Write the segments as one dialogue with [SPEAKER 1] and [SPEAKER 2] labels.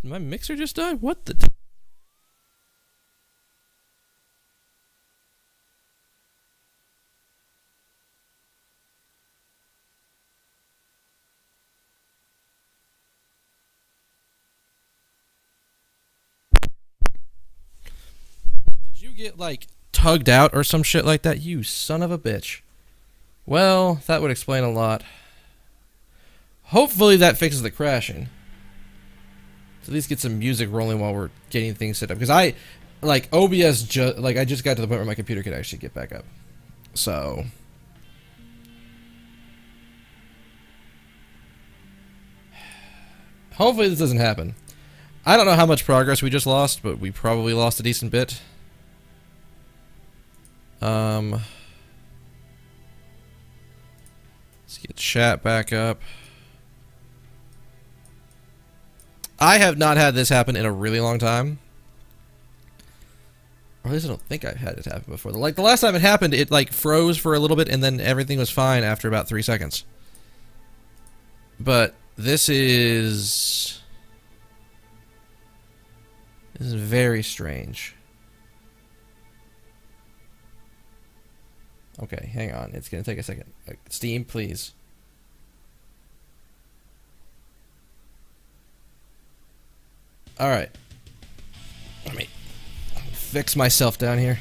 [SPEAKER 1] my mixer just died? What the? Did you get like tugged out or some shit like that? You son of a bitch. Well, that would explain a lot. Hopefully that fixes the crashing. So at least get some music rolling while we're getting things set up. Because I, like, OBS, I just got to the point where my computer could actually get back up. So. Hopefully this doesn't happen. I don't know how much progress we just lost, but we probably lost a decent bit. Let's get chat back up. I have not had this happen in a really long time. Or at least I don't think I've had it happen before. Like, the last time it happened, it, like, froze for a little bit, and then everything was fine after about 3 seconds. But this is... This is very strange. Okay, hang on. It's gonna take a second. Steam, please. Alright. Let me fix myself down here.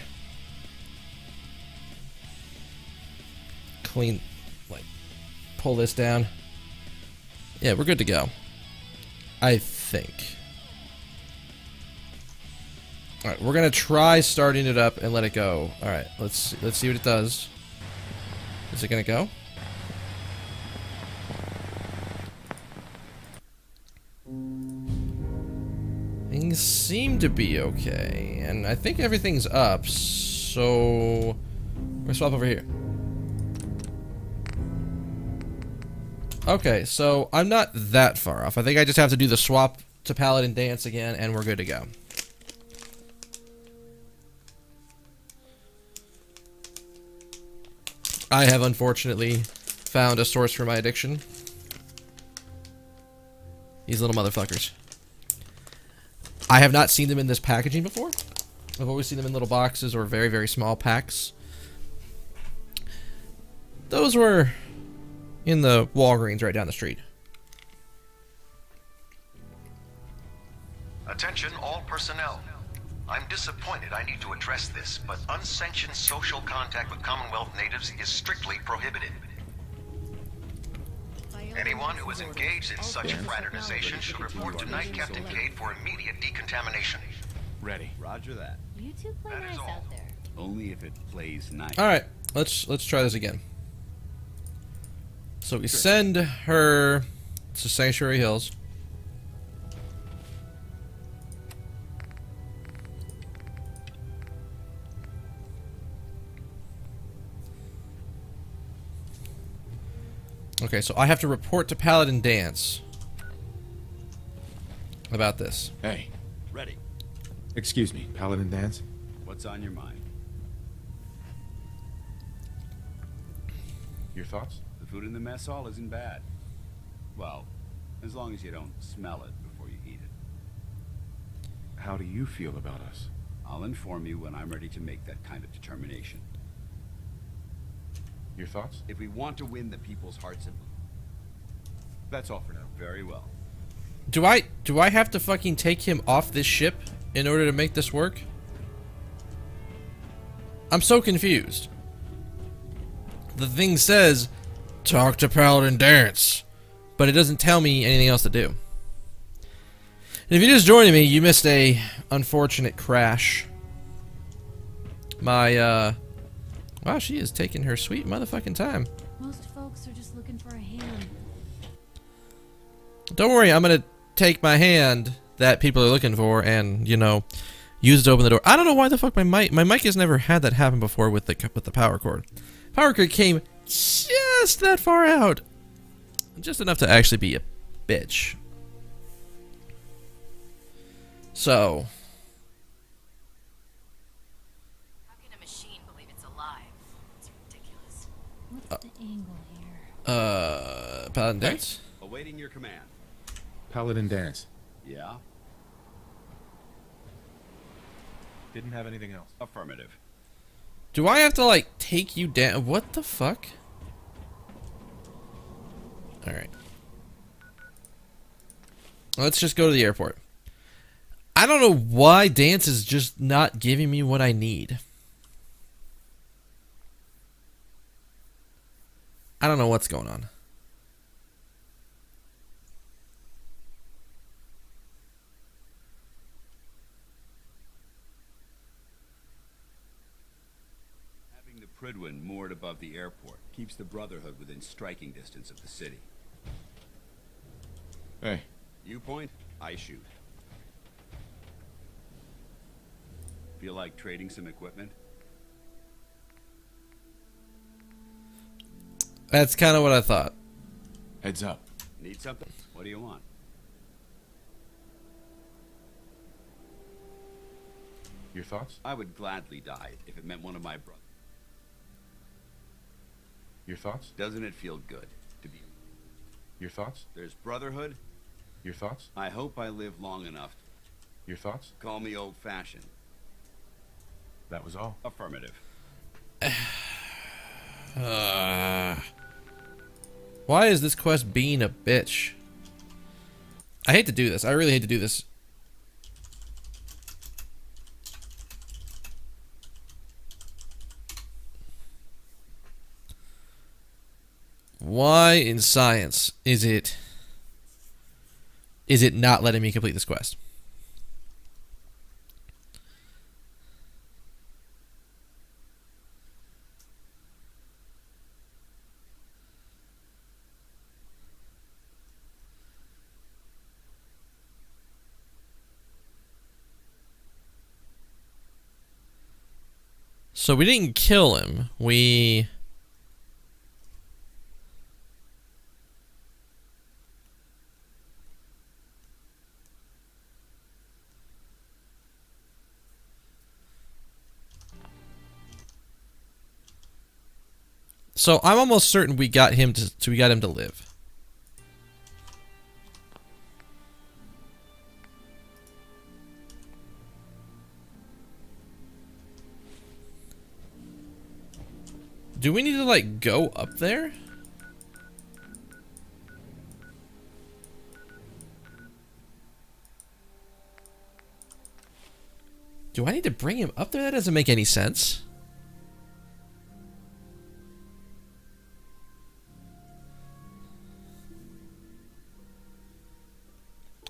[SPEAKER 1] Clean, like, pull this down. Yeah, we're good to go. I think. Alright, we're gonna try starting it up and let it go. Alright, let's see what it does. Is it gonna go? Things seem to be okay, and I think everything's up, so we're gonna swap over here. Okay, so I'm not that far off. I think I just have to do the swap to Paladin Dance again, and we're good to go. I have unfortunately found a source for my addiction. These little motherfuckers. I have not seen them in this packaging before. I've always seen them in little boxes or very, very small packs. Those were in the Walgreens right down the street.
[SPEAKER 2] Attention all personnel. I'm disappointed I need to address this, but unsanctioned social contact with Commonwealth natives is strictly prohibited. Anyone who is engaged in such fraternization should report to Knight Captain Cade for immediate decontamination.
[SPEAKER 3] Ready.
[SPEAKER 4] Roger that.
[SPEAKER 5] You two play
[SPEAKER 2] That is
[SPEAKER 5] nice
[SPEAKER 2] all.
[SPEAKER 5] out there.
[SPEAKER 4] Only if it plays nice.
[SPEAKER 1] All right, let's try this again. So we send her to Sanctuary Hills. Okay, so I have to report to Paladin Dance about this.
[SPEAKER 3] Hey,
[SPEAKER 4] Ready.
[SPEAKER 3] excuse me, Paladin Dance.
[SPEAKER 4] What's on your mind?
[SPEAKER 3] Your thoughts?
[SPEAKER 4] The food in the mess hall isn't bad. Well, as long as you don't smell it before you eat it.
[SPEAKER 3] How do you feel about us?
[SPEAKER 4] I'll inform you when I'm ready to make that kind of determination.
[SPEAKER 3] Your thoughts?
[SPEAKER 4] If we want to win the people's hearts and... That's all for now. Very well.
[SPEAKER 1] Do I have to fucking take him off this ship in order to make this work? I'm so confused. The thing says, talk to Paladin Dance, but it doesn't tell me anything else to do. And if you're just joining me, you missed a unfortunate crash. My, wow, she is taking her sweet motherfucking time.
[SPEAKER 5] Most folks are just looking for a hand.
[SPEAKER 1] Don't worry, I'm gonna take my hand that people are looking for and, you know, use it to open the door. I don't know why the fuck my mic has never had that happen before with the power cord. Power cord came just that far out. Just enough to actually be a bitch. So.
[SPEAKER 6] How can a machine believe it's alive? It's ridiculous.
[SPEAKER 5] What's the angle here?
[SPEAKER 1] Paladin Dance?
[SPEAKER 4] Awaiting your command.
[SPEAKER 3] Paladin Dance.
[SPEAKER 4] Yeah?
[SPEAKER 3] Didn't have anything else.
[SPEAKER 4] Affirmative.
[SPEAKER 1] Do I have to, like, take you down? What the fuck? Alright. Let's just go to the airport. I don't know why Dance is just not giving me what I need. I don't know what's going on.
[SPEAKER 4] Having the Prydwen moored above the airport keeps the Brotherhood within striking distance of the city.
[SPEAKER 3] Hey,
[SPEAKER 4] You point, I shoot. Feel like trading some equipment?
[SPEAKER 1] That's kind of what I thought.
[SPEAKER 3] heads up.
[SPEAKER 4] Need something? What do you want?
[SPEAKER 3] Your thoughts?
[SPEAKER 4] I would gladly die if it meant one of my brothers.
[SPEAKER 3] Your thoughts?
[SPEAKER 4] Doesn't it feel good to be...
[SPEAKER 3] Your thoughts?
[SPEAKER 4] There's Brotherhood.
[SPEAKER 3] Your thoughts?
[SPEAKER 4] I hope I live long enough.
[SPEAKER 3] Your thoughts?
[SPEAKER 4] Call me old-fashioned.
[SPEAKER 3] That was all.
[SPEAKER 4] Affirmative.
[SPEAKER 1] Why is this quest being a bitch? I hate to do this. I really hate to do this. Why in science is it not letting me complete this quest? So we didn't kill him. We... So I'm almost certain we got him to live. Do we need to, like, go up there? Do I need to bring him up there? That doesn't make any sense.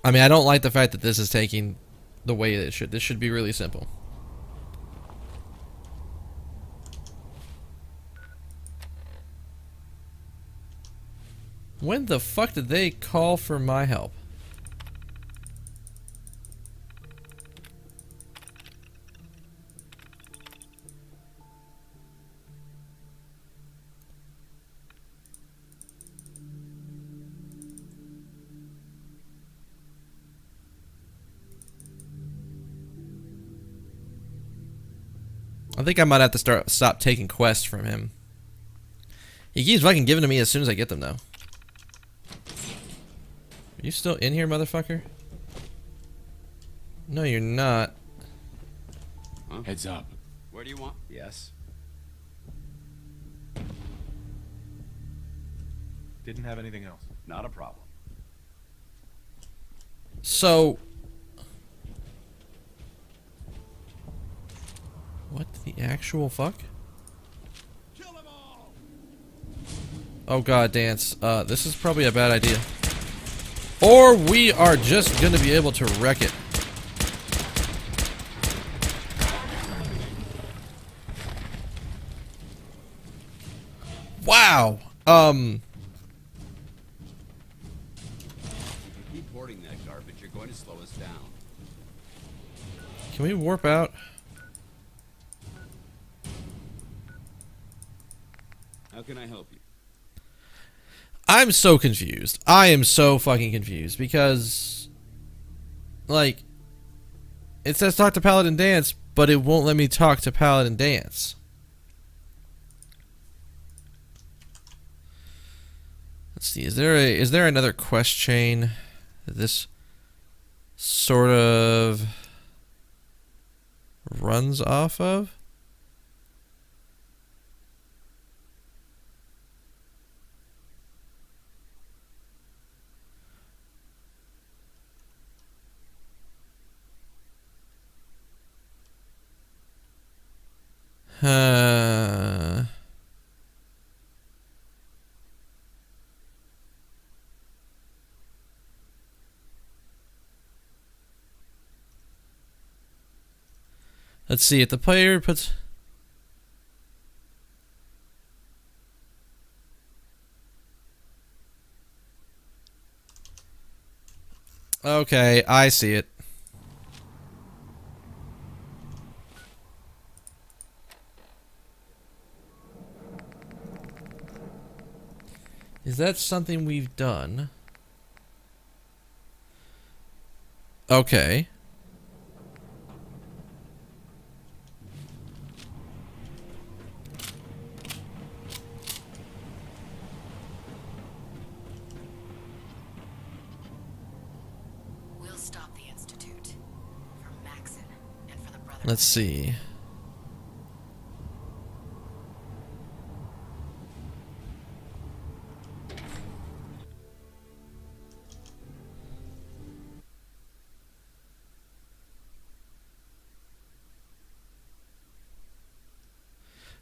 [SPEAKER 1] I mean, I don't like the fact that this is taking the way that it should. This should be really simple. When the fuck did they call for my help? I think I might have to stop taking quests from him. He keeps fucking giving to me as soon as I get them, though. Are you still in here, motherfucker? No, you're not.
[SPEAKER 4] Huh?
[SPEAKER 3] Heads up.
[SPEAKER 4] Where do you want? Yes.
[SPEAKER 3] Didn't have anything else.
[SPEAKER 4] Not a problem.
[SPEAKER 1] So... What the actual fuck? Oh god, Dance. This is probably a bad idea. Or we are just gonna be able to wreck it. Wow.
[SPEAKER 4] Keep hoarding that garbage. You're going to slow us down.
[SPEAKER 1] Can we warp out?
[SPEAKER 4] How can I help you?
[SPEAKER 1] I'm so confused. I am so fucking confused because, like, it says talk to Paladin Dance, but it won't let me talk to Paladin Dance. Let's see. Is there another quest chain? This sort of runs off of? Let's see if the player puts. Okay, I see it. Is that something we've done? Okay.
[SPEAKER 6] We'll stop the Institute. For Maxon and for the brother.
[SPEAKER 1] Let's see.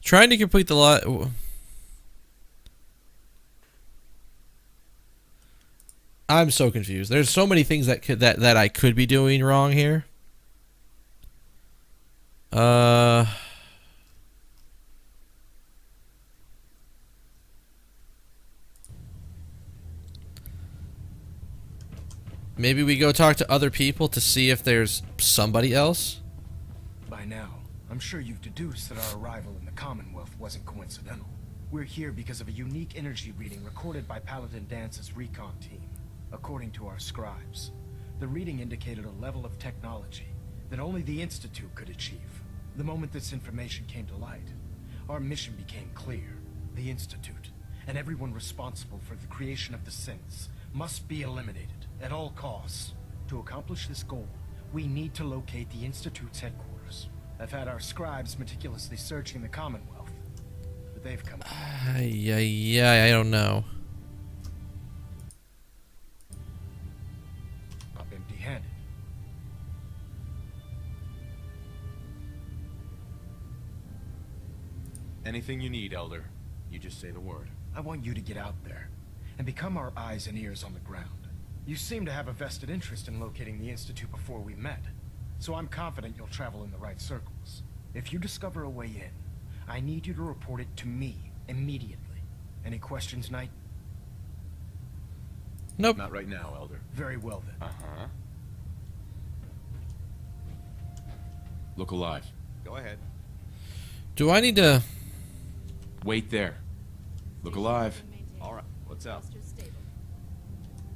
[SPEAKER 1] Trying to complete the lot. I'm so confused. There's so many things that I could be doing wrong here. Maybe we go talk to other people to see if there's somebody else.
[SPEAKER 7] By now, I'm sure you've deduced that our arrival in the Commonwealth wasn't coincidental. We're here because of a unique energy reading recorded by Paladin Dance's recon team. According to our scribes, the reading indicated a level of technology that only the Institute could achieve. The moment this information came to light, our mission became clear. The Institute, and everyone responsible for the creation of the synths, must be eliminated at all costs. To accomplish this goal, we need to locate the Institute's headquarters. I've had our scribes meticulously searching the Commonwealth, but they've come
[SPEAKER 1] I don't know.
[SPEAKER 7] up empty-handed.
[SPEAKER 3] Anything you need, Elder. You just say the word.
[SPEAKER 7] I want you to get out there and become our eyes and ears on the ground. You seem to have a vested interest in locating the Institute before we met, so I'm confident you'll travel in the right circles. If you discover a way in, I need you to report it to me immediately. Any questions, Knight?
[SPEAKER 1] Nope.
[SPEAKER 3] Not right now, Elder.
[SPEAKER 7] Very well then.
[SPEAKER 3] Uh-huh. Look alive.
[SPEAKER 4] Go ahead.
[SPEAKER 1] Do I need to?
[SPEAKER 3] Wait there. Look alive.
[SPEAKER 4] All right. What's up?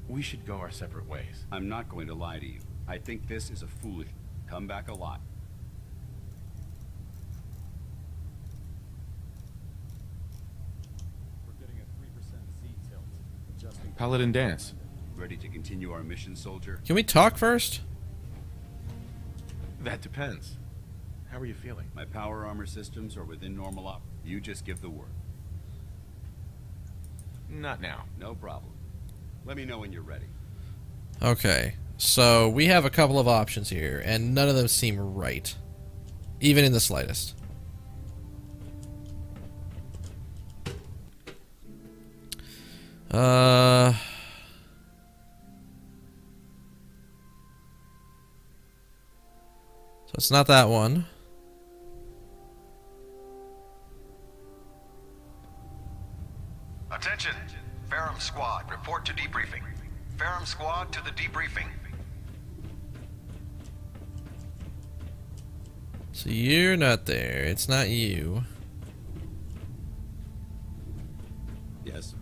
[SPEAKER 3] We should go our separate ways.
[SPEAKER 4] I'm not going to lie to you. I think this is a foolish. Come back alive.
[SPEAKER 8] We're getting a 3% Z tilt. Adjusting.
[SPEAKER 3] Paladin Dance.
[SPEAKER 4] Ready to continue our mission, soldier?
[SPEAKER 1] Can we talk first?
[SPEAKER 3] That depends. How are you feeling?
[SPEAKER 4] My power armor systems are within normal op. You just give the word.
[SPEAKER 3] Not now.
[SPEAKER 4] No problem. Let me know when you're ready.
[SPEAKER 1] Okay, so we have a couple of options here, and none of them seem right, even in the slightest. So it's not that one.
[SPEAKER 2] Attention! Ferrum Squad, report to debriefing. Ferrum Squad to the debriefing.
[SPEAKER 1] So you're not there. It's not you.
[SPEAKER 4] Yes.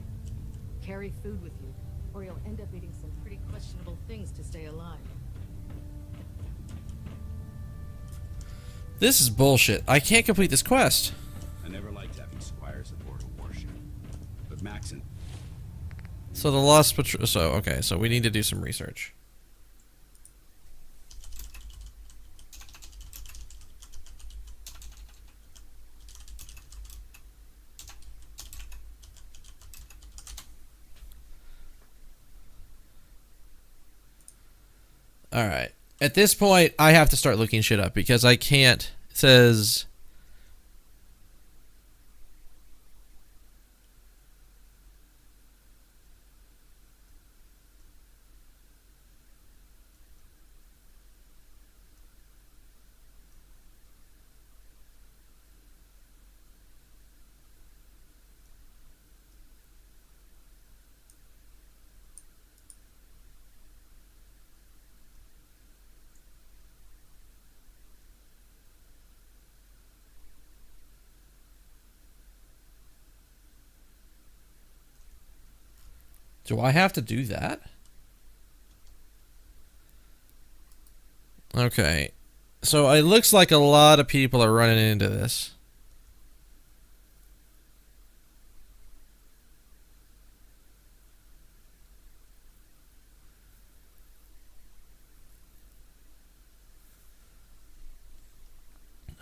[SPEAKER 9] Carry food with you, or you'll end up eating some pretty questionable things to stay alive.
[SPEAKER 1] This is bullshit. I can't complete this quest.
[SPEAKER 4] I never liked having squires aboard a warship. But Maxon,
[SPEAKER 1] So the Lost Patrol. So, okay, so we need to do some research. Alright. At this point, I have to start looking shit up because I can't. It says... Do I have to do that? Okay. So it looks like a lot of people are running into this.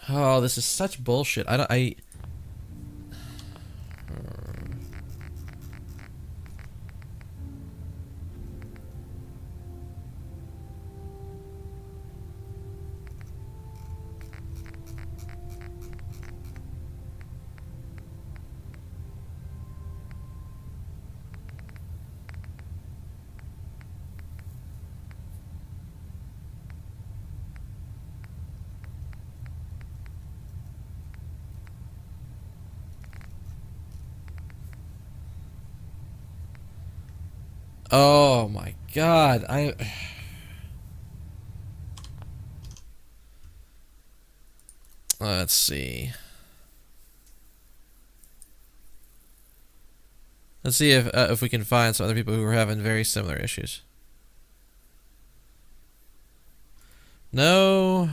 [SPEAKER 1] Oh, this is such bullshit. Oh my god, let's see. Let's see if we can find some other people who are having very similar issues. No.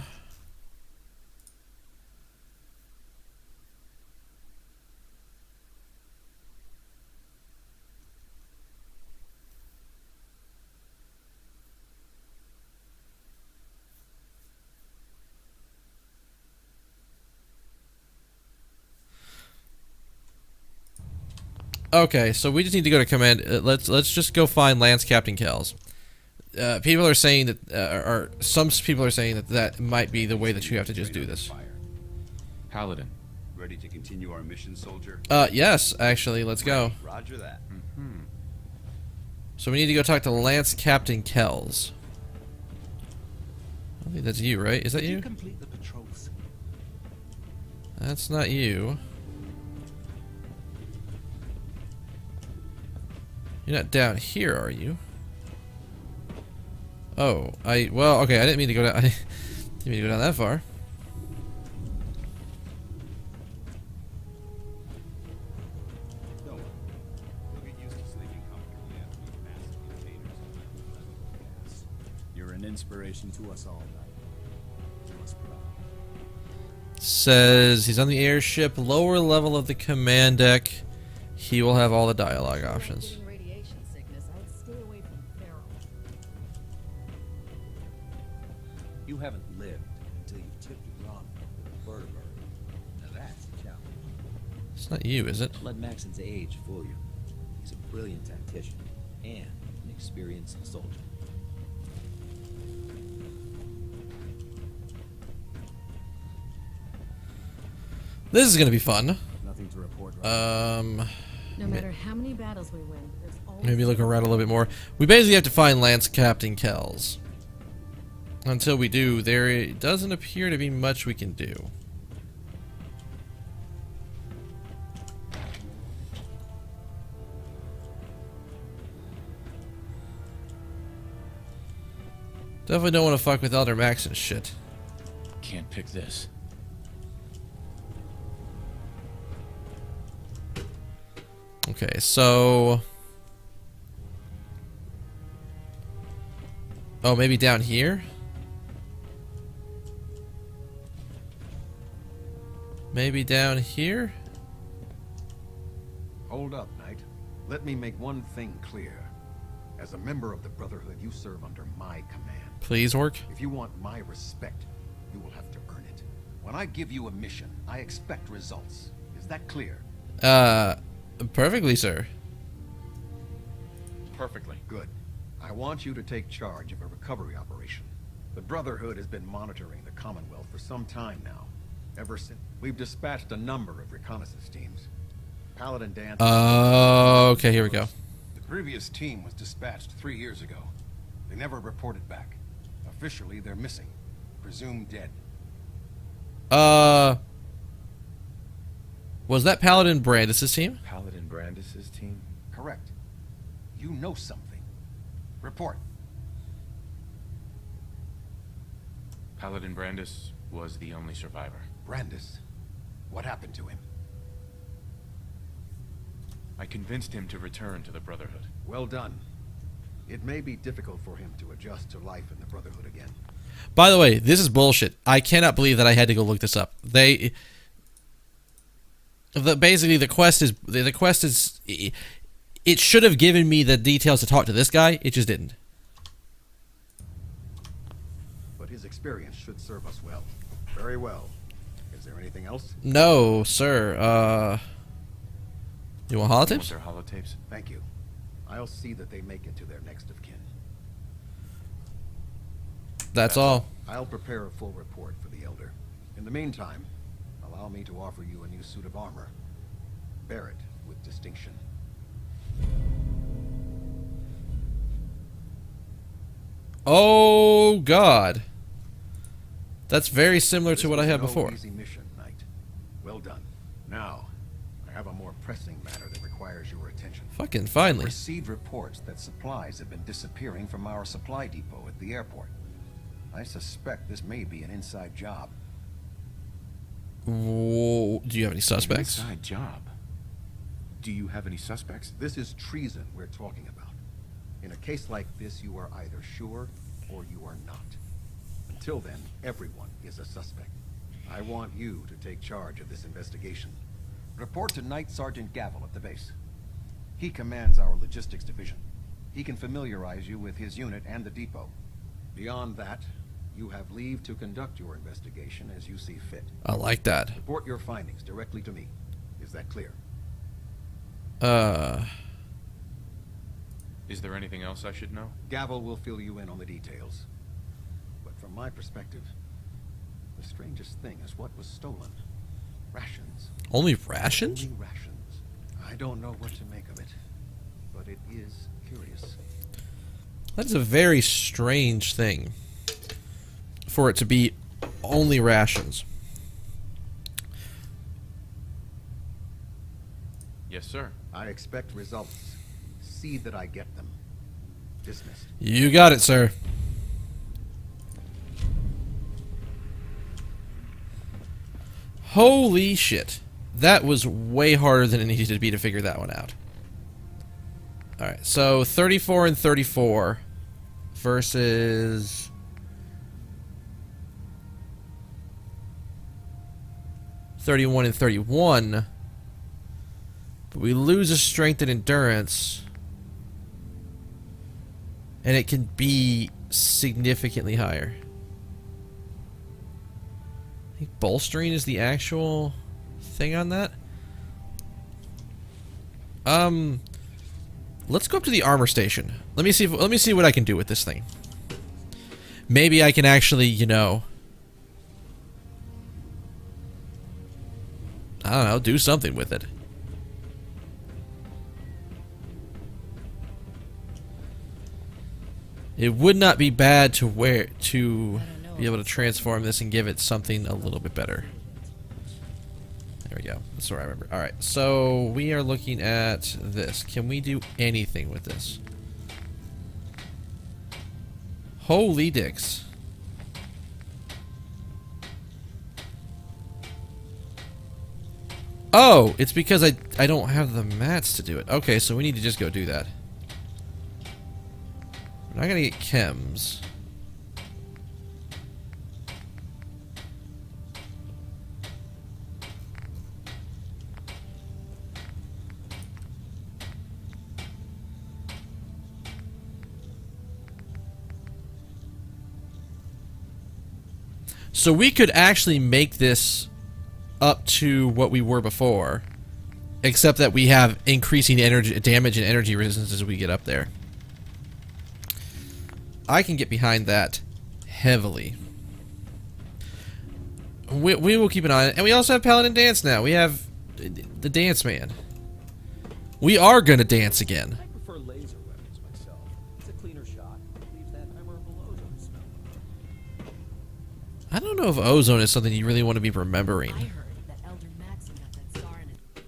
[SPEAKER 1] Okay, so we just need to go to command. Let's just go find Lance Captain Kells. People are saying that, or some people are saying that that might be the way that you have to just do this.
[SPEAKER 3] Paladin.
[SPEAKER 4] Ready to continue our mission, soldier?
[SPEAKER 1] Yes, actually, let's go.
[SPEAKER 4] Roger that.
[SPEAKER 1] So we need to go talk to Lance Captain Kells. I think that's you, right? Is that you?
[SPEAKER 8] Complete the patrols.
[SPEAKER 1] That's not you. You're not down here, are you? Oh, well, okay, I didn't mean to go down. I didn't mean to go down that far.
[SPEAKER 4] Don't worry. You'll get used to sleeping comfortably after these massive containers of unpredictable gas.
[SPEAKER 8] You're an inspiration to us all, Knight. To us proud.
[SPEAKER 1] Says he's on the airship, lower level of the command deck. He will have all the dialogue options.
[SPEAKER 9] Radiation sickness. I'd stay away from Farrell.
[SPEAKER 10] You haven't lived until you tipped your drum with a vertebrae. Now that's a challenge.
[SPEAKER 1] It's not you, is it?
[SPEAKER 10] Let Maxon's age fool you. He's a brilliant tactician and an experienced soldier.
[SPEAKER 1] This is gonna be fun.
[SPEAKER 8] Nothing to report. Right?
[SPEAKER 9] No matter how many battles we win, there's always
[SPEAKER 1] Maybe look around a little bit more. We basically have to find Lance Captain Kells. Until we do, there doesn't appear to be much we can do. Definitely don't want to fuck with Elder Max and shit.
[SPEAKER 3] Can't pick this.
[SPEAKER 1] Okay, so... Oh, maybe down here? Maybe down here?
[SPEAKER 2] Hold up, Knight. Let me make one thing clear. As a member of the Brotherhood, you serve under my command.
[SPEAKER 1] Please work.
[SPEAKER 2] If you want my respect, you will have to earn it. When I give you a mission, I expect results. Is that clear?
[SPEAKER 1] Perfectly, sir.
[SPEAKER 3] Perfectly.
[SPEAKER 2] Good. I want you to take charge of a recovery operation. The Brotherhood has been monitoring the Commonwealth for some time now. Ever since we've dispatched a number of reconnaissance teams. Paladin Danse.
[SPEAKER 1] Okay, here we go.
[SPEAKER 4] The previous team was dispatched 3 years ago. They never reported back. Officially, they're missing. Presumed dead.
[SPEAKER 1] Was that Paladin Brandis' team?
[SPEAKER 3] Paladin Brandis' team?
[SPEAKER 4] Correct. You know something. Report.
[SPEAKER 3] Paladin Brandis was the only survivor.
[SPEAKER 4] Brandis? What happened to him?
[SPEAKER 3] I convinced him to return to the Brotherhood.
[SPEAKER 2] Well done. It may be difficult for him to adjust to life in the Brotherhood again.
[SPEAKER 1] By the way, this is bullshit. I cannot believe that I had to go look this up. Basically the quest is it should have given me the details to talk to this guy. It just didn't.
[SPEAKER 2] But his experience should serve us well. Very well. Is there anything else?
[SPEAKER 1] No, sir. You want holotapes?
[SPEAKER 3] Their holotapes?
[SPEAKER 2] Thank you. I'll see that they make it to their next of kin.
[SPEAKER 1] That's all.
[SPEAKER 2] I'll prepare a full report for the Elder. In the meantime, allow me to offer you a new suit of armor. Bear it with distinction.
[SPEAKER 1] Oh, God. That's very similar to what I had
[SPEAKER 2] no
[SPEAKER 1] before.
[SPEAKER 2] Easy mission, Knight. Well done. Now, I have a more pressing matter that requires your attention.
[SPEAKER 1] Fucking finally.
[SPEAKER 4] Received reports that supplies have been disappearing from our supply depot at the airport. I suspect this may be an inside job.
[SPEAKER 1] Whoa, do you have any suspects?
[SPEAKER 3] Inside job. Do you have any suspects?
[SPEAKER 2] This is treason we're talking about. In a case like this, you are either sure or you are not. Until then, everyone is a suspect. I want you to take charge of this investigation.
[SPEAKER 4] Report to Night Sergeant Gavel at the base. He commands our logistics division. He can familiarize you with his unit and the depot.
[SPEAKER 2] Beyond that, you have leave to conduct your investigation as you see fit.
[SPEAKER 1] I like that.
[SPEAKER 2] Report your findings directly to me. Is that clear?
[SPEAKER 3] Is there anything else I should know?
[SPEAKER 2] Gavel will fill you in on the details. But from my perspective, the strangest thing is what was stolen. Rations.
[SPEAKER 1] Only rations?
[SPEAKER 2] Only rations. I don't know what to make of it, but it is curious.
[SPEAKER 1] That is a very strange thing for it to be only rations.
[SPEAKER 3] Yes, sir.
[SPEAKER 2] I expect results. See that I get them. Dismissed.
[SPEAKER 1] You got it, sir. Holy shit. That was way harder than it needed to be to figure that one out. Alright, so 34 and 34 versus 31 and 31. But we lose a strength and endurance. And it can be significantly higher. I think bolstering is the actual thing on that. Let's go up to the armor station. Let me see what I can do with this thing. Maybe I can actually, you know, I don't know, do something with it. It would not be bad to be able to transform this and give it something a little bit better. There we go. That's what I remember. Alright, so we are looking at this. Can we do anything with this? Holy dicks. Oh, it's because I don't have the mats to do it. Okay, so we need to just go do that. We're not gonna get chems. So we could actually make this up to what we were before, except that we have increasing energy damage and energy resistance as we get up there. I can get behind that heavily. We will keep an eye on it. And we also have Paladin Dance now. We have the Dance Man. We are gonna dance again.
[SPEAKER 10] I prefer laser weapons myself. It's a cleaner shot. Leaves that memorable ozone smell.
[SPEAKER 1] I don't know if ozone is something you really want to be remembering.
[SPEAKER 6] I heard that Elder Maxim got that scar in it.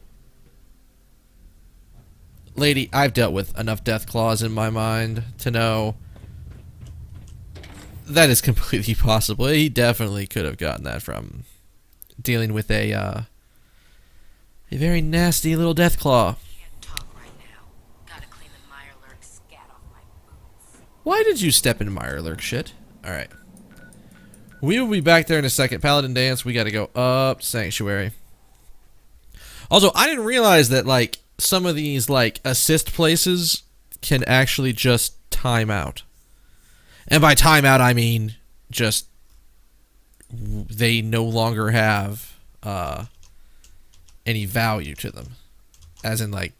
[SPEAKER 1] Lady, I've dealt with enough death claws in my mind to know that is completely possible. He definitely could have gotten that from dealing with a very nasty little death claw.
[SPEAKER 6] Can't talk right now. Gotta clean the Mirelurk scat off my boots.
[SPEAKER 1] Why did you step into Mirelurk shit? Alright. We will be back there in a second. Paladin Dance, we gotta go up Sanctuary. Also, I didn't realize that, like, some of these, like, assist places can actually just time out. And by time out, I mean just they no longer have any value to them. As in, like,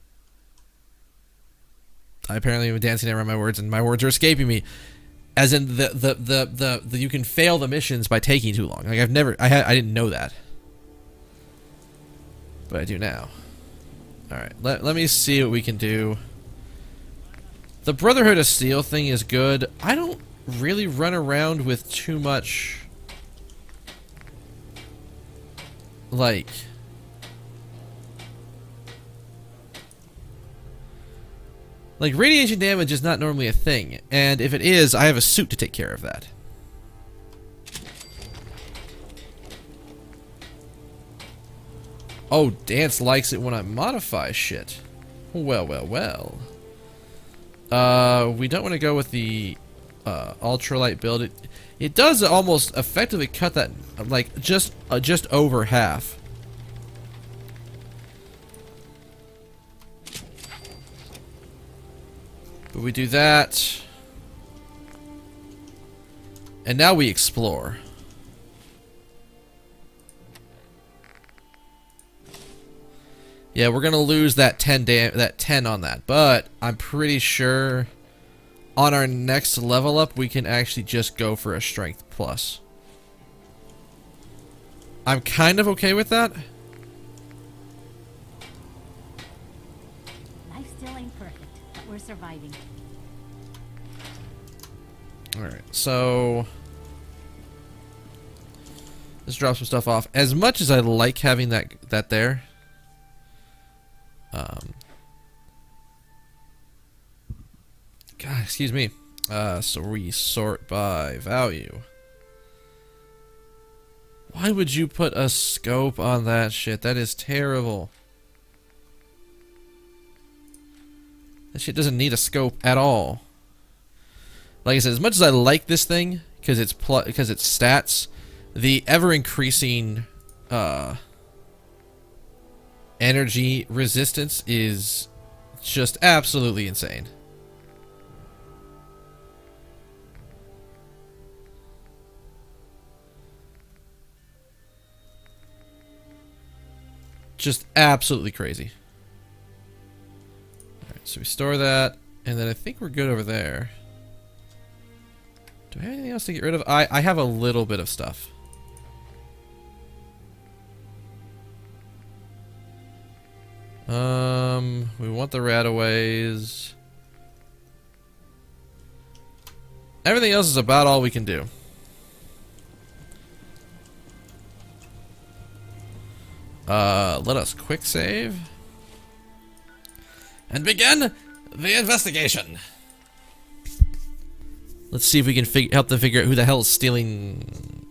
[SPEAKER 1] I apparently am dancing around my words, and my words are escaping me. As in the you can fail the missions by taking too long. Like I didn't know that, but I do now. All right, let me see what we can do. The Brotherhood of Steel thing is good. I don't really run around with too much like radiation damage is not normally a thing, and if it is, I have a suit to take care of that. Oh, Dance likes it when I modify shit. Well, well, well. We don't want to go with the ultralight build. It does almost effectively cut that, like, just over half. But we do that. And now we explore. Yeah, we're gonna lose that 10 on that, but I'm pretty sure on our next level up we can actually just go for a strength plus. I'm kind of okay with that.
[SPEAKER 5] Life still ain't perfect, but we're surviving.
[SPEAKER 1] Alright, so let's drop some stuff off. As much as I like having that there, God, excuse me. So we sort by value. Why would you put a scope on that shit? That is terrible. That shit doesn't need a scope at all. Like I said, as much as I like this thing, because it's stats, the ever-increasing energy resistance is just absolutely insane. Just absolutely crazy. Alright, so we store that, and then I think we're good over there. Do I have anything else to get rid of? I have a little bit of stuff. We want the Radaways. Everything else is about all we can do. Let us quick save and begin the investigation. Let's see if we can help them figure out who the hell is stealing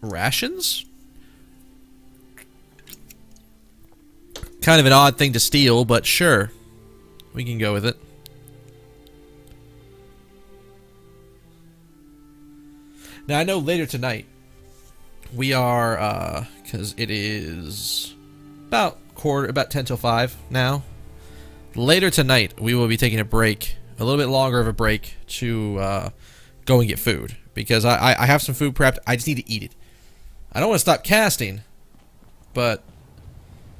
[SPEAKER 1] rations. Kind of an odd thing to steal, but sure, we can go with it. Now I know later tonight we are, because it is about 10 till 5 now. Later tonight, we will be taking a break, a little bit longer of a break, to go and get food. Because I have some food prepped, I just need to eat it. I don't want to stop casting, but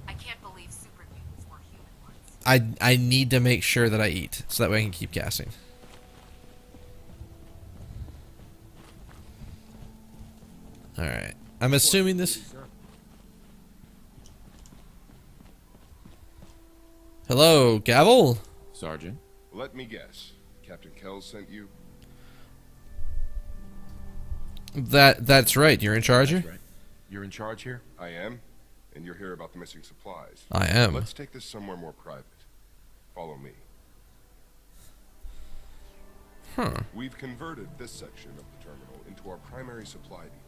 [SPEAKER 6] I can't believe super mutants were human ones.
[SPEAKER 1] I need to make sure that I eat, so that way I can keep casting. Alright. I'm assuming this... Hello, Gavel?
[SPEAKER 3] Sergeant?
[SPEAKER 11] Let me guess. Captain Kells sent you?
[SPEAKER 1] That's right. You're in charge here?
[SPEAKER 3] That's right. You're in charge here?
[SPEAKER 11] I am. And you're here about the missing supplies.
[SPEAKER 1] I am.
[SPEAKER 11] Let's take this somewhere more private. Follow me.
[SPEAKER 1] Huh.
[SPEAKER 11] We've converted this section of the terminal into our primary supply depot.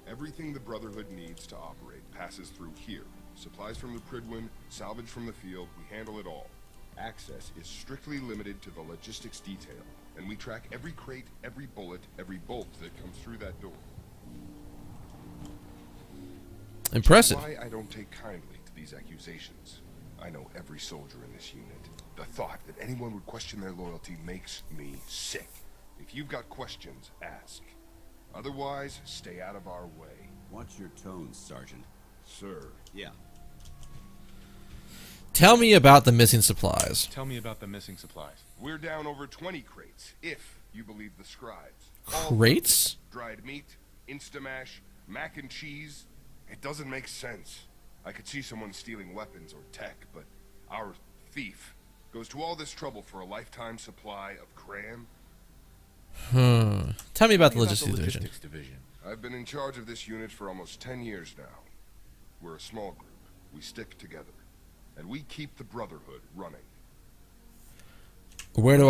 [SPEAKER 11] Everything the Brotherhood needs to operate passes through here. Supplies from the Prydwen, salvage from the field, we handle it all. Access is strictly limited to the logistics detail, and we track every crate, every bullet, every bolt that comes through that door.
[SPEAKER 1] Impressive.
[SPEAKER 11] Why I don't take kindly to these accusations. I know every soldier in this unit. The thought that anyone would question their loyalty makes me sick. If you've got questions, ask. Otherwise, stay out of our way.
[SPEAKER 10] Watch your tones, Sergeant.
[SPEAKER 11] Sir.
[SPEAKER 10] Yeah.
[SPEAKER 1] Tell me about the missing supplies.
[SPEAKER 3] Tell me about the missing supplies.
[SPEAKER 11] We're down over 20 crates, if you believe the scribes. All
[SPEAKER 1] Crates?
[SPEAKER 11] dried meat, Instamash, mac and cheese. It doesn't make sense. I could see someone stealing weapons or tech, but our thief goes to all this trouble for a lifetime supply of cram.
[SPEAKER 1] Tell me about the
[SPEAKER 3] Tell me
[SPEAKER 1] logistics division.
[SPEAKER 11] I've been in charge of this unit for almost 10 years now. We're a small group. We stick together. And we keep the Brotherhood running.
[SPEAKER 1] Where do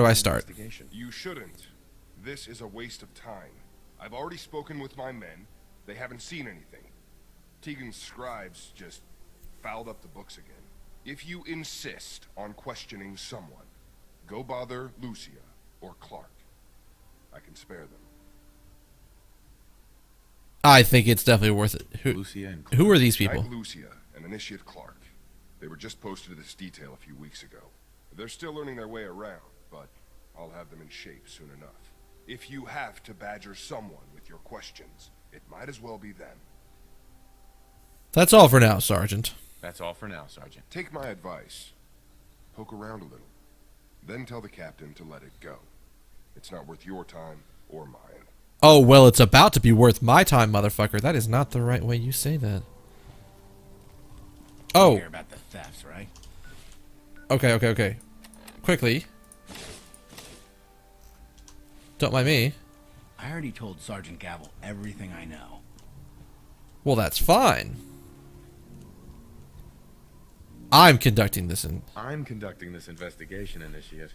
[SPEAKER 1] I start?
[SPEAKER 11] You shouldn't. This is a waste of time. I've already spoken with my men. They haven't seen anything. Tegan's scribes just fouled up the books again. If you insist on questioning someone, go bother Lucia or Clark. I can spare them.
[SPEAKER 1] I think it's definitely worth it.
[SPEAKER 3] Lucia and Clark.
[SPEAKER 1] Who are these people?
[SPEAKER 11] Knight Lucia and Initiate Clark. They were just posted to this detail a few weeks ago. They're still learning their way around, but I'll have them in shape soon enough. If you have to badger someone with your questions, it might as well be them.
[SPEAKER 1] That's all for now, Sergeant.
[SPEAKER 3] That's all for now, Sergeant.
[SPEAKER 11] Take my advice. Poke around a little. Then tell the captain to let it go. It's not worth your time or mine.
[SPEAKER 1] Oh, well, it's about to be worth my time, motherfucker. That is not the right way you say that. Oh.
[SPEAKER 8] Hear about the thefts, right?
[SPEAKER 1] Okay. Quickly. Don't mind me.
[SPEAKER 8] I already told Sergeant Gavel everything I know.
[SPEAKER 1] Well, that's fine. I'm conducting this in...
[SPEAKER 3] I'm conducting this investigation, Initiate.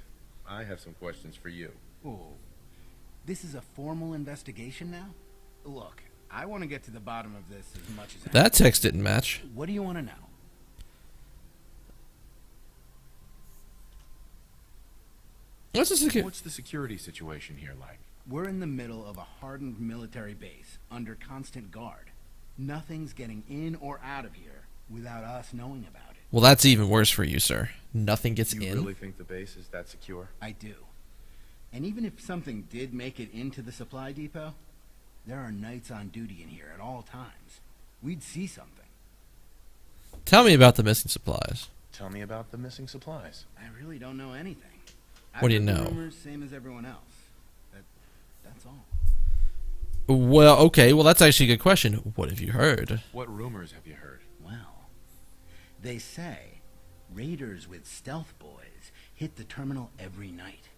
[SPEAKER 3] I have some questions for you.
[SPEAKER 8] Oh, this is a formal investigation now? Look, I want to get to the bottom of this as much as
[SPEAKER 1] That text didn't match.
[SPEAKER 8] What do you want to know?
[SPEAKER 1] What's
[SPEAKER 3] the security situation here like?
[SPEAKER 8] We're in the middle of a hardened military base, under constant guard. Nothing's getting in or out of here without us knowing about it.
[SPEAKER 1] Well, that's even worse for you, sir. Nothing gets
[SPEAKER 3] You
[SPEAKER 1] in.
[SPEAKER 3] really think the base is that secure?
[SPEAKER 8] I do. And even if something did make it into the supply depot, there are knights on duty in here at all times. We'd see something.
[SPEAKER 1] Tell me about the missing supplies.
[SPEAKER 3] Tell me about the missing supplies.
[SPEAKER 8] I really don't know anything.
[SPEAKER 1] What do you
[SPEAKER 8] I've heard the
[SPEAKER 1] know?
[SPEAKER 8] rumors, same as everyone else. That's all.
[SPEAKER 1] Well, okay. Well, that's actually a good question. What have you heard?
[SPEAKER 3] What rumors have you heard?
[SPEAKER 8] Well, they say raiders with stealth boys hit the terminal every night.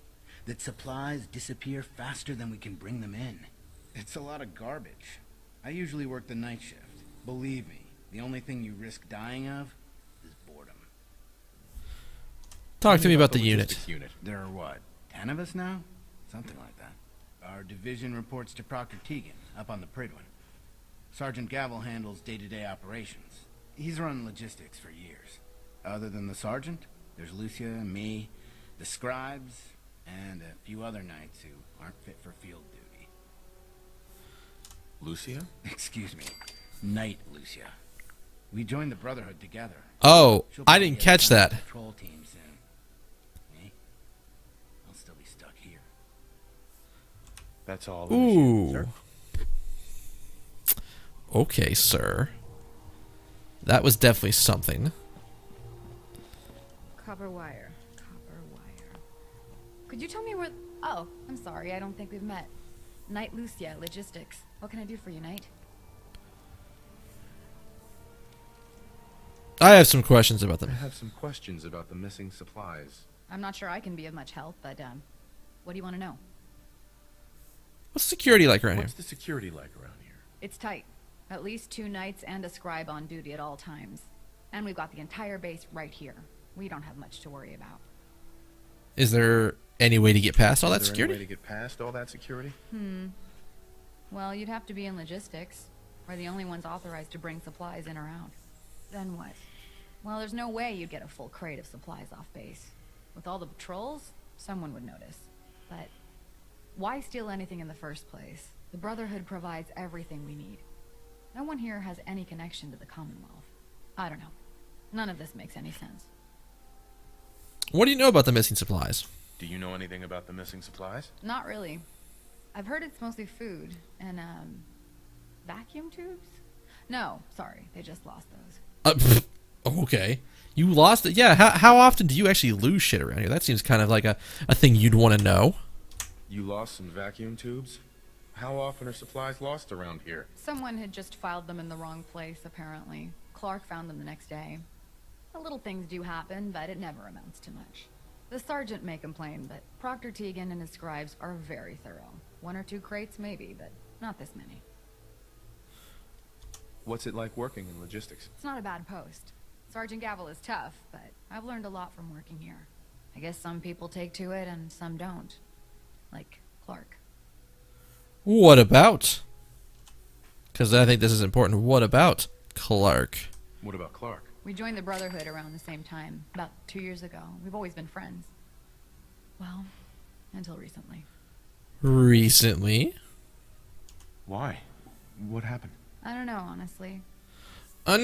[SPEAKER 8] That supplies disappear faster than we can bring them in. It's a lot of garbage. I usually work the night shift. Believe me, the only thing you risk dying of is boredom.
[SPEAKER 1] Talk to me about the
[SPEAKER 3] logistics
[SPEAKER 1] unit.
[SPEAKER 8] There are what, 10 of us now? Something like that. Our division reports to Proctor Tegan, up on the Prydwen. Sergeant Gavel handles day-to-day operations. He's run logistics for years. Other than the sergeant, there's Lucia, me, the scribes, and a few other knights who aren't fit for field duty.
[SPEAKER 3] Lucia?
[SPEAKER 8] Excuse me, Knight Lucia. We joined the Brotherhood together.
[SPEAKER 1] Oh,
[SPEAKER 8] She'll
[SPEAKER 1] I
[SPEAKER 8] probably
[SPEAKER 1] didn't
[SPEAKER 8] get
[SPEAKER 1] catch
[SPEAKER 8] assigned
[SPEAKER 1] that.
[SPEAKER 8] to the patrol team soon. Me? I'll still be stuck here.
[SPEAKER 3] That's all.
[SPEAKER 1] Ooh.
[SPEAKER 3] Sir?
[SPEAKER 1] Okay, sir. That was definitely something.
[SPEAKER 6] Copper wire. Could you tell me where... Oh, I'm sorry. I don't think we've met. Knight Lucia, Logistics. What can I do for you, Knight?
[SPEAKER 1] I have some questions about
[SPEAKER 3] I
[SPEAKER 1] them.
[SPEAKER 3] have some questions about the missing supplies.
[SPEAKER 6] I'm not sure I can be of much help, but, what do you want to know?
[SPEAKER 1] What's security like around here?
[SPEAKER 3] What's the security like around here?
[SPEAKER 6] It's tight. At least 2 knights and a scribe on duty at all times. And we've got the entire base right here. We don't have much to worry about.
[SPEAKER 1] Is there any way to get past all that
[SPEAKER 3] Is there
[SPEAKER 1] security?
[SPEAKER 3] any way to get past all that security?
[SPEAKER 6] Well, you'd have to be in logistics. We're the only ones authorized to bring supplies in or out. Then what? Well, there's no way you'd get a full crate of supplies off base. With all the patrols, someone would notice. But why steal anything in the first place? The Brotherhood provides everything we need. No one here has any connection to the Commonwealth. I don't know. None of this makes any sense.
[SPEAKER 1] What do you know about the missing supplies?
[SPEAKER 3] Do you know anything about the missing supplies?
[SPEAKER 6] Not really. I've heard it's mostly food and, vacuum tubes? No, sorry, they just lost those.
[SPEAKER 1] Okay. You lost it? Yeah, how often do you actually lose shit around here? That seems kind of like a thing you'd want to know.
[SPEAKER 3] You lost some vacuum tubes? How often are supplies lost around here?
[SPEAKER 6] Someone had just filed them in the wrong place, apparently. Clark found them the next day. The little things do happen, but it never amounts to much. The sergeant may complain, but Proctor Tegan and his scribes are very thorough. 1 or 2 crates, maybe, but not this many.
[SPEAKER 3] What's it like working in logistics?
[SPEAKER 6] It's not a bad post. Sergeant Gavel is tough, but I've learned a lot from working here. I guess some people take to it and some don't. Like Clark.
[SPEAKER 1] What about? Because I think this is important. What about Clark?
[SPEAKER 3] What about Clark?
[SPEAKER 6] We joined the Brotherhood around the same time, about 2 years ago. We've always been friends. Well, until recently.
[SPEAKER 1] Recently?
[SPEAKER 3] Why? What happened?
[SPEAKER 6] I don't know, honestly.
[SPEAKER 1] No.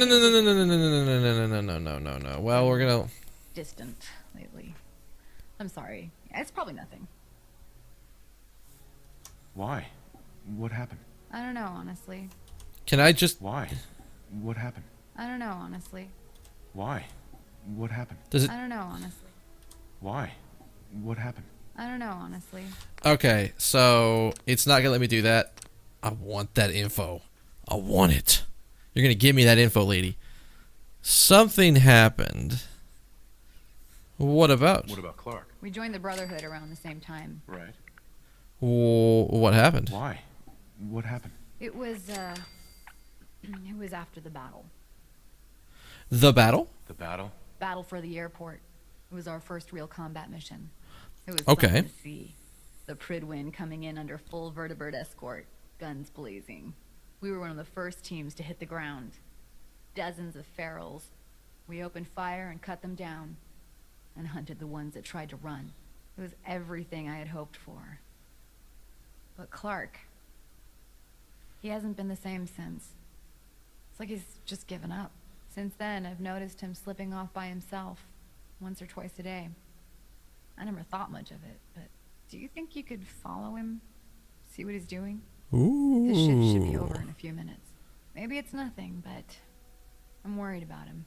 [SPEAKER 1] Well, we're gonna...
[SPEAKER 6] Distant lately. I'm sorry. It's probably nothing.
[SPEAKER 3] Why? What happened?
[SPEAKER 6] I don't know, honestly.
[SPEAKER 1] Can I just...
[SPEAKER 3] Why? What happened?
[SPEAKER 6] I don't know, honestly.
[SPEAKER 3] Why? What happened?
[SPEAKER 1] Does it...
[SPEAKER 6] I don't know, honestly.
[SPEAKER 3] Why? What happened?
[SPEAKER 6] I don't know, honestly.
[SPEAKER 1] Okay, so it's not gonna let me do that. I want that info. I want it. You're gonna give me that info, lady. Something happened. What about?
[SPEAKER 3] What about Clark?
[SPEAKER 6] We joined the Brotherhood around the same time.
[SPEAKER 3] Right.
[SPEAKER 1] What happened?
[SPEAKER 3] Why? What happened?
[SPEAKER 6] It was after the battle.
[SPEAKER 1] The battle?
[SPEAKER 3] The battle?
[SPEAKER 6] Battle for the airport. It was our first real combat mission. It was
[SPEAKER 1] Okay.
[SPEAKER 6] fun to see. The Pridwin coming in under full vertibird escort, guns blazing. We were one of the first teams to hit the ground. Dozens of ferals. We opened fire and cut them down, and hunted the ones that tried to run. It was everything I had hoped for. But Clark, he hasn't been the same since. It's like he's just given up. Since then, I've noticed him slipping off by himself, once or twice a day. I never thought much of it, but do you think you could follow him? See what he's doing?
[SPEAKER 1] Ooh.
[SPEAKER 6] His shift should be over in a few minutes. Maybe it's nothing, but I'm worried about him.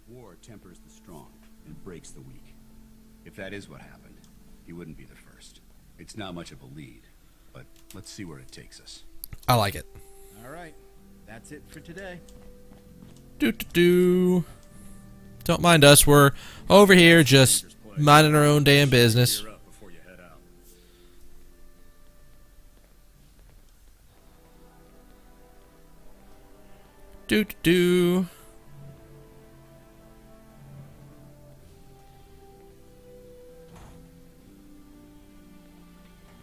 [SPEAKER 4] War tempers the strong and breaks the weak. If that is what happened, he wouldn't be the first. It's not much of a lead, but let's see where it takes us.
[SPEAKER 1] I like it.
[SPEAKER 8] All right, that's it for today.
[SPEAKER 1] Do. Don't mind us. We're over here just minding our own damn business.
[SPEAKER 4] Gear up before you head out.
[SPEAKER 1] Do.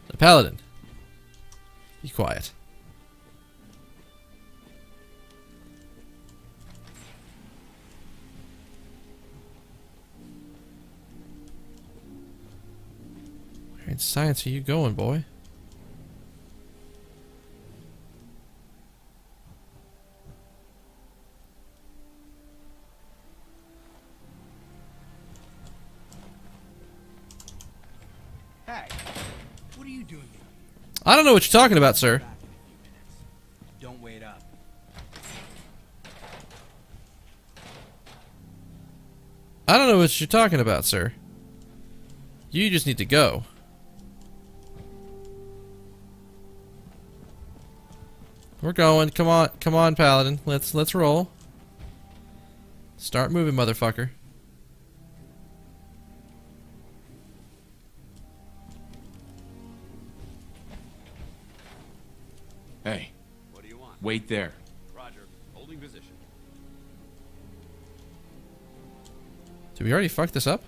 [SPEAKER 1] The Paladin. Be quiet. Where in science are you going, boy?
[SPEAKER 8] Hey, what are you doing here?
[SPEAKER 1] I don't know what you're talking about, sir.
[SPEAKER 8] Back in a few minutes. Don't wait up.
[SPEAKER 1] I don't know what you're talking about, sir. You just need to go. We're going. Come on, Paladin. Let's roll. Start moving, motherfucker.
[SPEAKER 12] Hey.
[SPEAKER 10] What do you want?
[SPEAKER 12] Wait there.
[SPEAKER 10] Roger. Holding position.
[SPEAKER 1] Did we already fuck this up?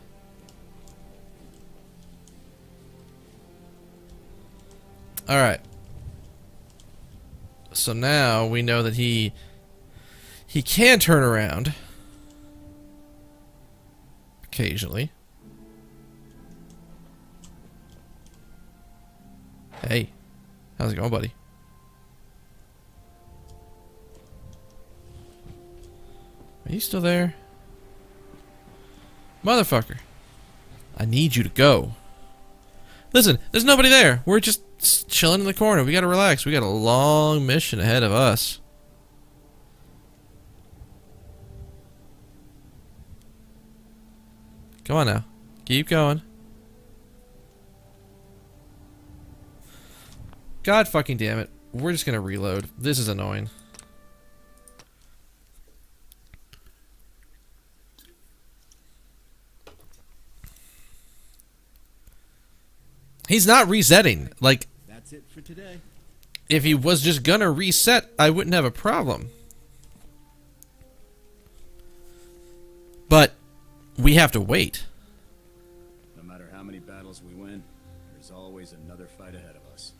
[SPEAKER 1] Alright. So now we know that he can turn around. Occasionally. Hey. How's it going, buddy? Are you still there? Motherfucker. I need you to go. Listen, there's nobody there. We're just chilling in the corner. We gotta relax. We got a long mission ahead of us. Come on now. Keep going. God fucking damn it. We're just gonna reload. This is annoying. He's not resetting. Like,
[SPEAKER 4] That's it for today.
[SPEAKER 1] if he was just gonna reset, I wouldn't have a problem. But we have to wait.
[SPEAKER 4] No matter how many battles we win, there's always another fight ahead of us.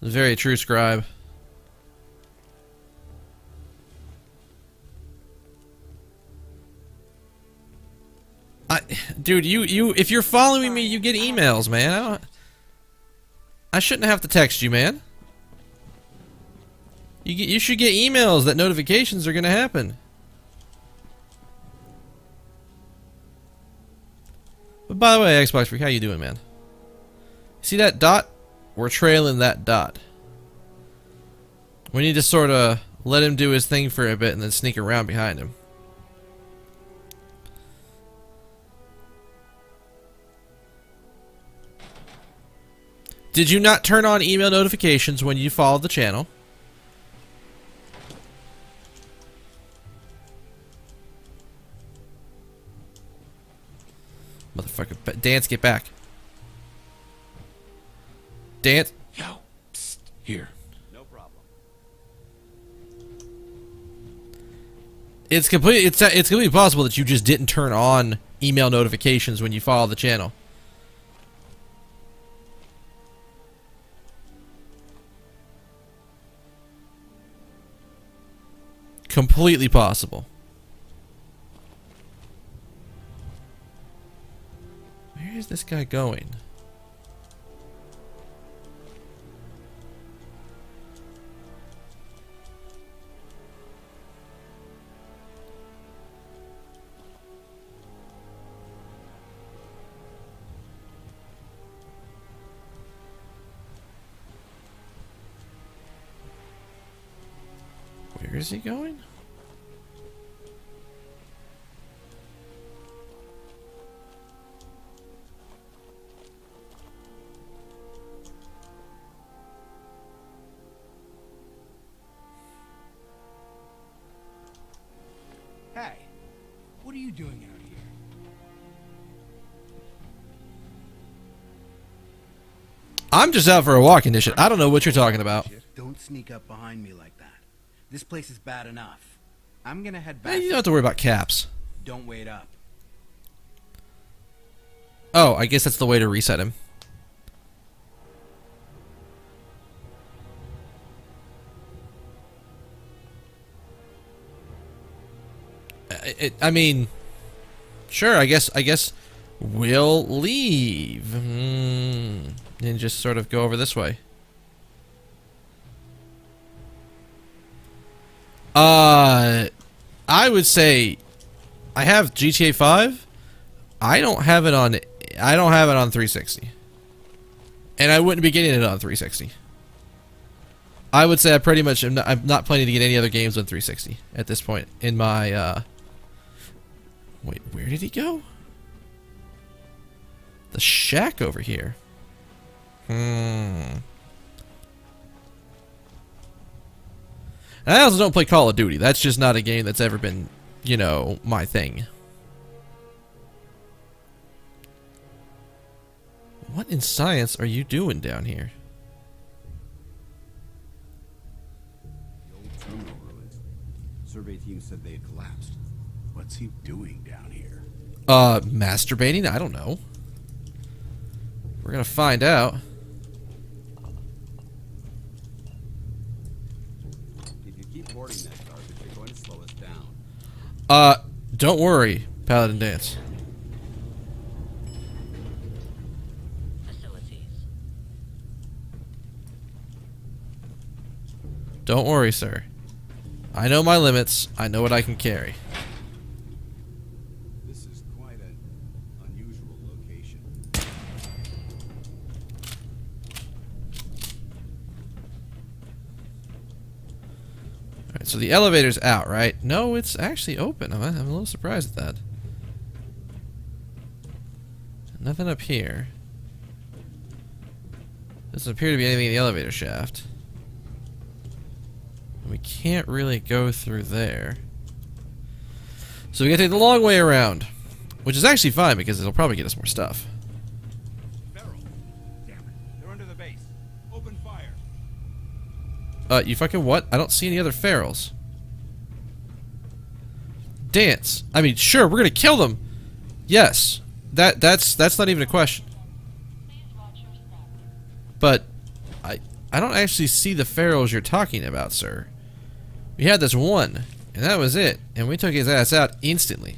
[SPEAKER 1] Very true, Scribe. Dude, you if you're following me, you get emails, man. I shouldn't have to text you, man. You should get emails that notifications are gonna happen. But by the way, Xbox Freak, how you doing, man? See that dot? We're trailing that dot. We need to sort of let him do his thing for a bit and then sneak around behind him. Did you not turn on email notifications when you followed the channel? Motherfucker. Dance, get back. Dance.
[SPEAKER 12] Yo, psst, here.
[SPEAKER 10] No problem.
[SPEAKER 1] It's completely possible that you just didn't turn on email notifications when you follow the channel. Completely possible. Where is this guy going? Where is he going?
[SPEAKER 8] Hey, what are you doing out here?
[SPEAKER 1] I'm just out for a walk condition. I don't know what you're talking about.
[SPEAKER 8] Don't sneak up behind me like that. This place is bad enough. I'm gonna head
[SPEAKER 1] Hey,
[SPEAKER 8] back.
[SPEAKER 1] you don't have to worry about caps.
[SPEAKER 8] Don't wait up.
[SPEAKER 1] Oh, I guess that's the way to reset him. I mean, sure. I guess we'll leave and just sort of go over this way. I would say I have GTA 5. I don't have it on 360. And I wouldn't be getting it on 360. I would say I pretty much I'm not planning to get any other games on 360 at this point in my wait, where did he go? The shack over here. And I also don't play Call of Duty. That's just not a game that's ever been, you know, my thing. What in science are you doing down here?
[SPEAKER 4] The old terminal ruins. Survey team said they had collapsed. What's he doing down here?
[SPEAKER 1] Masturbating? I don't know. We're gonna find out.
[SPEAKER 4] If you keep hoarding that garbage, you're going to slow us down.
[SPEAKER 1] Don't worry, Paladin Dance. Don't worry, sir. I know my limits. I know what I can carry.
[SPEAKER 4] This is quite an unusual location.
[SPEAKER 1] Alright, so the elevator's out, right? No, it's actually open. I'm a little surprised at that. Nothing up here. Doesn't appear to be anything in the elevator shaft. We can't really go through there. So we gotta take the long way around. Which is actually fine because it'll probably get us more stuff.
[SPEAKER 4] Feral. Damn it. They're under the base. Open fire.
[SPEAKER 1] You fucking what? I don't see any other ferals. Dance. I mean, sure, we're gonna kill them. Yes. That's not even a question. But I don't actually see the ferals you're talking about, sir. We had this one, and that was it, and we took his ass out instantly.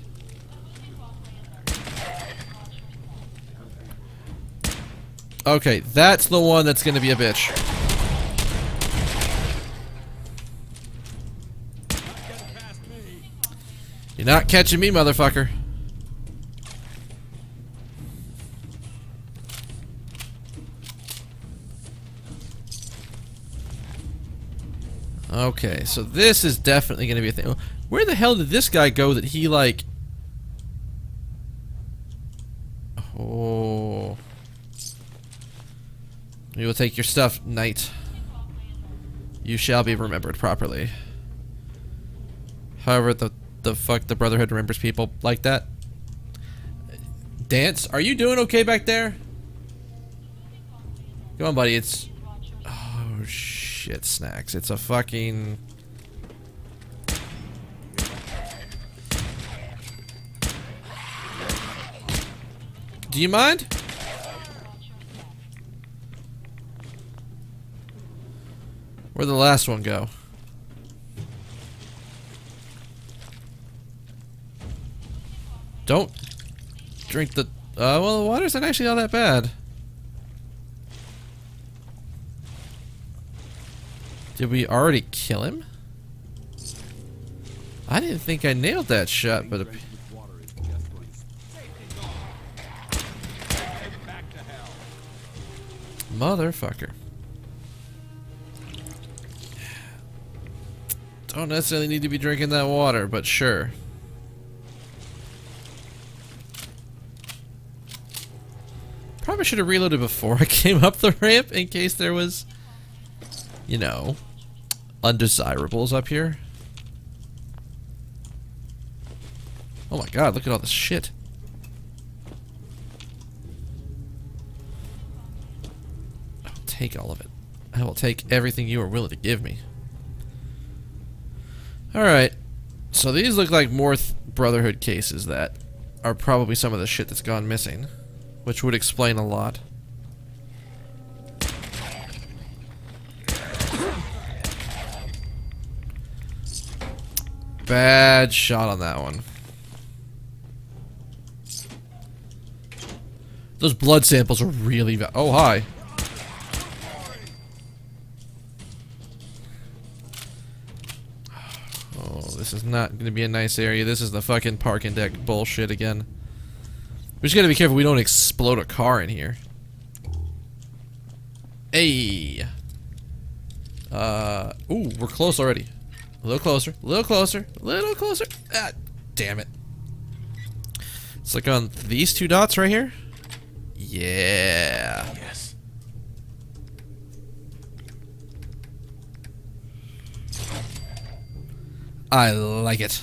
[SPEAKER 1] Okay, that's the one that's gonna be a bitch. You're not catching me, motherfucker. Okay, so this is definitely going to be a thing. Where the hell did this guy go that he, like... Oh... We will take your stuff, knight. You shall be remembered properly. However, the fuck the Brotherhood remembers people like that. Dance, are you doing okay back there? Come on, buddy, it's... Oh, shit, Snacks. It's a fucking... Do you mind? Where'd the last one go? Don't drink the... well, the water's not actually all that bad. Did we already kill him? I didn't think I nailed that shot, but... Motherfucker. Don't necessarily need to be drinking that water, but sure. Probably should have reloaded before I came up the ramp in case there was, you know, undesirables up here. Oh my god, look at all this shit. I will take all of it. I will take everything you are willing to give me. Alright, so these look like more Brotherhood cases that are probably some of the shit that's gone missing, which would explain a lot. Bad shot on that one. Those blood samples are really bad. Oh, hi. This is not going to be a nice area. This is the fucking parking deck bullshit again. We just gotta be careful we don't explode a car in here. Hey! Ooh, we're close already. A little closer, a little closer, a little closer. Ah, damn it. It's like on these two dots right here. Yeah.
[SPEAKER 12] Yes.
[SPEAKER 1] I like it.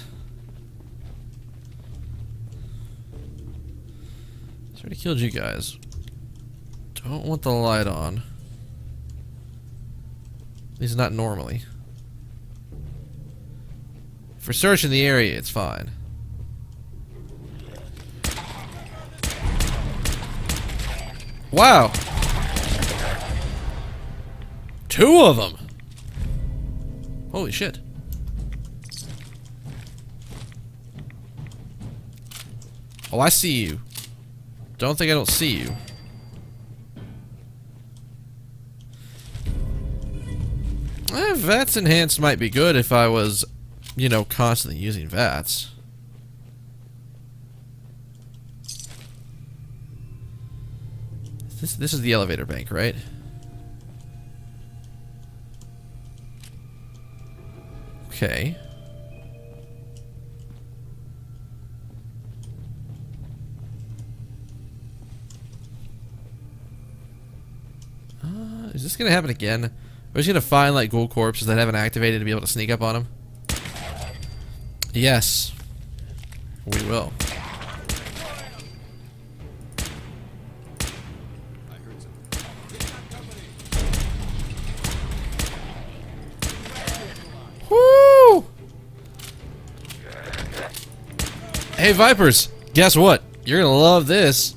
[SPEAKER 1] It's already killed you guys. Don't want the light on. At least not normally. For searching the area, it's fine. Wow! 2 of them! Holy shit. Oh, I see you. Don't think I don't see you. VATS enhanced might be good if I was, you know, constantly using VATS. This is the elevator bank, right? Okay. Is this gonna happen again? Are we just gonna find like gold corpses that haven't activated to be able to sneak up on them? Yes. We will. Woo! Hey Vipers, guess what? You're gonna love this.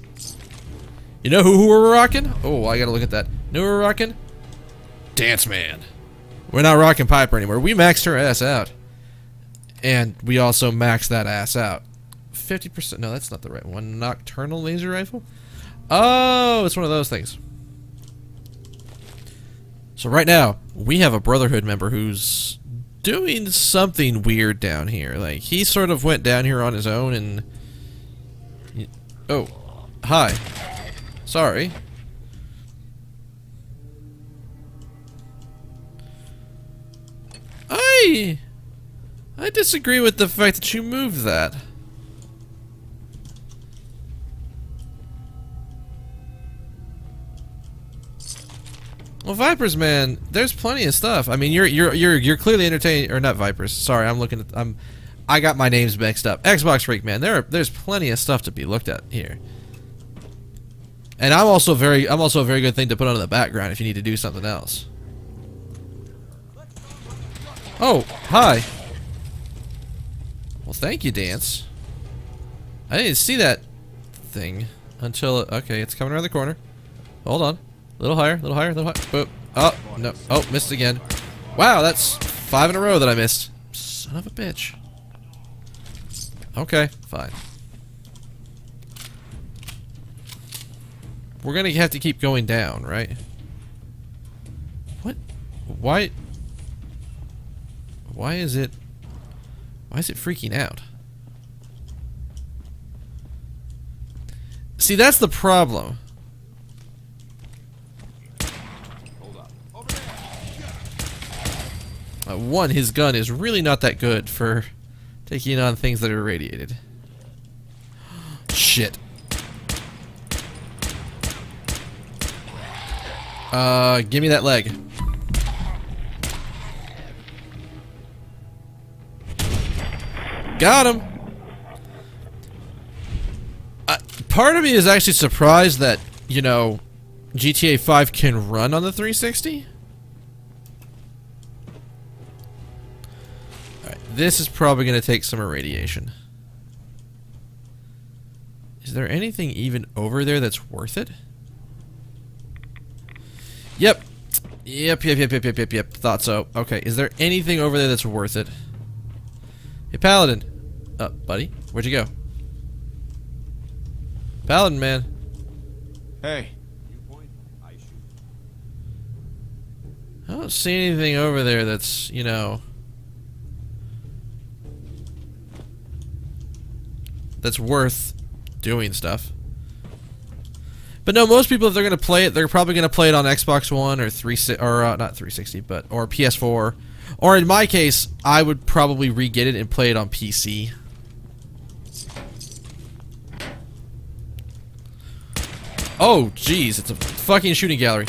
[SPEAKER 1] You know who we're rocking? Oh, I gotta look at that. Know who we're rocking? Dance Man. We're not rocking Piper anymore. We maxed her ass out. And we also maxed that ass out. 50%. No, that's not the right one. Nocturnal laser rifle? Oh, it's one of those things. So right now, we have a Brotherhood member who's doing something weird down here. Like, he sort of went down here on his own and... Oh. Hi. Sorry. I disagree with the fact that you moved that. Well, Vipers, man, there's plenty of stuff. I mean, you're clearly entertaining, or not Vipers. Sorry, I got my names mixed up. Xbox Freak, man, there's plenty of stuff to be looked at here. And I'm also a very good thing to put on in the background if you need to do something else. Oh, hi. Well, thank you, Dance. I didn't see that thing until... Okay, it's coming around the corner. Hold on. A little higher, a little higher, a little higher. Boop. Oh, no. Oh, missed again. Wow, that's 5 in a row that I missed. Son of a bitch. Okay, fine. We're gonna have to keep going down, right? What? Why? Why is it freaking out? See, that's the problem. One, his gun is really not that good for taking on things that are irradiated. Shit. Give me that leg. Got him. Part of me is actually surprised that, you know, GTA 5 can run on the 360. Alright, this is probably going to take some irradiation. Is there anything even over there that's worth it? Yep. Yep. Thought so. Okay, is there anything over there that's worth it? Hey, Paladin. Buddy, where'd you go? Paladin, man.
[SPEAKER 12] Hey.
[SPEAKER 1] I don't see anything over there that's, you know... that's worth doing stuff. But no, most people, if they're gonna play it, they're probably gonna play it on Xbox One or not 360, but or PS4, or in my case, I would probably re-get it and play it on PC. Oh, jeez, it's a fucking shooting gallery.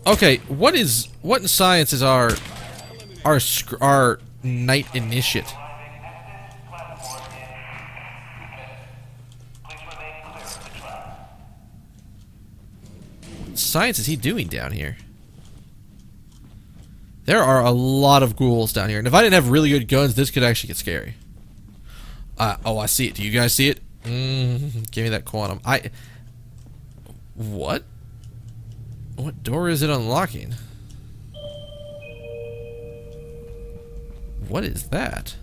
[SPEAKER 1] Okay, what in science is our night initiate? What science is he doing down here? There are a lot of ghouls down here, and if I didn't have really good guns, this could actually get scary. Oh, I see it. Do you guys see it? Give me that quantum. What? What door is it unlocking? What is that?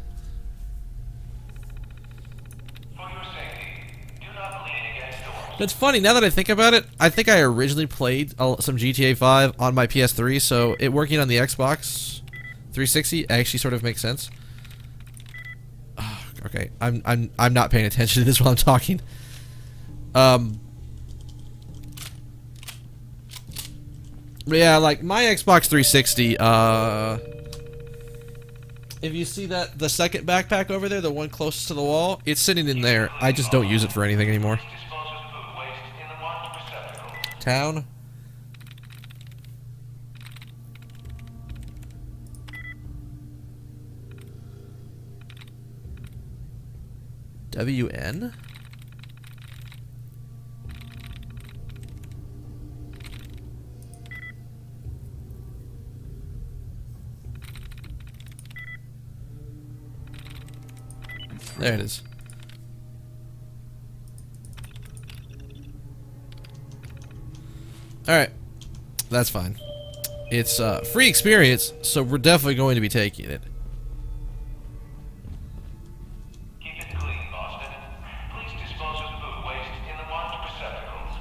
[SPEAKER 1] It's funny, now that I think about it, I think I originally played some GTA 5 on my PS3, so it working on the Xbox 360 actually sort of makes sense. Oh, okay, I'm not paying attention to this while I'm talking. Yeah, like my Xbox 360, if you see that the second backpack over there, the one closest to the wall, it's sitting in there. I just don't use it for anything anymore. Town. WN. There it is. Alright. That's fine. It's free experience, so we're definitely going to be taking it.
[SPEAKER 13] Keep it clean, Boston. Please dispose of food waste in the marked receptacles.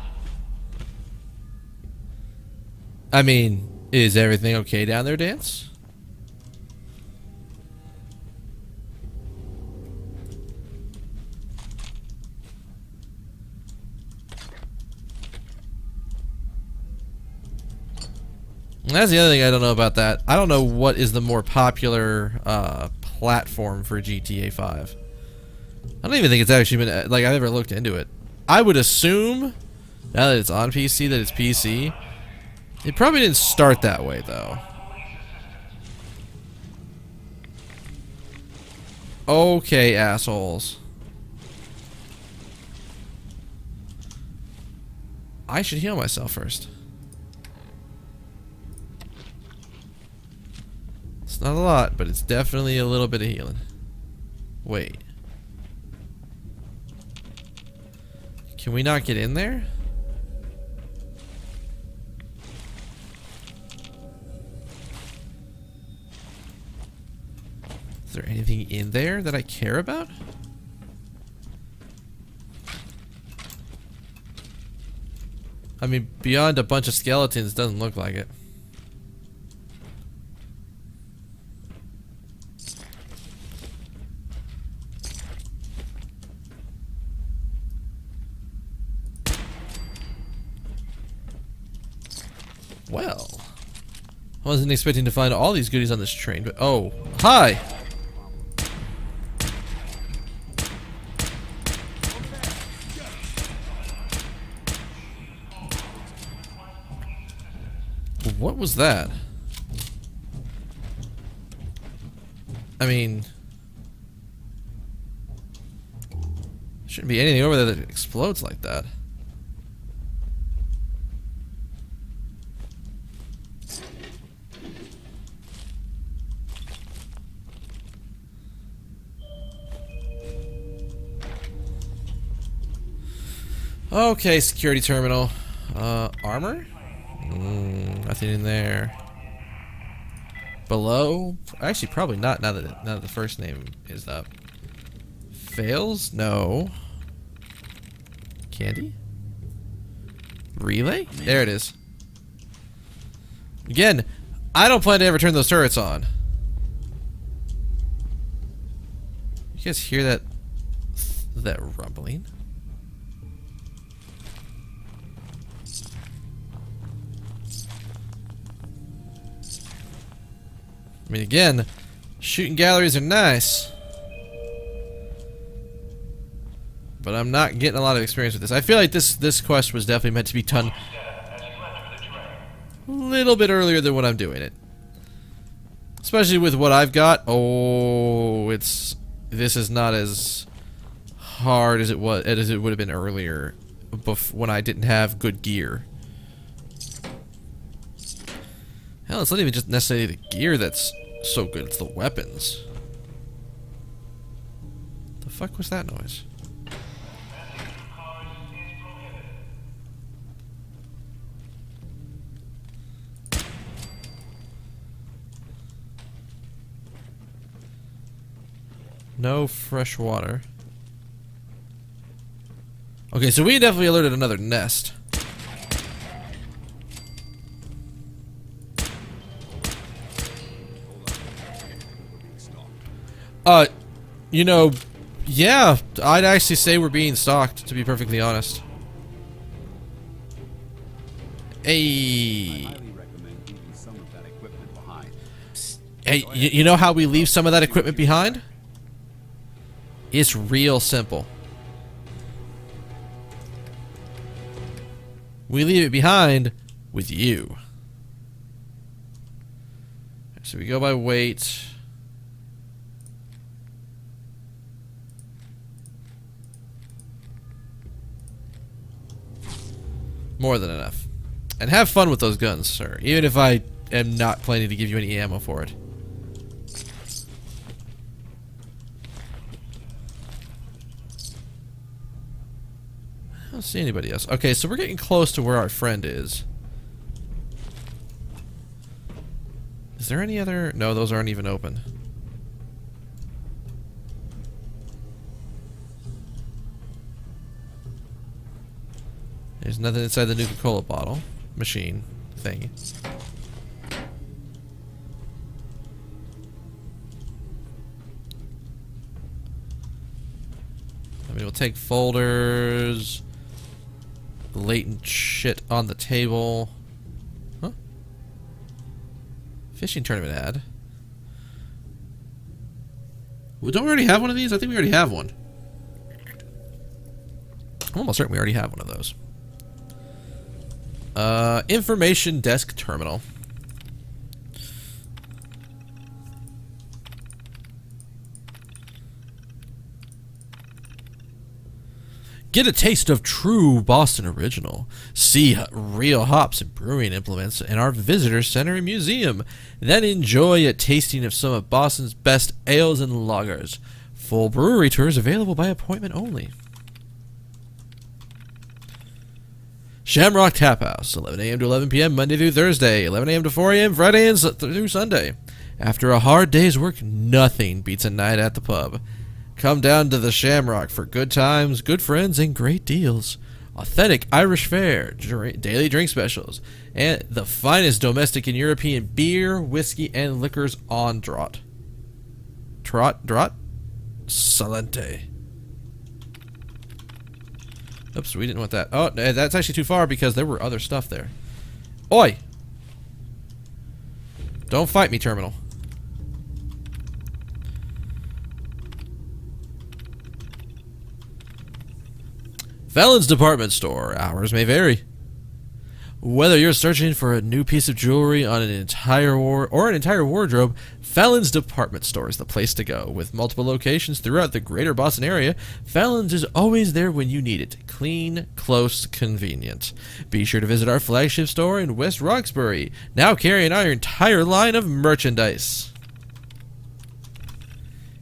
[SPEAKER 1] I mean, is everything okay down there, Dance? That's the other thing I don't know about that. I don't know what is the more popular platform for GTA 5. I don't even think it's actually been, like, I've ever looked into it. I would assume, now that it's on PC, that it's PC. It probably didn't start that way, though. Okay, assholes. I should heal myself first. It's not a lot, but it's definitely a little bit of healing. Wait. Can we not get in there? Is there anything in there that I care about? I mean, beyond a bunch of skeletons, doesn't look like it. Well, I wasn't expecting to find all these goodies on this train, but oh, hi! What was that? I mean, shouldn't be anything over there that explodes like that. Okay, security terminal. Armor? Nothing in there. Below? Actually, probably not. Now that the first name is up. Fails? No. Candy? Relay? There it is. Again, I don't plan to ever turn those turrets on. You guys hear that rumbling? I mean, again, shooting galleries are nice, but I'm not getting a lot of experience with this. I feel like this quest was definitely meant to be done a little bit earlier than what I'm doing it. Especially with what I've got. Oh, this is not as hard as it would have been earlier when I didn't have good gear. Hell, it's not even just necessarily the gear that's so good, it's the weapons. The fuck was that noise? No fresh water. Okay, so we definitely alerted another nest. You know, yeah, I'd actually say we're being stalked, to be perfectly honest. Hey. Hey, you know how we leave some of that equipment behind? It's real simple. We leave it behind with you. So we go by weight. More than enough. And have fun with those guns, sir. Even if I am not planning to give you any ammo for it. I don't see anybody else. Okay, so we're getting close to where our friend is. Is there any other... No, those aren't even open. There's nothing inside the Nuka-Cola bottle machine thing. I mean, we'll take folders. Latent shit on the table. Huh? Fishing tournament ad. Well, don't we already have one of these? I think we already have one. I'm almost certain we already have one of those. Information desk terminal. Get a taste of true Boston original. See real hops and brewing implements in our visitor center and museum. Then enjoy a tasting of some of Boston's best ales and lagers. Full brewery tours available by appointment only. Shamrock Tap House, 11 a.m. to 11 p.m. Monday through Thursday, 11 a.m. to 4 a.m. Friday and through Sunday. After a hard day's work, nothing beats a night at the pub. Come down to the Shamrock for good times, good friends, and great deals. Authentic Irish fare, daily drink specials, and the finest domestic and European beer, whiskey, and liquors on draught. Draught? Salente. Oops, we didn't want that. Oh, that's actually too far because there were other stuff there. Oi! Don't fight me, terminal. Fallon's Department Store. Hours may vary. Whether you're searching for a new piece of jewelry on an entire wardrobe, Fallon's Department Store is the place to go. With multiple locations throughout the greater Boston area, Fallon's is always there when you need it. Clean, close, convenient. Be sure to visit our flagship store in West Roxbury, now carrying our entire line of merchandise.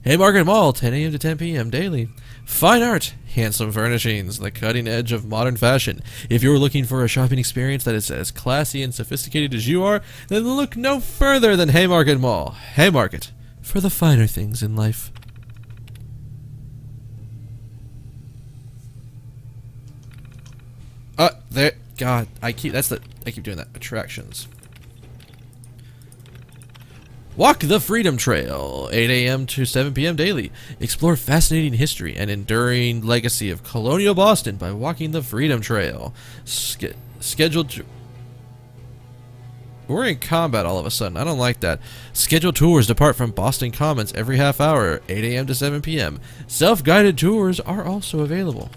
[SPEAKER 1] Haymarket Mall, 10 a.m. to 10 p.m. daily. Fine art, handsome furnishings, the cutting edge of modern fashion. If you're looking for a shopping experience that is as classy and sophisticated as you are, then look no further than Haymarket Mall. Haymarket, for the finer things in life. There. God, I keep doing that. Attractions. Walk the Freedom Trail, 8 a.m. to 7 p.m. daily. Explore fascinating history and enduring legacy of colonial Boston by walking the Freedom Trail. We're in combat all of a sudden. I don't like that. Scheduled tours depart from Boston Commons every half hour, 8 a.m. to 7 p.m. Self-guided tours are also available.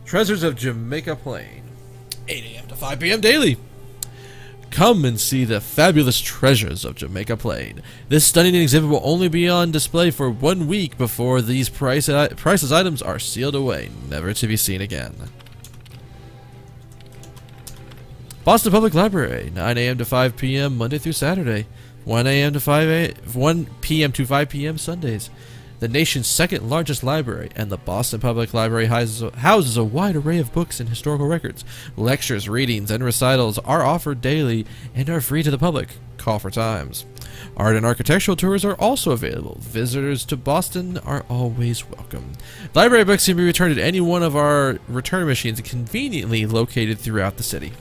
[SPEAKER 1] Treasures of Jamaica Plain. 8 a.m. to 5 p.m. daily. Come and see the fabulous treasures of Jamaica Plain. This stunning exhibit will only be on display for 1 week before these priceless items are sealed away, never to be seen again. Boston Public Library, 9 a.m. to 5 p.m. Monday through Saturday, 1 p.m. to 5 p.m. Sundays. The nation's second largest library, and the Boston Public Library houses a wide array of books and historical records. Lectures, readings, and recitals are offered daily and are free to the public. Call for times. Art and architectural tours are also available. Visitors to Boston are always welcome. Library books can be returned at any one of our return machines conveniently located throughout the city.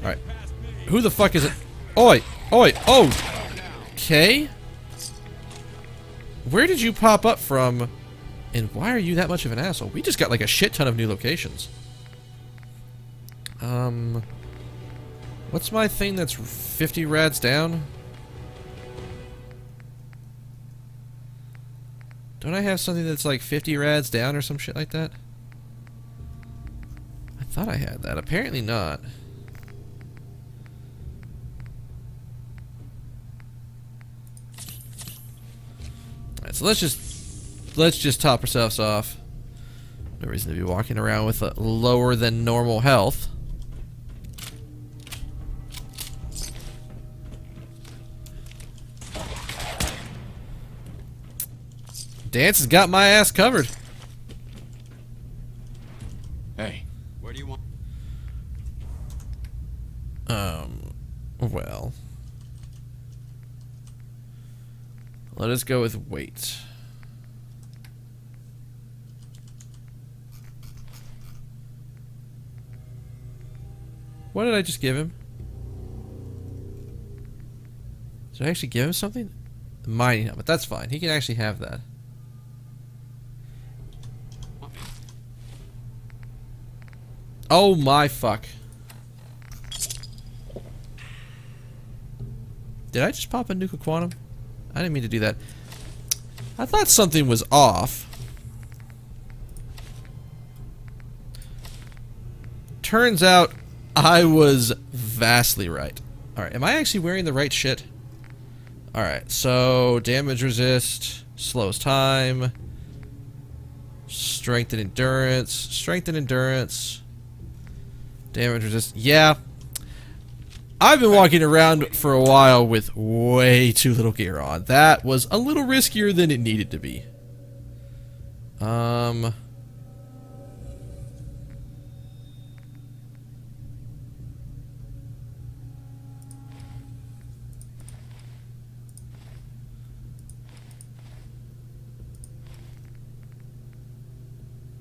[SPEAKER 1] Alright. Who the fuck is it? Oi! Oi! Oh! Okay. Where did you pop up from? And why are you that much of an asshole? We just got like a shit ton of new locations. What's my thing that's 50 rads down? Don't I have something that's like 50 rads down or some shit like that? I thought I had that. Apparently not. Alright, so let's just top ourselves off. No reason to be walking around with a lower than normal health. Dance has got my ass covered.
[SPEAKER 12] Hey.
[SPEAKER 8] Where do you want?
[SPEAKER 1] Well. Let us go with weight. What did I just give him? Did I actually give him something? The mining helmet. That's fine. He can actually have that. Oh my fuck. Did I just pop a Nuka Quantum? I didn't mean to do that. I thought something was off. Turns out I was vastly right. Alright, am I actually wearing the right shit? Alright, so damage resist, slows time, strength and endurance, damage resist. Yeah. I've been walking around for a while with way too little gear on. That was a little riskier than it needed to be. Oh,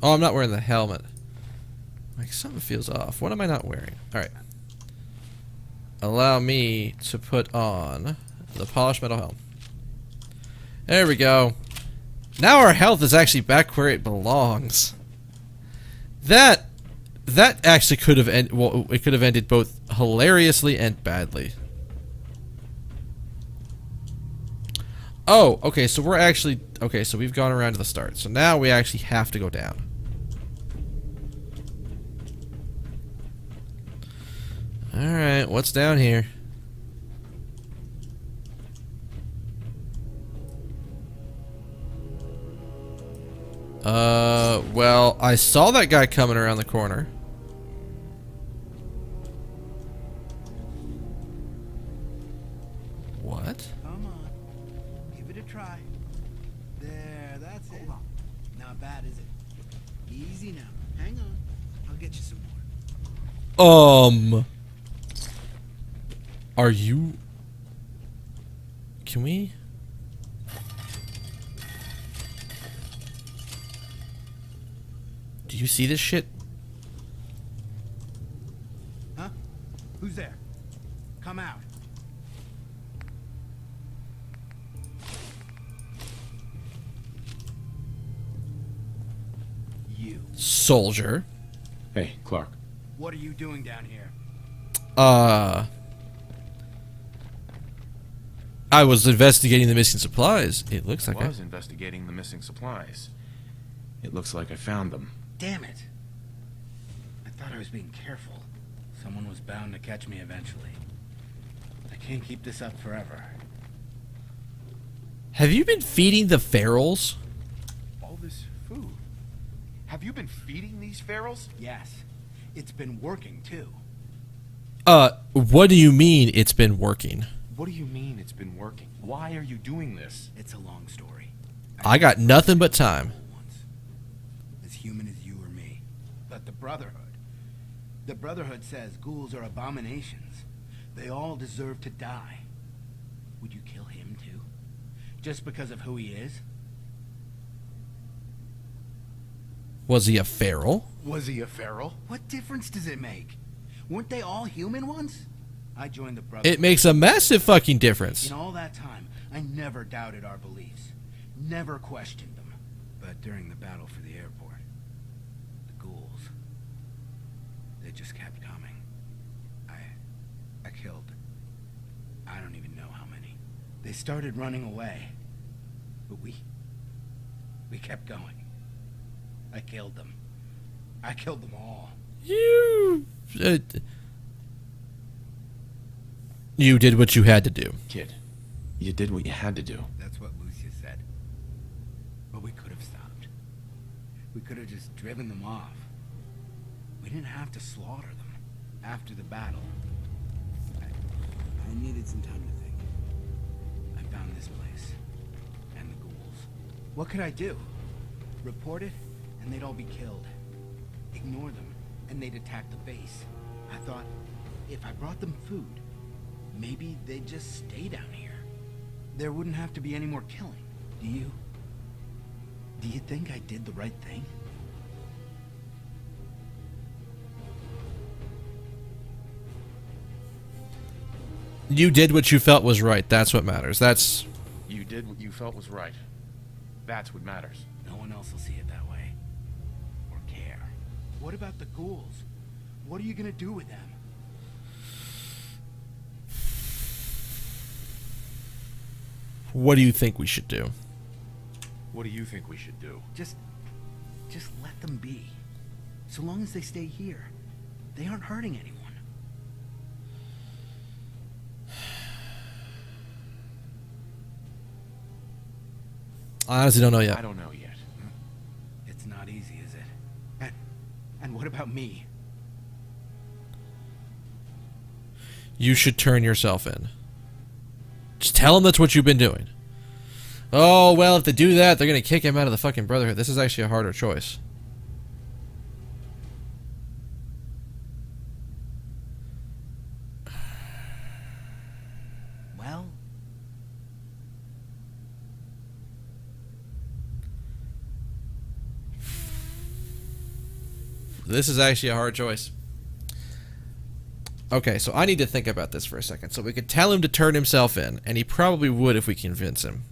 [SPEAKER 1] I'm not wearing the helmet. Like, something feels off. What am I not wearing? Alright. Allow me to put on the polished metal helm. There we go. Now our health is actually back where it belongs. That actually could have ended. Well, it could have ended both hilariously and badly. Oh, okay. So we're actually okay. So we've gone around to the start. So now we actually have to go down. Alright, what's down here? Well, I saw that guy coming around the corner. What?
[SPEAKER 8] Come on. Give it a try. There, that's it. Not bad, is it? Easy now. Hang on. I'll get you some more.
[SPEAKER 1] Are you... Can we... Do you see this shit?
[SPEAKER 8] Huh? Who's there? Come out. You.
[SPEAKER 1] Soldier.
[SPEAKER 12] Hey, Clark.
[SPEAKER 8] What are you doing down here?
[SPEAKER 1] I was investigating the missing supplies. It looks like
[SPEAKER 3] I was investigating the missing supplies. It looks like I found them.
[SPEAKER 8] Damn it. I thought I was being careful. Someone was bound to catch me eventually. I can't keep this up forever.
[SPEAKER 1] Have you been feeding the ferals?
[SPEAKER 7] All this food. Have you been feeding these ferals?
[SPEAKER 8] Yes. It's been working, too.
[SPEAKER 1] What do you mean it's been working?
[SPEAKER 7] What do you mean it's been working? Why are you doing this?
[SPEAKER 8] It's a long story.
[SPEAKER 1] I got nothing but time.
[SPEAKER 8] As human as you or me. But the Brotherhood. The Brotherhood says ghouls are abominations. They all deserve to die. Would you kill him too? Just because of who he is?
[SPEAKER 1] Was he a feral?
[SPEAKER 7] Was he a feral?
[SPEAKER 8] What difference does it make? Weren't they all human once? I joined the Brotherhood.
[SPEAKER 1] It makes a massive fucking difference.
[SPEAKER 8] In all that time, I never doubted our beliefs. Never questioned them. But during the battle for the airport, the ghouls, they just kept coming. I killed, I don't even know how many. They started running away. But we kept going. I killed them. I killed them all.
[SPEAKER 1] You did what you had to do.
[SPEAKER 12] Kid, you did what you had to do.
[SPEAKER 8] That's what Lucia said. But we could have stopped. We could have just driven them off. We didn't have to slaughter them after the battle. I needed some time to think. I found this place. And the ghouls. What could I do? Report it, and they'd all be killed. Ignore them, and they'd attack the base. I thought, if I brought them food, maybe they'd just stay down here. There wouldn't have to be any more killing. Do you think I did the right thing?
[SPEAKER 1] You did what you felt was right. That's what matters. That's...
[SPEAKER 3] You did what you felt was right. That's what matters.
[SPEAKER 8] No one else will see it that way. Or care. What about the ghouls? What are you gonna do with them?
[SPEAKER 1] What do you think we should do?
[SPEAKER 3] What do you think we should do?
[SPEAKER 8] Just let them be. So long as they stay here, they aren't hurting anyone.
[SPEAKER 1] I honestly don't know yet.
[SPEAKER 3] I don't know yet.
[SPEAKER 8] It's not easy, is it? And what about me?
[SPEAKER 1] You should turn yourself in. Just tell him that's what you've been doing. Oh, well, if they do that, they're going to kick him out of the fucking Brotherhood. This is actually a harder choice.
[SPEAKER 8] Well...
[SPEAKER 1] This is actually a hard choice. Okay, so I need to think about this for a second. So we could tell him to turn himself in, and he probably would if we convince him.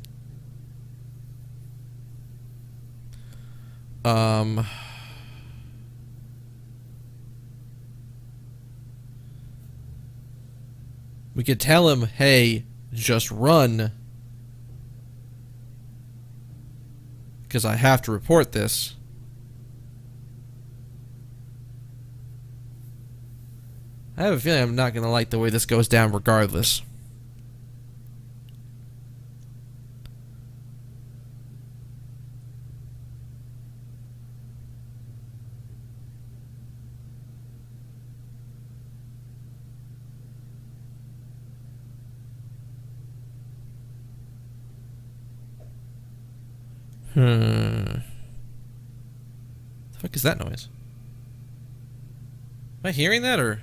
[SPEAKER 1] We could tell him, hey, just run. Because I have to report this. I have a feeling I'm not going to like the way this goes down regardless. The fuck is that noise? Am I hearing that or?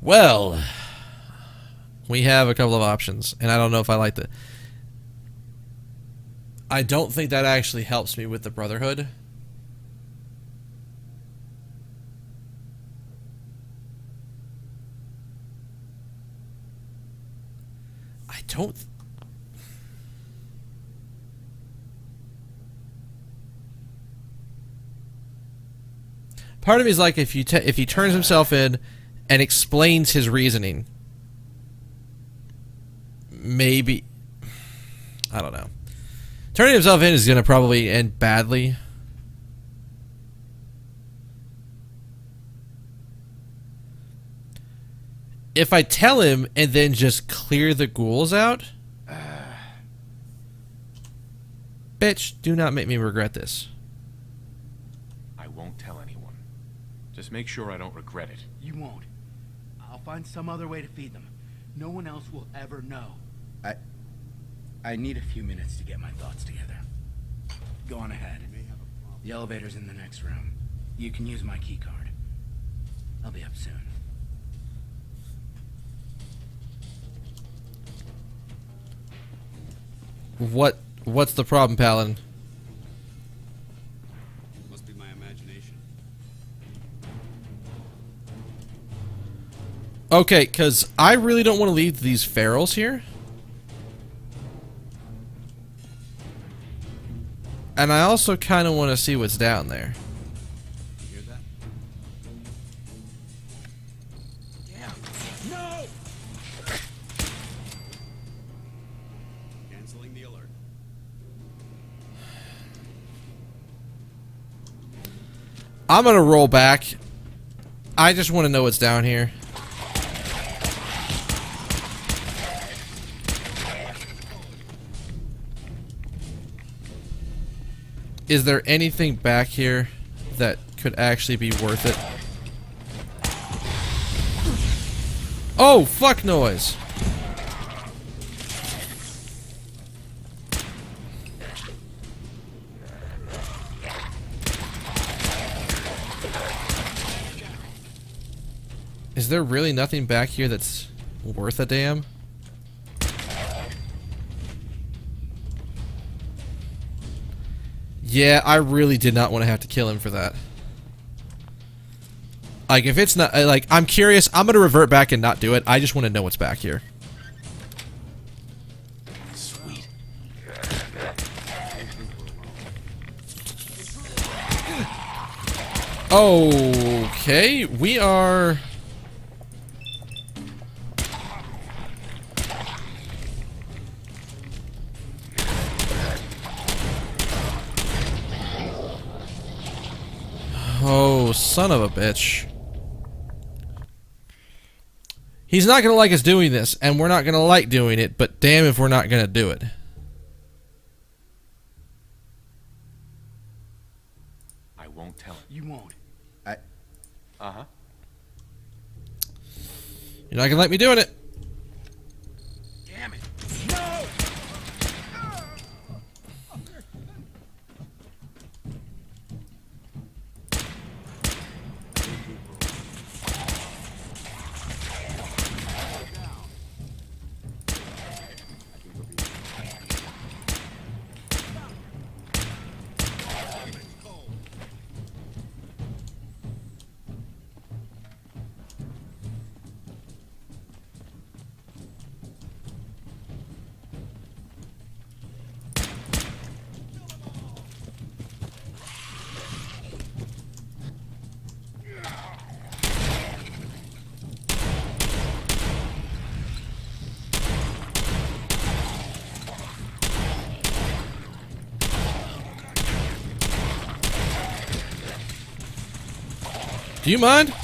[SPEAKER 1] Well, we have a couple of options, and I don't know if I like the... I don't think that actually helps me with the Brotherhood. I don't... Part of me is like, if he turns himself in and explains his reasoning, maybe... I don't know. Turning himself in is going to probably end badly. If I tell him and then just clear the ghouls out... Bitch, do not make me regret this.
[SPEAKER 14] I won't tell anyone. Just make sure I don't regret it.
[SPEAKER 8] You won't. I'll find some other way to feed them. No one else will ever know. I need a few minutes to get my thoughts together. Go on ahead. The elevator's in the next room. You can use my key card. I'll be up soon.
[SPEAKER 1] What's the problem, Paladin?
[SPEAKER 15] Must be my imagination.
[SPEAKER 1] Okay, because I really don't want to leave these ferals here. And I also kind of want to see what's down there.
[SPEAKER 15] You hear that? Yeah. No! Canceling the alert.
[SPEAKER 1] I'm going to roll back. I just want to know what's down here. Is there anything back here that could actually be worth it? Oh, fuck noise. Is there really nothing back here that's worth a damn? Yeah, I really did not want to have to kill him for that. Like, if it's not... Like, I'm curious. I'm going to revert back and not do it. I just want to know what's back here.
[SPEAKER 8] Sweet.
[SPEAKER 1] Okay, we are... Oh, son of a bitch. He's not going to like us doing this, and we're not going to like doing it, but damn if we're not going to do it.
[SPEAKER 14] I won't tell him.
[SPEAKER 8] You won't.
[SPEAKER 14] Uh-huh.
[SPEAKER 1] You're not going to let me doing it.
[SPEAKER 8] Damn it.
[SPEAKER 1] Do you mind?
[SPEAKER 15] Never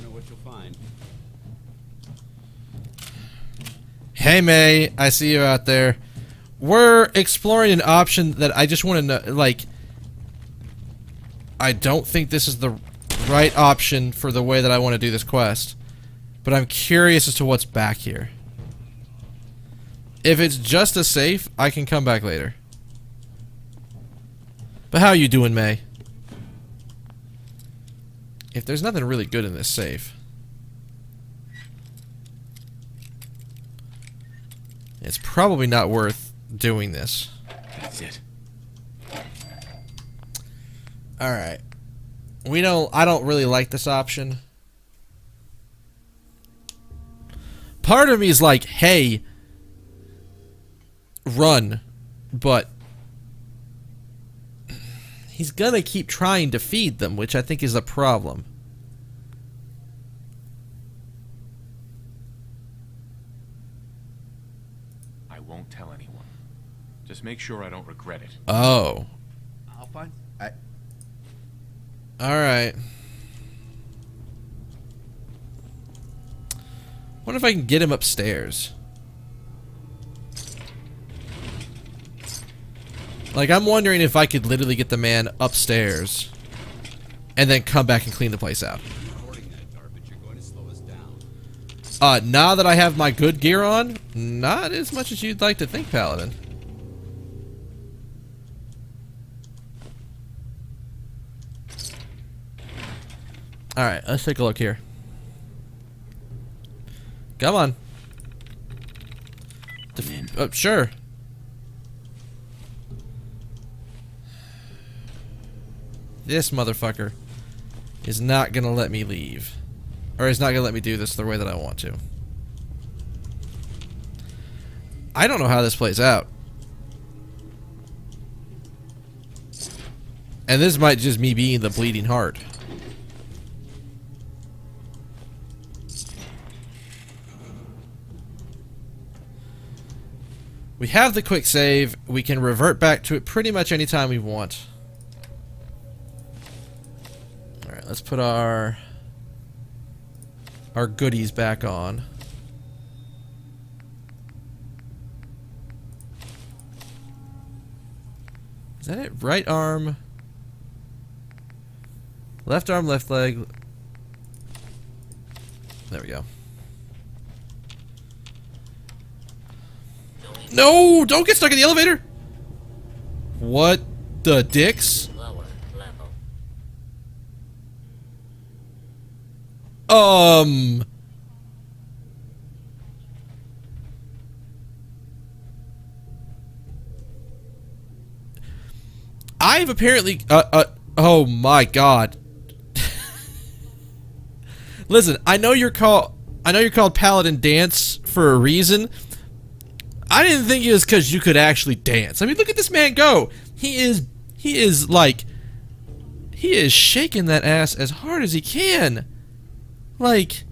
[SPEAKER 15] know what you'll find.
[SPEAKER 1] Hey May, I see you out there. We're exploring an option that I just want to know, like... I don't think this is the right option for the way that I want to do this quest. But I'm curious as to what's back here. If it's just a safe, I can come back later. But how you doing, May? If there's nothing really good in this safe... It's probably not worth doing this.
[SPEAKER 14] That's it.
[SPEAKER 1] Alright. I don't really like this option. Part of me is like, hey, run. But he's gonna keep trying to feed them, which I think is a problem.
[SPEAKER 14] make sure I don't regret it.
[SPEAKER 1] Oh.
[SPEAKER 8] I'll find.
[SPEAKER 1] Alright. Wonder if I can get him upstairs. Like, I'm wondering if I could literally get the man upstairs and then come back and clean the place out. Now that I have my good gear on, not as much as you'd like to think, Paladin. Alright, let's take a look here. Come on. Oh, sure. This motherfucker is not gonna let me leave. Or is not gonna let me do this the way that I want to. I don't know how this plays out. And this might just me being the bleeding heart. We have the quick save. We can revert back to it pretty much anytime we want. Alright, let's put our goodies back on. Is that it? Right arm. Left arm, left leg. There we go. No! Don't get stuck in the elevator! What the dicks? I've apparently, oh my god. Listen, I know you're called Paladin Dance for a reason. I didn't think it was because you could actually dance. I mean, look at this man go. He is shaking that ass as hard as he can. Like,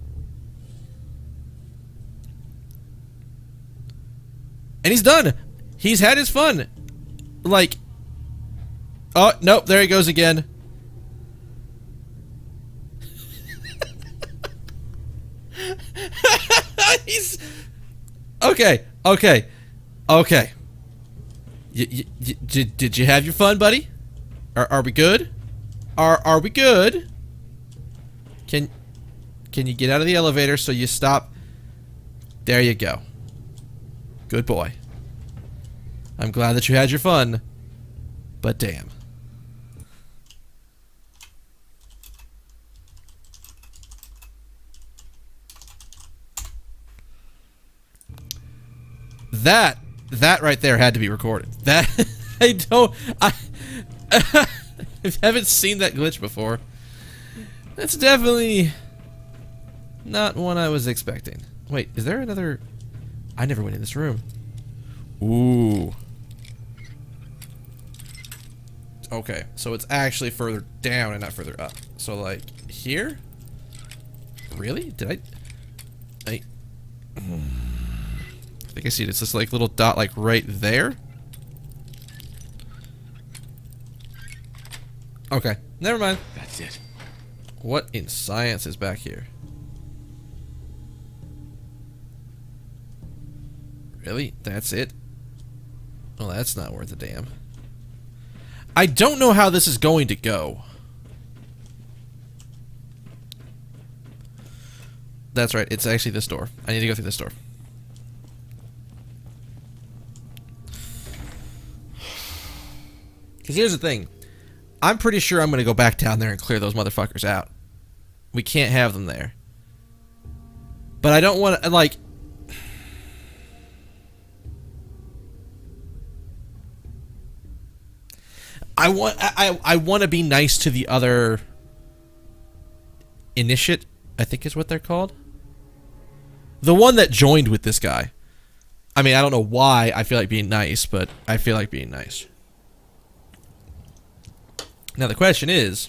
[SPEAKER 1] and he's done. He's had his fun. Like, oh, nope, there he goes again. He's okay. Did you have your fun, buddy? Are we good? Are we good? Can you get out of the elevator so you stop? There you go. Good boy. I'm glad that you had your fun, but damn. That right there had to be recorded. That I haven't seen that glitch before. That's definitely not one I was expecting. Wait, is there another? I never went in this room. Ooh. Okay, so it's actually further down and not further up. So like here? Really? Did I think I see it. It's this like little dot like right there. Okay, never mind.
[SPEAKER 4] That's it.
[SPEAKER 1] What in science is back here? Really? That's it? Well, that's not worth a damn. I don't know how this is going to go. That's right, it's actually this door. I need to go through this door. Because here's the thing. I'm pretty sure I'm going to go back down there and clear those motherfuckers out. We can't have them there. But I don't want to, like... I want to be nice to the other... Initiate, I think is what they're called. The one that joined with this guy. I mean, I don't know why I feel like being nice, but I feel like being nice. Now the question is,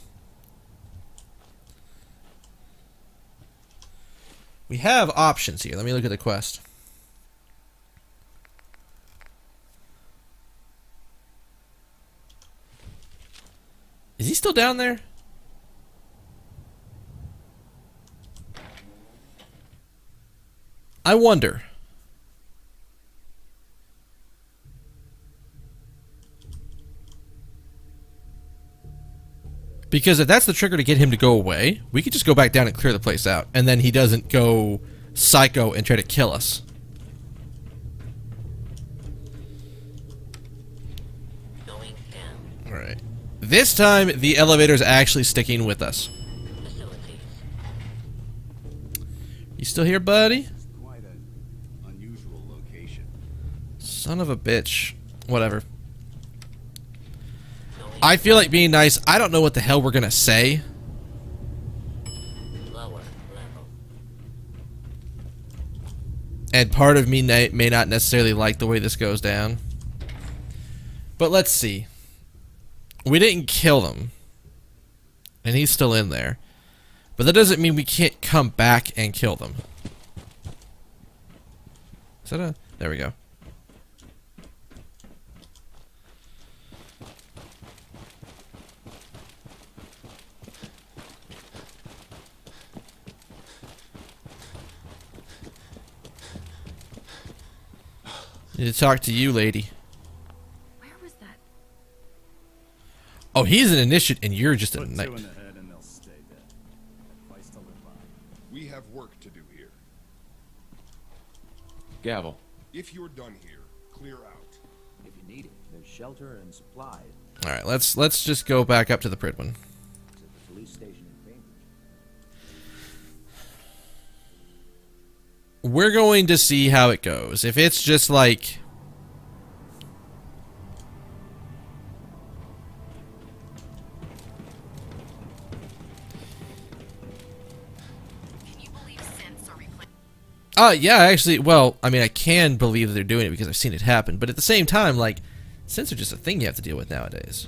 [SPEAKER 1] we have options here. Let me look at the quest. he still down there? I wonder. Because if that's the trigger to get him to go away, we could just go back down and clear the place out. And then he doesn't go psycho and try to kill us. Alright. This time, the elevator's actually sticking with us. You still here, buddy?
[SPEAKER 4] Quite an unusual location.
[SPEAKER 1] Son of a bitch. Whatever. I feel like being nice. I don't know what the hell we're gonna say. And part of me may not necessarily like the way this goes down. But let's see. We didn't kill him. And he's still in there. But that doesn't mean we can't come back and kill them. Is that a... There we go. Need to talk to you, lady.
[SPEAKER 6] Where was that?
[SPEAKER 1] Oh, he's an initiate and you're just a knight.
[SPEAKER 11] We have work to do here.
[SPEAKER 14] Gavel.
[SPEAKER 11] If you're done here, clear out.
[SPEAKER 10] If you need it, there's shelter and supplies
[SPEAKER 1] Alright, let's just go back up to the Pridwen.
[SPEAKER 10] at the police station in Cambridge.
[SPEAKER 1] We're going to see how it goes. If it's just like... yeah, actually, well, I mean, I can believe that they're doing it because I've seen it happen, but at the same time, like, synths are just a thing you have to deal with nowadays.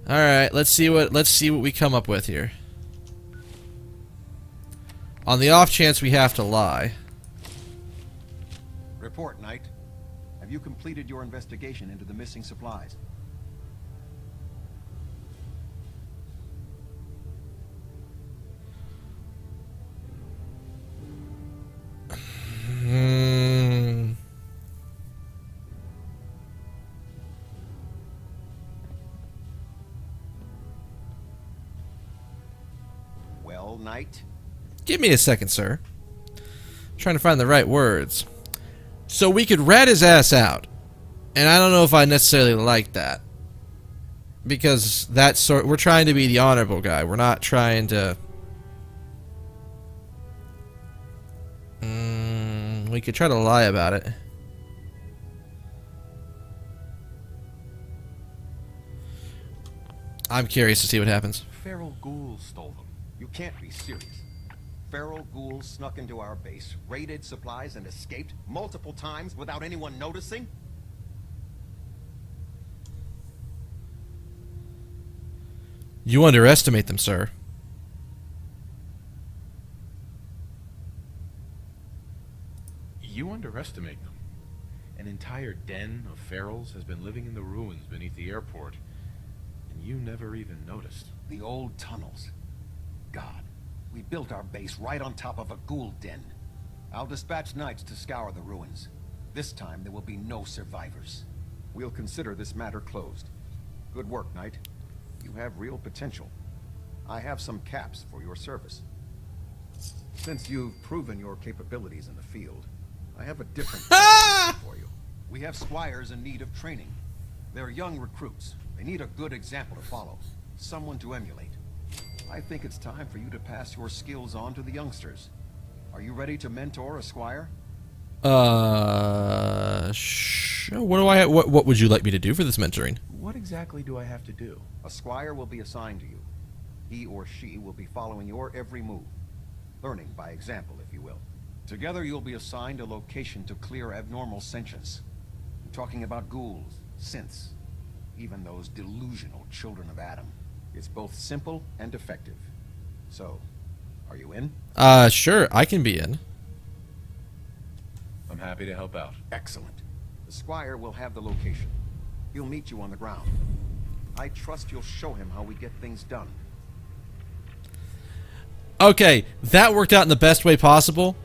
[SPEAKER 1] Alright, let's see what we come up with here. On the off chance we have to lie.
[SPEAKER 2] Report, Knight. Have you completed your investigation into the missing supplies? Well, Knight?
[SPEAKER 1] Give me a second, sir. I'm trying to find the right words. So we could rat his ass out. And I don't know if I necessarily like that. Because that's we're trying to be the honorable guy. We're not trying to... we could try to lie about it. I'm curious to see what happens.
[SPEAKER 2] Feral ghouls stole them. You can't be serious. Feral ghouls snuck into our base, raided supplies, and escaped multiple times without anyone noticing?
[SPEAKER 1] You underestimate them, sir.
[SPEAKER 14] You underestimate them. An entire den of ferals has been living in the ruins beneath the airport, and you never even noticed.
[SPEAKER 2] The old tunnels. God, we built our base right on top of a ghoul den. I'll dispatch knights to scour the ruins. This time there will be no survivors. We'll consider this matter closed. Good work, Knight. You have real potential. I have some caps for your service. Since you've proven your capabilities in the field, I have a different for you. We have squires in need of training. They're young recruits. They need a good example to follow. Someone to emulate. I think it's time for you to pass your skills on to the youngsters. Are you ready to mentor a squire?
[SPEAKER 1] Sure. What do I? What would you like me to do for this mentoring?
[SPEAKER 3] What exactly do I have to do?
[SPEAKER 2] A squire will be assigned to you. He or she will be following your every move. Learning by example, if you will. Together you'll be assigned a location to clear abnormal sentience. I'm talking about ghouls, synths, even those delusional children of Adam. It's both simple and effective. So, are you in?
[SPEAKER 1] Sure, I can be in.
[SPEAKER 3] I'm happy to help out.
[SPEAKER 2] Excellent. The squire will have the location. He'll meet you on the ground. I trust you'll show him how we get things done.
[SPEAKER 1] Okay, that worked out in the best way possible,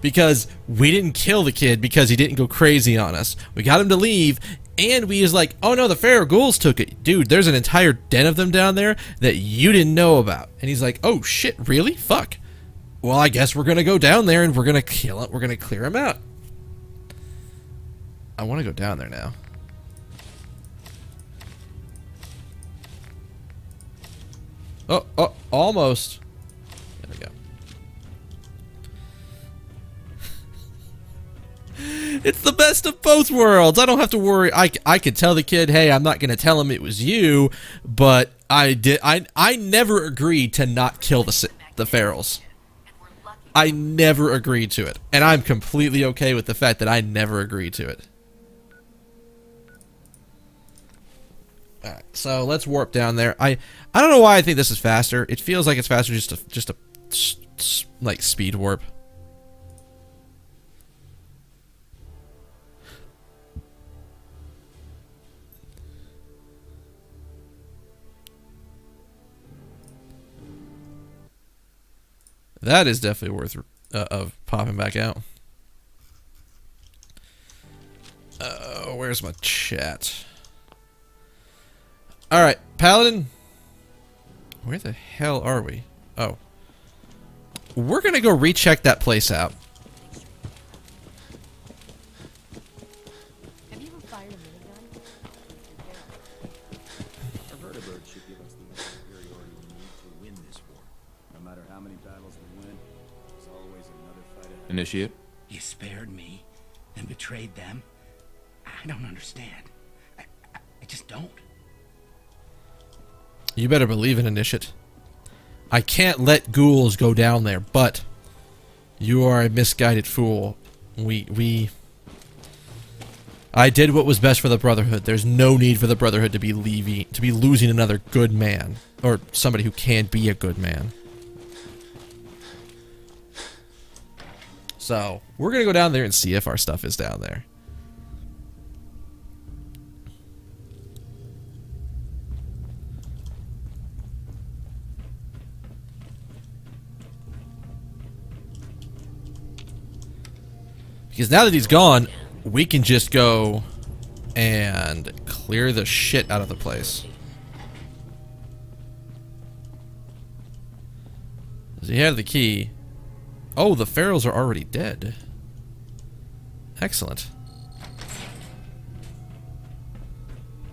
[SPEAKER 1] because we didn't kill the kid because he didn't go crazy on us. We got him to leave, and we was like, oh no, the feral ghouls took it. Dude, there's an entire den of them down there that you didn't know about. And he's like, oh shit, really? Fuck. Well, I guess we're gonna go down there and we're gonna kill it. We're gonna clear him out. I want to go down there now. Oh, almost. There we go. It's the best of both worlds. I don't have to worry. I could tell the kid, hey, I'm not going to tell him it was you, but I never agreed to not kill the ferals. I never agreed to it. And I'm completely okay with the fact that I never agreed to it. Alright, so let's warp down there. I don't know why I think this is faster. It feels like it's faster just to like speed warp. That is definitely worth of popping back out. Where's my chat? Alright, Paladin. Where the hell are we? Oh. We're gonna go recheck that place out.
[SPEAKER 9] Have you ever fired a minigun?
[SPEAKER 15] Our vertibird should give us the superiority we need to win this war. No matter how many battles we win, there's always another fight ahead.
[SPEAKER 14] Initiate.
[SPEAKER 8] You spared me and betrayed them? I don't understand. I just don't.
[SPEAKER 1] You better believe in Initiate. I can't let ghouls go down there, but you are a misguided fool. I did what was best for the Brotherhood. There's no need for the Brotherhood to be losing another good man, or somebody who can be a good man. So, we're gonna go down there and see if our stuff is down there. Because now that he's gone, we can just go and clear the shit out of the place. Does he have the key? Oh, the ferals are already dead. Excellent.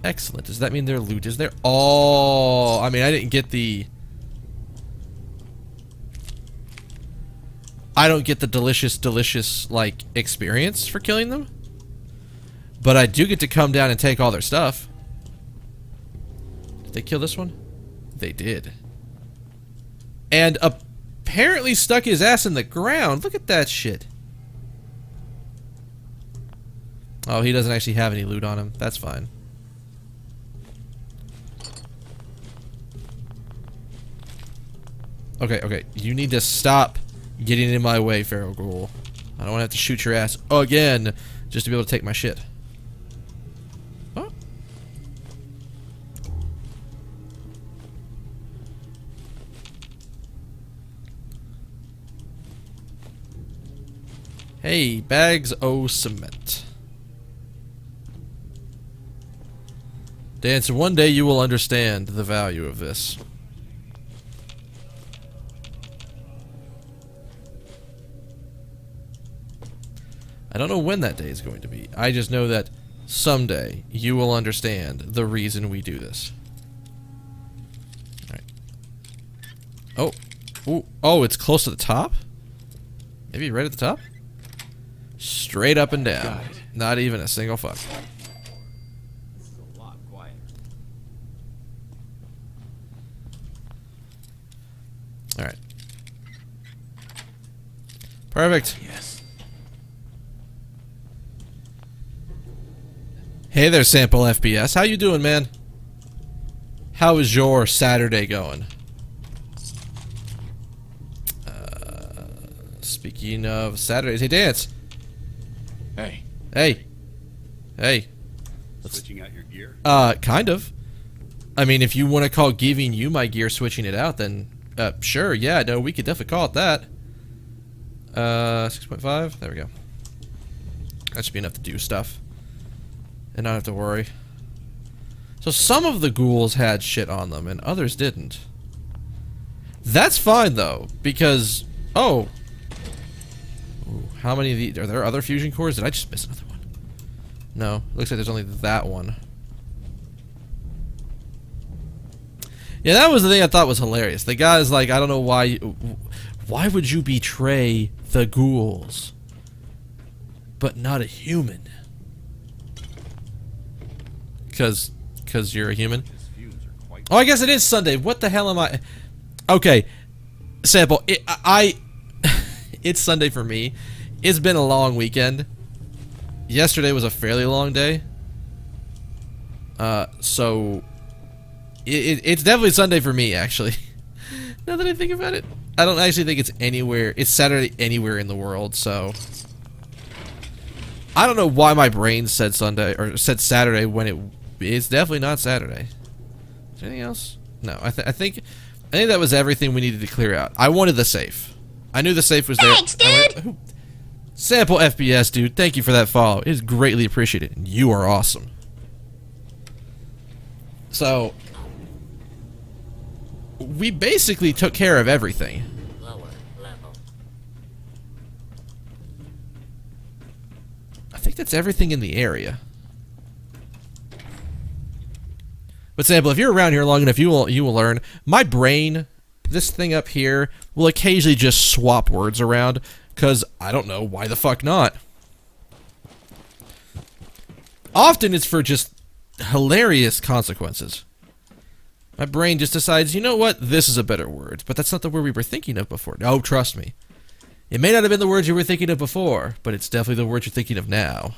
[SPEAKER 1] Excellent. Does that mean their loot is there? Oh, I mean, I didn't get the... I don't get the delicious, like, experience for killing them. But I do get to come down and take all their stuff. Did they kill this one? They did. And apparently stuck his ass in the ground. Look at that shit. Oh, he doesn't actually have any loot on him. That's fine. Okay. You need to stop getting in my way, Feral Ghoul. I don't want to have to shoot your ass again just to be able to take my shit. Oh. Hey, bags o' cement. Dance, one day you will understand the value of this. I don't know when that day is going to be. I just know that someday you will understand the reason we do this. Alright. Oh. Ooh. Oh, it's close to the top? Maybe right at the top? Straight up and down. Not even a single fuck.
[SPEAKER 15] This is a lot quieter.
[SPEAKER 1] Alright. Perfect.
[SPEAKER 8] Yes.
[SPEAKER 1] Hey there, Sample FPS. How you doing, man? How is your Saturday going? Speaking of Saturdays, hey, Dance.
[SPEAKER 4] Hey.
[SPEAKER 1] Hey.
[SPEAKER 4] Switching out your gear?
[SPEAKER 1] Kind of. I mean, if you want to call giving you my gear switching it out, then sure, yeah, no, we could definitely call it that. 6.5, there we go. That should be enough to do stuff. And not have to worry. So some of the ghouls had shit on them, and others didn't. That's fine, though, because... Oh! Ooh, how many of these... Are there other fusion cores? Did I just miss another one? No. Looks like there's only that one. Yeah, that was the thing I thought was hilarious. The guy's like, I don't know why... Why would you betray the ghouls? But not a human? Because you're a human? Oh, I guess it is Sunday. What the hell am I... Okay. Sample. It's Sunday for me. It's been a long weekend. Yesterday was a fairly long day. So... It's definitely Sunday for me, actually. Now that I think about it. I don't actually think it's anywhere... It's Saturday anywhere in the world, so... I don't know why my brain said Sunday, or said Saturday when it's definitely not Saturday. Is there anything else? No, I think that was everything we needed to clear out. I wanted the safe. I knew the safe was there.
[SPEAKER 16] Thanks, dude!
[SPEAKER 1] Sample FPS, dude. Thank you for that follow. It is greatly appreciated. You are awesome. So, we basically took care of everything. I think that's everything in the area. But Sample, if you're around here long enough, you will learn. My brain, this thing up here, will occasionally just swap words around, because I don't know why the fuck not. Often it's for just hilarious consequences. My brain just decides, you know what, this is a better word, but that's not the word we were thinking of before. No, trust me. It may not have been the words you were thinking of before, but it's definitely the words you're thinking of now.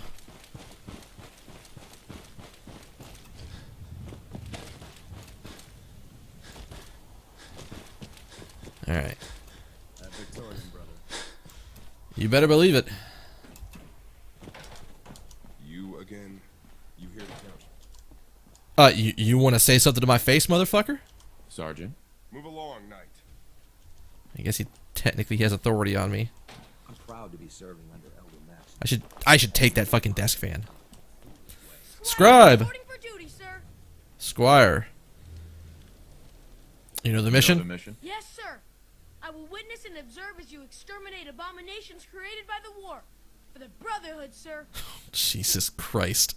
[SPEAKER 1] Alright. You better believe it.
[SPEAKER 11] You again? You here to count?
[SPEAKER 1] You want to say something to my face, motherfucker?
[SPEAKER 14] Sergeant?
[SPEAKER 11] Move along, Knight.
[SPEAKER 1] I guess he technically has authority on me.
[SPEAKER 15] I'm proud to be serving under Elder Max.
[SPEAKER 1] I should take that fucking desk fan. Scribe!
[SPEAKER 16] For duty, sir.
[SPEAKER 1] Squire. You know the mission?
[SPEAKER 16] Yes, sir. I will witness and observe as you exterminate abominations created by the war. For the Brotherhood, sir.
[SPEAKER 1] Jesus Christ.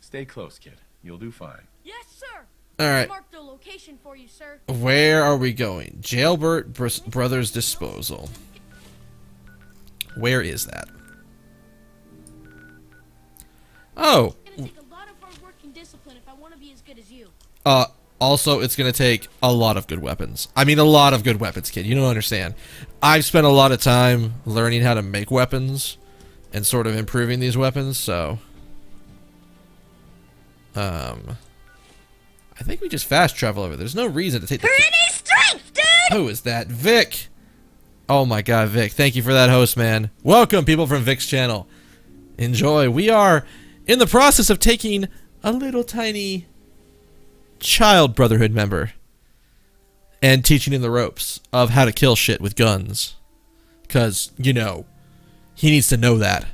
[SPEAKER 14] Stay close, kid. You'll do fine.
[SPEAKER 16] Yes, sir.
[SPEAKER 1] Alright.
[SPEAKER 16] Mark the location for you, sir.
[SPEAKER 1] Where are we going? Jailbert Brothers Disposal. Where is that? Oh.
[SPEAKER 16] It's gonna take a lot of hard work and discipline if I want to be as good as you.
[SPEAKER 1] Also, it's gonna take a lot of good weapons. I mean, a lot of good weapons, kid. You don't understand. I've spent a lot of time learning how to make weapons and sort of improving these weapons, so... I think we just fast travel over. There's no reason to take the...
[SPEAKER 16] Pretty strength, dude!
[SPEAKER 1] Who is that? Vic! Oh my god, Vic. Thank you for that host, man. Welcome, people from Vic's channel. Enjoy. We are in the process of taking a little tiny child Brotherhood member and teaching him the ropes of how to kill shit with guns. Because, you know, he needs to know that.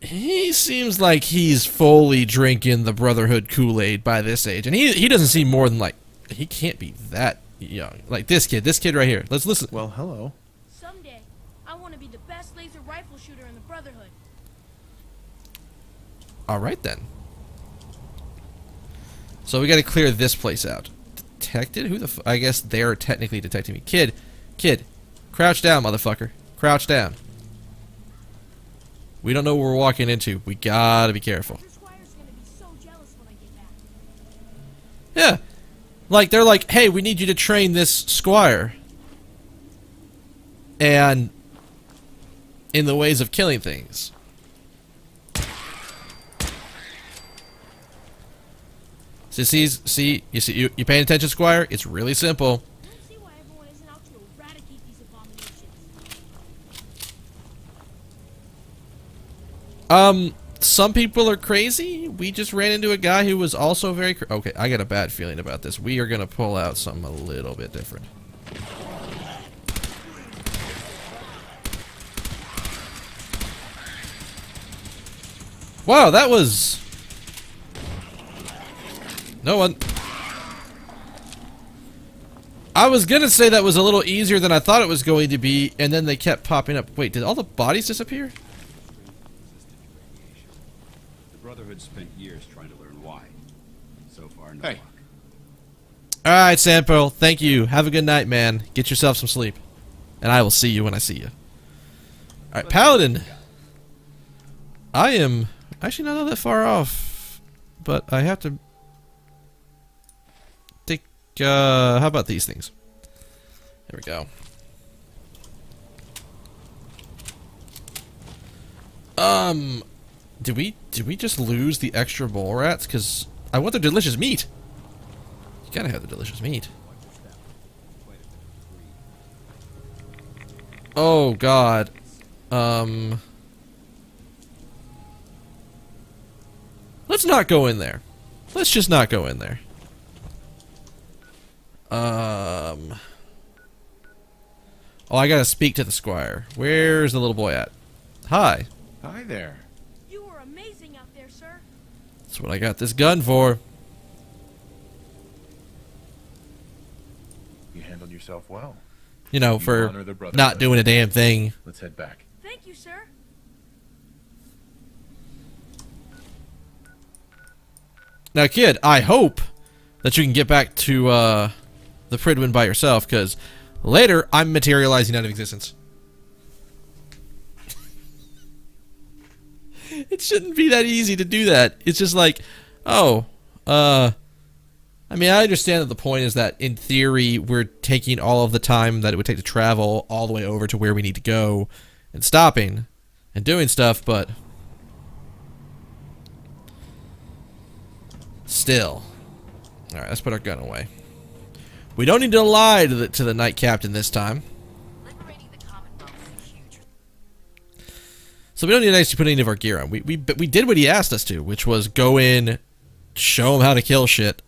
[SPEAKER 1] He seems like he's fully drinking the Brotherhood Kool-Aid by this age. And he doesn't seem more than like... He can't be that young. Like this kid right here. Let's listen.
[SPEAKER 12] Well, hello.
[SPEAKER 16] Someday, I want to be the best laser rifle shooter in the Brotherhood.
[SPEAKER 1] Alright then. So we gotta clear this place out. Detected? Who the I guess they're technically detecting me. Kid. Crouch down, motherfucker. Crouch down. We don't know what we're walking into. We gotta be careful. Yeah. Like, they're like, hey, we need you to train this squire. And in the ways of killing things. See, you paying attention, Squire? It's really simple. Some people are crazy. We just ran into a guy who was also very okay, I got a bad feeling about this. We are gonna pull out something a little bit different. Wow, that was... No one... I was gonna say that was a little easier than I thought it was going to be, and then they kept popping up. Wait, did all the bodies disappear?
[SPEAKER 4] The Brotherhood spent years trying to learn why. So far, no
[SPEAKER 3] Hey.
[SPEAKER 4] luck.
[SPEAKER 1] Alright, Sampo, thank you. Have a good night, man. Get yourself some sleep. And I will see you when I see you. Alright, Paladin. I am actually not all that far off, but I have to take, how about these things? There we go. Did we just lose the extra mole rats? Because I want the delicious meat. You gotta have the delicious meat. Oh God. Let's not go in there. Let's just not go in there. Oh, I gotta speak to the squire. Where's the little boy at? Hi.
[SPEAKER 14] Hi there.
[SPEAKER 16] You were amazing out there, sir.
[SPEAKER 1] That's what I got this gun for.
[SPEAKER 14] You handled yourself well.
[SPEAKER 1] You know,
[SPEAKER 14] You
[SPEAKER 1] for
[SPEAKER 14] honor the Brotherhood.
[SPEAKER 1] not doing a damn thing.
[SPEAKER 14] Let's head back.
[SPEAKER 16] Thank you, sir.
[SPEAKER 1] Now, kid, I hope that you can get back to the Pridwin by yourself, because later I'm materializing out of existence. It shouldn't be that easy to do that. It's just like, oh, I mean, I understand that the point is that in theory we're taking all of the time that it would take to travel all the way over to where we need to go and stopping and doing stuff, but still. Alright, let's put our gun away. We don't need to lie to the Knight Captain this time. So we don't need to actually put any of our gear on. We did what he asked us to, which was go in, show him how to kill shit.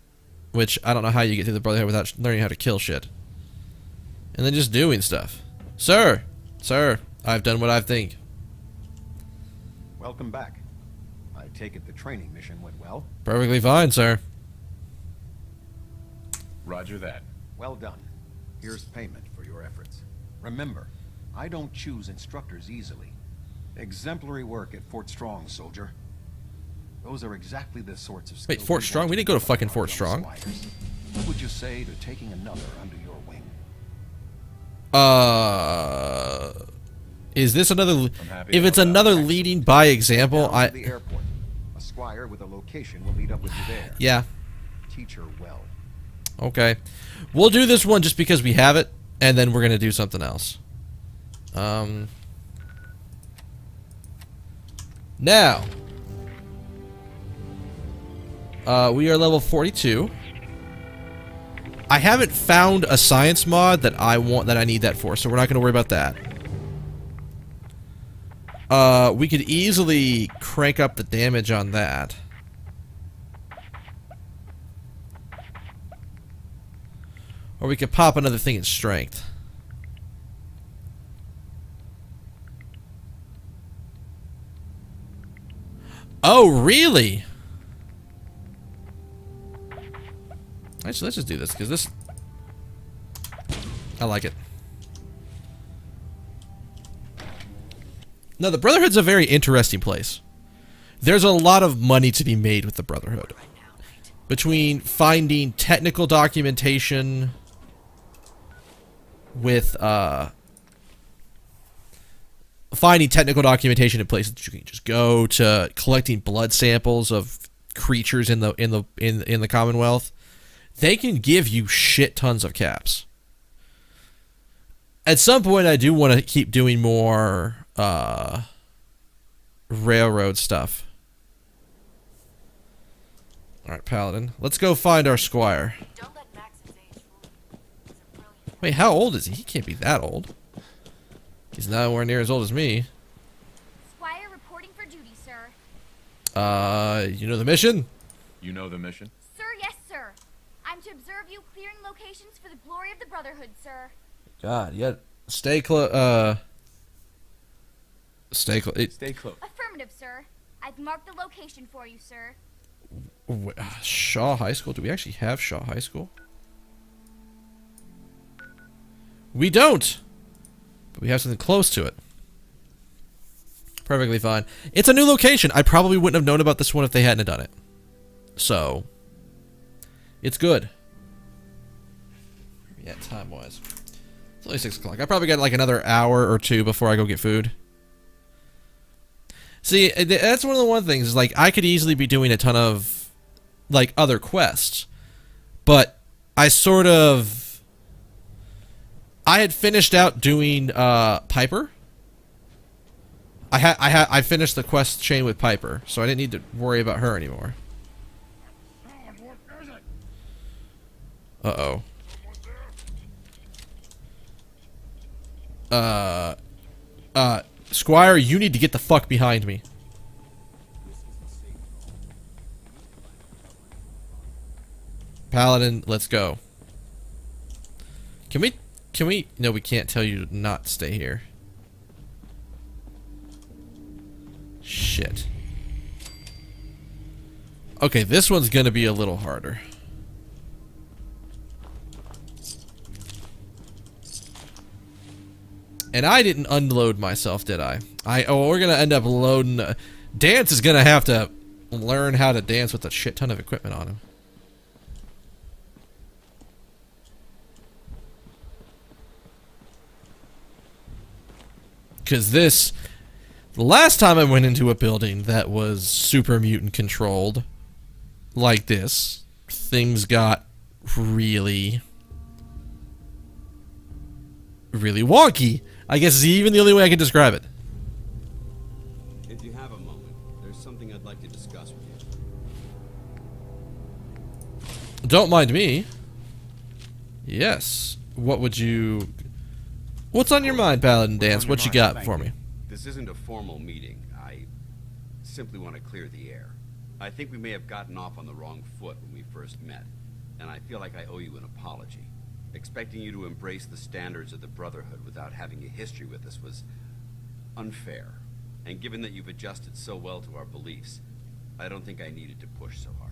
[SPEAKER 1] Which, I don't know how you get through the Brotherhood without learning how to kill shit. And then just doing stuff. Sir! Sir, I've done what I think.
[SPEAKER 2] Welcome back. I take it the training mission went well?
[SPEAKER 1] Perfectly fine, sir.
[SPEAKER 14] Roger that.
[SPEAKER 2] Well done. Here's payment for your efforts. Remember, I don't choose instructors easily. Exemplary work at Fort Strong, soldier. Those are exactly the sorts of skills.
[SPEAKER 1] Wait, Fort Strong? We didn't go to fucking Fort Strong.
[SPEAKER 2] What would you say to taking another under your wing?
[SPEAKER 1] Is this another? If it's another leading by example,
[SPEAKER 2] Down to the airport. A squire with a location will meet up with you there.
[SPEAKER 1] Yeah.
[SPEAKER 2] Teach her well.
[SPEAKER 1] Okay. We'll do this one just because we have it, and then we're gonna do something else. Now. We are level 42. I haven't found a science mod that I need that for, so we're not going to worry about that. We could easily crank up the damage on that. Or we could pop another thing in strength. Oh, really? Actually, let's just do this, because this... I like it. No, the Brotherhood's a very interesting place. There's a lot of money to be made with the Brotherhood. Between finding technical documentation with, finding technical documentation in places that you can just go to, collecting blood samples of creatures in the Commonwealth. They can give you shit tons of caps. At some point, I do want to keep doing more railroad stuff. Alright, Paladin. Let's go find our squire. Wait, how old is he? He can't be that old. He's nowhere near as old as me.
[SPEAKER 6] Squire reporting for duty,
[SPEAKER 5] sir.
[SPEAKER 1] You know the mission?
[SPEAKER 3] You know the mission?
[SPEAKER 5] Sir, yes, sir. I'm to observe you clearing locations for the glory of the Brotherhood, sir.
[SPEAKER 1] God, yeah. Stay close. Stay close.
[SPEAKER 3] Stay close.
[SPEAKER 5] Affirmative, sir. I've marked the location for you, sir.
[SPEAKER 1] Shaw High School? Do we actually have Shaw High School? We don't! But we have something close to it. Perfectly fine. It's a new location. I probably wouldn't have known about this one if they hadn't done it. So, it's good. Yeah, time-wise. It's only 6 o'clock. I probably got like another hour or two before I go get food. See, that's one of the things, is like, I could easily be doing a ton of, like, other quests. But I sort of... I had finished out doing, Piper. I finished the quest chain with Piper, so I didn't need to worry about her anymore. Uh-oh. Squire, you need to get the fuck behind me. Paladin, let's go. Can we, no, we can't tell you to not stay here. Shit. Okay, this one's gonna be a little harder. And I didn't unload myself, did I? Oh, we're gonna end up loading... Dance is gonna have to learn how to dance with a shit ton of equipment on him. Because this... The last time I went into a building that was super mutant controlled, like this, things got really wonky. I guess is even the only way I can describe it.
[SPEAKER 4] If you have a moment, there's something I'd like to discuss with you.
[SPEAKER 1] Don't mind me. Yes. What would you... What's on your mind, Paladin Dance? What you got for me?
[SPEAKER 4] This isn't a formal meeting. I simply want to clear the air. I think we may have gotten off on the wrong foot when we first met, and I feel like I owe you an apology. Expecting you to embrace the standards of the Brotherhood without having a history with us was unfair. And given that you've adjusted so well to our beliefs, I don't think I needed to push so hard.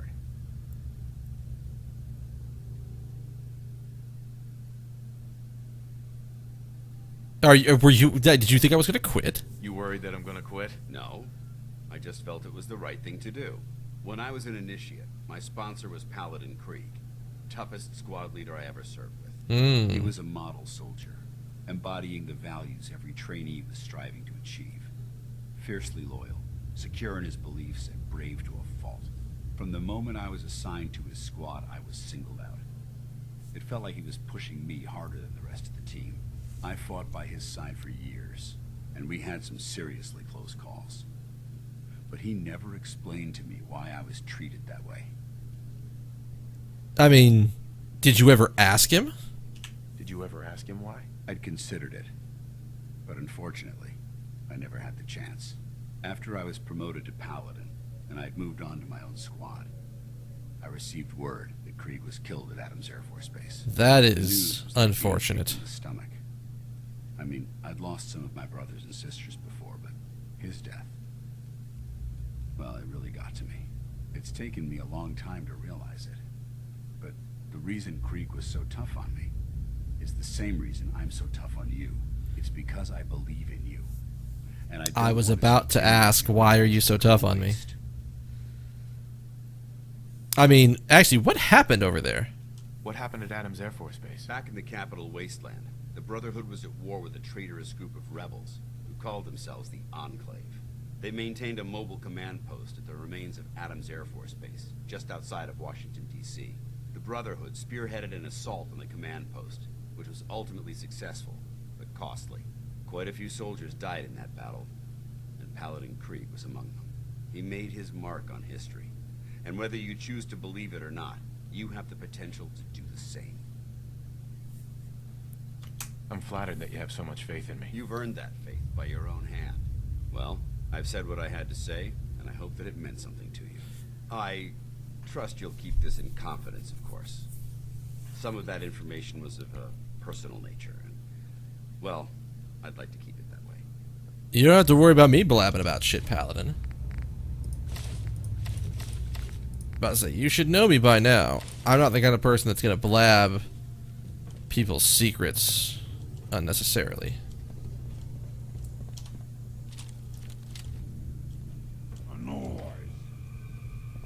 [SPEAKER 1] Did you think I was gonna quit?
[SPEAKER 3] You worried that I'm gonna quit?
[SPEAKER 4] No. I just felt it was the right thing to do. When I was an initiate, my sponsor was Paladin Krieg, toughest squad leader I ever served with. He was a model soldier, embodying the values every trainee was striving to achieve. Fiercely loyal, secure in his beliefs, and brave to a fault. From the moment I was assigned to his squad, I was singled out. It felt like he was pushing me harder than the rest of the team. I fought by his side for years, and we had some seriously close calls. But he never explained to me why I was treated that way.
[SPEAKER 1] I mean, did you ever ask him?
[SPEAKER 3] Did you ever ask him why?
[SPEAKER 4] I'd considered it, but unfortunately, I never had the chance. After I was promoted to Paladin, and I'd moved on to my own squad, I received word that Krieg was killed at Adams Air Force Base.
[SPEAKER 1] That is unfortunate.
[SPEAKER 4] In the stomach. I mean, I'd lost some of my brothers and sisters before, but his death, well, it really got to me. It's taken me a long time to realize it. But the reason Krieg was so tough on me is the same reason I'm so tough on you. It's because I believe in you. And
[SPEAKER 1] I was about to ask, why are you so tough on me? I mean, actually, what happened over there?
[SPEAKER 3] What happened at Adams Air Force Base?
[SPEAKER 4] Back in the capital wasteland, the Brotherhood was at war with a traitorous group of rebels who called themselves the Enclave. They maintained a mobile command post at the remains of Adams Air Force Base, just outside of Washington, D.C. The Brotherhood spearheaded an assault on the command post, which was ultimately successful, but costly. Quite a few soldiers died in that battle, and Paladin Krieg was among them. He made his mark on history, and whether you choose to believe it or not, you have the potential to do the same.
[SPEAKER 3] I'm flattered that you have so much faith in me.
[SPEAKER 4] You've earned that faith by your own hand. Well, I've said what I had to say, and I hope that it meant something to you. I trust you'll keep this in confidence, of course. Some of that information was of a personal nature, and, well, I'd like to keep it that way.
[SPEAKER 1] You don't have to worry about me blabbing about shit, Paladin. About to say, you should know me by now. I'm not the kind of person that's gonna blab people's secrets unnecessarily.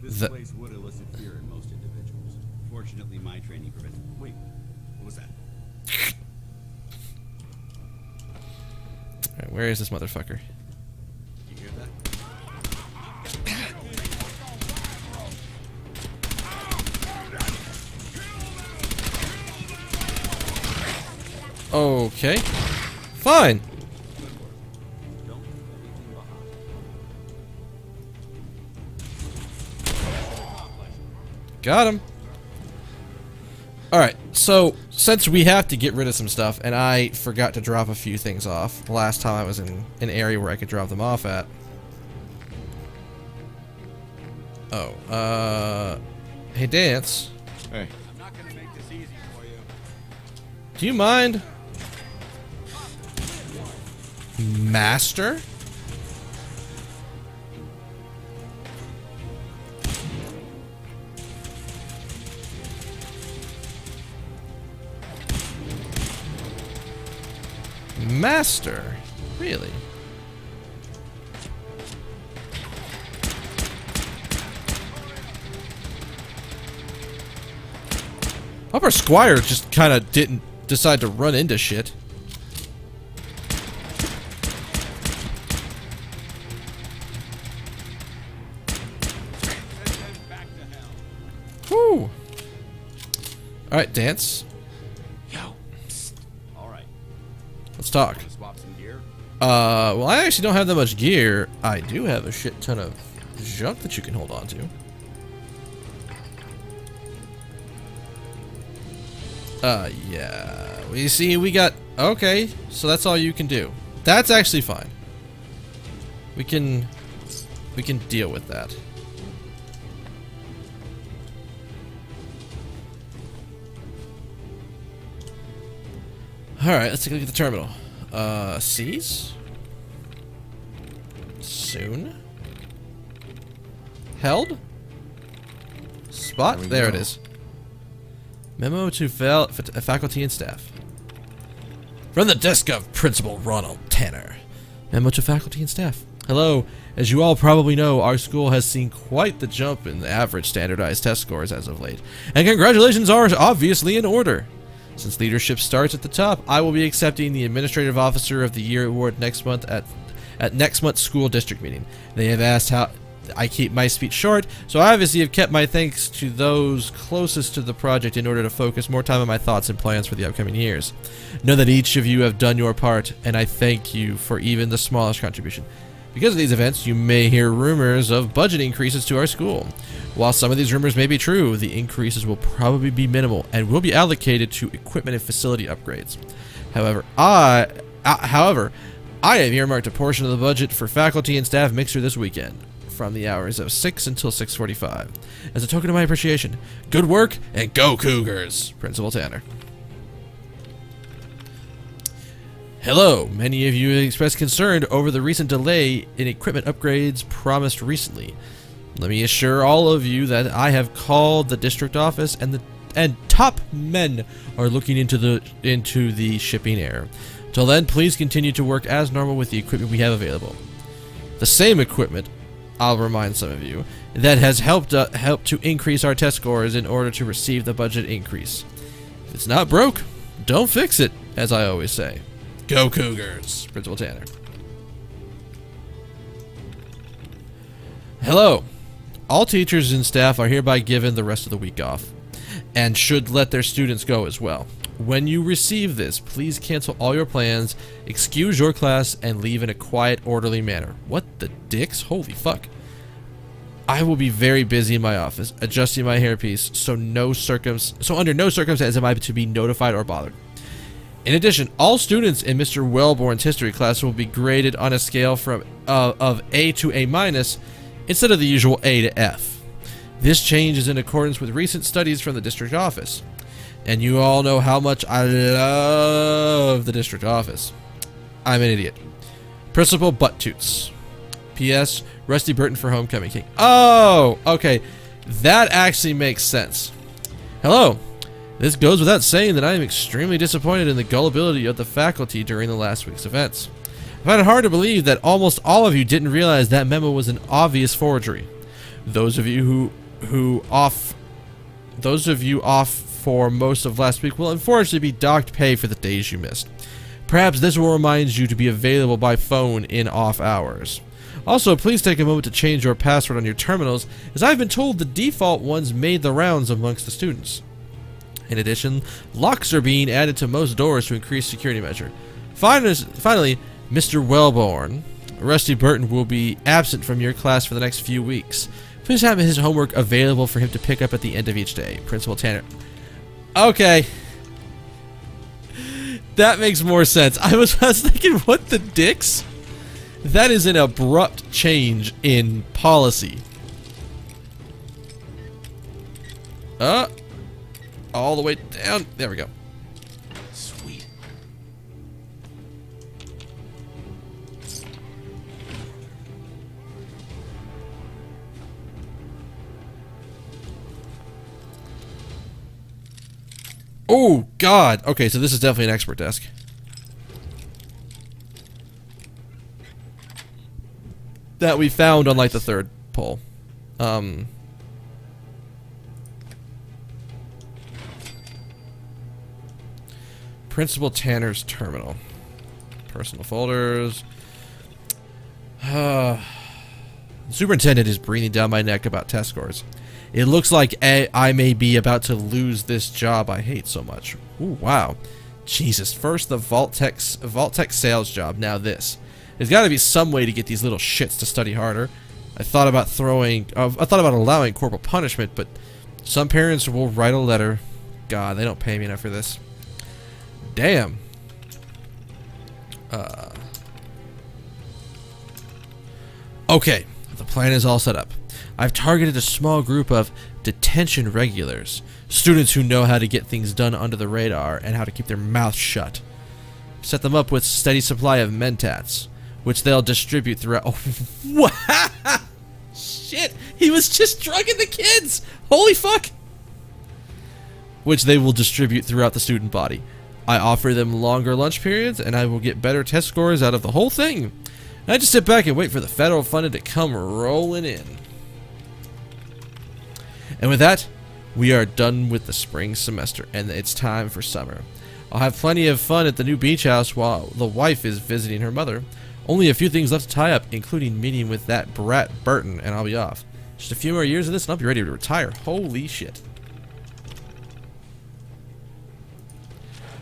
[SPEAKER 4] This place would elicit fear in most individuals. Fortunately, my training prevents. Wait, what was that?
[SPEAKER 1] Alright, where is this motherfucker?
[SPEAKER 4] You hear that?
[SPEAKER 1] Okay. Fine. Got him. Alright, so since we have to get rid of some stuff, and I forgot to drop a few things off last time I was in an area where I could drop them off at. Oh, hey, Dance.
[SPEAKER 12] Hey.
[SPEAKER 4] I'm not gonna make this easy for you.
[SPEAKER 1] Do you mind? Master? Master? Really? Hope our squire just kind of didn't decide to run into shit. Woo! Alright, Dance. Let's talk.
[SPEAKER 4] Swap some gear?
[SPEAKER 1] Well, I actually don't have that much gear. I do have a shit ton of junk that you can hold on to. Yeah. We see, we got... Okay, so that's all you can do. That's actually fine. We can deal with that. Alright, let's take a look at the terminal. Seize? Soon? Held? Spot? There it is. Memo to faculty and staff. From the desk of Principal Ronald Tanner. Memo to faculty and staff. Hello. As you all probably know, our school has seen quite the jump in the average standardized test scores as of late. And congratulations are obviously in order. Since leadership starts at the top, I will be accepting the Administrative Officer of the Year award next month at next month's school district meeting. They have asked how I keep my speech short, so I obviously have kept my thanks to those closest to the project in order to focus more time on my thoughts and plans for the upcoming years. Know that each of you have done your part, and I thank you for even the smallest contribution. Because of these events, you may hear rumors of budget increases to our school. While some of these rumors may be true, the increases will probably be minimal and will be allocated to equipment and facility upgrades. However, I have earmarked a portion of the budget for faculty and staff mixer this weekend, from the hours of 6 until 6:45. As a token of my appreciation, good work and go Cougars, Principal Tanner. Hello, many of you expressed concern over the recent delay in equipment upgrades promised recently. Let me assure all of you that I have called the district office and top men are looking into the shipping error. Till then, please continue to work as normal with the equipment we have available. The same equipment, I'll remind some of you, that has helped to increase our test scores in order to receive the budget increase. If it's not broke, don't fix it, as I always say. Go Cougars, Principal Tanner. Hello. All teachers and staff are hereby given the rest of the week off, and should let their students go as well. When you receive this, please cancel all your plans, excuse your class, and leave in a quiet, orderly manner. What the dicks? Holy fuck. I will be very busy in my office, adjusting my hairpiece, so under no circumstance am I to be notified or bothered. In addition, all students in Mr. Wellborn's history class will be graded on a scale from of A to A minus instead of the usual A to F. This change is in accordance with recent studies from the district office. And you all know how much I love the district office. I'm an idiot. Principal Butt Toots. P.S. Rusty Burton for Homecoming King. Oh, okay. That actually makes sense. Hello. This goes without saying that I am extremely disappointed in the gullibility of the faculty during the last week's events. I find it hard to believe that almost all of you didn't realize that memo was an obvious forgery. Those of you off for most of last week will unfortunately be docked pay for the days you missed. Perhaps this will remind you to be available by phone in off hours. Also, please take a moment to change your password on your terminals, as I've been told the default ones made the rounds amongst the students. In addition, locks are being added to most doors to increase security measure. Finally, Mr. Wellborn, Rusty Burton will be absent from your class for the next few weeks. Please have his homework available for him to pick up at the end of each day. Principal Tanner. Okay. That makes more sense. I was thinking, what the dicks? That is an abrupt change in policy. All the way down. There we go.
[SPEAKER 12] Sweet.
[SPEAKER 1] Oh, God. Okay, so this is definitely an expert desk. That we found on, like, the third pull. Principal Tanner's terminal. Personal folders. Superintendent is breathing down my neck about test scores. It looks like I may be about to lose this job I hate so much. Ooh, wow. Jesus. First the Vault Tech sales job, now this. There's got to be some way to get these little shits to study harder. I thought about allowing corporal punishment, but some parents will write a letter. God, they don't pay me enough for this. Damn. Okay, the plan is all set up. I've targeted a small group of detention regulars, students who know how to get things done under the radar and how to keep their mouths shut. Set them up with a steady supply of mentats, which they'll distribute throughout. Oh, wow! Shit! He was just drugging the kids! Holy fuck! Which they will distribute throughout the student body. I offer them longer lunch periods, and I will get better test scores out of the whole thing. I just sit back and wait for the federal funding to come rolling in. And with that, we are done with the spring semester, and it's time for summer. I'll have plenty of fun at the new beach house while the wife is visiting her mother. Only a few things left to tie up, including meeting with that brat Burton, and I'll be off. Just a few more years of this, and I'll be ready to retire. Holy shit.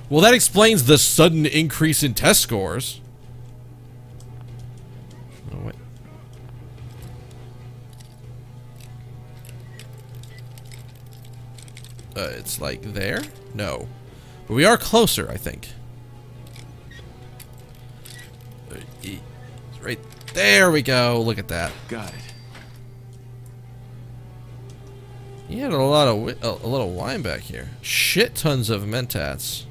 [SPEAKER 1] Well, that explains the sudden increase in test scores. Oh, wait. It's like there? No. But we are closer, I think. It's right there we go. Look at that.
[SPEAKER 12] Got it.
[SPEAKER 1] He had a little wine back here. Shit tons of mentats.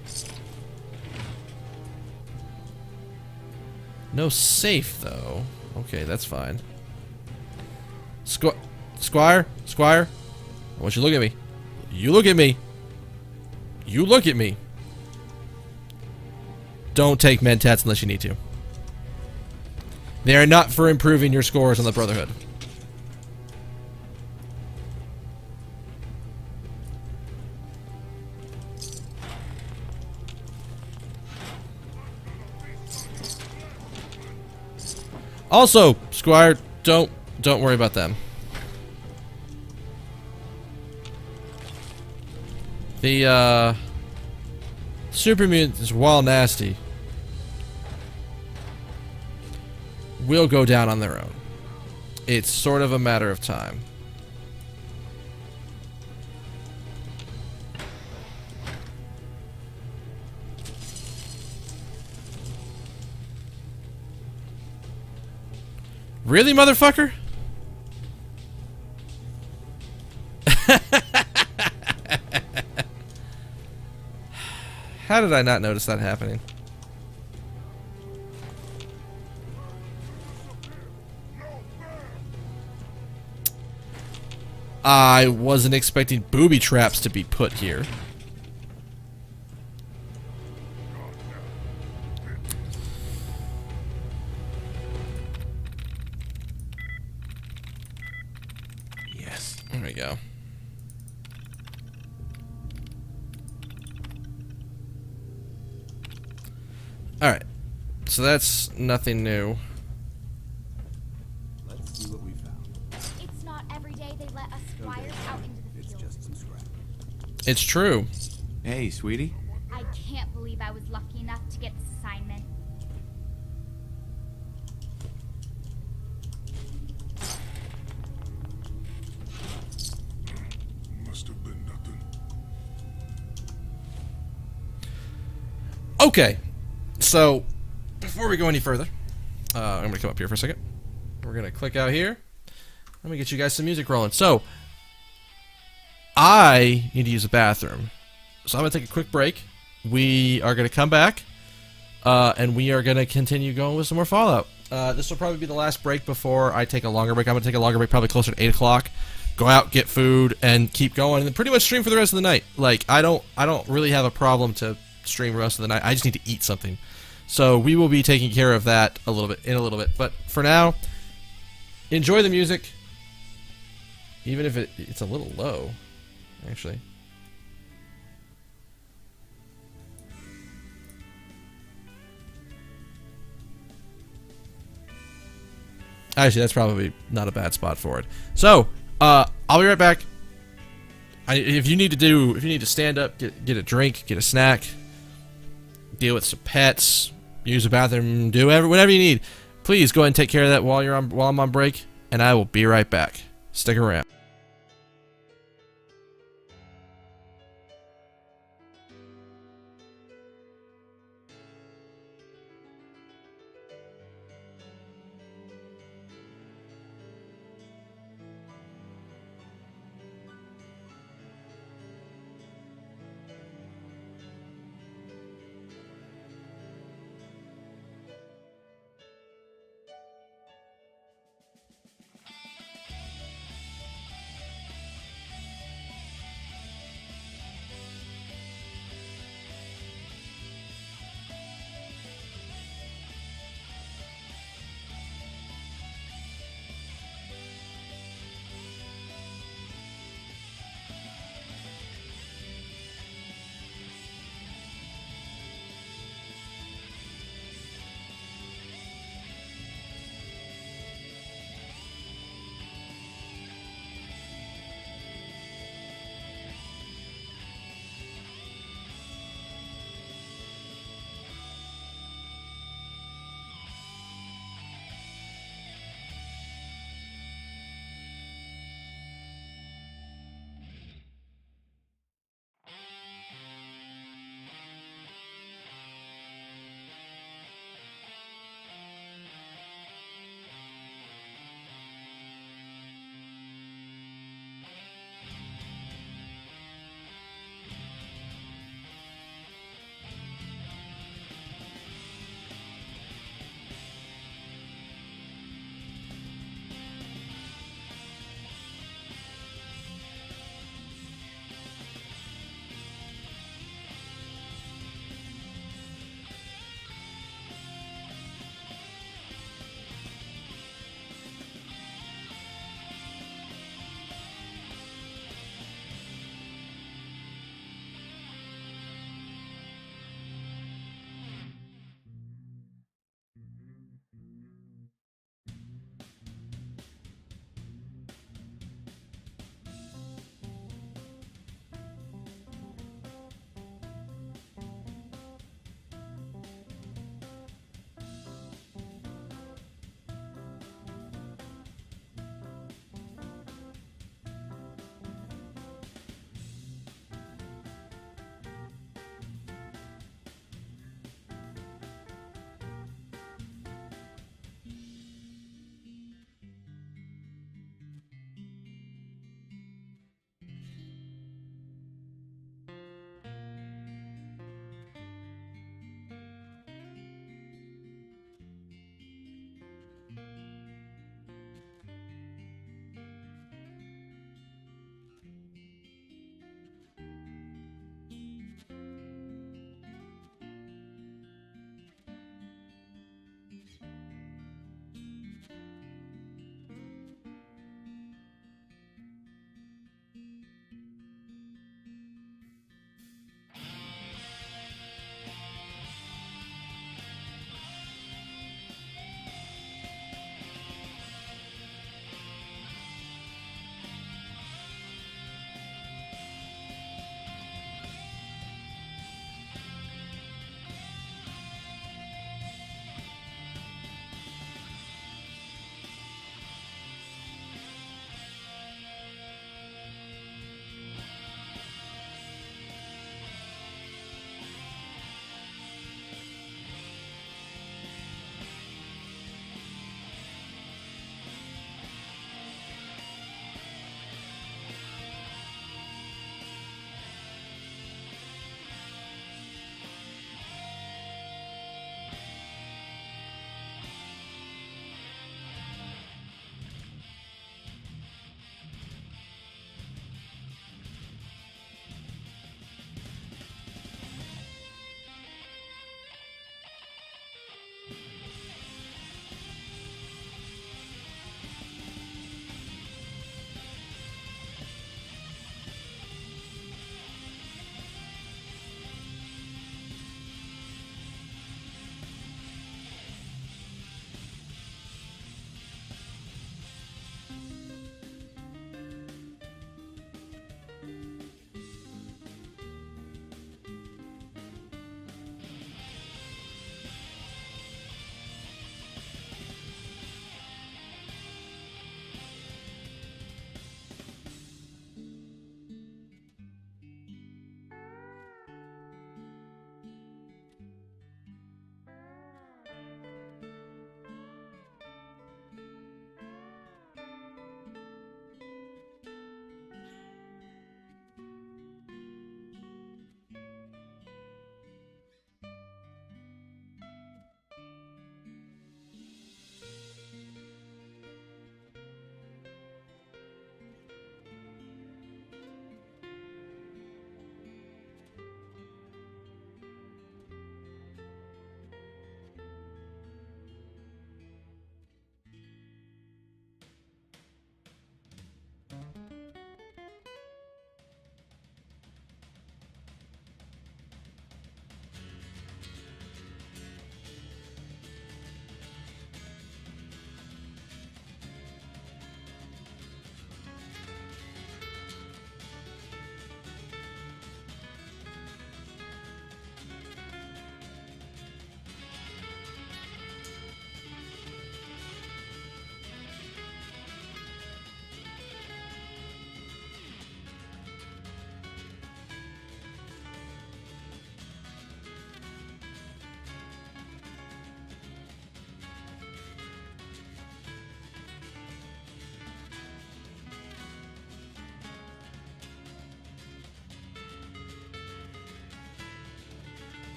[SPEAKER 1] No safe, though. Okay, that's fine. Squire? Squire? I want you to look at me. You look at me. You look at me. Don't take mentats unless you need to. They are not for improving your scores on the Brotherhood. Also, Squire, don't worry about them. The super mutants, while nasty, will go down on their own. It's sort of a matter of time. Really, motherfucker? How did I not notice that happening? I wasn't expecting booby traps to be put here.
[SPEAKER 14] Yes.
[SPEAKER 1] There we go. Alright. So that's nothing new.
[SPEAKER 15] Let's see what we found.
[SPEAKER 5] It's not every day they let us squires out into the field.
[SPEAKER 15] It's just some scrap.
[SPEAKER 1] It's true.
[SPEAKER 8] Hey, sweetie.
[SPEAKER 5] I can't believe I was lucky enough to get this assignment.
[SPEAKER 11] Must have been nothing.
[SPEAKER 1] Okay. So, before we go any further, I'm going to come up here for a second. We're going to click out here. Let me get you guys some music rolling. So, I need to use the bathroom. So I'm going to take a quick break. We are going to come back, and we are going to continue going with some more Fallout. This will probably be the last break before I take a longer break. I'm going to take a longer break probably closer to 8 o'clock. Go out, get food, and keep going, and then pretty much stream for the rest of the night. Like, I don't really have a problem to stream the rest of the night. I just need to eat something. So we will be taking care of that in a little bit. But for now, enjoy the music. Even if it's a little low, actually. Actually, that's probably not a bad spot for it. So, I'll be right back. If you need to stand up, get a drink, get a snack, deal with some pets, use the bathroom, whatever you need, please go ahead and take care of that while I'm on break, and I will be right back. Stick around.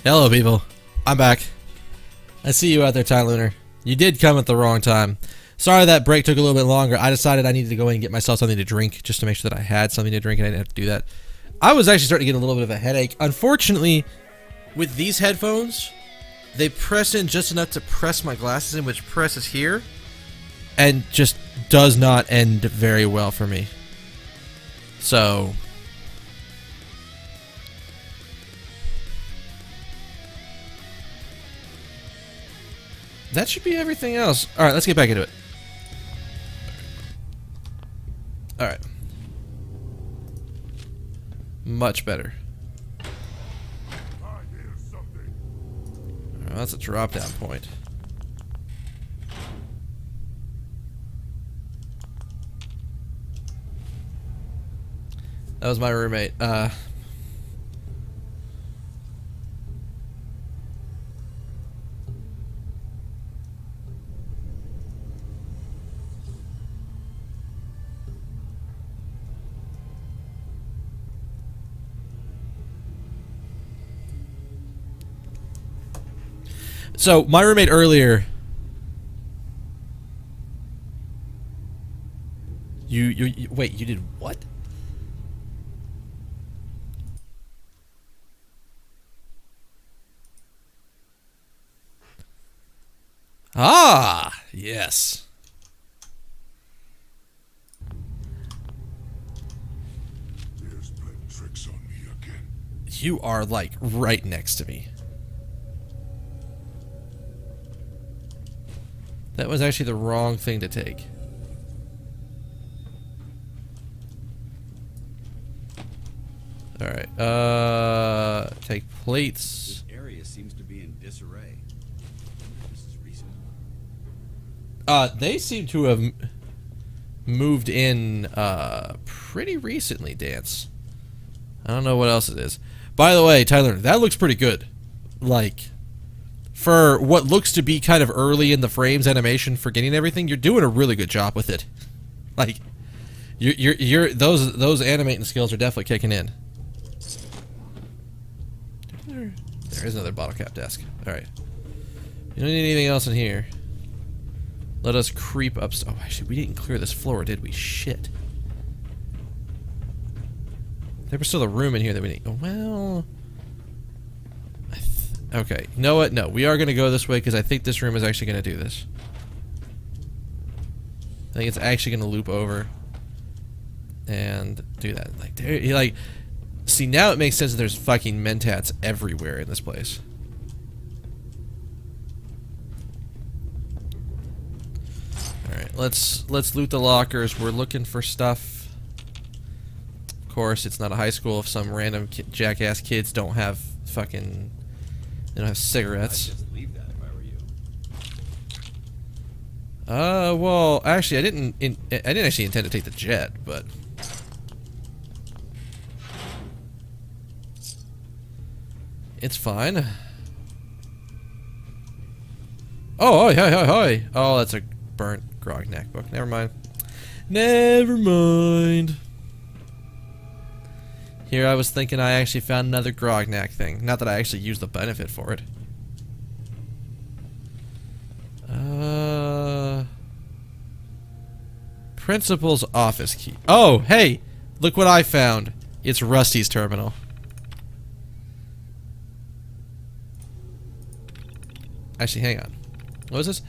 [SPEAKER 1] Hello, people. I'm back. I see you out there, Ty Lunar. You did come at the wrong time. Sorry that break took a little bit longer. I decided I needed to go in and get myself something to drink just to make sure that I had something to drink and I didn't have to do that. I was actually starting to get a little bit of a headache. Unfortunately, with these headphones, they press in just enough to press my glasses in, which presses here, and just does not end very well for me. So... that should be everything else. Alright, let's get back into it. Alright. Much better. Alright, that's a drop down point. That was my roommate. So, my roommate earlier... You wait, you did what? Ah, yes.
[SPEAKER 11] There's playing tricks on me again.
[SPEAKER 1] You are, like, right next to me. That was actually the wrong thing to take. Alright, take plates.
[SPEAKER 4] This area seems to be in disarray. This is recent.
[SPEAKER 1] They seem to have moved in, pretty recently, Dance. I don't know what else it is. By the way, Tyler, that looks pretty good. Like... for what looks to be kind of early in the frames animation for getting everything, you're doing a really good job with it. Like, those animating skills are definitely kicking in. There is another bottle cap desk. All right, you don't need anything else in here. Let us creep up. Oh, actually, we didn't clear this floor, did we? Shit. There was still a room in here that we need. Oh, well. Okay, you know what? No, we are going to go this way because I think this room is actually going to do this. I think it's actually going to loop over and do that. Like, there, like, see, now it makes sense that there's fucking mentats everywhere in this place. All right, let's loot the lockers. We're looking for stuff. Of course, it's not a high school if some random jackass kids don't have fucking. They don't have cigarettes.
[SPEAKER 15] I'd just leave that if I were you.
[SPEAKER 1] Well, actually, I didn't actually intend to take the jet, but it's fine. Oh, hi. Oh, that's a burnt Grognak book. Never mind. Never mind. Here I was thinking I actually found another Grognak thing. Not that I actually used the benefit for it. Principal's office key. Oh, hey! Look what I found. It's Rusty's terminal. Actually, hang on. What is this?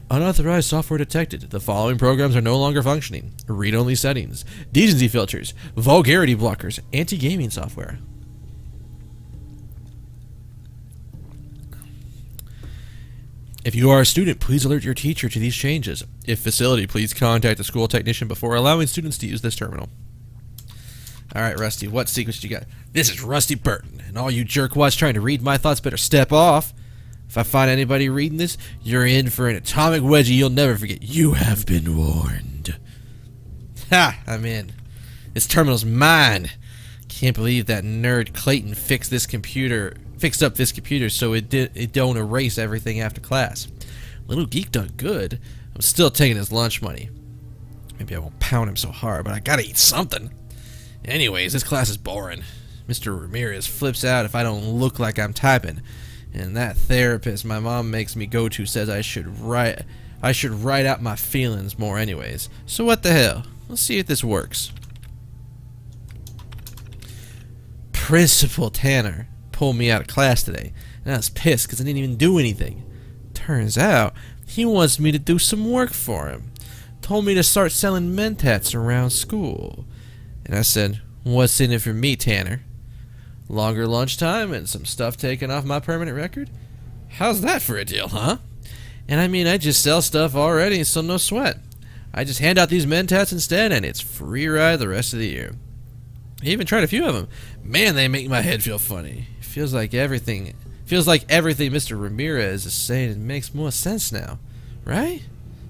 [SPEAKER 1] Unauthorized software detected. The following programs are no longer functioning. Read-only settings, decency filters, vulgarity blockers, anti-gaming software. If you are a student, please alert your teacher to these changes. If facility, please contact the school technician before allowing students to use this terminal. Alright, Rusty, what secrets you got? This is Rusty Burton, and all you jerkwads trying to read my thoughts better step off. If I find anybody reading this, you're in for an atomic wedgie you'll never forget. You have been warned. Ha! I'm in. This terminal's mine. Can't believe that nerd Clayton fixed up this computer so it don't erase everything after class. Little geek done good. I'm still taking his lunch money. Maybe I won't pound him so hard, but I gotta eat something. Anyways, this class is boring. Mr. Ramirez flips out if I don't look like I'm typing. And that therapist my mom makes me go to says I should write out my feelings more anyways. So what the hell? Let's see if this works. Principal Tanner pulled me out of class today, and I was pissed because I didn't even do anything. Turns out, he wants me to do some work for him. Told me to start selling mentats around school. And I said, what's in it for me, Tanner? Longer lunchtime and some stuff taken off my permanent record? How's that for a deal, huh? And I mean, I just sell stuff already, so no sweat. I just hand out these mentats instead, and it's free ride the rest of the year. I even tried a few of them. Man, they make my head feel funny. It feels like everything Mr. Ramirez is saying it makes more sense now. Right?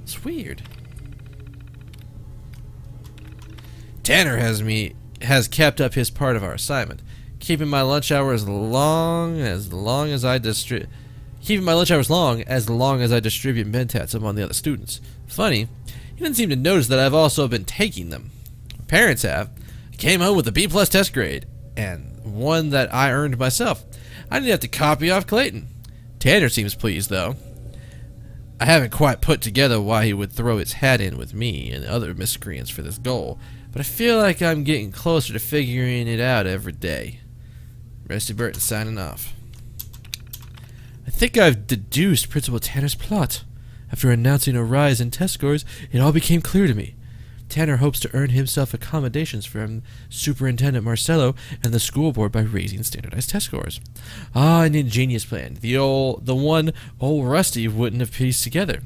[SPEAKER 1] It's weird. Tanner has kept up his part of our assignment, keeping my lunch hours long as I distribute mentats among the other students. Funny, he doesn't seem to notice that I've also been taking them. Parents have. I came home with a B+ test grade, and one that I earned myself. I didn't have to copy off Clayton. Tanner seems pleased, though. I haven't quite put together why he would throw his hat in with me and other miscreants for this goal, but I feel like I'm getting closer to figuring it out every day. Rusty Burton signing off. I think I've deduced Principal Tanner's plot. After announcing a rise in test scores, it all became clear to me. Tanner hopes to earn himself accommodations from Superintendent Marcello and the school board by raising standardized test scores. Ah, an ingenious plan. The one old Rusty wouldn't have pieced together.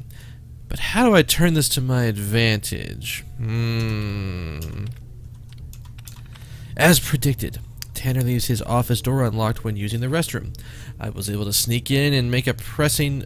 [SPEAKER 1] But how do I turn this to my advantage? As predicted, Tanner leaves his office door unlocked when using the restroom. I was able to sneak in and make a pressing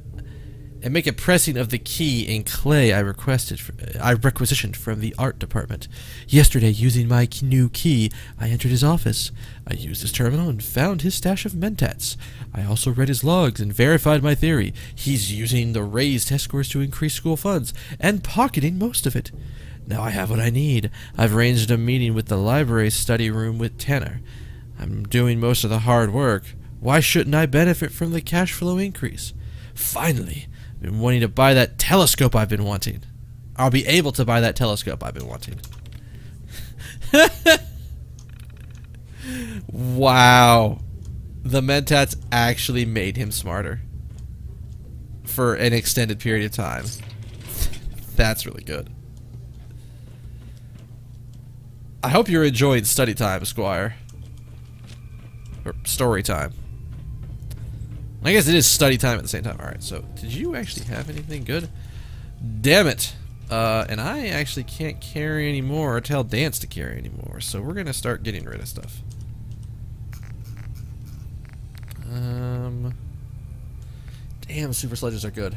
[SPEAKER 1] of the key in clay I requisitioned from the art department. Yesterday, using my new key, I entered his office. I used his terminal and found his stash of mentats. I also read his logs and verified my theory. He's using the raised test scores to increase school funds and pocketing most of it. Now I have what I need. I've arranged a meeting with the library study room with Tanner. I'm doing most of the hard work. Why shouldn't I benefit from the cash flow increase? Finally, I've been wanting to buy that telescope I've been wanting. I'll be able to buy that telescope I've been wanting. Wow. The mentats actually made him smarter. For an extended period of time. That's really good. I hope you're enjoying study time, Squire. Or story time. I guess it is study time at the same time. Alright, so did you actually have anything good? Damn it. And I actually can't carry anymore or tell Dance to carry anymore. So we're going to start getting rid of stuff. Damn, super sledges are good.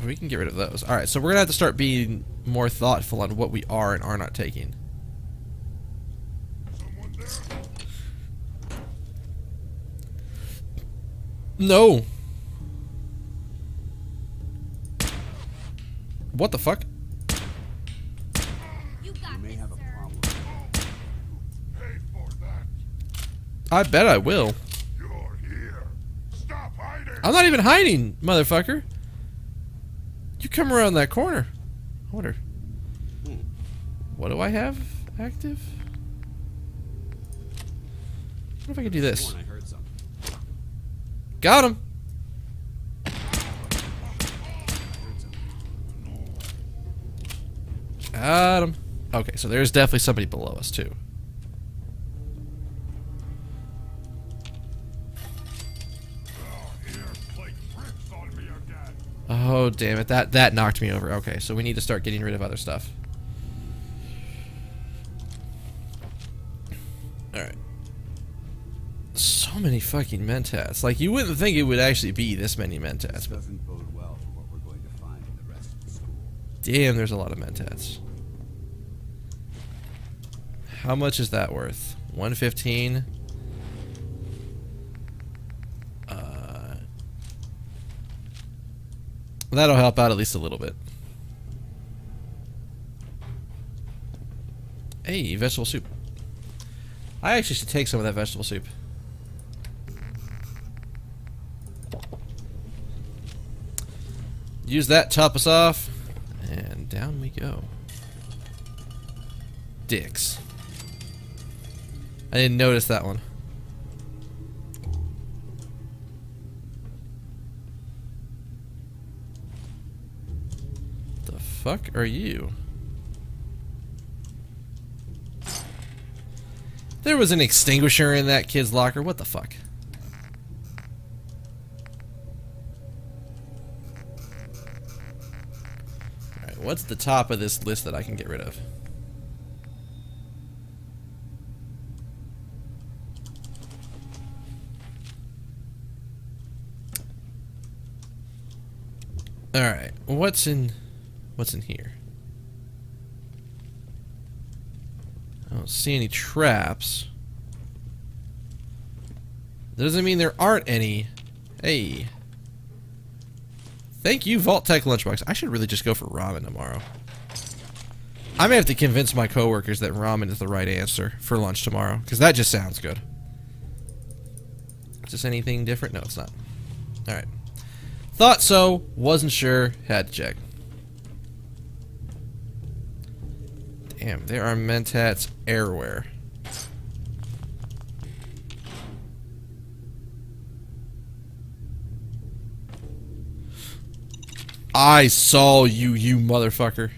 [SPEAKER 1] We can get rid of those. Alright, so we're going to have to start being more thoughtful on what we are and are not taking. No. What the fuck?
[SPEAKER 5] You may have a problem.
[SPEAKER 1] I bet I will. I'm not even hiding, motherfucker. You come around that corner. I wonder. What do I have active? What if I could do this? Got him. Got him. Okay, so there's definitely somebody below us too. Oh, damn it. That knocked me over. Okay, so we need to start getting rid of other stuff. Alright. So many fucking mentats. Like, you wouldn't think it would actually be this many mentats. But
[SPEAKER 15] doesn't bode well for what we're going to find in the rest of the school.
[SPEAKER 1] damn, there's a lot of mentats. How much is that worth? 115. That'll help out at least a little bit. Hey, vegetable soup. I actually should take some of that vegetable soup. Use that, top us off, and down we go. Dicks. I didn't notice that one. The fuck are you? There was an extinguisher in that kid's locker. What the fuck? Alright, what's the top of this list that I can get rid of? Alright, what's in here? I don't see any traps. Doesn't mean there aren't any. Hey. Thank you, Vault Tech Lunchbox. I should really just go for ramen tomorrow. I may have to convince my coworkers that ramen is the right answer for lunch tomorrow, because that just sounds good. Is this anything different? No, it's not. Alright. Thought so. Wasn't sure. Had to check. Damn, there are mentats everywhere. I saw you, you motherfucker.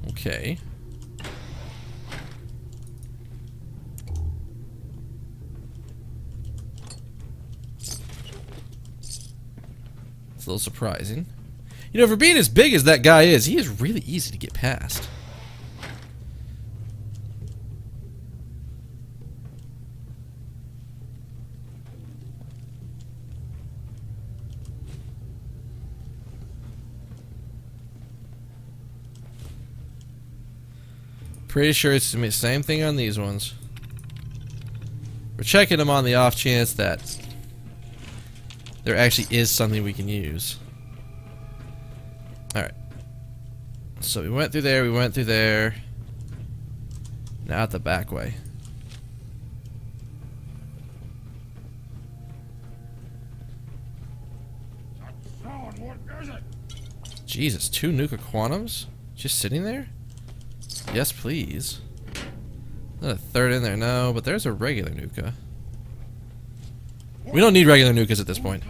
[SPEAKER 1] Okay. It's a little surprising. You know, for being as big as that guy is, he is really easy to get past. Pretty sure it's the same thing on these ones. We're checking them on the off chance that there actually is something we can use. Alright. So we went through there, we went through there. Now out the back way. Jesus, 2 Nuka Quantums? Just sitting there? Yes, please. Not a third in there, no, but there's a regular Nuka. We don't need regular Nukas at this point.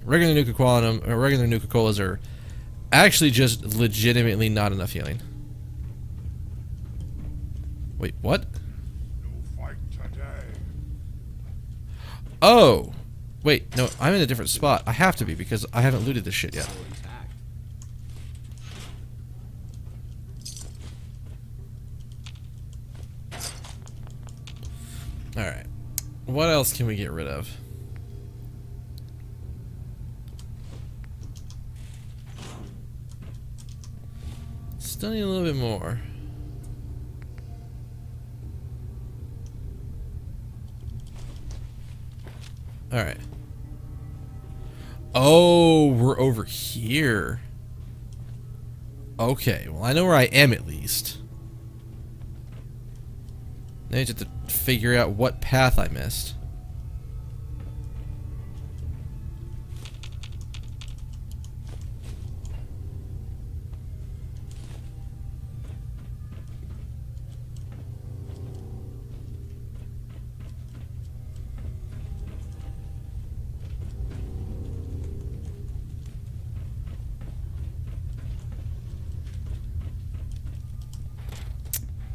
[SPEAKER 1] Regular Nuka Quantum, or regular Nuka Colas are actually just legitimately not enough healing. Wait, what? Oh! Wait, no, I'm in a different spot. I have to be because I haven't looted this shit yet. Alright. What else can we get rid of? Still need a little bit more. Alright. Oh, we're over here. Okay, well I know where I am at least. Now I just have to figure out what path I missed.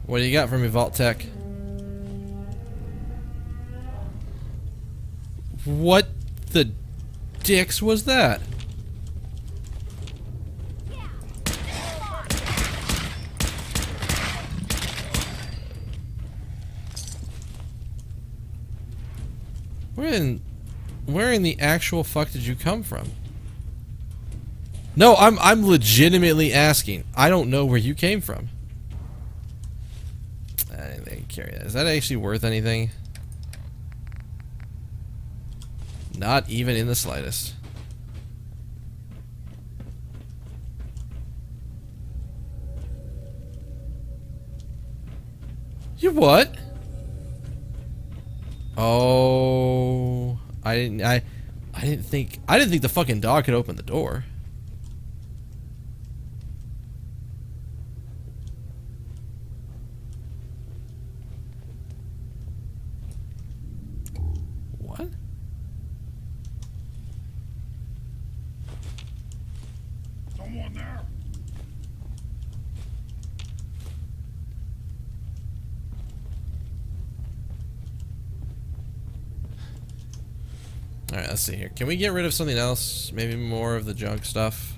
[SPEAKER 1] What do you got for me, Vault Tech? What the dicks was that? Where in the actual fuck did you come from? No, I'm legitimately asking. I don't know where you came from. I didn't carry that. Is that actually worth anything? Not even in the slightest. Did what? Oh, I didn't think the fucking dog could open the door. What?
[SPEAKER 11] Someone there.
[SPEAKER 1] Alright, let's see here. Can we get rid of something else? Maybe more of the junk stuff?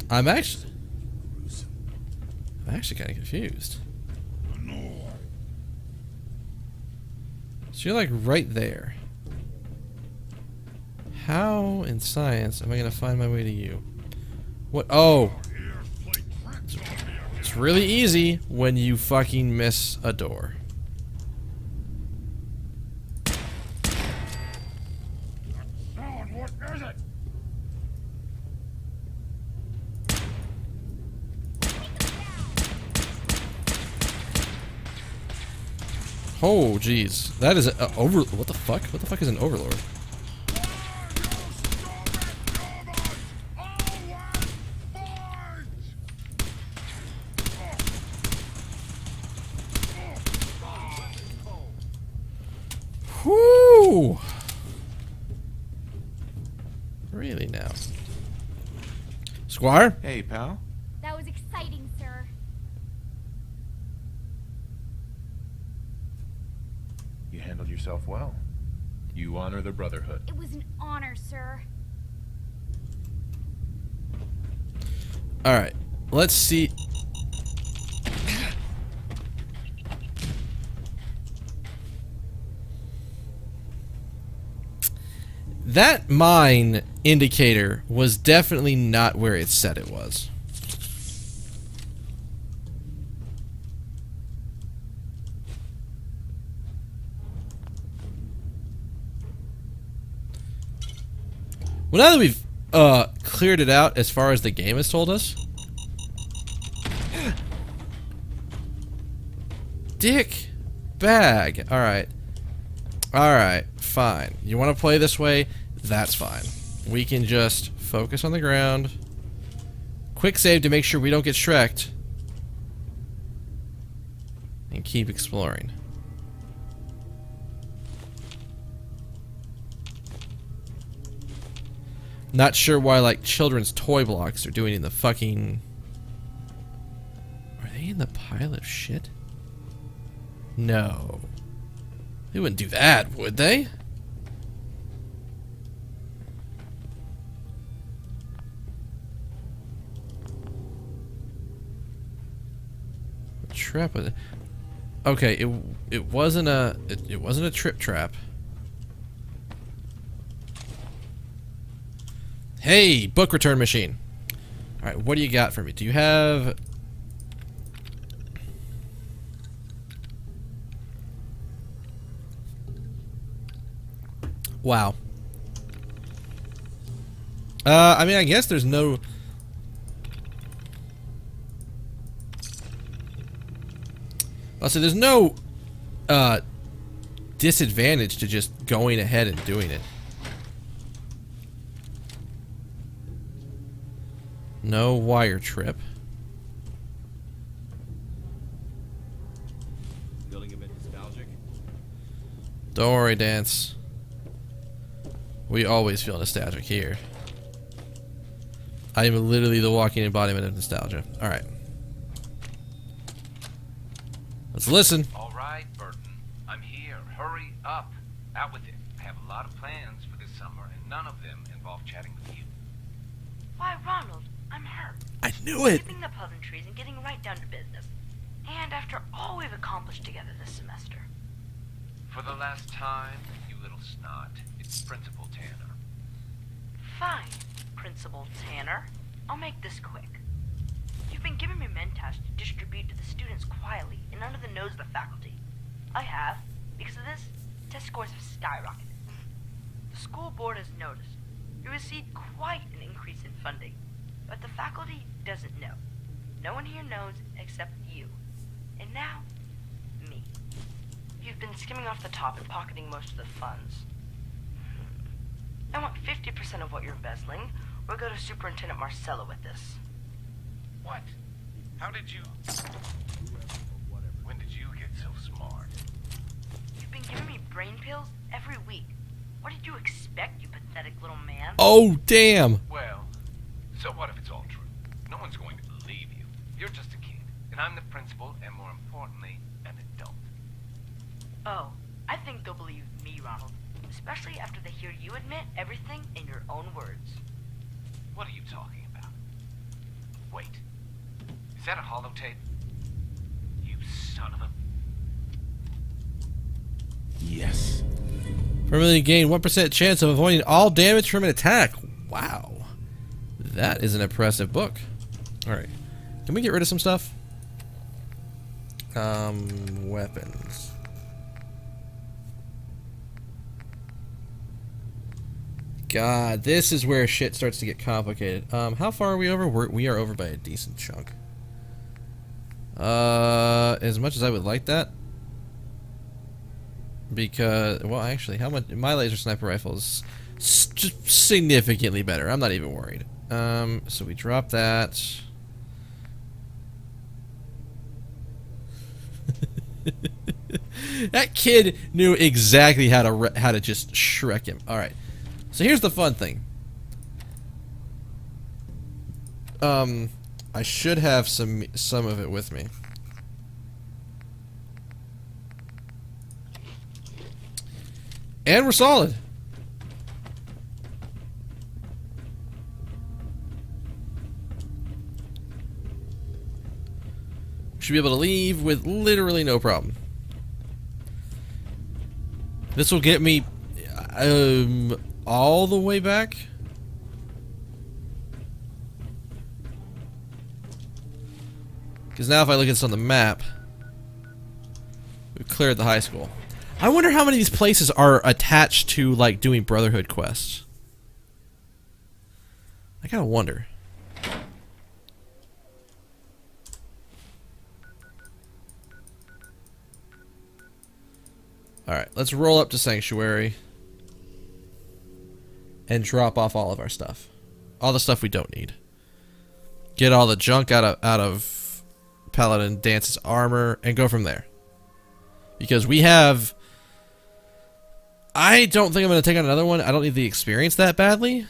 [SPEAKER 1] I'm actually kind of confused. So you're like right there. How in science am I gonna find my way to you? What? Oh! It's really easy when you fucking miss a door.
[SPEAKER 11] Sound, what is it?
[SPEAKER 1] Oh, jeez. That is a over. What the fuck? What the fuck is an overlord? Whoo! Really now? Squire?
[SPEAKER 14] Hey, pal.
[SPEAKER 5] That was exciting, sir.
[SPEAKER 14] You handled yourself well. You honor the Brotherhood.
[SPEAKER 5] It was an honor, sir.
[SPEAKER 1] Alright. Let's see. That mine indicator was definitely not where it said it was. Well, now that we've cleared it out as far as the game has told us. Dick bag. Alright. Alright, fine. You want to play this way? That's fine. We can just focus on the ground. Quick save to make sure we don't get Shrek'd. And keep exploring. Not sure why, like, children's toy blocks are doing in the fucking... Are they in the pile of shit? No. They wouldn't do that, would they? What trap was it? Okay, it wasn't a it wasn't a trip trap. Hey, book return machine. All right, what do you got for me? Do you have? Wow. I mean, I guess there's no... Also, there's no disadvantage to just going ahead and doing it. No wire trip.
[SPEAKER 15] Feeling a bit nostalgic?
[SPEAKER 1] Don't worry, Dance. We always feel nostalgic here. I am literally the walking embodiment of nostalgia. Alright. Let's listen.
[SPEAKER 17] Alright, Burton. I'm here. Hurry up. Out with it. I have a lot of plans for this summer, and none of them involve chatting with you.
[SPEAKER 18] Why, Ronald, I'm hurt.
[SPEAKER 1] I knew it!
[SPEAKER 18] Skipping the pleasantries and getting right down to business. And after all we've accomplished together this semester.
[SPEAKER 17] For the last time, you little snot, it's Principal Tanner.
[SPEAKER 18] Fine, Principal Tanner. I'll make this quick. You You've been giving me mentats to distribute to the students quietly and under the nose of the faculty. I have. Because of this, test scores have skyrocketed. The school board has noticed. You received quite an increase in funding, but the faculty doesn't know. No one here knows except you. And now, me. You've been skimming off the top and pocketing most of the funds. I want 50% of what you're embezzling. We'll go to Superintendent Marcello with this.
[SPEAKER 17] What? How did you... When did you get so smart?
[SPEAKER 18] You've been giving me brain pills every week. What did you expect, you pathetic little man?
[SPEAKER 1] Oh, damn.
[SPEAKER 17] Well, so what if it's all true? No one's going to believe you. You're just a kid, and I'm the principal, and more importantly, an adult.
[SPEAKER 18] Oh, I think they'll believe me, Ronald. Especially after they hear you admit everything in your own words.
[SPEAKER 17] What are you talking about? Wait. Is that a holotape? You son of a...
[SPEAKER 14] Yes.
[SPEAKER 1] Permanently gain 1% chance of avoiding all damage from an attack. Wow. That is an impressive book. Alright. Can we get rid of some stuff? Weapons. God, this is where shit starts to get complicated. How far are we over? We are over by a decent chunk. As much as I would like that. Because, well, actually, how much? My laser sniper rifle is just significantly better. I'm not even worried. So we drop that. That kid knew exactly how to just Shrek him. All right. So here's the fun thing. I should have some of it with me. And we're solid. Should be able to leave with literally no problem. This will get me all the way back. Because now if I look at this on the map, we've cleared the high school. I wonder how many of these places are attached to, like, doing Brotherhood quests. I gotta wonder. Alright, let's roll up to Sanctuary. And drop off all of our stuff. All the stuff we don't need. Get all the junk out of Paladin Dance's armor, and go from there. Because we have... I don't think I'm going to take on another one. I don't need the experience that badly.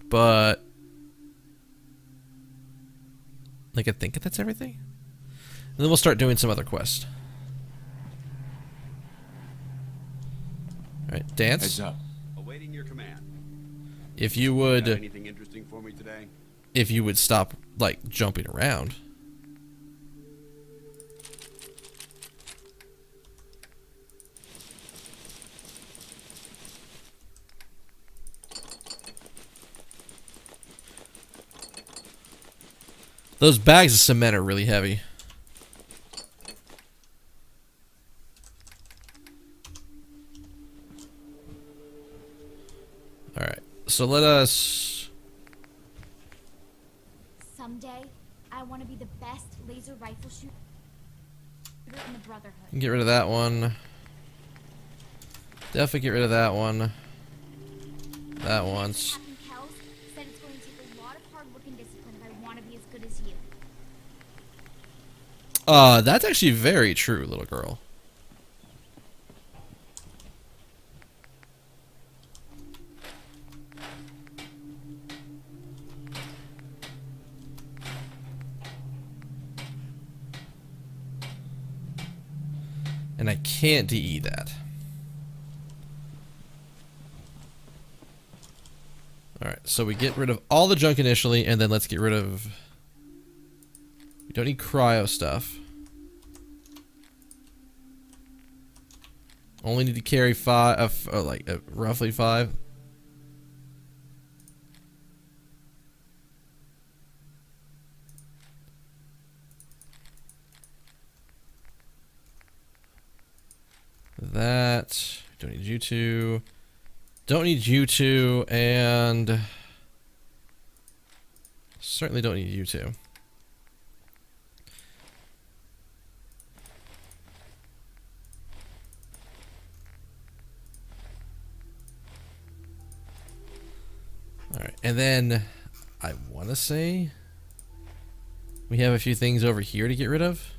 [SPEAKER 1] But... like, I think that's everything. And then we'll start doing some other quests. Alright, Dance.
[SPEAKER 4] Heads up. Awaiting your command.
[SPEAKER 1] If you would...
[SPEAKER 4] Got anything interesting for me today?
[SPEAKER 1] If you would stop, like, jumping around. Those bags of cement are really heavy. Alright, so let us...
[SPEAKER 5] Someday, I want to be the best laser rifle shooter in the Brotherhood.
[SPEAKER 1] Get rid of that one. Definitely get rid of that one. That once.
[SPEAKER 5] Captain Kells said it's going to take a lot of hard work and discipline if I want to be as good as you.
[SPEAKER 1] That's actually very true, little girl. And I can't DE that. Alright, so we get rid of all the junk initially, and then let's get rid of... We don't need cryo stuff. Only need to carry roughly 5. That. Don't need you two. Don't need you two, and certainly don't need you two. Alright, and then I want to say we have a few things over here to get rid of.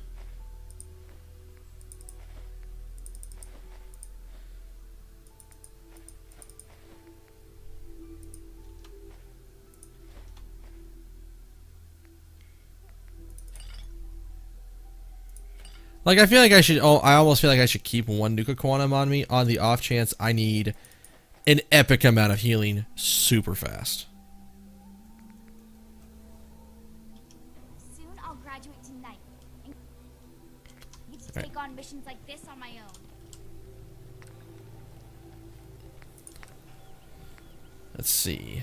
[SPEAKER 1] Like, I feel like I should, I almost feel like I should keep one Nuka Quantum on me on the off chance I need an epic amount of healing super fast.
[SPEAKER 5] Soon I'll graduate tonight and get to
[SPEAKER 1] Right.
[SPEAKER 5] take on missions like this on my own.
[SPEAKER 1] Let's see.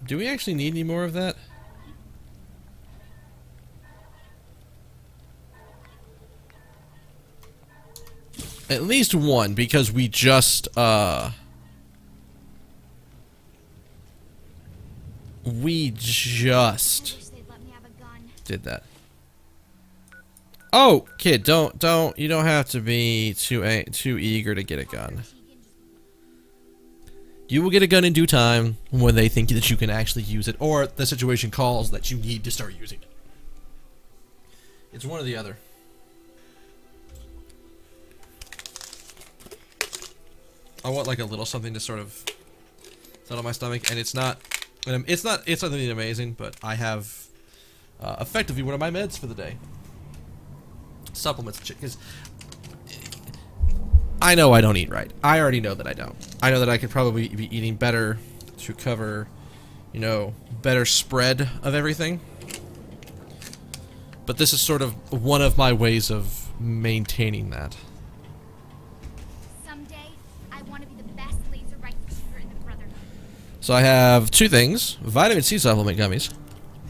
[SPEAKER 1] Do we actually need any more of that? At least one, because we just, did that. Oh, kid, you don't have to be too eager to get a gun. You will get a gun in due time when they think that you can actually use it, or the situation calls that you need to start using it. It's one or the other. I want like a little something to sort of settle my stomach, and it's not something amazing, but I have effectively one of my meds for the day. Supplements, because I know I don't eat right. I already know that I don't. I know that I could probably be eating better to cover, you know, better spread of everything. But this is sort of one of my ways of maintaining that.
[SPEAKER 5] Someday, I want to be the best laser rifle shooter in the Brotherhood.
[SPEAKER 1] So I have two things: vitamin C supplement gummies,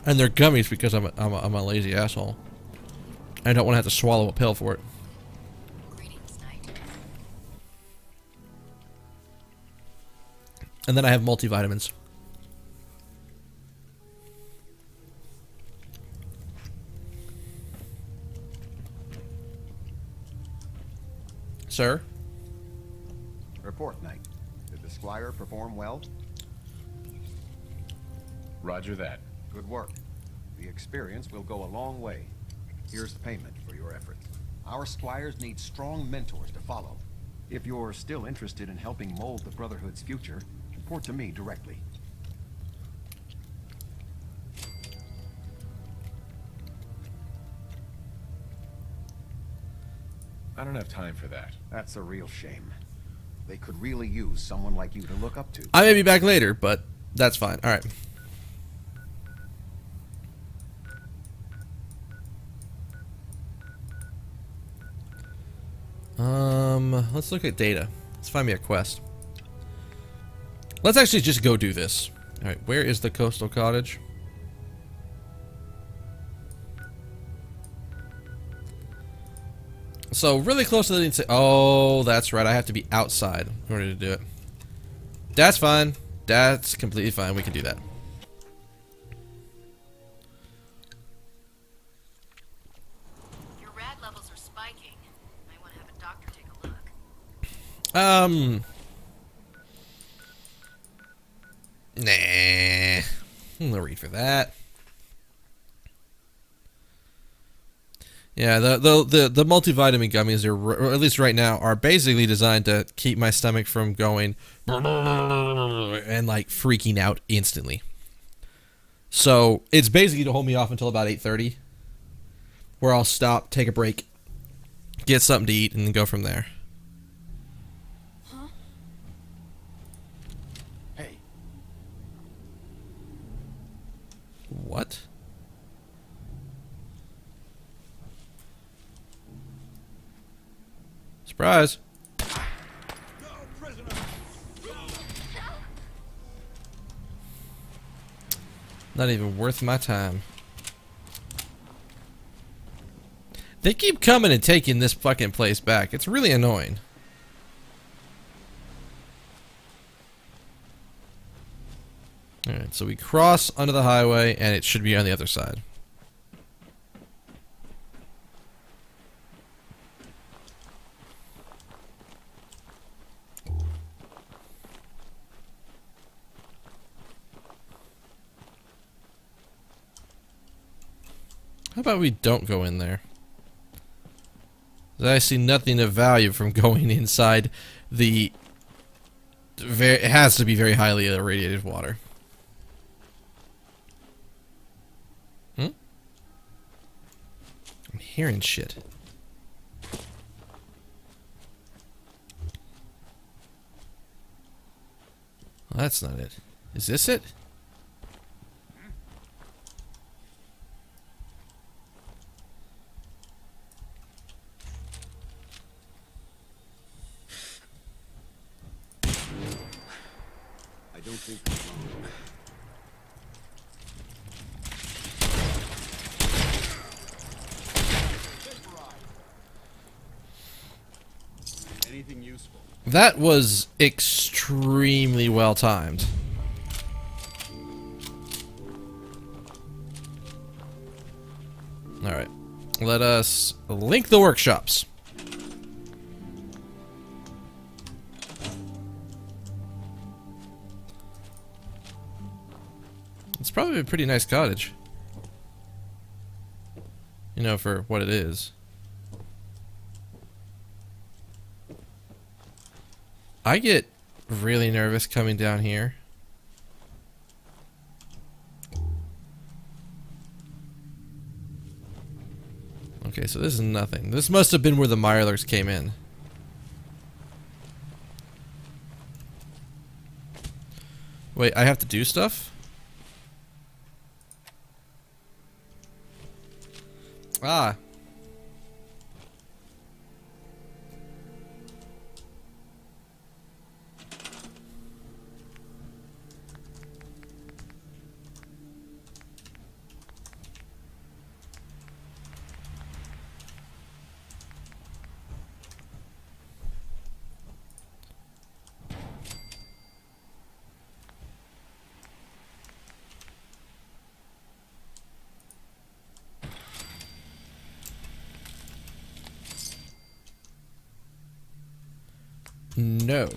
[SPEAKER 1] and they're gummies because I'm a lazy asshole. I don't want to have to swallow a pill for it. And then I have multivitamins. Sir?
[SPEAKER 2] Report, Knight. Did the Squire perform well?
[SPEAKER 14] Roger that.
[SPEAKER 2] Good work. The experience will go a long way. Here's the payment for your efforts. Our Squires need strong mentors to follow. If you're still interested in helping mold the Brotherhood's future, report to me directly.
[SPEAKER 14] I don't have time for that.
[SPEAKER 2] That's a real shame. They could really use someone like you to look up to.
[SPEAKER 1] I may be back later, but that's fine. Alright. Let's look at data. Let's find me a quest. Let's actually just go do this. Alright, where is the coastal cottage? So, really close to the... Oh, that's right. I have to be outside in order to do it. That's fine. That's completely fine. We can do that.
[SPEAKER 9] Your rad levels are spiking. Might want to have a doctor take a look.
[SPEAKER 1] Nah. No read for that. Yeah, the multivitamin gummies are, or at least right now, are basically designed to keep my stomach from going and like freaking out instantly. So it's basically to hold me off until about 8:30, where I'll stop, take a break, get something to eat, and then go from there.
[SPEAKER 9] Huh?
[SPEAKER 2] Hey.
[SPEAKER 1] What? Surprise. Not even worth my time. They keep coming and taking this fucking place back. It's really annoying. So we cross under the highway, and it should be on the other side. How about we don't go in there? I see nothing of value from going inside the... it has to be very highly irradiated water. Hmm? I'm hearing shit. Well, that's not it. Is this it?
[SPEAKER 15] I don't think we're wrong.
[SPEAKER 4] Anything useful?
[SPEAKER 1] That was extremely well timed. Alright. Let us link the workshops. It's probably a pretty nice cottage. You know, for what it is. I get really nervous coming down here. Okay, so this is nothing. This must have been where the Mirelurks came in. Wait, I have to do stuff? Ah. No.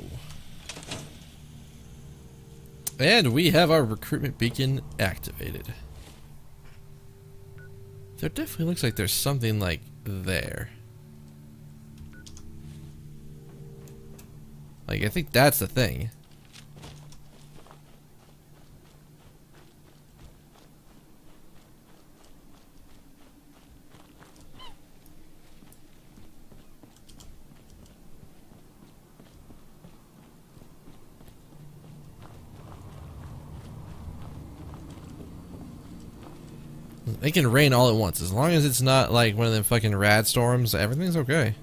[SPEAKER 1] And we have our recruitment beacon activated. There definitely looks like there's something like there. Like, I think that's the thing. It can rain all at once. As long as it's not like one of them fucking rad storms, everything's okay.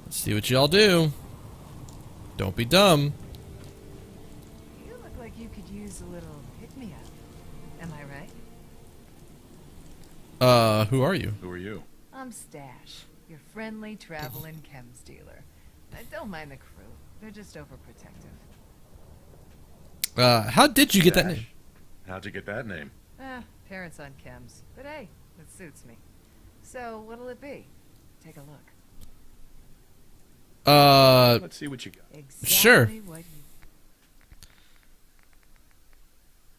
[SPEAKER 1] Let's see what y'all do. Don't be dumb.
[SPEAKER 19] You look like you could use a little pick-me-up. Am I right?
[SPEAKER 1] Who are you?
[SPEAKER 3] Who are you?
[SPEAKER 19] I'm Stash, your friendly traveling chems dealer. I don't mind the crew. They're just overprotective.
[SPEAKER 1] How did you get that
[SPEAKER 3] Stash?
[SPEAKER 1] name?
[SPEAKER 3] How'd you get that name?
[SPEAKER 19] Parents on chems. But hey, it suits me. So, what'll it be? Take a look.
[SPEAKER 3] Let's see what you got.
[SPEAKER 19] Exactly
[SPEAKER 1] Sure.
[SPEAKER 19] What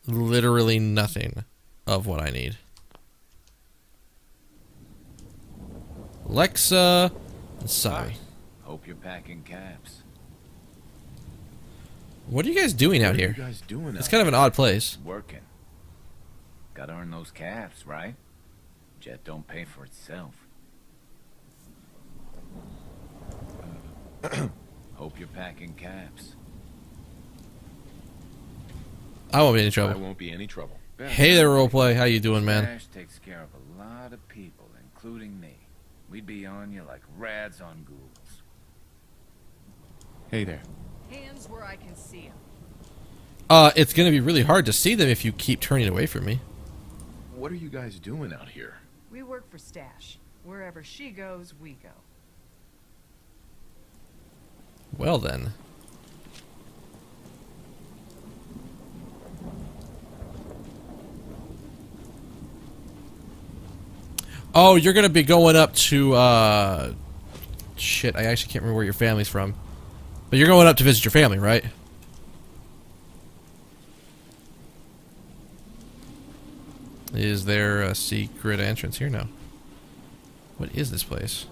[SPEAKER 19] you...
[SPEAKER 1] Literally nothing of what I need. Lexa and Sami.
[SPEAKER 17] Hope you're packing caps.
[SPEAKER 1] What are you guys doing out
[SPEAKER 17] What are
[SPEAKER 1] here?
[SPEAKER 17] you guys doing
[SPEAKER 1] It's
[SPEAKER 17] out
[SPEAKER 1] kind of an
[SPEAKER 17] here?
[SPEAKER 1] odd place.
[SPEAKER 17] Working. Gotta earn those caps, right? Jet don't pay for itself. Hope you're packing caps.
[SPEAKER 1] I won't be in any
[SPEAKER 3] I
[SPEAKER 1] trouble.
[SPEAKER 3] won't be any trouble.
[SPEAKER 1] Hey there, roleplay. How you doing, man?
[SPEAKER 17] Stash takes care of a lot of people, including me. We'd be on you like rads on ghouls.
[SPEAKER 7] Hey there.
[SPEAKER 19] Hands where I can see them.
[SPEAKER 1] It's gonna be really hard to see them if you keep turning away from me.
[SPEAKER 3] What are you guys doing out here?
[SPEAKER 19] We work for Stash. Wherever she goes, we go.
[SPEAKER 1] Well then. Oh, you're gonna be going up to, shit, I actually can't remember where your family's from. But you're going up to visit your family, right? Is there a secret entrance here? No. What is this place?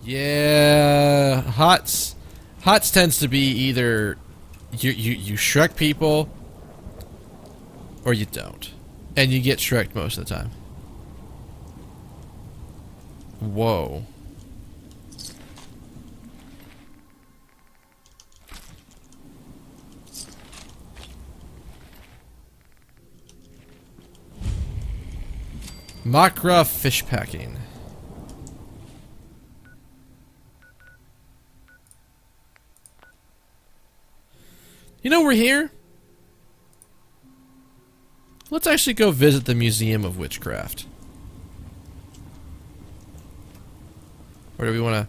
[SPEAKER 1] Yeah, Hots tends to be either you Shrek people or you don't, and you get Shrek'd most of the time. Whoa. Makra fish packing. You know, we're here. Let's actually go visit the Museum of Witchcraft. Or do we want to...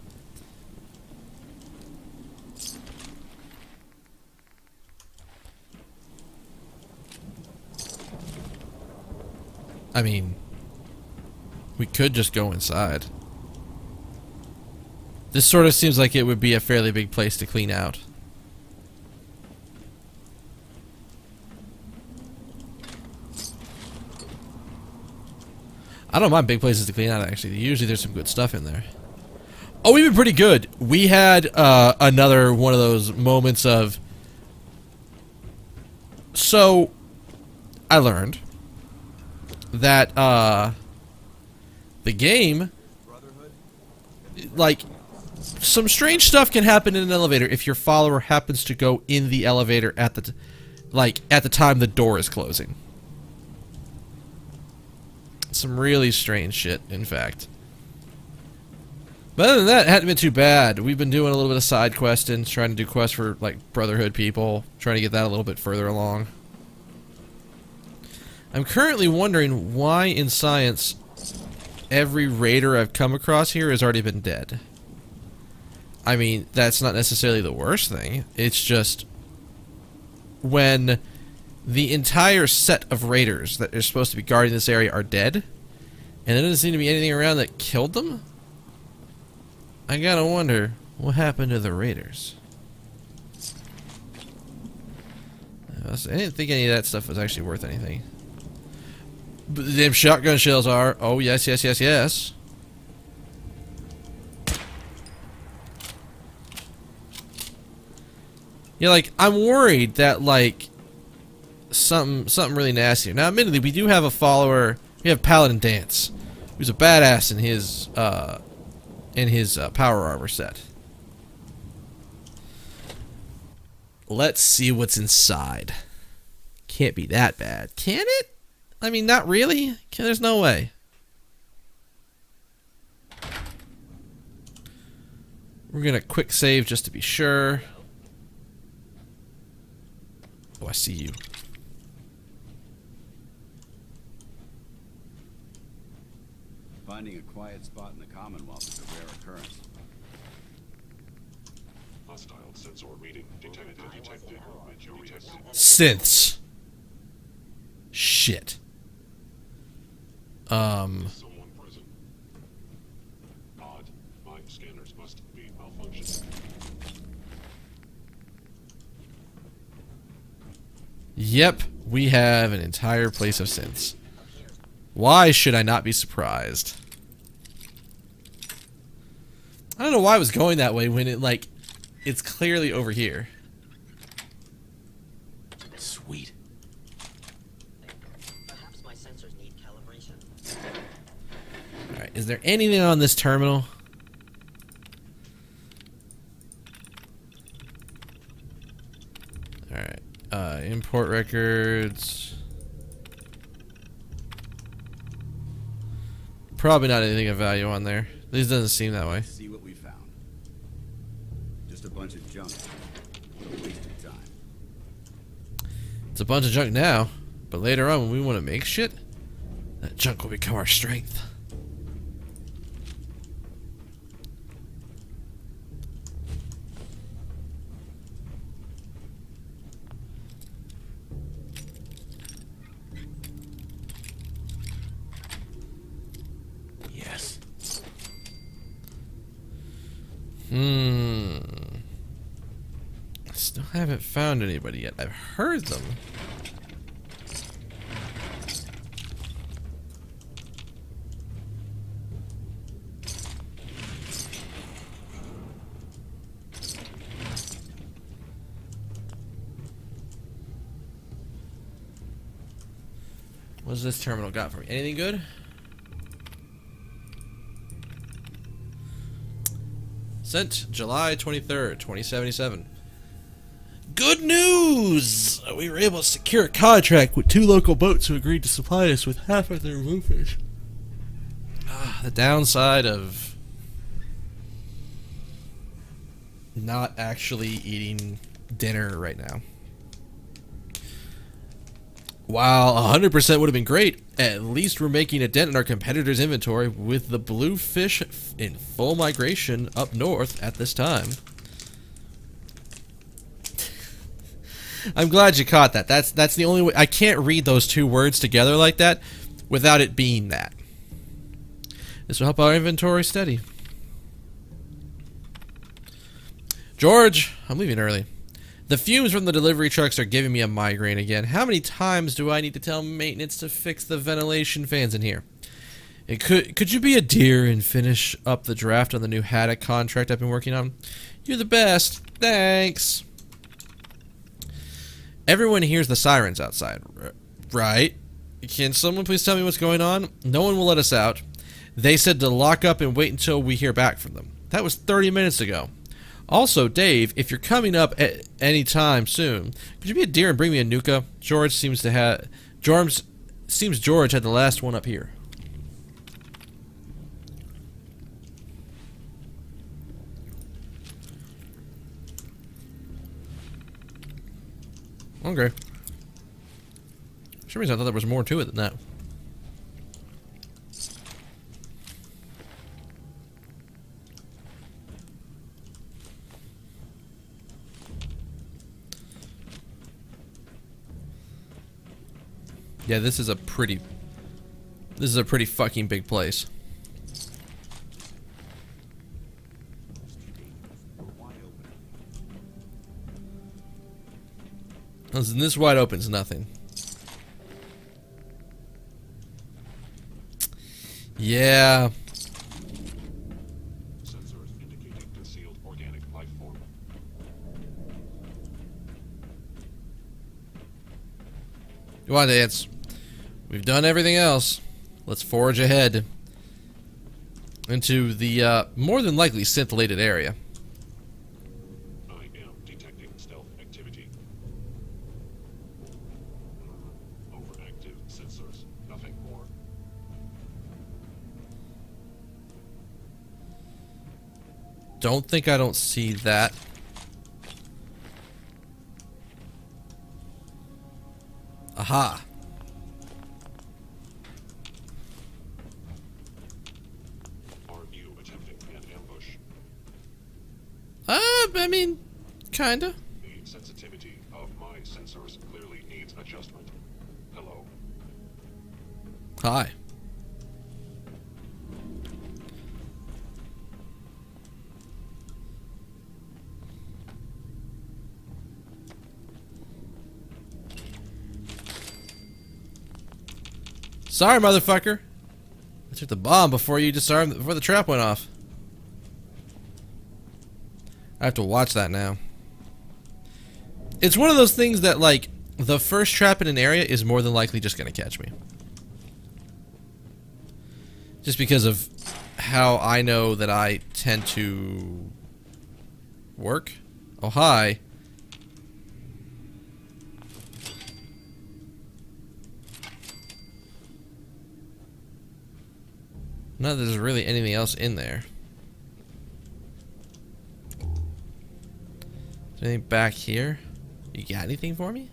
[SPEAKER 1] I mean, we could just go inside. This sort of seems like it would be a fairly big place to clean out. I don't mind big places to clean out, actually. Usually there's some good stuff in there. Oh, we've been pretty good. We had another one of those moments of... So, I learned that the game, like, some strange stuff can happen in an elevator if your follower happens to go in the elevator at the at the time the door is closing. Some really strange shit, in fact. But other than that, it hadn't been too bad. We've been doing a little bit of side questing, trying to do quests for, like, Brotherhood people, trying to get that a little bit further along. I'm currently wondering why in science every raider I've come across here has already been dead. I mean, that's not necessarily the worst thing. It's just when the entire set of raiders that are supposed to be guarding this area are dead, and there doesn't seem to be anything around that killed them, I gotta wonder what happened to the raiders. I didn't think any of that stuff was actually worth anything. But them shotgun shells are. Oh, yes, yes, yes, yes. Yeah, like, I'm worried that, like, something really nasty. Now, admittedly, we do have a follower. We have Paladin Dance, who's a badass in his power armor set. Let's see what's inside. Can't be that bad, can it? I mean, not really. There's no way. We're gonna quick save just to be sure. Oh, I see you.
[SPEAKER 4] Finding a quiet spot in the Commonwealth is a rare occurrence.
[SPEAKER 11] Hostile sensor reading detected.
[SPEAKER 1] Synths. Shit.
[SPEAKER 11] Someone present. Odd. My scanners must be malfunctioning.
[SPEAKER 1] Yep, we have an entire place of synths. Why should I not be surprised? I don't know why I was going that way when it, like, it's clearly over here.
[SPEAKER 12] Sweet.
[SPEAKER 20] Perhaps my sensors need calibration.
[SPEAKER 1] Alright, is there anything on this terminal? Alright, import records. Probably not anything of value on there. At least it doesn't seem that way.
[SPEAKER 4] See what we found. Just just a bunch of junk. What a waste of time.
[SPEAKER 1] It's a bunch of junk now, but later on when we want to make shit, that junk will become our strength.
[SPEAKER 10] Yes.
[SPEAKER 1] I still haven't found anybody yet. I've heard them. What's this terminal got for me? Anything good? Sent July 23rd, 2077. Good news! We were able to secure a contract with 2 local boats who agreed to supply us with half of their bluefish. The downside of not actually eating dinner right now. While 100% would have been great, at least we're making a dent in our competitors' inventory with the bluefish in full migration up north at this time. I'm glad you caught that. That's the only way. I can't read those 2 words together like that without it being that. This will help our inventory steady. George, I'm leaving early. The fumes from the delivery trucks are giving me a migraine again. How many times do I need to tell maintenance to fix the ventilation fans in here? Could you be a dear and finish up the draft on the new Haddock contract I've been working on? You're the best. Thanks. Everyone hears the sirens outside, right? Can someone please tell me what's going on? No one will let us out. They said to lock up and wait until we hear back from them. That was 30 minutes ago. Also, Dave, if you're coming up at any time soon, could you be a dear and bring me a Nuka? George seems George had the last one up here. Okay. For some reason I thought there was more to it than that. Yeah, this is a pretty fucking big place. This wide open's nothing. Yeah.
[SPEAKER 11] Sensors indicating concealed organic life form.
[SPEAKER 1] Come on, Dance. We've done everything else. Let's forge ahead into the more than likely scintillated area.
[SPEAKER 11] I am detecting stealth activity. Overactive sensors. Nothing more.
[SPEAKER 1] Don't think I don't see that. Aha.
[SPEAKER 11] Are you attempting an ambush?
[SPEAKER 1] I mean, kinda.
[SPEAKER 11] The sensitivity of my sensors clearly needs adjustment. Hello.
[SPEAKER 1] Hi. Sorry, motherfucker. I took the bomb before you disarmed before the trap went off. I have to watch that now. It's one of those things that, like, the first trap in an area is more than likely just gonna catch me. Just because of how I know that I tend to work. Oh, hi. Not that there's really anything else in there. Anything back here? You got anything for me?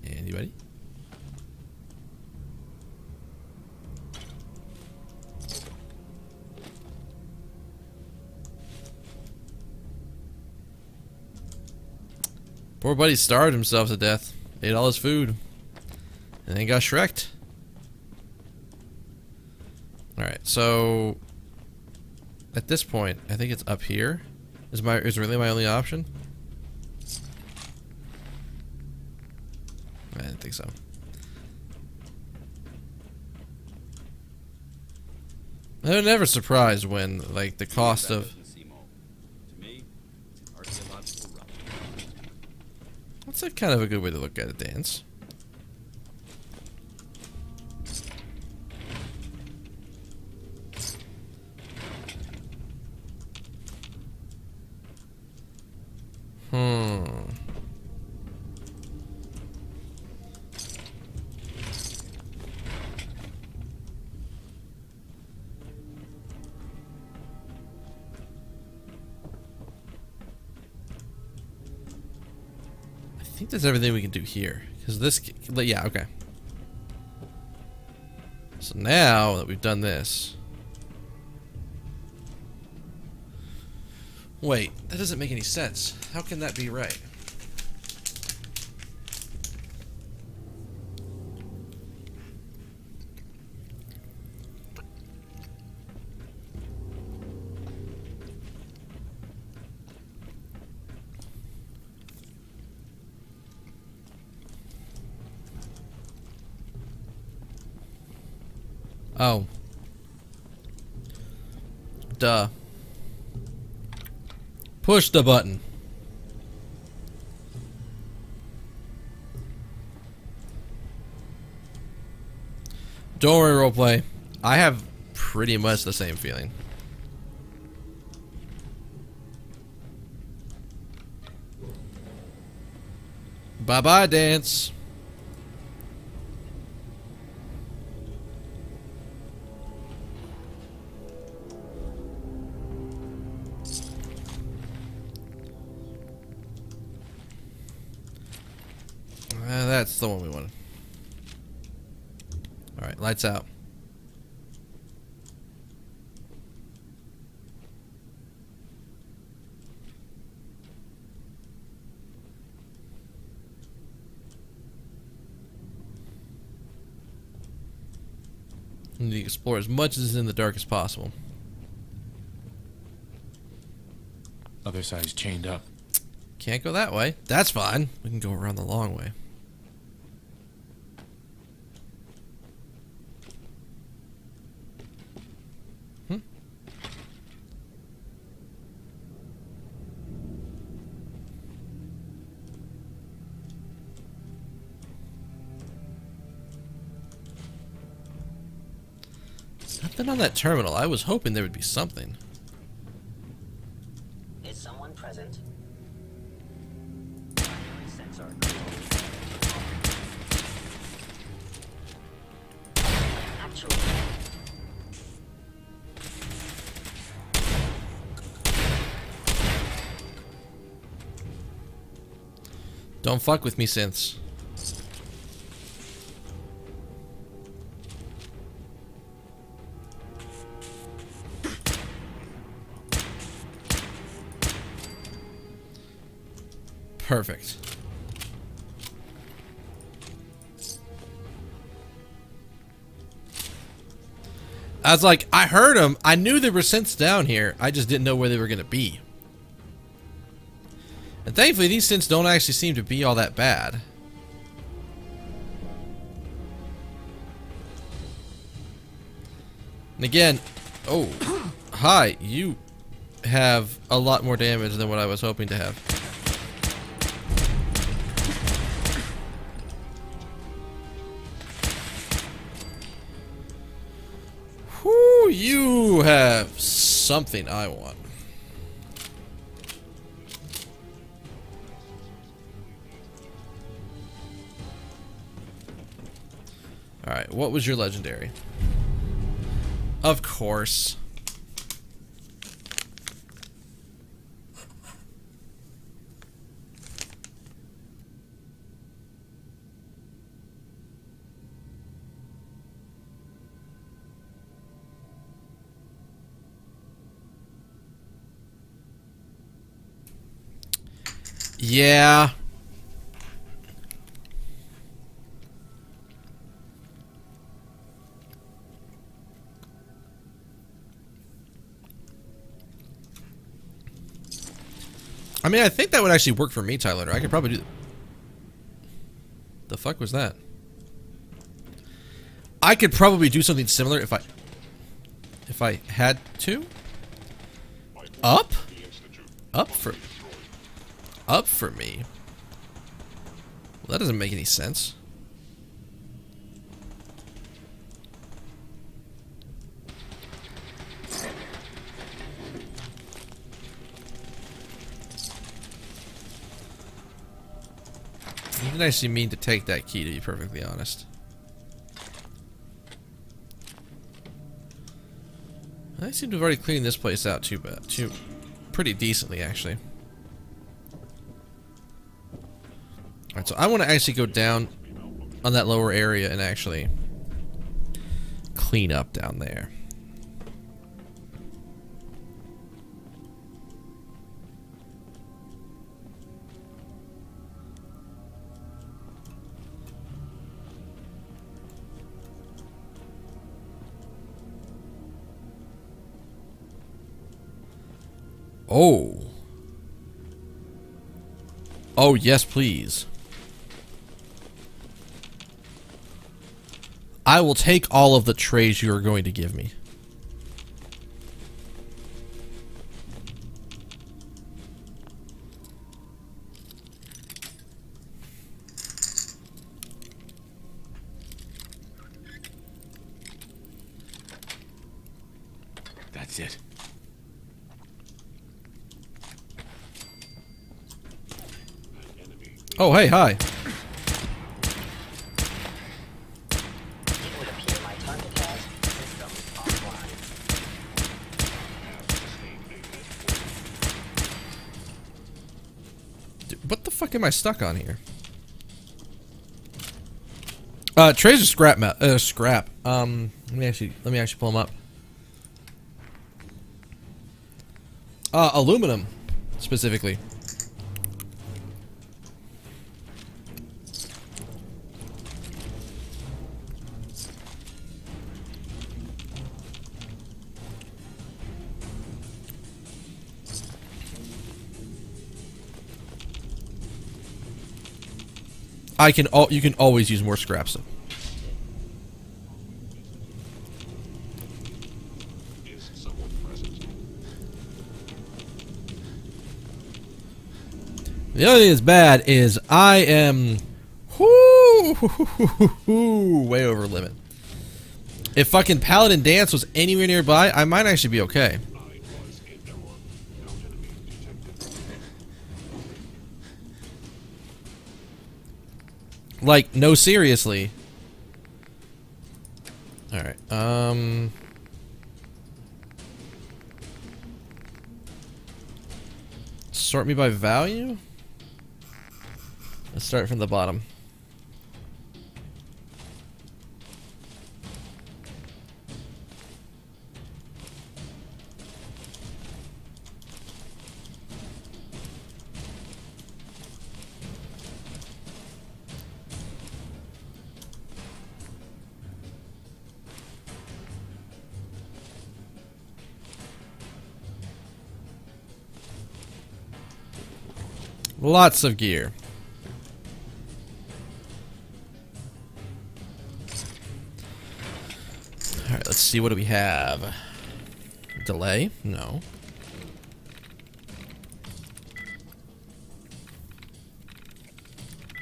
[SPEAKER 1] Anybody? Poor buddy starved himself to death. Ate all his food. And then got Shrek'd. Alright, so at this point, I think it's up here. Is really my only option? I didn't think so. I'm never surprised when, like, the cost of... That's a kind of a good way to look at it, Dance. I think that's everything we can do here. Because this... Yeah, okay. So now that we've done this... Wait, that doesn't make any sense. How can that be right? Oh. Duh. Push the button. Don't worry, roleplay. I have pretty much the same feeling. Bye-bye, Dance. That's the one we wanted. Alright, lights out. We need to explore as much as is in the dark as possible.
[SPEAKER 14] Other side's chained up.
[SPEAKER 1] Can't go that way. That's fine. We can go around the long way. Nothing on that terminal. I was hoping there would be something.
[SPEAKER 20] Is someone present? Sensor. Actually.
[SPEAKER 1] Don't fuck with me, synths. Perfect. I was like, I heard them. I knew there were synths down here. I just didn't know where they were going to be. And thankfully, these synths don't actually seem to be all that bad. And again, oh, hi, you have a lot more damage than what I was hoping to have. Whoo, you have something I want. Alright, what was your legendary? Of course. Yeah. I mean, I think that would actually work for me, Tyler. I could probably do... The fuck was that? I could probably do something similar if I had to. Up for me. Well, that doesn't make any sense. You didn't actually mean to take that key, to be perfectly honest. I seem to have already cleaned this place out pretty decently, actually. Alright, so I want to actually go down on that lower area and actually clean up down there. Oh. Oh, yes, please. I will take all of the trays you are going to give me.
[SPEAKER 12] That's it.
[SPEAKER 1] Oh, hey, hi. Dude, what the fuck am I stuck on here? Trays are scrap. Scrap. Let me actually pull them up. Aluminum, specifically. You can always use more scraps. The only thing that's bad is I am way over limit. If fucking Paladin Dance was anywhere nearby, I might actually be okay. Like, no, seriously. Alright, sort me by value? Let's start from the bottom. Lots of gear. Alright, let's see, what do we have? Delay? No.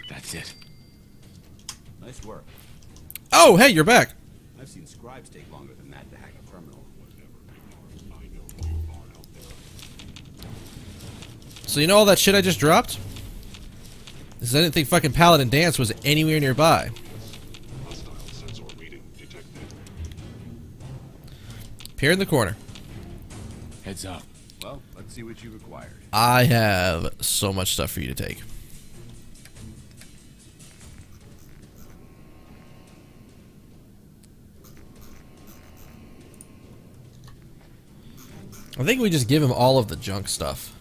[SPEAKER 12] That's it.
[SPEAKER 4] Nice work.
[SPEAKER 1] Oh, hey, you're back.
[SPEAKER 4] I've seen scribes take longer than that to hack a terminal.
[SPEAKER 1] So you know all that shit I just dropped? Because I didn't think fucking Paladin Dance was anywhere nearby. Here in the corner.
[SPEAKER 12] Heads up.
[SPEAKER 4] Well, let's see what you required.
[SPEAKER 1] I have so much stuff for you to take. I think we just give him all of the junk stuff.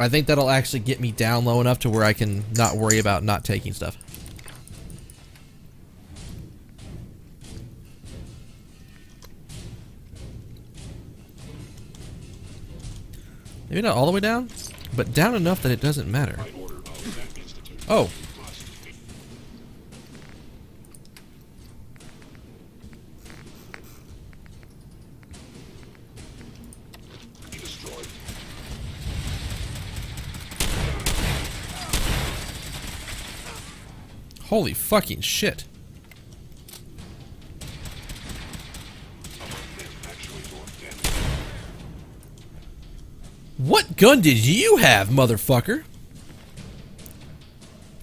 [SPEAKER 1] I think that'll actually get me down low enough to where I can not worry about not taking stuff. Maybe not all the way down, but down enough that it doesn't matter. Oh. Holy fucking shit. What gun did you have, motherfucker?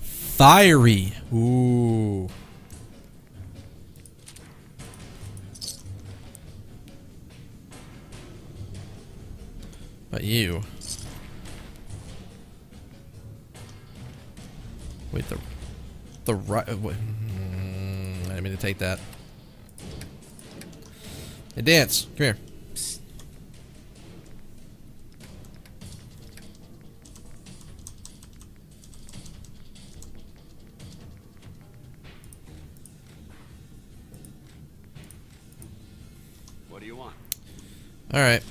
[SPEAKER 1] Fiery. Ooh. But you. Wait, the right. I didn't mean to take that. Hey, Dance, come here. Psst.
[SPEAKER 4] What do you want?
[SPEAKER 1] All right.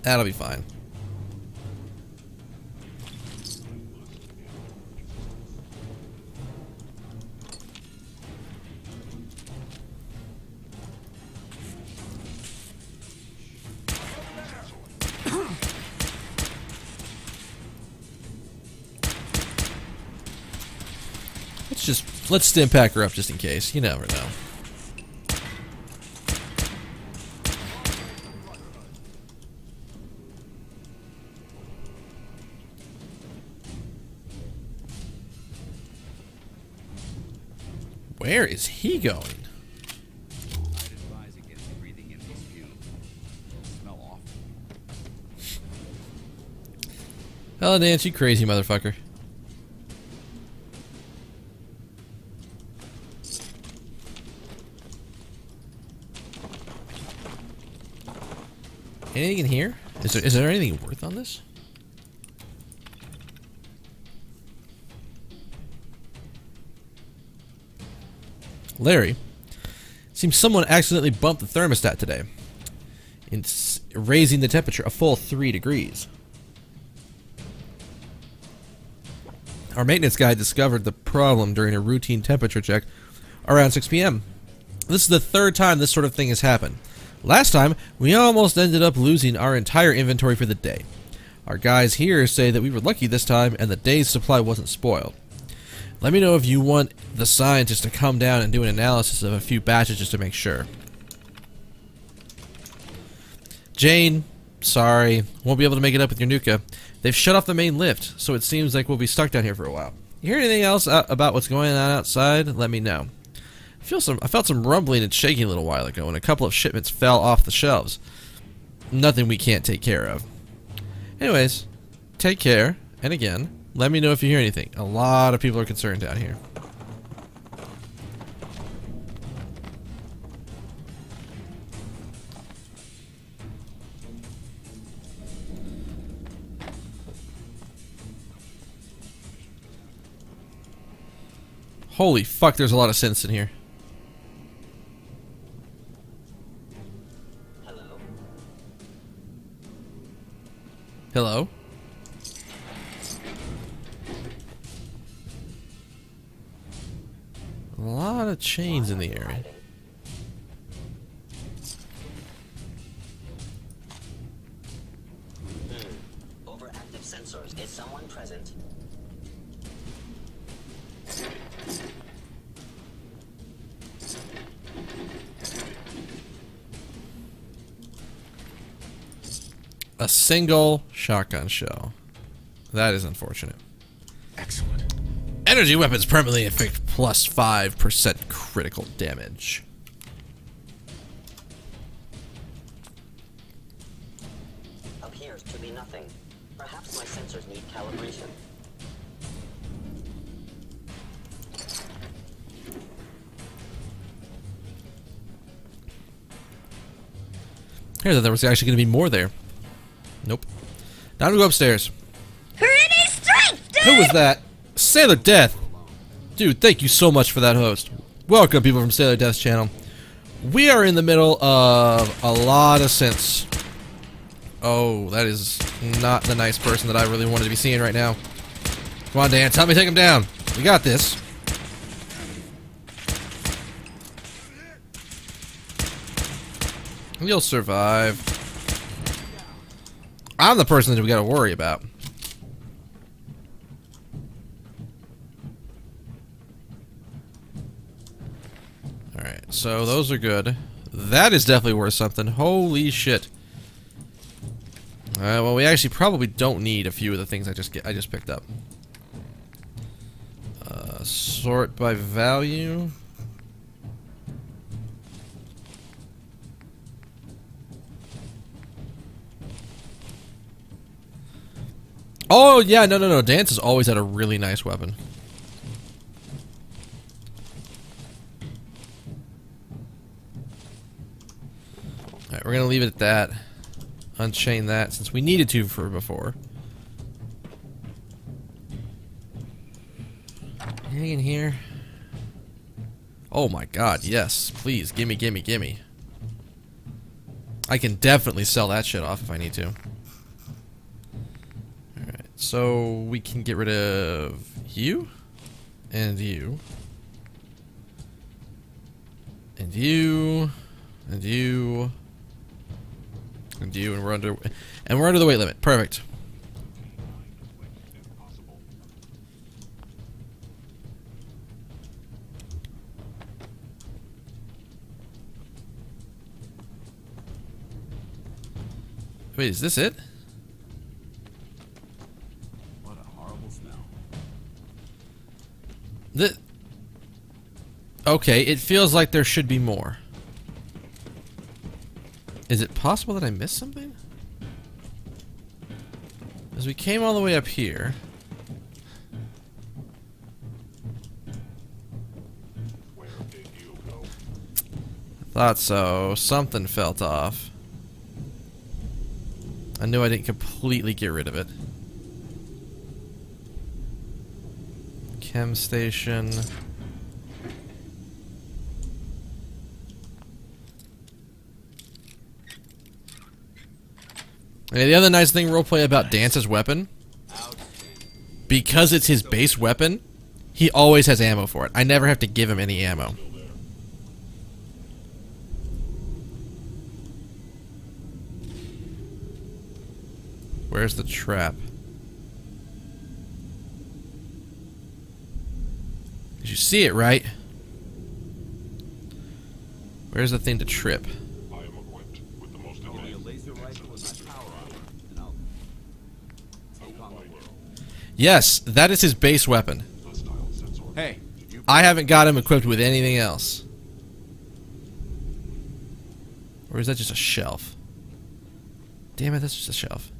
[SPEAKER 1] That'll be fine. Let's stim pack her up just in case. You never know. Where is he going?
[SPEAKER 4] I'd advise against breathing in these fumes. They smell awful.
[SPEAKER 1] Hello, Dance, you crazy motherfucker. Anything in here? Is there anything worth on this? Larry, seems someone accidentally bumped the thermostat today, raising the temperature a full 3 degrees. Our maintenance guy discovered the problem during a routine temperature check around 6 p.m. This is the third time this sort of thing has happened. Last time, we almost ended up losing our entire inventory for the day. Our guys here say that we were lucky this time and the day's supply wasn't spoiled. Let me know if you want the scientists to come down and do an analysis of a few batches just to make sure. Jane, sorry, won't be able to make it up with your Nuka. They've shut off the main lift, so it seems like we'll be stuck down here for a while. You hear anything else about what's going on outside? Let me know. I felt some rumbling and shaking a little while ago, and a couple of shipments fell off the shelves. Nothing we can't take care of. Anyways, take care, and again, let me know if you hear anything. A lot of people are concerned down here. Holy fuck, there's a lot of synths in here. Hello? A lot of chains in the area.
[SPEAKER 20] Overactive sensors. Is someone present?
[SPEAKER 1] A single shotgun shell. That is unfortunate.
[SPEAKER 14] Excellent.
[SPEAKER 1] Energy weapons permanently inflict plus 5% critical damage.
[SPEAKER 20] Appears to be nothing. Perhaps my sensors need calibration.
[SPEAKER 1] Here, there was actually going to be more there. Nope. Time to go upstairs.
[SPEAKER 18] Pretty strength, dude!
[SPEAKER 1] Who was that? Sailor Death. Dude, thank you so much for that host. Welcome, people from Sailor Death's channel. We are in the middle of a lot of synths. Oh, that is not the nice person that I really wanted to be seeing right now. Come on, Dan, help me take him down. We got this. You'll survive. I'm the person that we gotta worry about. Alright, so those are good. That is definitely worth something. Holy shit. Alright, well we actually probably don't need a few of the things I just picked up. Sort by value. Oh yeah, no. Dance has always had a really nice weapon. Alright, we're gonna leave it at that. Unchain that since we needed to for before. Anything in here? Oh my god, yes. Please, gimme. I can definitely sell that shit off if I need to. Alright, so we can get rid of you. And you. And you. And you. And you, and we're under the weight limit. Perfect. Wait, is this it?
[SPEAKER 15] What a horrible smell.
[SPEAKER 1] Okay, it feels like there should be more. Is it possible that I missed something? As we came all the way up here.
[SPEAKER 11] Where did you go?
[SPEAKER 1] Thought so. Something felt off. I knew I didn't completely get rid of it. Chem station. Okay, the other nice thing roleplay about Dance's weapon, because it's his base weapon, he always has ammo for it. I never have to give him any ammo. Where's the trap? Did you see it, right? Where's the thing to trip?
[SPEAKER 11] I am equipped with the most
[SPEAKER 15] Give me a
[SPEAKER 11] advanced
[SPEAKER 15] laser rifle with my power armor, and I'll take on the world.
[SPEAKER 1] Yes, that is his base weapon.
[SPEAKER 15] Hey,
[SPEAKER 1] I haven't got him equipped with anything else. Or is that just a shelf? Damn it, that's just a shelf.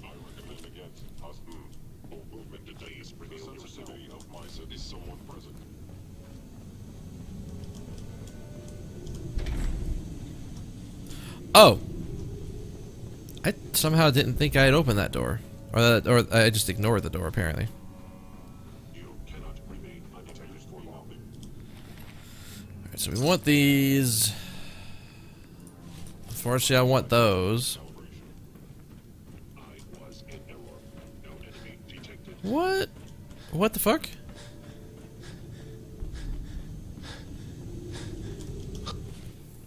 [SPEAKER 11] I recommend against us. Movement details reveal the vicinity of my city. Is someone present?
[SPEAKER 1] Oh, I somehow didn't think I had opened that door, or I just ignored the door apparently.
[SPEAKER 11] You cannot remain undetected for long.
[SPEAKER 1] Alright, so we want these. Unfortunately, I want those. What? What the fuck?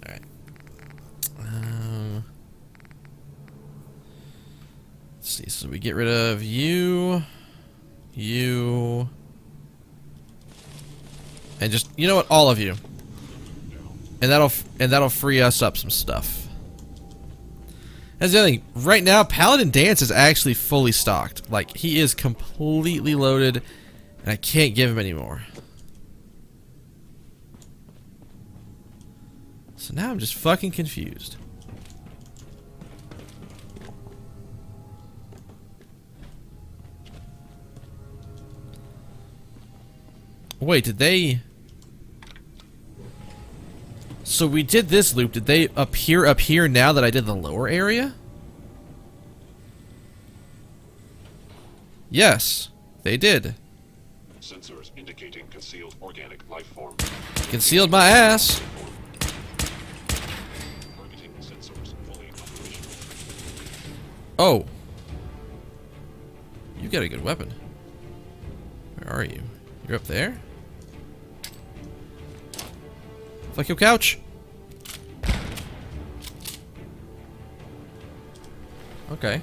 [SPEAKER 1] Alright. Let's see. So we get rid of you. You. And just, you know what? All of you. And that'll free us up some stuff. That's the other thing. Right now, Paladin Dance is actually fully stocked. Like, he is completely loaded, and I can't give him any more. So now I'm just fucking confused. Wait, did they... So we did this loop. Did they appear up here now that I did the lower area? Yes, they did.
[SPEAKER 21] Sensors indicating concealed organic life form.
[SPEAKER 1] Concealed my ass.
[SPEAKER 21] Targeting sensors fully operational.
[SPEAKER 1] Oh. You got a good weapon. Where are you? You're up there? Fuck your couch. Okay.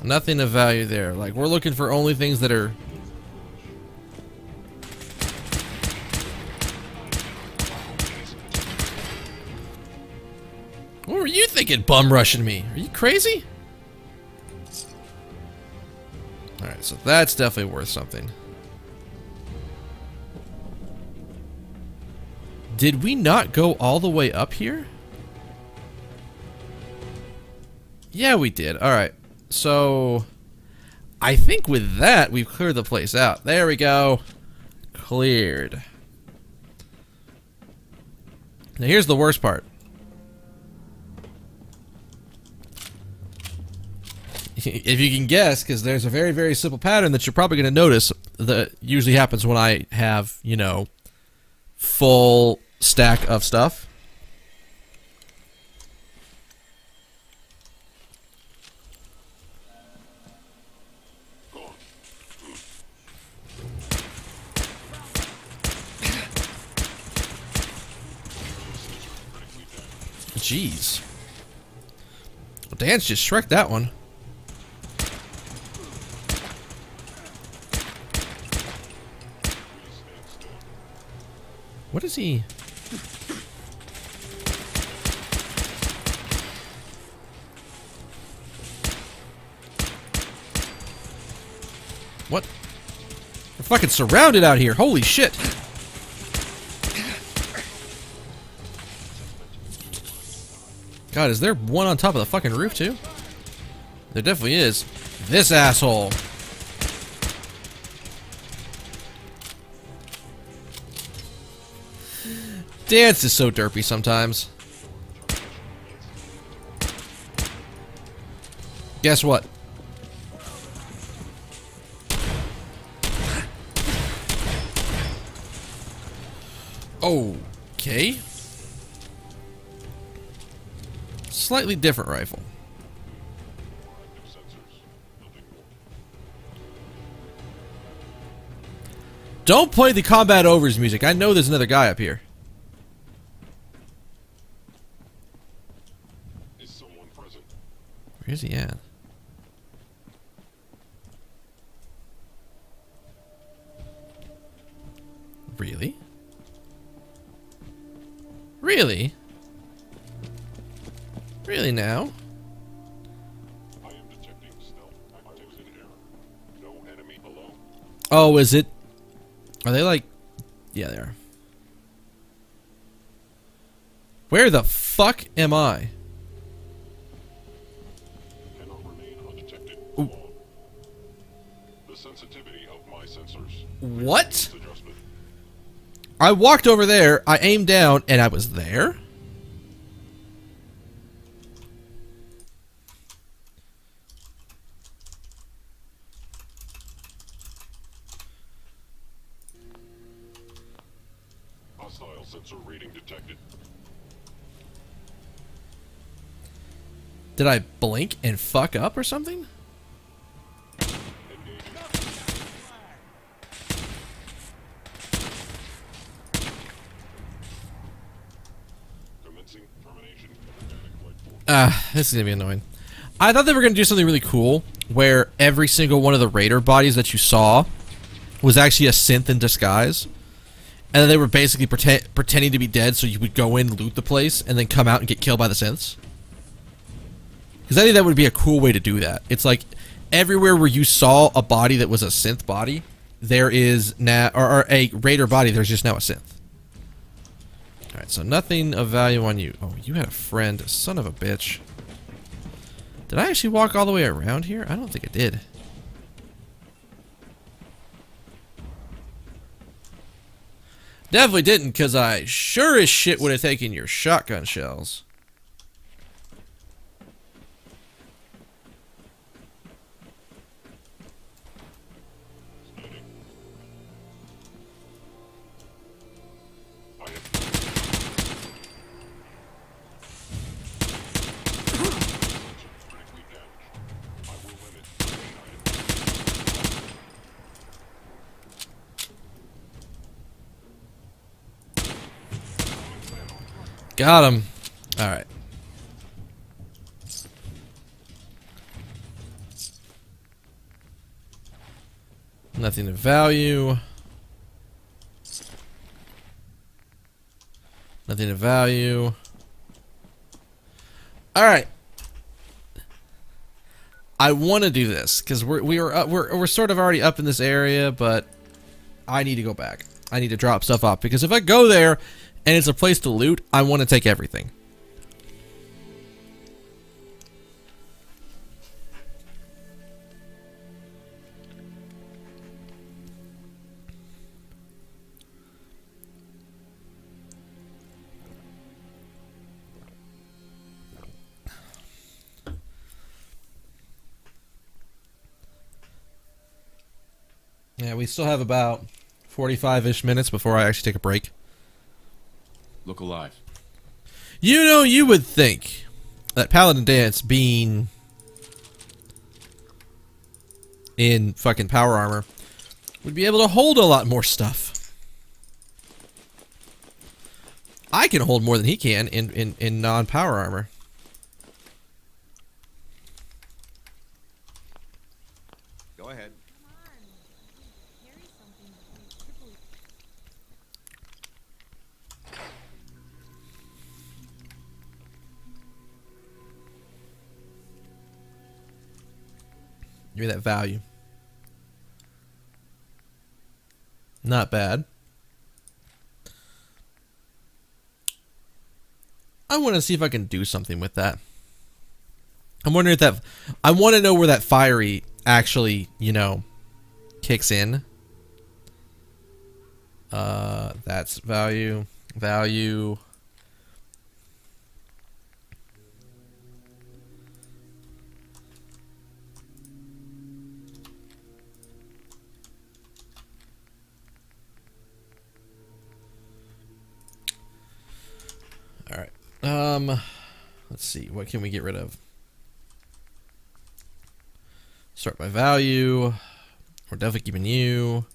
[SPEAKER 1] Nothing of value there. Like, we're looking for only things that are... What were you thinking, bum rushing me? Are you crazy? Alright, so that's definitely worth something. Did we not go all the way up here? Yeah, we did. Alright, so... I think with that, we've cleared the place out. There we go. Cleared. Now here's the worst part. If you can guess, because there's a very, very simple pattern that you're probably going to notice that usually happens when I have, you know, full stack of stuff. Jeez. Dan's just Shrek that one. What is he? What? We're fucking surrounded out here. Holy shit. God, is there one on top of the fucking roof too? There definitely is. This asshole. Dance is so derpy sometimes. Guess what? Okay. Slightly different rifle. Don't play the combat overs music. I know there's another guy up here.
[SPEAKER 21] Is someone present?
[SPEAKER 1] Where's he at? Really? Really? Really now?
[SPEAKER 21] I am detecting stealth activity in air. No enemy below.
[SPEAKER 1] Oh, is it? Are they like... Yeah, they are. Where the fuck am I?
[SPEAKER 21] Cannot remain undetected.
[SPEAKER 1] Ooh.
[SPEAKER 21] The sensitivity of my sensors.
[SPEAKER 1] What? I walked over there, I aimed down, and I was there?
[SPEAKER 21] Hostile sensor reading detected.
[SPEAKER 1] Did I blink and fuck up or something? This is gonna be annoying. I thought they were gonna do something really cool where every single one of the raider bodies that you saw was actually a synth in disguise, and then they were basically pretending to be dead, so you would go in, loot the place, and then come out and get killed by the synths. Because I think that would be a cool way to do that. It's like everywhere where you saw a body that was a synth body, there is now, or a raider body, there's just now a synth. Alright, so nothing of value on you. Oh, you had a friend. Son of a bitch. Did I actually walk all the way around here? I don't think I did. Definitely didn't, because I sure as shit would have taken your shotgun shells. Got him. All right. Nothing of value. Nothing of value. All right. I want to do this because we're sort of already up in this area, but I need to go back. I need to drop stuff off because if I go there and it's a place to loot, I want to take everything. Yeah, we still have about 45-ish minutes before I actually take a break.
[SPEAKER 12] Look alive.
[SPEAKER 1] You know, you would think that Paladin Dance being in fucking power armor would be able to hold a lot more stuff. I can hold more than he can in non-power armor.
[SPEAKER 4] Go ahead.
[SPEAKER 1] Give me that value. Not bad. I want to see if I can do something with that. I'm wondering if that... I want to know where that fiery actually, you know, kicks in. That's value. Value. All right. Let's see. What can we get rid of? Sort by value. We're definitely keeping you.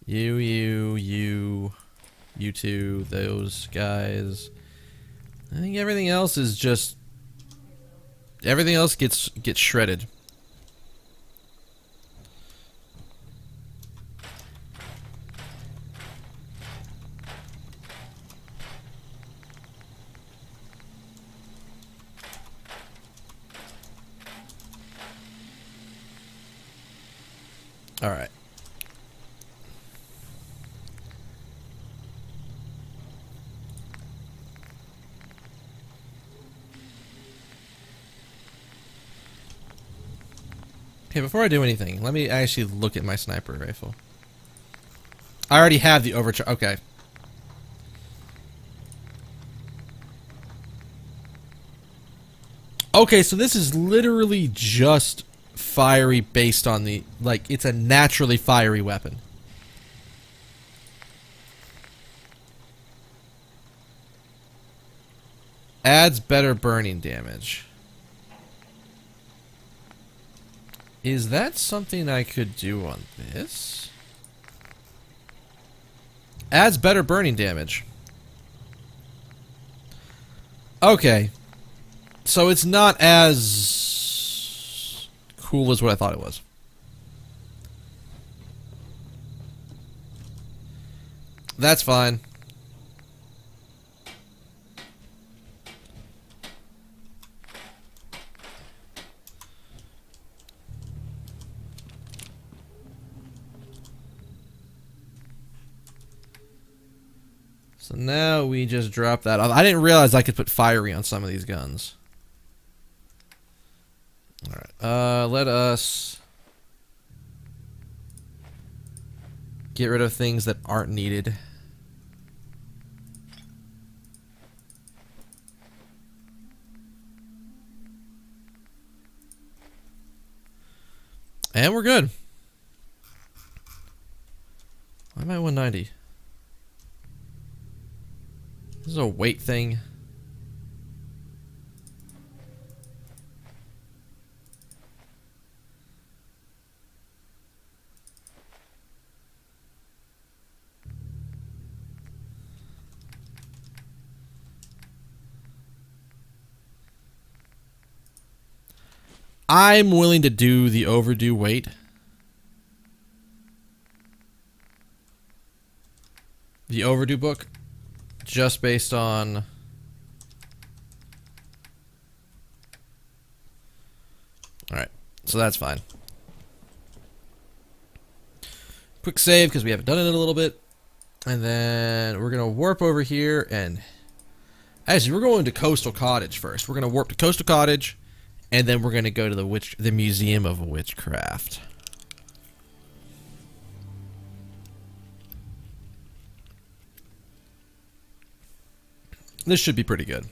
[SPEAKER 1] You two, those guys. I think everything else is just... Everything else gets shredded. All right. Okay, before I do anything, let me actually look at my sniper rifle. I already have the overcharge. Okay. Okay, so this is literally just fiery based on the... Like, it's a naturally fiery weapon. Adds better burning damage. Is that something I could do on this? Adds better burning damage. Okay. So it's not as cool as what I thought it was. That's fine. So now we just drop that off. I didn't realize I could put fiery on some of these guns. Alright, let us get rid of things that aren't needed. And we're good. Why am I 190? This is a weight thing. I'm willing to do the overdue weight. The overdue book, just based on alright, so that's fine. Quick save because we haven't done it in a little bit. And then we're gonna warp over here, and actually we're going to Coastal Cottage first. We're gonna warp to Coastal Cottage, and then we're gonna go to the Museum of Witchcraft. This should be pretty good.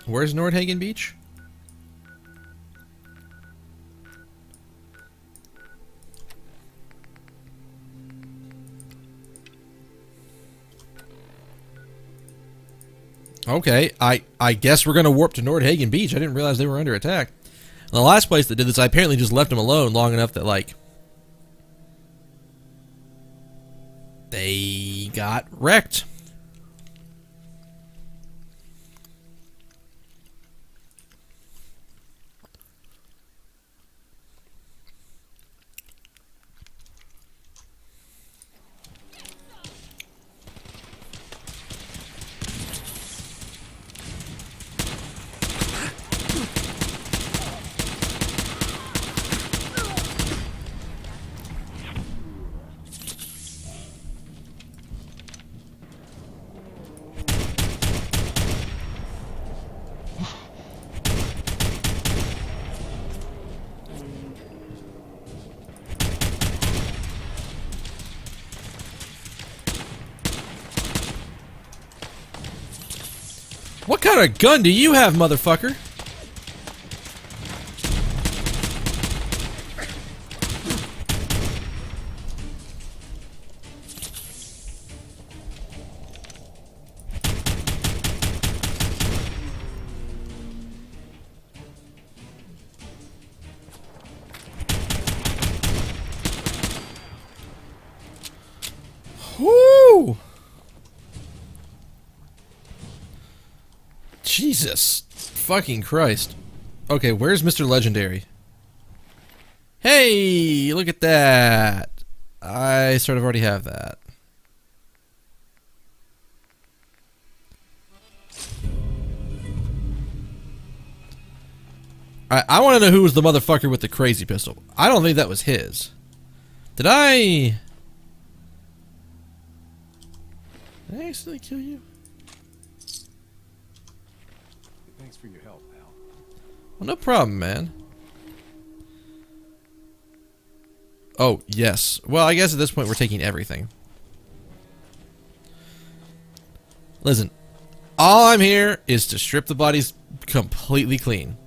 [SPEAKER 1] Where's Nordhagen Beach? Okay, I guess we're gonna warp to Nordhagen Beach. I didn't realize they were under attack. And the last place that did this, I apparently just left them alone long enough that, like, they got wrecked. What kind of gun do you have, motherfucker? Whoo! Jesus fucking Christ. Okay, where's Mr. Legendary? Hey, look at that. I sort of already have that. I want to know who was the motherfucker with the crazy pistol. I don't think that was his. Did I accidentally kill you?
[SPEAKER 15] Thanks for your help, pal.
[SPEAKER 1] Well, no problem, man. Oh, yes. Well, I guess at this point we're taking everything. Listen, all I'm here is to strip the bodies completely clean.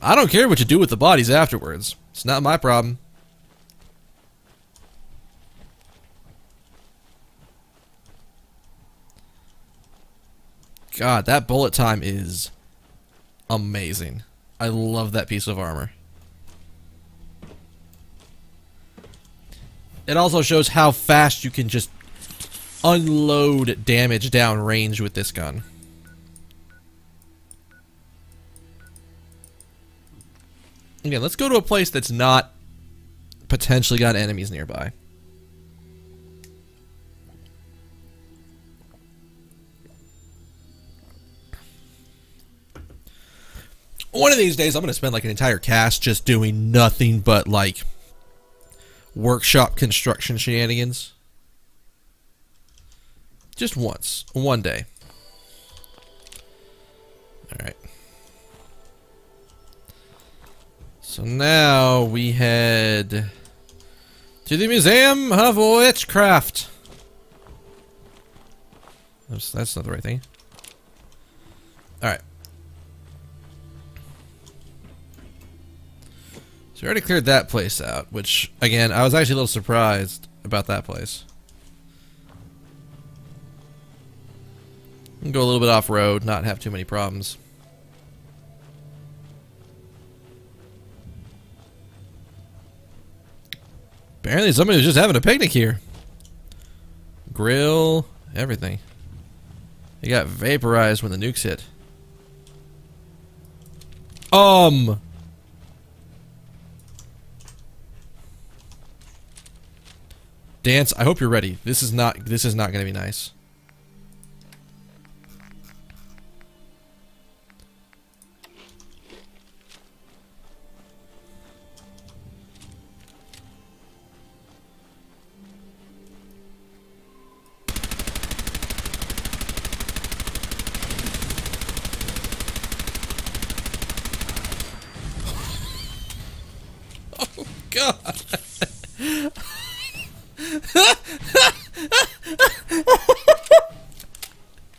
[SPEAKER 1] I don't care what you do with the bodies afterwards. It's not my problem. God, that bullet time is amazing. I love that piece of armor. It also shows how fast you can just unload damage down range with this gun. Again, let's go to a place that's not potentially got enemies nearby. One of these days, I'm going to spend like an entire cast just doing nothing but like workshop construction shenanigans. Just once. One day. Alright. So now we head To the Museum of Witchcraft. That's not the right thing. Alright. So we already cleared that place out, which, again, I was actually a little surprised about that place. We can go a little bit off-road, not have too many problems. Apparently somebody was just having a picnic here. Grill, everything. It got vaporized when the nukes hit. Dance, I hope you're ready. This is not gonna be nice. Oh God.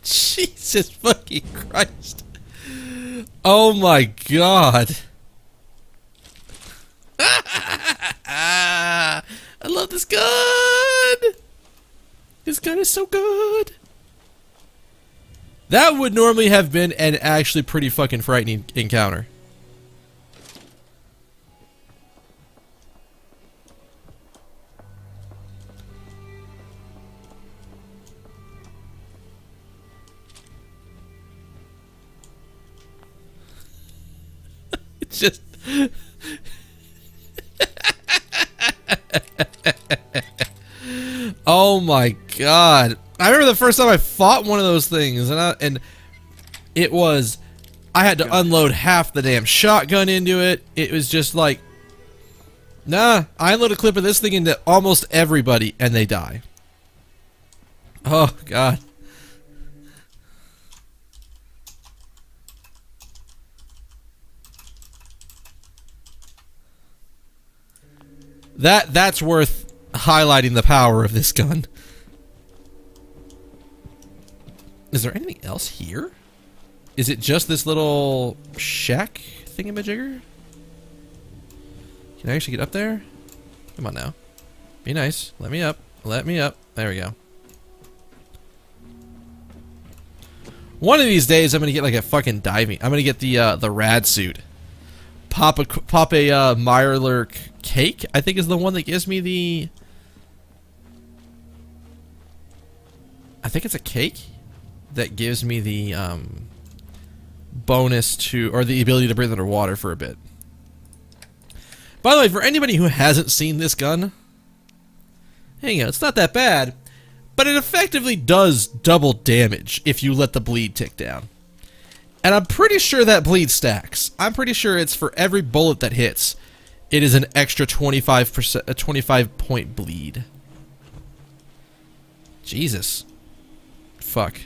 [SPEAKER 1] Jesus fucking Christ. Oh my God. I love this gun. This gun is so good. That would normally have been an actually pretty fucking frightening encounter. It's just... Oh my God. I remember the first time I fought one of those things, and it was... I had to unload half the damn shotgun into it. It was just like... Nah, I unload a clip of this thing into almost everybody, and they die. Oh, God. That's worth highlighting the power of this gun. Is there anything else here? Is it just this little shack thingamajigger? Can I actually get up there? Come on now. Be nice. Let me up. Let me up. There we go. One of these days I'm gonna get like a fucking diving. I'm gonna get the rad suit. Pop a Mirelurk cake, I think is the one that gives me the... I think it's a cake that gives me the bonus to, or the ability to breathe underwater for a bit. By the way, for anybody who hasn't seen this gun, hang on, it's not that bad, but it effectively does double damage if you let the bleed tick down. And I'm pretty sure that bleed stacks. I'm pretty sure it's for every bullet that hits, it is an extra 25%, a 25-point bleed. Jesus. Fuck.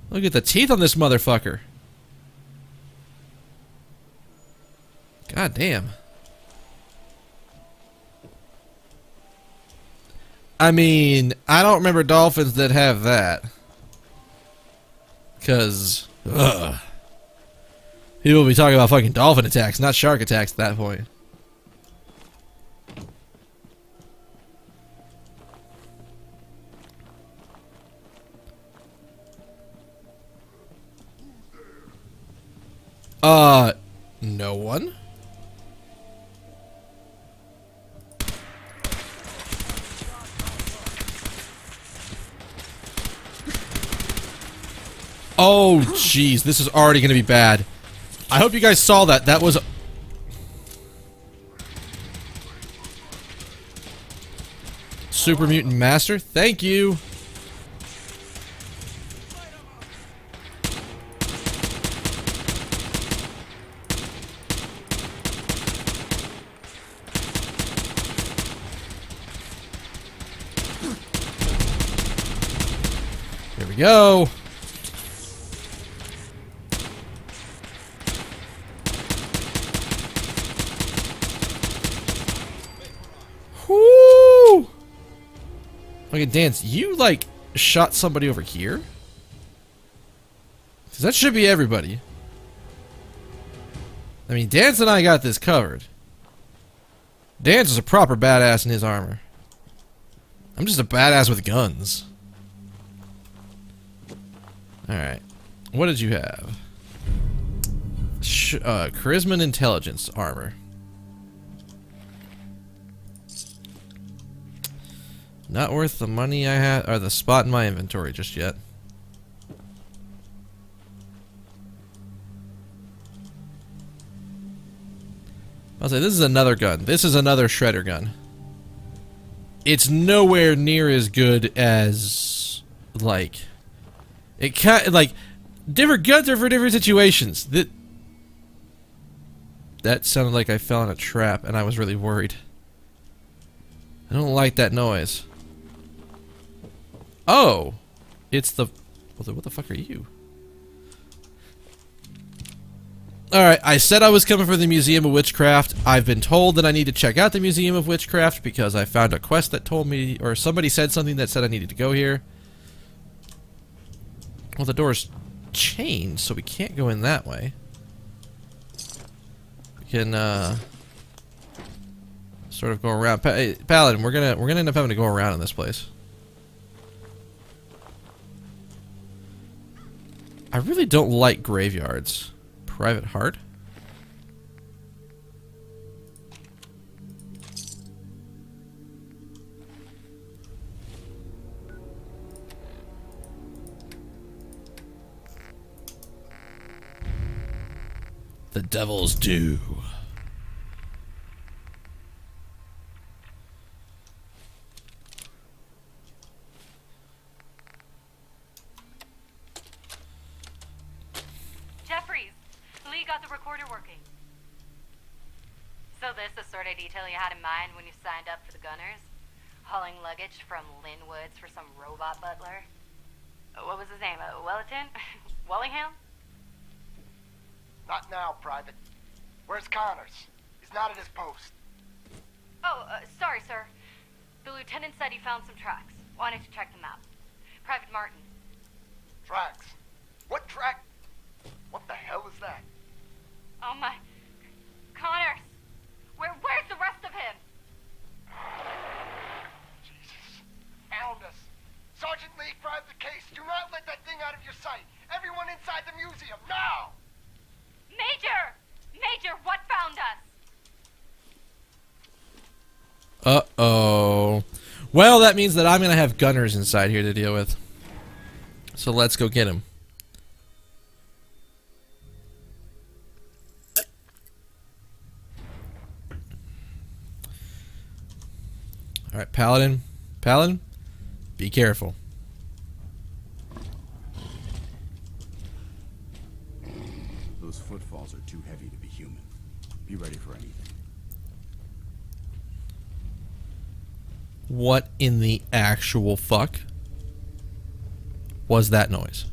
[SPEAKER 1] Look at the teeth on this motherfucker. God damn. I mean, I don't remember dolphins that have that. 'Cause, ugh. People will be talking about fucking dolphin attacks, not shark attacks at that point. No one? Oh, jeez, this is already gonna be bad. I hope you guys saw that. That was... Super Mutant Master, thank you. Here we go. Whoo! Okay, Dance, you, like, shot somebody over here? Because that should be everybody. I mean, Dance and I got this covered. Dance is a proper badass in his armor. I'm just a badass with guns. Alright. What did you have? Charisma and Intelligence armor. Not worth the money I had, or the spot in my inventory just yet. I'll say this is another gun. This is another shredder gun. It's nowhere near as good as, like, it can't, like, different guns are for different situations. That sounded like I fell in a trap, and I was really worried. I don't like that noise. Oh! It's the... What the fuck are you? Alright, I said I was coming for the Museum of Witchcraft. I've been told that I need to check out the Museum of Witchcraft because I found a quest that told me... Or somebody said something that said I needed to go here. Well, the door's chained, so we can't go in that way. We can, sort of go around. Hey, Paladin, we're gonna end up having to go around in this place. I really don't like graveyards. Private Heart? The Devil's Due.
[SPEAKER 6] Jeffries, Lee got the recorder working. So this the sort of detail you had in mind when you signed up for the Gunners? Hauling luggage from Linwoods for some robot butler? What was his name? Wellerton? Wellingham?
[SPEAKER 13] Not now, Private. Where's Connors? He's not at his post.
[SPEAKER 6] Oh, sorry, sir. The lieutenant said he found some tracks. Wanted to check them out. Private Martin.
[SPEAKER 13] Tracks? What track? What the hell is that?
[SPEAKER 6] Oh my... Connors! Where's the rest of him?
[SPEAKER 13] Jesus. Found us. Sergeant Lee grabbed the case. Do not let that thing out of your sight. Everyone inside the museum, now!
[SPEAKER 6] Major! Major, what found us?
[SPEAKER 1] Uh-oh. Well, that means that I'm gonna have gunners inside here to deal with. So let's go get him. Alright, Paladin. Paladin, be careful.
[SPEAKER 15] Those footfalls are too heavy to be human. Be ready for anything.
[SPEAKER 1] What in the actual fuck was that noise?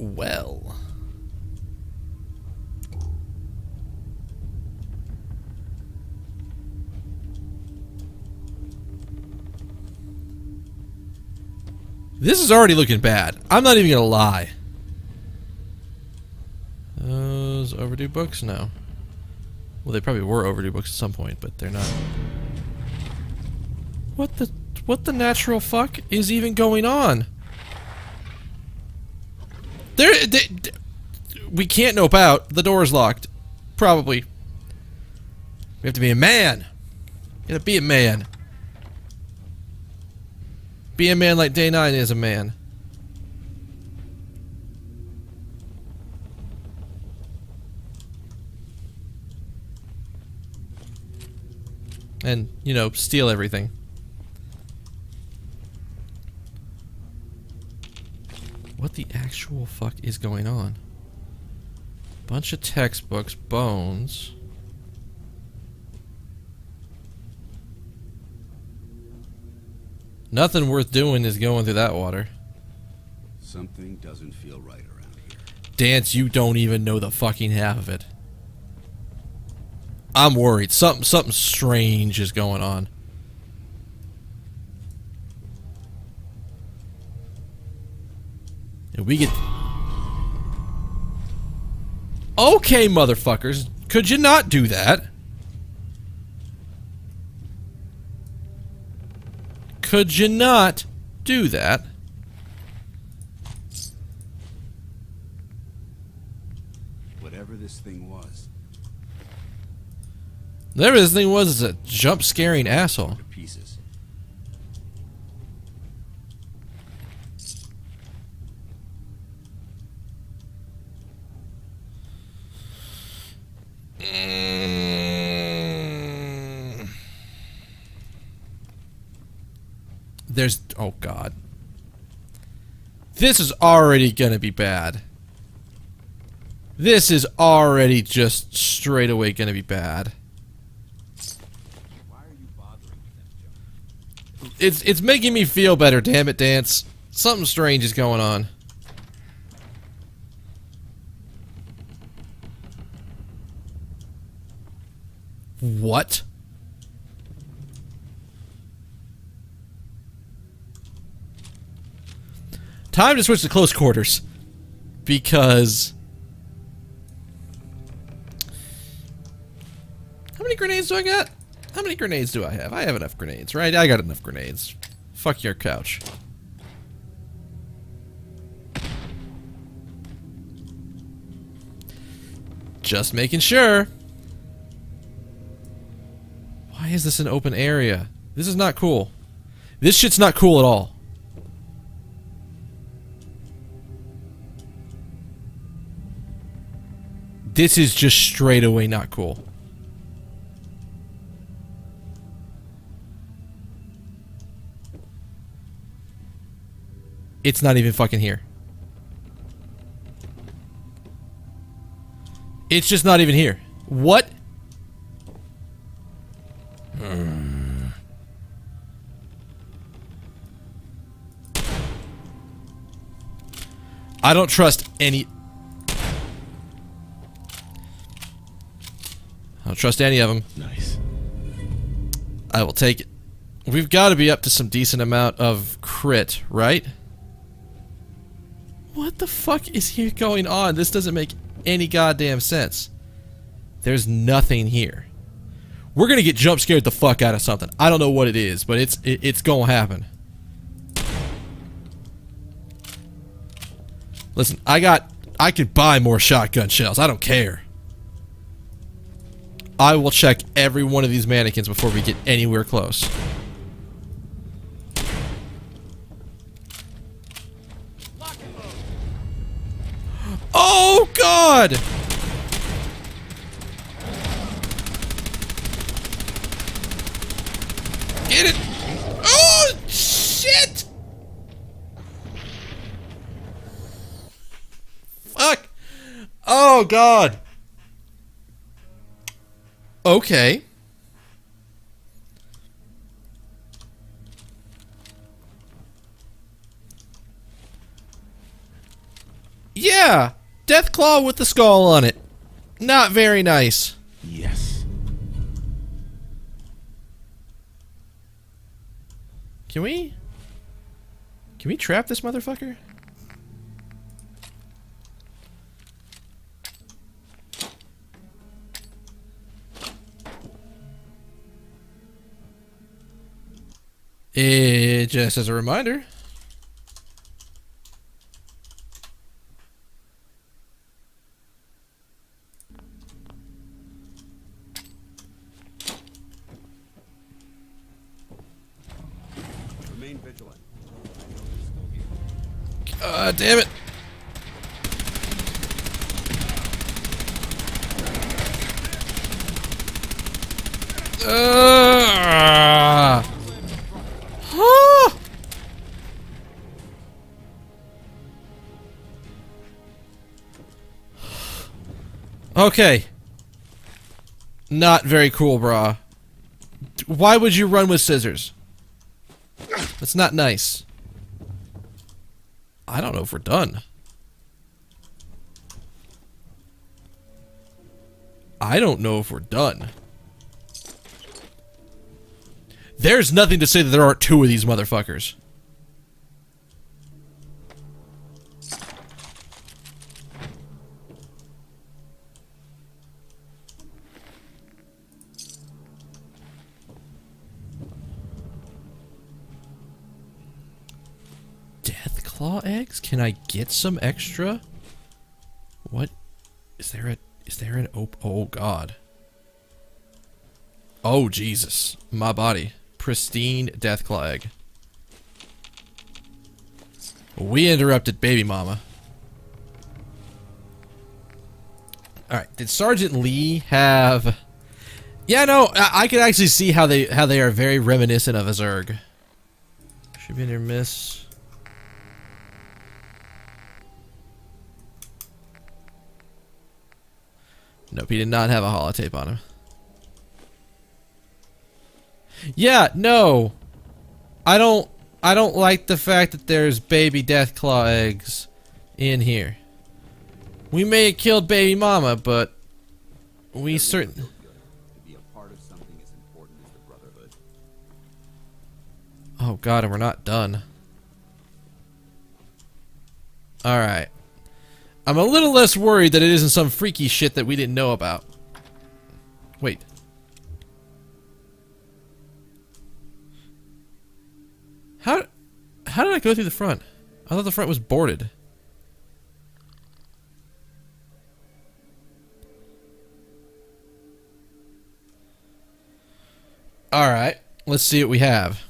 [SPEAKER 1] Well. This is already looking bad. I'm not even gonna lie. Those overdue books? No. Well, they probably were overdue books at some point, but they're not. What the natural fuck is even going on? We can't nope out. The door is locked. Probably. We have to be a man. You gotta be a man. Be a man like Day 9 is a man. And, you know, steal everything. What the actual fuck is going on? Bunch of textbooks, bones. Nothing worth doing is going through that water.
[SPEAKER 4] Something doesn't feel right around here.
[SPEAKER 1] Dance, you don't even know the fucking half of it. I'm worried. Something strange is going on. And we get... Okay, motherfuckers. Could you not do that? Could you not do that?
[SPEAKER 4] Whatever this thing was.
[SPEAKER 1] Whatever this thing was is a jump-scaring asshole.
[SPEAKER 4] To pieces.
[SPEAKER 1] There's... Oh, God. This is already gonna be bad. This is already just straight away gonna be bad. It's making me feel better, damn it, Dance. Something strange is going on. What? Time to switch to close quarters. Because... How many grenades do I got? How many grenades do I have? I have enough grenades, right? I got enough grenades. Fuck your couch. Just making sure. Why is this an open area? This is not cool. This shit's not cool at all. This is just straight away not cool. It's not even fucking here. It's just not even here. What? I don't trust any... I don't trust any of them.
[SPEAKER 14] Nice.
[SPEAKER 1] I will take it. We've got to be up to some decent amount of crit, right? What the fuck is here going on? This doesn't make any goddamn sense. There's nothing here. We're gonna get jump scared the fuck out of something. I don't know what it is, but it's gonna happen. Listen, I could buy more shotgun shells. I don't care. I will check every one of these mannequins before we get anywhere close. Oh, God! Get it! Oh, shit! Fuck! Oh, God! Okay. Yeah! Deathclaw with the skull on it. Not very nice.
[SPEAKER 14] Yes.
[SPEAKER 1] Can we trap this motherfucker? Just as a reminder.
[SPEAKER 15] Remain vigilant.
[SPEAKER 1] God damn it. Okay. Not very cool, brah. Why would you run with scissors? That's not nice. I don't know if we're done. I don't know if we're done. There's nothing to say that there aren't two of these motherfuckers. Deathclaw eggs? Can I get some extra? What? Is there an oh god. Oh Jesus. My body. Pristine Deathclaw egg. We interrupted baby mama. Alright, did Sergeant Lee have... Yeah, no, I could actually see how they are very reminiscent of a Zerg. Should be near miss. Nope, he did not have a holotape on him. Yeah, no. I don't like the fact that there's baby Deathclaw eggs in here. We may have killed baby mama, but we certainly...
[SPEAKER 15] To be a part of something as important as the Brotherhood.
[SPEAKER 1] Oh god, and we're not done. Alright. I'm a little less worried that it isn't some freaky shit that we didn't know about. Wait. How did I go through the front? I thought the front was boarded. Alright, let's see what we have.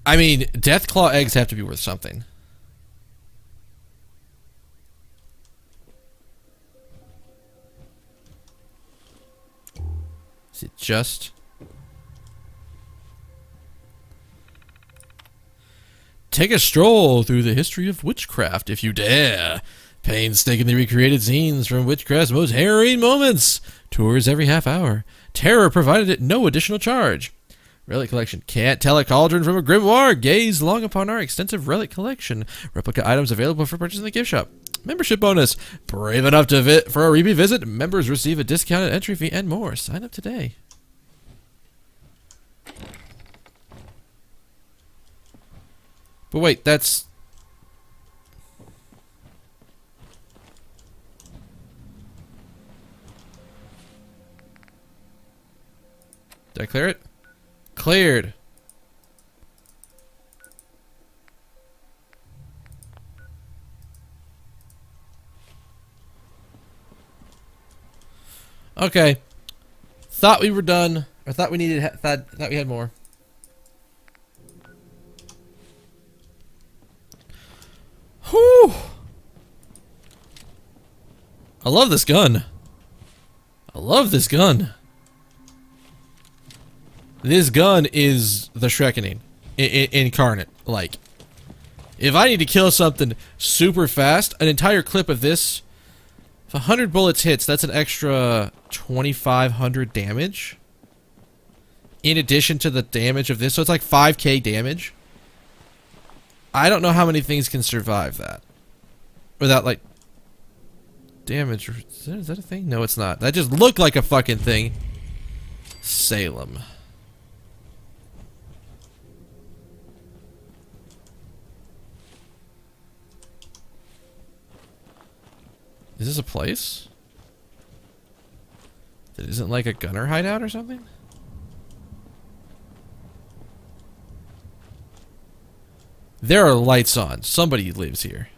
[SPEAKER 1] I mean, Deathclaw eggs have to be worth something. Is it just... Take a stroll through the history of witchcraft if you dare. Painstakingly recreated scenes from witchcraft's most harrowing moments. Tours every half hour. Terror provided at no additional charge. Relic collection. Can't tell a cauldron from a grimoire. Gaze long upon our extensive relic collection. Replica items available for purchase in the gift shop. Membership bonus. Brave enough to for a repeat visit. Members receive a discounted entry fee and more. Sign up today. But wait, that's... Did I clear it? Cleared. Okay. Thought we were done. Or thought we needed... thought we had more. Whew. I love this gun. I love this gun. This gun is the Shrekkening incarnate. Like, if I need to kill something super fast, an entire clip of this, if 100 bullets hits, that's an extra 2,500 damage. In addition to the damage of this, so it's like 5k damage. I don't know how many things can survive that. Without, like, damage. Is that a thing? No, it's not. That just looked like a fucking thing. Salem. Is this a place? That isn't like a gunner hideout or something? There are lights on. Somebody lives here.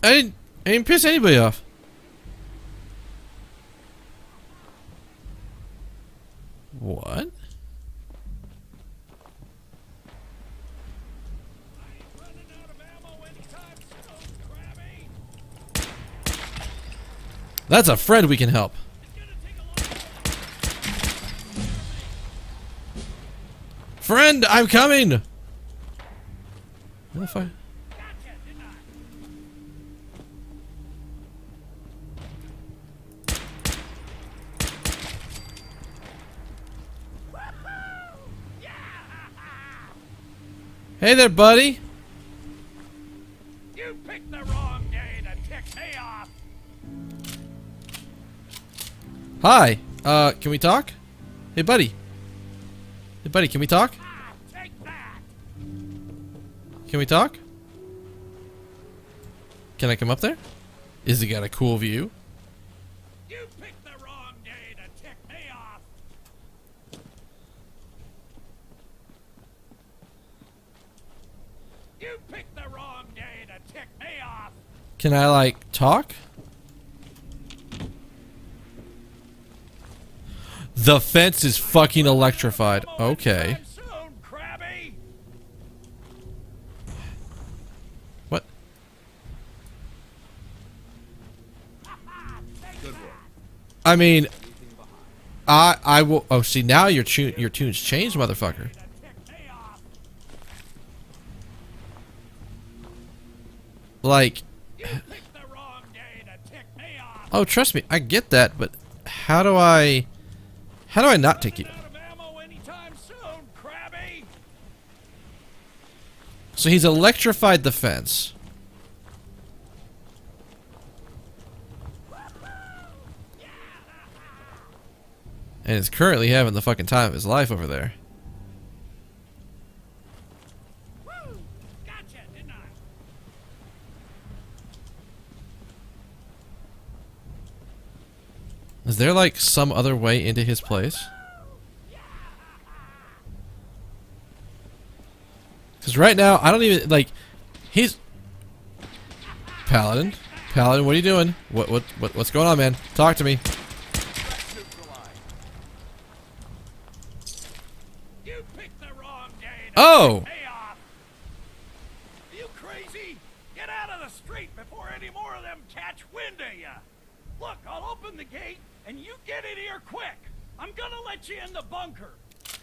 [SPEAKER 1] I didn't piss anybody off. What? That's a friend we can help. Friend, I'm coming! Where the fuck? Hey there, buddy.
[SPEAKER 16] You picked the wrong day to tick me off.
[SPEAKER 1] Hi. Can we talk? Hey, buddy. Hey, buddy, can we talk?
[SPEAKER 16] Take that.
[SPEAKER 1] Can we talk? Can I come up there? Is he got a cool view?
[SPEAKER 16] You picked the wrong day to tick me off. You picked the wrong day to tick me off.
[SPEAKER 1] Can I, like, talk? The fence is fucking electrified. Okay. What? I mean, I will. Oh, see, now your tune's changed, motherfucker. Like, oh, trust me, I get that, but how do I not take you? So he's electrified the fence. And is currently having the fucking time of his life over there. Is there like some other way into his place? Because right now, I don't even, like, he's... Paladin? Paladin, what are you doing? What's going on, man? Talk to me. Oh!
[SPEAKER 16] Are you crazy? Get out of the street before any more of them catch wind of you. Look, I'll open the gate and you get in here quick. I'm gonna let you in the bunker.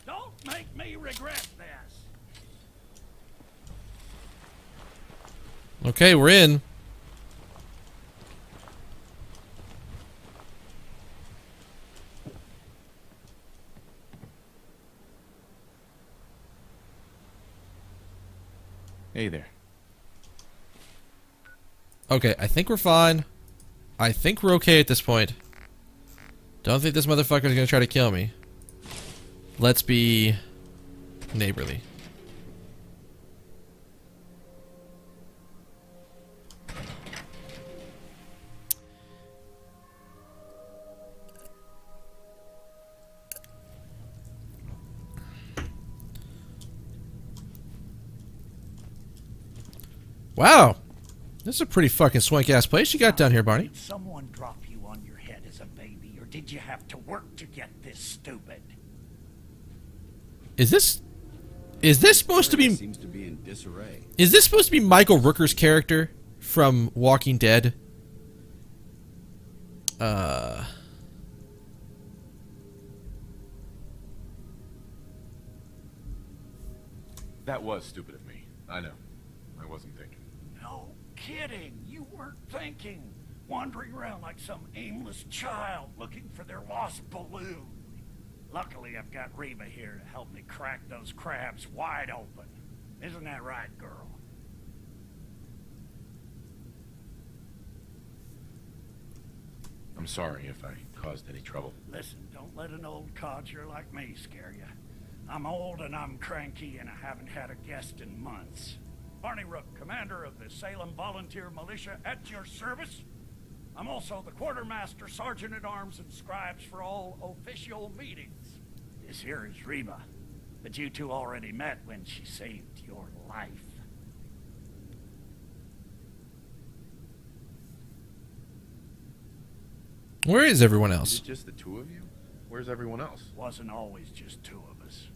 [SPEAKER 16] Don't make me regret this.
[SPEAKER 1] Okay, we're in.
[SPEAKER 12] Hey there.
[SPEAKER 1] Okay, I think we're fine. I think we're okay at this point. Don't think this motherfucker is gonna try to kill me. Let's be neighborly. Wow, this is a pretty fucking swank ass place you got down here, Barney.
[SPEAKER 16] Did someone drop you on your head as a baby, or did you have to work to get this stupid?
[SPEAKER 1] Is this supposed to be?
[SPEAKER 4] Seems to be in disarray.
[SPEAKER 1] Is this supposed to be Michael Rooker's character from Walking Dead? That
[SPEAKER 14] was stupid of me. I know. I wasn't thinking.
[SPEAKER 16] No kidding. You weren't thinking. Wandering around like some aimless child looking for their lost balloon. Luckily, I've got Reba here to help me crack those crabs wide open. Isn't that right, girl?
[SPEAKER 14] I'm sorry if I caused any trouble.
[SPEAKER 16] Listen, don't let an old codger like me scare you. I'm old and I'm cranky and I haven't had a guest in months. Barney Rook, commander of the Salem Volunteer Militia, at your service. I'm also the quartermaster, sergeant-at-arms, and scribes for all official meetings. This here is Reba, but you two already met when she saved your life.
[SPEAKER 1] Where is everyone
[SPEAKER 14] Is
[SPEAKER 1] else?
[SPEAKER 14] it just the two of you? Where's everyone else?
[SPEAKER 16] Wasn't always just two of us.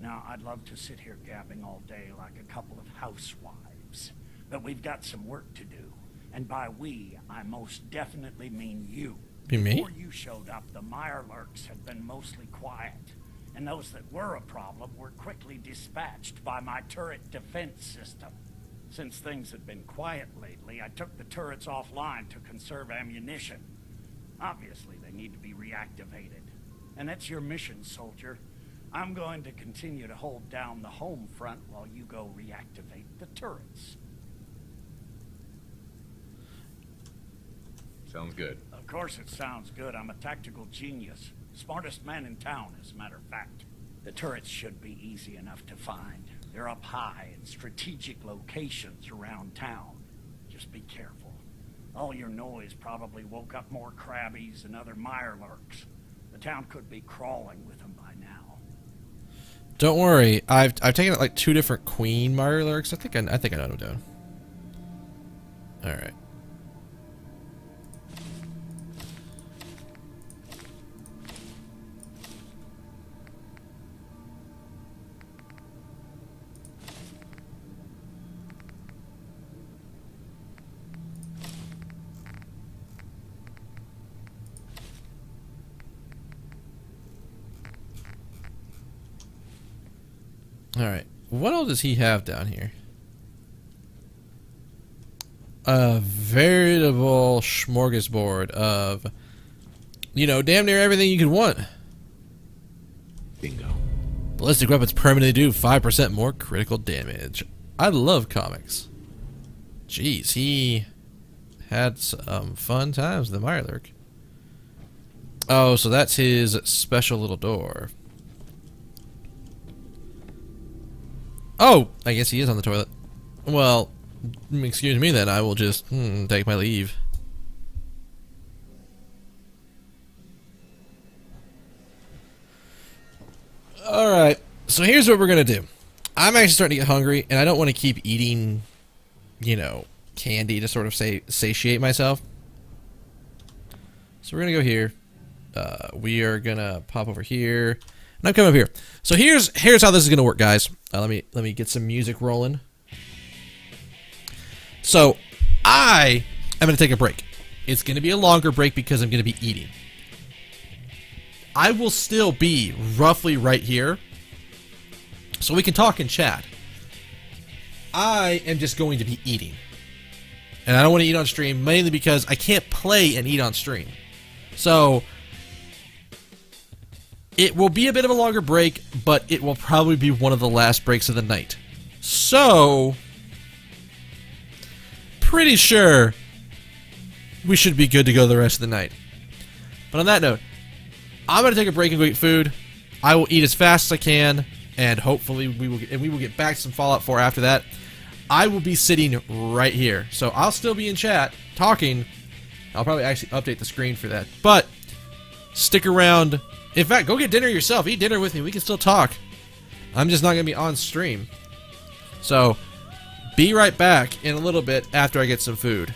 [SPEAKER 16] Now, I'd love to sit here gabbing all day like a couple of housewives, but we've got some work to do. And by we, I most definitely mean you.
[SPEAKER 1] Be me?
[SPEAKER 16] Before you showed up, the Mirelurks had been mostly quiet, and those that were a problem were quickly dispatched by my turret defense system. Since things had been quiet lately, I took the turrets offline to conserve ammunition. Obviously, they need to be reactivated. And that's your mission, soldier. I'm going to continue to hold down the home front while you go reactivate the turrets.
[SPEAKER 3] Sounds good.
[SPEAKER 16] Of course it sounds good. I'm a tactical genius. Smartest man in town, as a matter of fact. The turrets should be easy enough to find. They're up high in strategic locations around town. Just be careful. All your noise probably woke up more crabbies and other Mirelurks. The town could be crawling with them by now.
[SPEAKER 1] Don't worry. I've taken out like 2 different queen Mirelurks. I think I know what I'm doing. All right. Alright, what all does he have down here? A veritable smorgasbord of, you know, damn near everything you could want.
[SPEAKER 14] Bingo.
[SPEAKER 1] Ballistic weapons permanently do 5% more critical damage. I love comics. Jeez, he had some fun times with the Mirelurk. Oh, so that's his special little door. Oh, I guess he is on the toilet. Well, excuse me then, I will just take my leave. Alright, so here's what we're gonna do. I'm actually starting to get hungry, and I don't want to keep eating, you know, candy to sort of satiate myself. So we're gonna go here. We are gonna pop over here. And I'm coming up here. So here's how this is gonna work, guys. Let me get some music rolling. So I am gonna take a break. It's gonna be a longer break because I'm gonna be eating. I will still be roughly right here, so we can talk and chat. I am just going to be eating, and I don't want to eat on stream mainly because I can't play and eat on stream. So it will be a bit of a longer break, but it will probably be one of the last breaks of the night. So, pretty sure we should be good to go the rest of the night. But on that note, I'm going to take a break and go eat food. I will eat as fast as I can, and hopefully we will get back to some Fallout 4 after that. I will be sitting right here. So I'll still be in chat, talking. I'll probably actually update the screen for that. But stick around. In fact, go get dinner yourself. Eat dinner with me. We can still talk. I'm just not going to be on stream. So, be right back in a little bit after I get some food.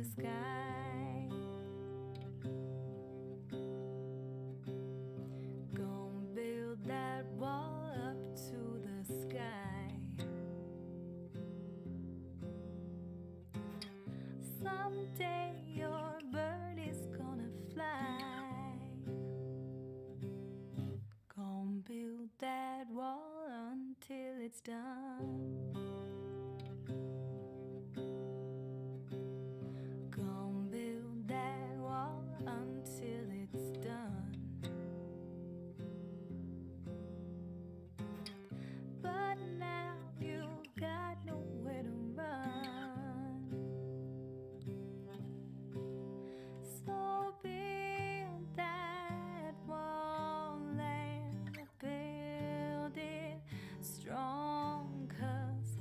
[SPEAKER 8] the sky. Gonna build that wall up to the sky. Someday your bird is gonna fly. Gonna build that wall until it's done. Gonna build that wall until it's done. But now you've got nowhere to run. So build that wall and build it strong, 'cause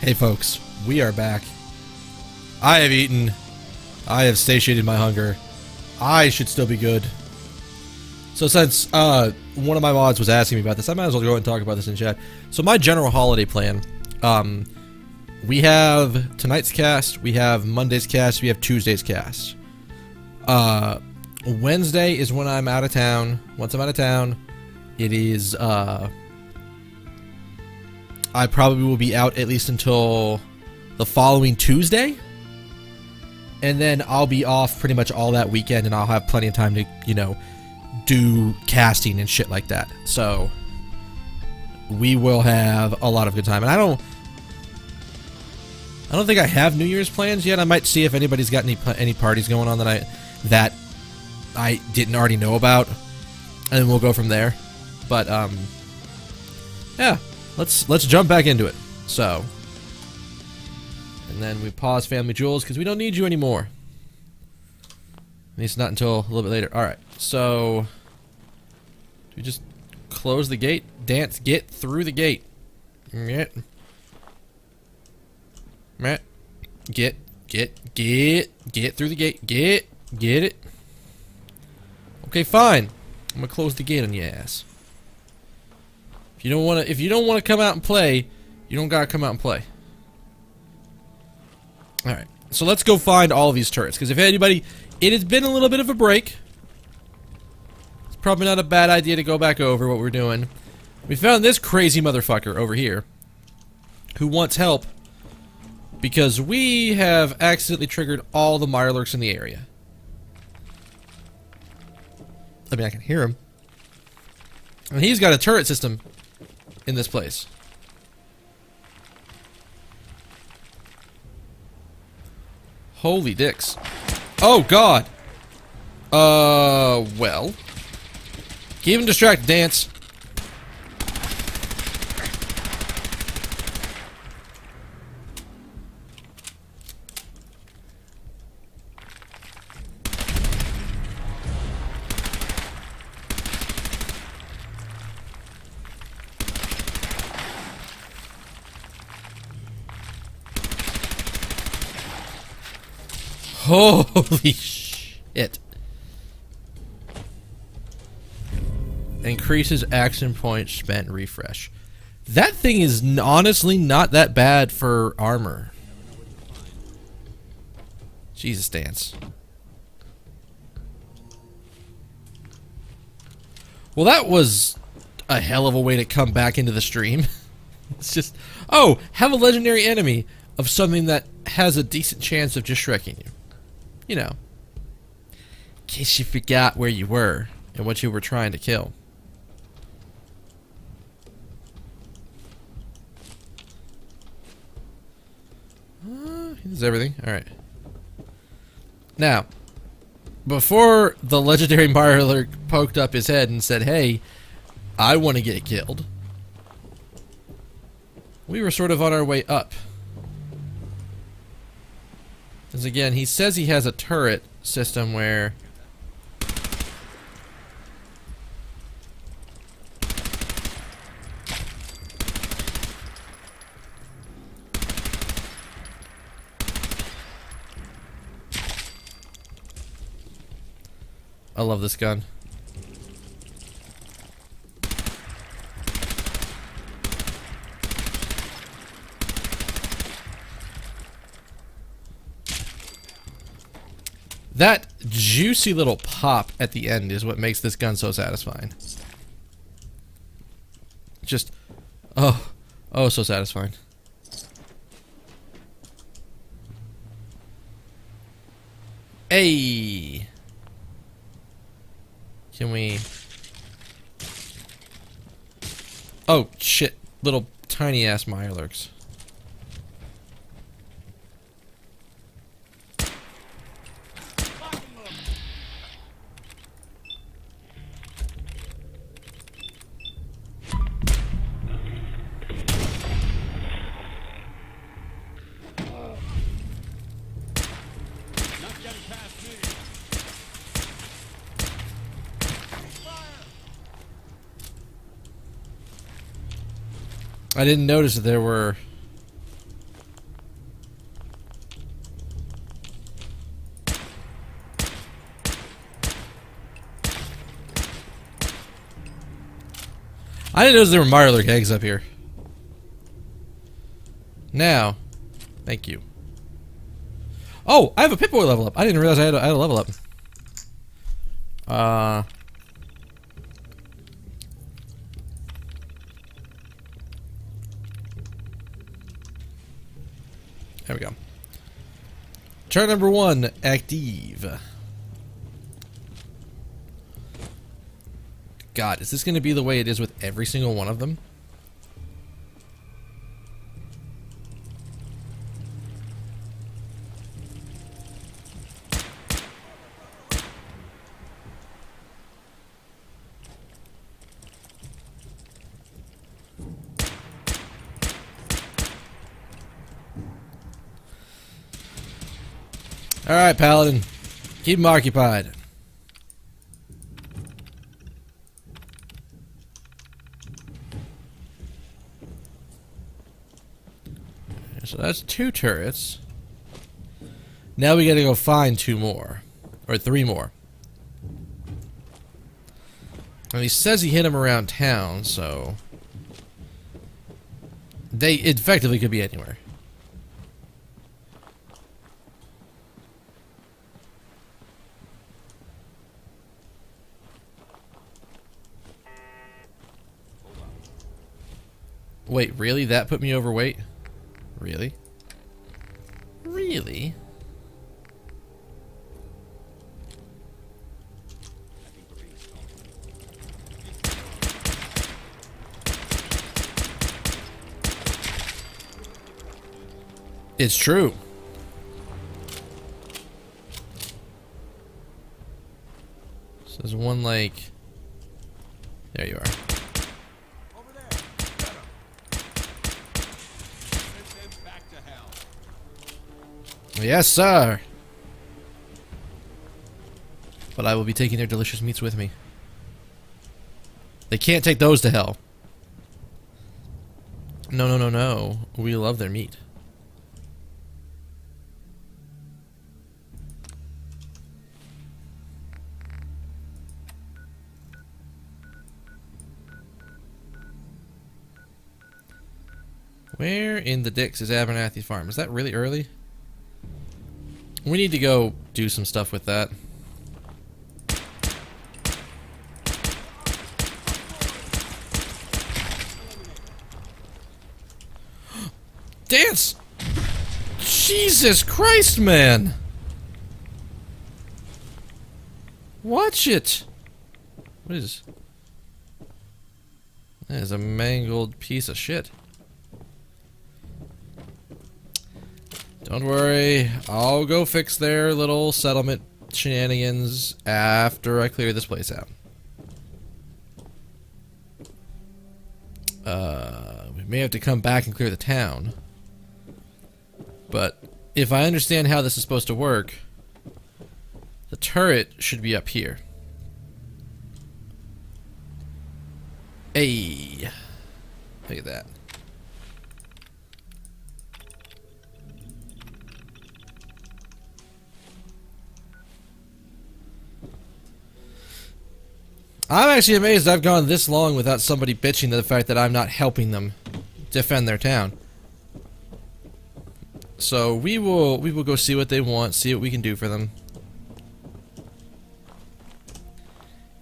[SPEAKER 1] Hey folks, we are back. I have eaten. I have satiated my hunger. I should still be good. So since one of my mods was asking me about this, I might as well go and talk about this in chat. So my general holiday plan, we have tonight's cast, we have Monday's cast, we have Tuesday's cast. Wednesday is when I'm out of town. Once I'm out of town, it is I probably will be out at least until the following Tuesday. And then I'll be off pretty much all that weekend, and I'll have plenty of time to, you know, do casting and shit like that. So we will have a lot of good time. And I don't think I have New Year's plans yet. I might see if anybody's got any parties going on that I didn't already know about, and then we'll go from there. But yeah. Let's jump back into it. So, and then we pause Family Jewels because we don't need you anymore. At least not until a little bit later. All right. So, do we just close the gate? Dance, get through the gate. Get through the gate. Get it. Okay, fine. I'm gonna close the gate on your ass. If you don't want to come out and play, you don't gotta come out and play. All right, so let's go find all of these turrets. Because if anybody, it has been a little bit of a break. It's probably not a bad idea to go back over what we're doing. We found this crazy motherfucker over here, who wants help because we have accidentally triggered all the Mirelurks in the area. I mean, I can hear him, and he's got a turret system in this place. Holy dicks. Oh god. Well. Keep him distracted, Dance. Holy shit. Increases action points spent, refresh. That thing is honestly not that bad for armor. Jesus, Dance. Well, that was a hell of a way to come back into the stream. It's just, oh, have a legendary enemy of something that has a decent chance of just shrekking you. You know, in case you forgot where you were and what you were trying to kill. Here's everything. Alright. Now, before the legendary Mirelurk poked up his head and said, hey, I want to get killed, we were sort of on our way up. Because again, he says he has a turret system where I love this gun. That juicy little pop at the end is what makes this gun so satisfying. Just, oh, so satisfying. Hey! Can we... Oh, shit. Little tiny-ass Mirelurks. I didn't notice that there were I didn't notice there were Mirelurk eggs up here. Now, thank you. Oh, I have a Pip-Boy level up. I didn't realize I had a level up. There we go. Chart number 1, active. God, is this going to be the way it is with every single one of them? Alright, Paladin. Keep him occupied. So that's 2 turrets. Now we gotta go find 2 more. Or 3 more. And he says he hit them around town, so... They effectively could be anywhere. Wait, really? That put me overweight? Really? Really? It's true. So there's one like... There you are. Yes, sir. But I will be taking their delicious meats with me. They can't take those to hell. No, no, no, no. We love their meat. Where in the dicks is Abernathy Farm? Is that really early? We need to go do some stuff with that. Dance! Jesus Christ, man! Watch it! What is... That is a mangled piece of shit. Don't worry, I'll go fix their little settlement shenanigans after I clear this place out. We may have to come back and clear the town. But if I understand how this is supposed to work, the turret should be up here. Hey, look at that. I'm actually amazed I've gone this long without somebody bitching to the fact that I'm not helping them defend their town. So we will go see what they want, see what we can do for them.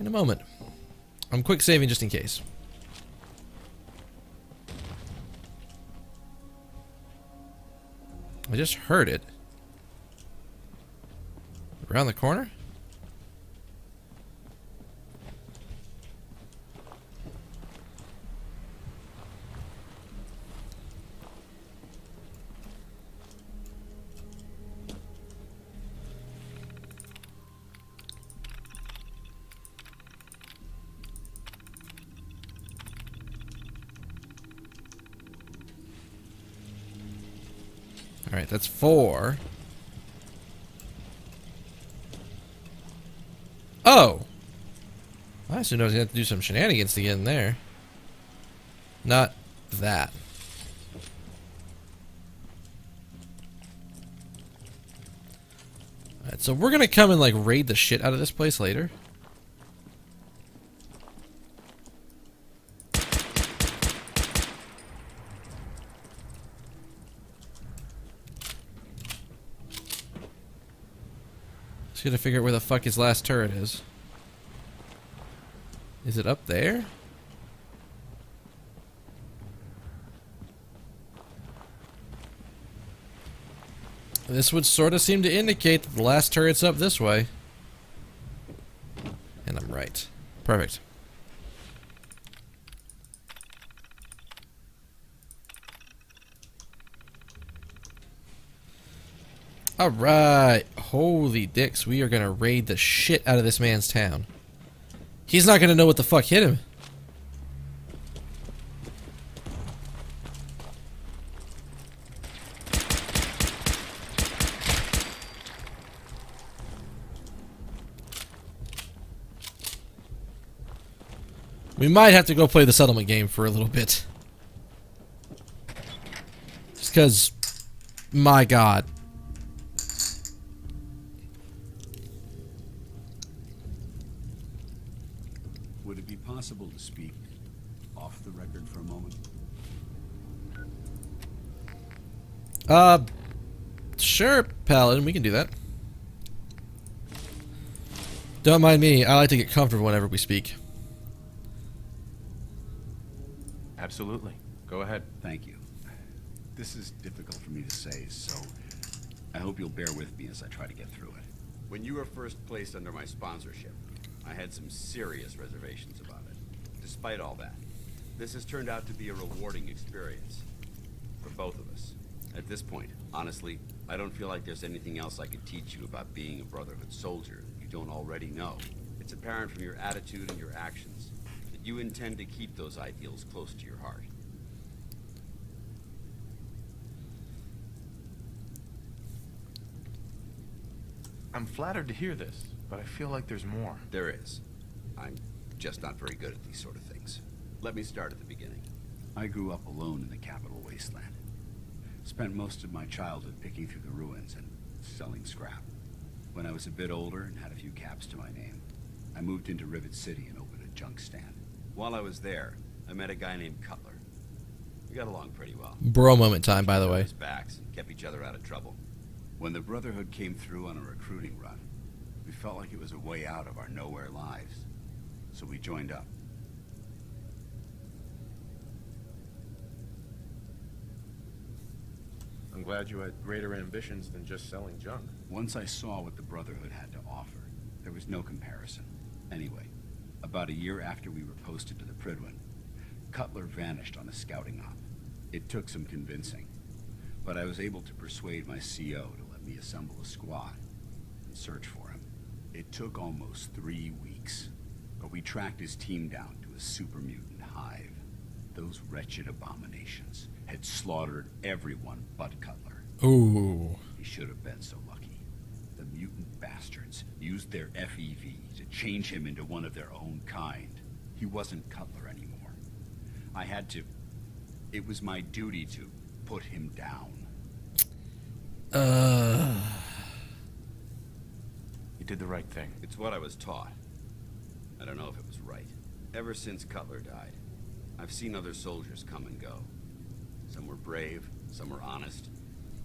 [SPEAKER 1] In a moment. I'm quick saving just in case. I just heard it. Around the corner? Alright, that's 4. Oh! I assumed I was going to have to do some shenanigans to get in there. Not that. Alright, so we're going to come and like raid the shit out of this place later. Just gotta figure out where the fuck his last turret is. Is it up there? This would sort of seem to indicate that the last turret's up this way. And I'm right. Perfect. Alright. Holy dicks, we are gonna raid the shit out of this man's town. He's not gonna know what the fuck hit him. We might have to go play the settlement game for a little bit. Just because, my god.
[SPEAKER 15] Would it be possible to speak off the record for a moment?
[SPEAKER 1] Sure, Paladin, we can do that. Don't mind me, I like to get comfortable whenever we speak.
[SPEAKER 14] Absolutely. Go ahead.
[SPEAKER 4] Thank you. This is difficult for me to say, so I hope you'll bear with me as I try to get through it. When you were first placed under my sponsorship, I had some serious reservations about it. Despite all that, this has turned out to be a rewarding experience for both of us. At this point, honestly, I don't feel like there's anything else I could teach you about being a Brotherhood soldier that you don't already know. It's apparent from your attitude and your actions that you intend to keep those ideals close to your heart.
[SPEAKER 14] I'm flattered to hear this, but I feel like there's more.
[SPEAKER 4] There is. I'm just not very good at these sort of things. Let me start at the beginning. I grew up alone in the capital wasteland. Spent most of my childhood picking through the ruins and selling scrap. When I was a bit older and had a few caps to my name, I moved into Rivet City and opened a junk stand. While I was there, I met a guy named Cutler. We got along pretty well.
[SPEAKER 1] Bro moment time, by the way.
[SPEAKER 4] Backs and kept each other out of trouble. When the Brotherhood came through on a recruiting run, we felt like it was a way out of our nowhere lives. So we joined up.
[SPEAKER 14] I'm glad you had greater ambitions than just selling junk.
[SPEAKER 4] Once I saw what the Brotherhood had to offer, there was no comparison. Anyway, about a year after we were posted to the Prydwen, Cutler vanished on a scouting op. It took some convincing, but I was able to persuade my CO to let me assemble a squad and search for him. It took almost 3 weeks, but we tracked his team down to a super mutant hive. Those wretched abominations had slaughtered everyone but Cutler.
[SPEAKER 1] Ooh.
[SPEAKER 4] He should have been so lucky. The mutant bastards used their FEV to change him into one of their own kind. He wasn't Cutler anymore. I had to... It was my duty to put him down.
[SPEAKER 14] You did the right thing.
[SPEAKER 4] It's what I was taught. I don't know if it was right. Ever since Cutler died, I've seen other soldiers come and go. Some were brave, some were honest.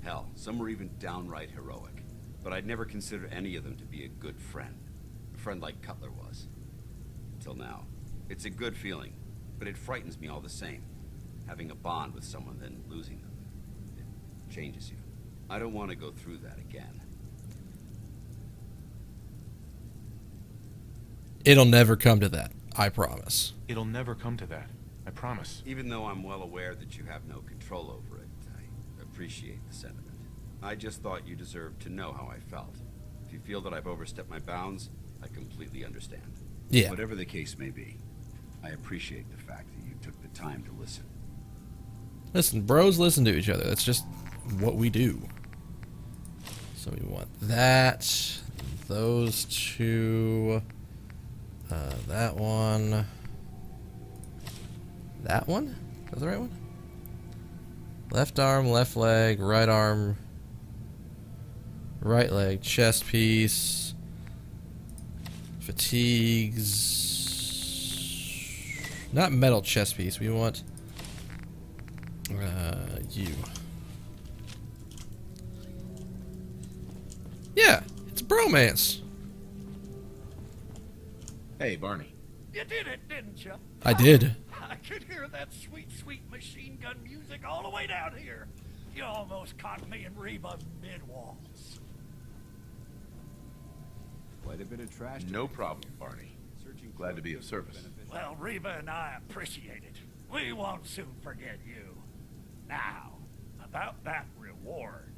[SPEAKER 4] Hell, some were even downright heroic. But I'd never considered any of them to be a good friend. A friend like Cutler was. Until now. It's a good feeling, but it frightens me all the same. Having a bond with someone, then losing them. It changes you. I don't want to go through that again.
[SPEAKER 1] It'll never come to that, I promise.
[SPEAKER 14] It'll never come to that. I promise.
[SPEAKER 4] Even though I'm well aware that you have no control over it, I appreciate the sentiment. I just thought you deserved to know how I felt. If you feel that I've overstepped my bounds, I completely understand.
[SPEAKER 1] Yeah.
[SPEAKER 4] Whatever the case may be, I appreciate the fact that you took the time to listen.
[SPEAKER 1] Listen, bros listen to each other. That's just what we do. So we want that, those two, that one. That one? Is that the right one? Left arm, left leg, right arm, right leg, chest piece, fatigues. Not metal chest piece. We want you. Yeah, it's bromance.
[SPEAKER 14] Hey, Barney.
[SPEAKER 16] You did it, didn't you?
[SPEAKER 1] I did.
[SPEAKER 16] I could hear that sweet, sweet machine gun music all the way down here. You almost caught me and Reba mid-waltz.
[SPEAKER 15] Quite a bit of trash.
[SPEAKER 14] No problem, Barney. Glad to be of service.
[SPEAKER 16] Well, Reba and I appreciate it. We won't soon forget you. Now, about that reward.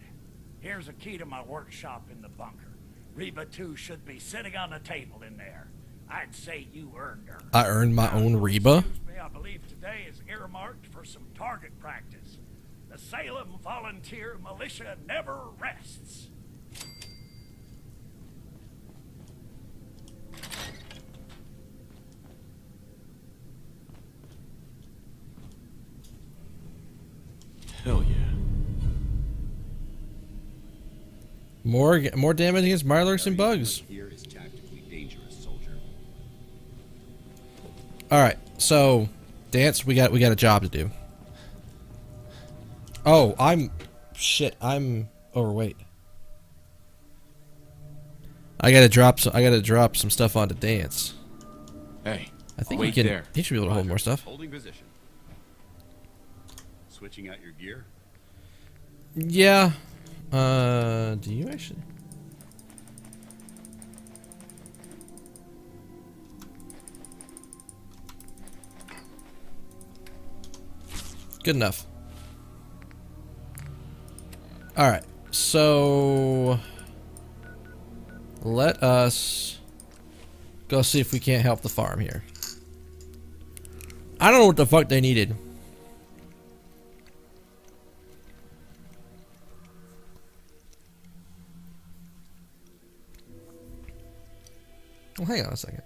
[SPEAKER 16] Here's a key to my workshop in the bunker. Reba, too, should be sitting on the table in there. I'd say you earned her.
[SPEAKER 1] I earned my own Reba.
[SPEAKER 16] Excuse me, I believe today is earmarked for some target practice. The Salem Volunteer Militia never rests.
[SPEAKER 12] Hell yeah.
[SPEAKER 1] More damage against Mirelurks and bugs.
[SPEAKER 4] Here is tactically dangerous, soldier.
[SPEAKER 1] All right, so Dance, we got a job to do. Oh, I'm overweight. I gotta drop some stuff onto Dance.
[SPEAKER 12] Hey,
[SPEAKER 1] I think
[SPEAKER 12] wait
[SPEAKER 1] he can.
[SPEAKER 12] there.
[SPEAKER 1] He should be able to hold more stuff.
[SPEAKER 4] Holding position. Switching out your gear.
[SPEAKER 1] Yeah. Do you actually? Good enough. All right. So let us go see if we can't help the farm here. I don't know what the fuck they needed. Well, hang on a second.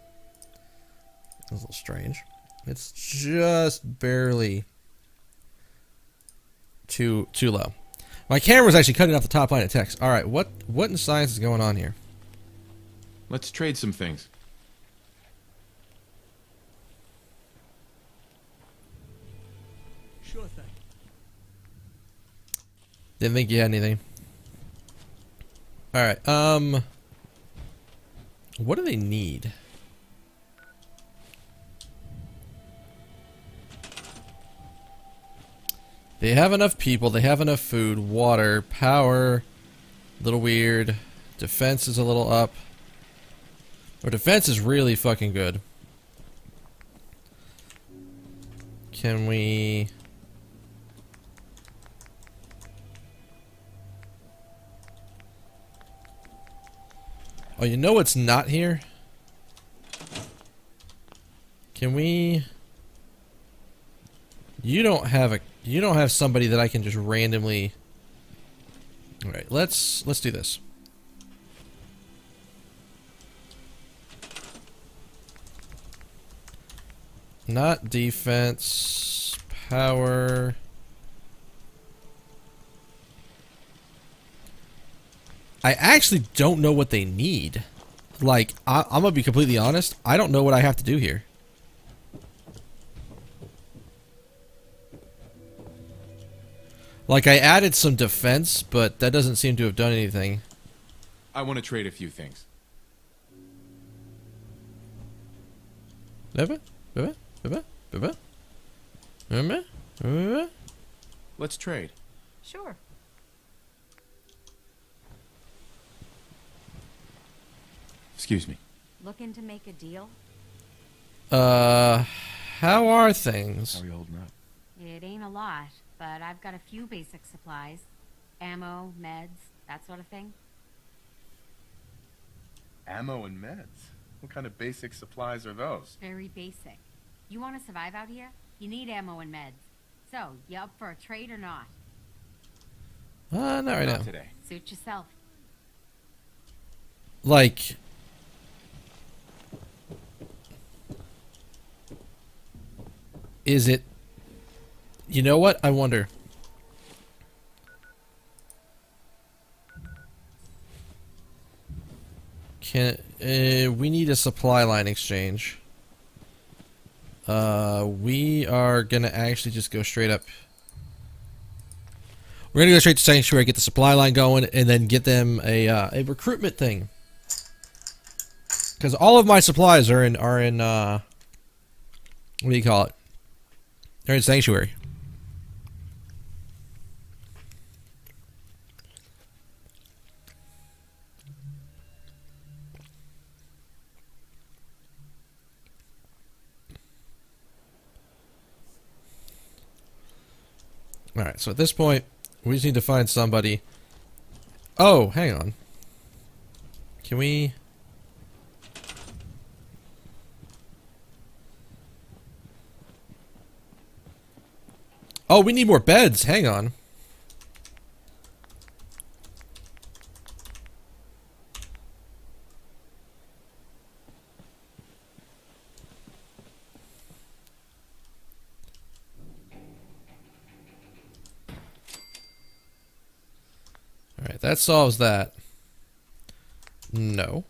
[SPEAKER 1] That's a little strange. It's just barely too low. My camera's actually cutting off the top line of text. All right, what in science is going on here?
[SPEAKER 12] Let's trade some things.
[SPEAKER 10] Sure thing.
[SPEAKER 1] Didn't think you had anything. All right. What do they need? They have enough people. They have enough food, water, power. A little weird. Defense is a little up. Or defense is really fucking good. Can we... Oh, you know what's not here? Can we... You don't have somebody that I can just randomly... Alright, let's do this. Not defense, power... I actually don't know what they need. Like, I'm gonna be completely honest. I don't know what I have to do here. Like, I added some defense, but that doesn't seem to have done anything.
[SPEAKER 12] I want to trade a few things. Let's trade.
[SPEAKER 9] Sure.
[SPEAKER 12] Excuse me.
[SPEAKER 5] Looking to make a deal?
[SPEAKER 1] How are things?
[SPEAKER 12] How are you holding up?
[SPEAKER 5] It ain't a lot, but I've got a few basic supplies. Ammo, meds, that sort of thing.
[SPEAKER 14] Ammo and meds? What kind of basic supplies are those?
[SPEAKER 5] Very basic. You want to survive out here? You need ammo and meds. So, you up for a trade or not?
[SPEAKER 1] Not right now.
[SPEAKER 12] Today.
[SPEAKER 5] Suit yourself.
[SPEAKER 1] Like... Is it... You know what? I wonder. We need a supply line exchange. We are gonna actually just go straight up. We're gonna go straight to Sanctuary, get the supply line going, and then get them a recruitment thing. Because all of my supplies are in what do you call it? They're in Sanctuary. Alright, so at this point, we just need to find somebody. Oh, hang on. Can we... Oh, we need more beds. Hang on. Alright, that solves that. No.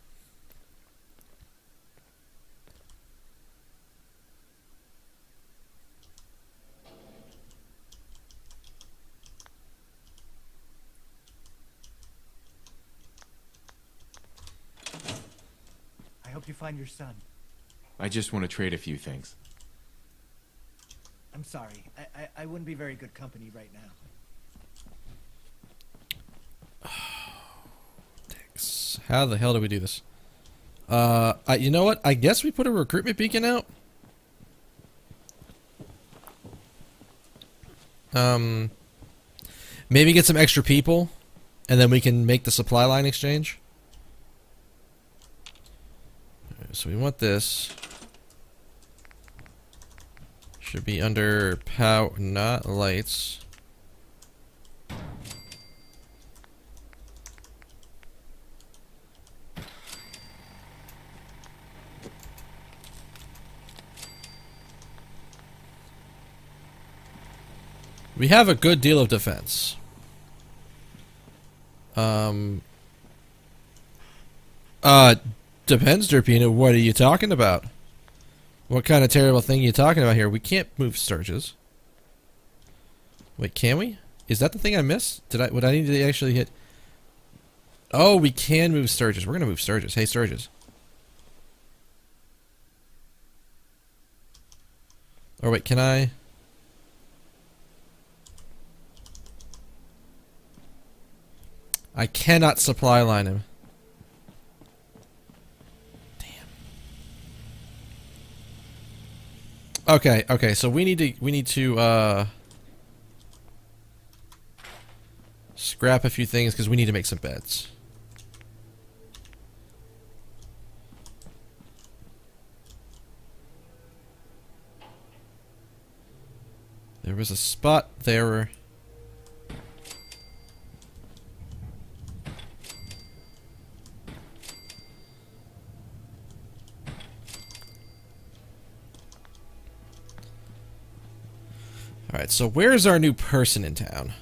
[SPEAKER 7] I hope you find your son.
[SPEAKER 12] I just want to trade a few things.
[SPEAKER 7] I'm sorry. I wouldn't be very good company right now.
[SPEAKER 1] How the hell do we do this? You know what? I guess we put a recruitment beacon out. Maybe get some extra people, and then we can make the supply line exchange. Alright, so we want this. Should be under power, not lights. We have a good deal of defense. Depends, Derpina. What are you talking about? What kind of terrible thing are you talking about here? We can't move Sturges. Wait, can we? Is that the thing I missed? Would I need to actually hit? Oh, we can move Sturges. We're gonna move Sturges. Hey, Sturges. Or wait, can I? I cannot supply line him. Damn. Okay, so we need to scrap a few things because we need to make some beds. There was a spot there. Alright, so where's our new person in town?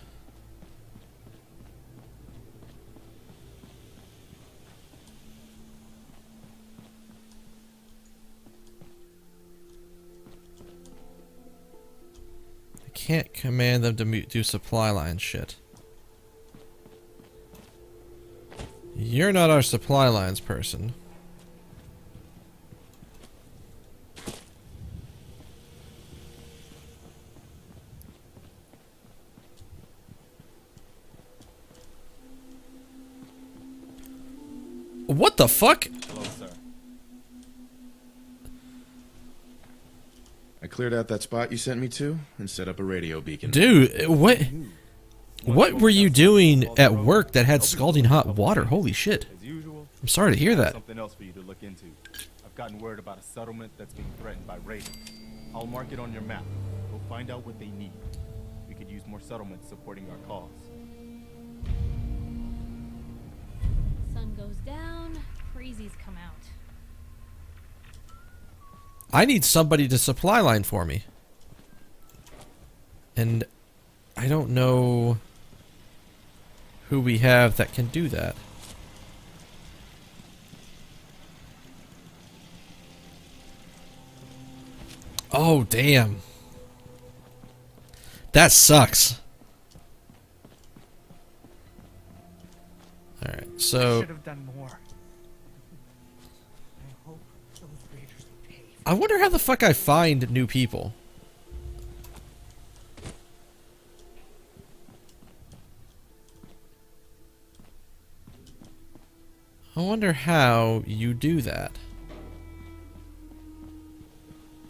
[SPEAKER 1] I can't command them to do supply line shit. You're not our supply lines person. What the fuck?
[SPEAKER 12] Hello, sir. I cleared out that spot you sent me to and set up a radio beacon.
[SPEAKER 1] Dude, what were you doing at work that had scalding hot water? Holy shit. I'm sorry to hear that.
[SPEAKER 2] Something else for you to look into. I've gotten word about a settlement that's being threatened by raiders. I'll mark it on your map. Go find out what they need. We could use more settlements supporting our cause.
[SPEAKER 22] Sun goes down, crazies come out.
[SPEAKER 1] I need somebody to supply line for me. And I don't know who we have that can do that. Oh, damn. That sucks. Alright, so...
[SPEAKER 7] I should have done more. I
[SPEAKER 1] I wonder how the fuck I find new people. I wonder how you do that.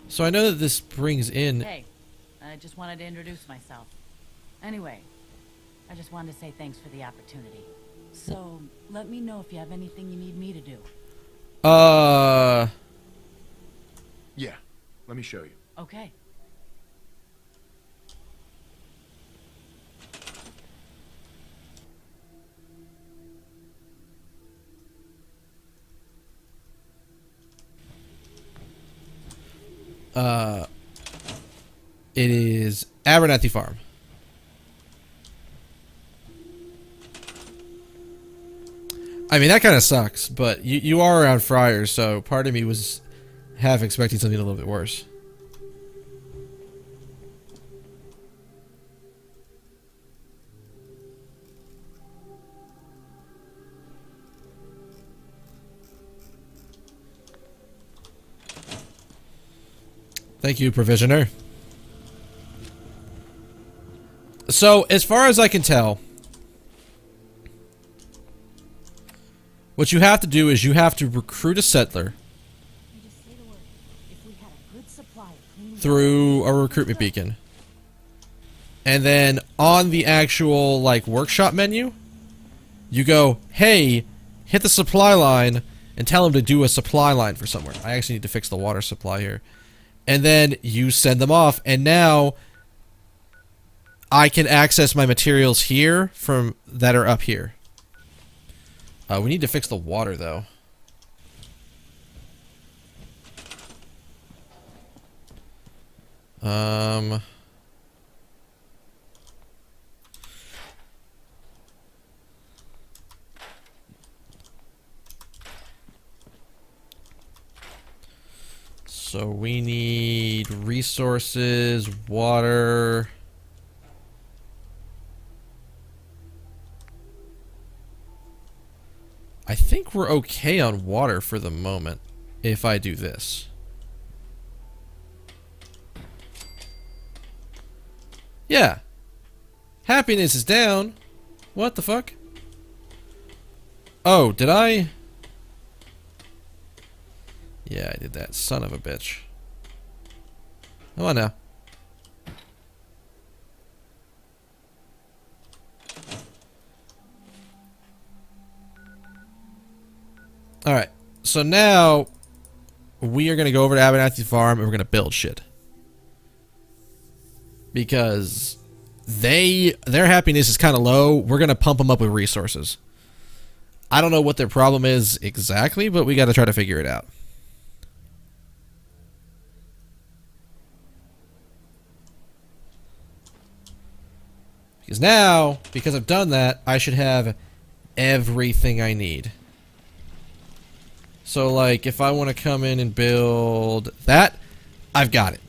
[SPEAKER 1] So I know that this brings in...
[SPEAKER 17] Hey, I just wanted to introduce myself. Anyway, I just wanted to say thanks for the opportunity. So, let me know if you have anything you need me to do.
[SPEAKER 12] Yeah, let me show you.
[SPEAKER 17] Okay.
[SPEAKER 1] It is Abernathy Farm. I mean, that kind of sucks, but you are around Friars, so part of me was half expecting something a little bit worse. Thank you, Provisioner. So, as far as I can tell, what you have to do is you have to recruit a settler through a recruitment beacon. And then on the actual, like, workshop menu, you go, hey, hit the supply line and tell them to do a supply line for somewhere. I actually need to fix the water supply here. And then you send them off, and now I can access my materials here from that are up here. We need to fix the water, though. So we need resources, water. I think we're okay on water for the moment if I do this. Yeah. Happiness is down. What the fuck? Oh, did I? Yeah, I did that. Son of a bitch. Come on now. Alright. So now we are going to go over to Abernathy Farm and we're going to build shit. Because their happiness is kind of low. We're going to pump them up with resources. I don't know what their problem is exactly, but we got to try to figure it out. Because now, because I've done that, I should have everything I need. So, like, if I want to come in and build that, I've got it.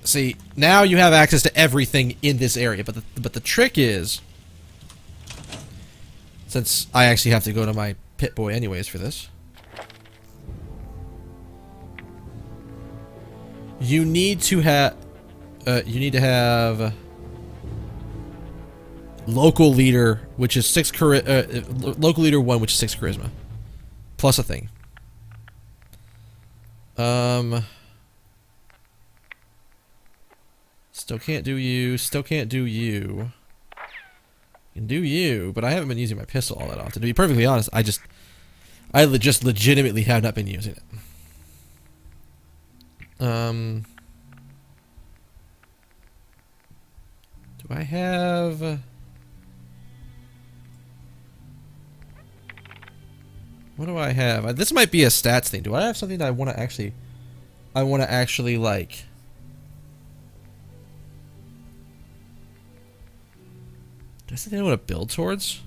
[SPEAKER 1] See, now you have access to everything in this area. But the trick is, since I actually have to go to my Pip-Boy anyways for this, you need to have local leader, which is local leader 1, which is 6 charisma, plus a thing. Still can't do you. Still can't do you. Can do you, but I haven't been using my pistol all that often. To be perfectly honest, I just legitimately have not been using it. Do I have? What do I have? This might be a stats thing. Do I have something that I want to actually like? Do I have something I want to build towards?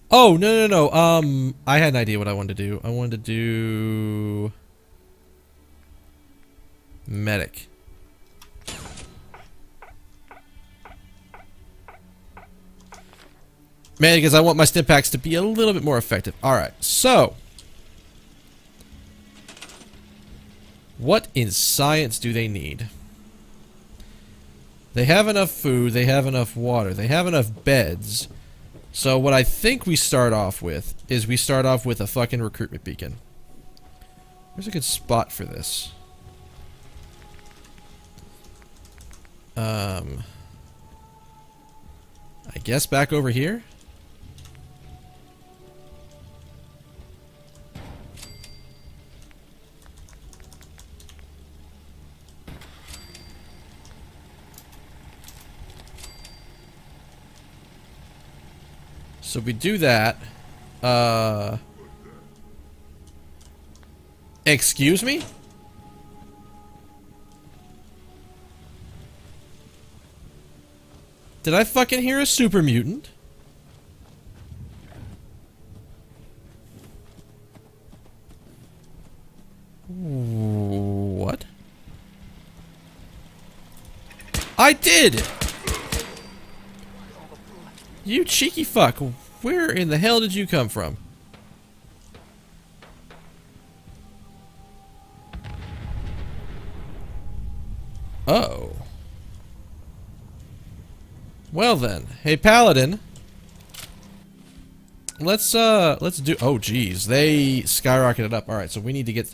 [SPEAKER 1] Oh, no. I had an idea what I wanted to do. I wanted to do medic. Mainly because I want my stim packs to be a little bit more effective. Alright, so. What in science do they need? They have enough food, they have enough water, they have enough beds. So what I think we start off with is we start off with a fucking recruitment beacon. Where's a good spot for this? I guess back over here? So we do that. Excuse me? Did I fucking hear a super mutant? What? I did! You cheeky fuck. Where in the hell did you come from? Oh. Well then. Hey Paladin. Let's do oh geez. They skyrocketed up. Alright, so we need to get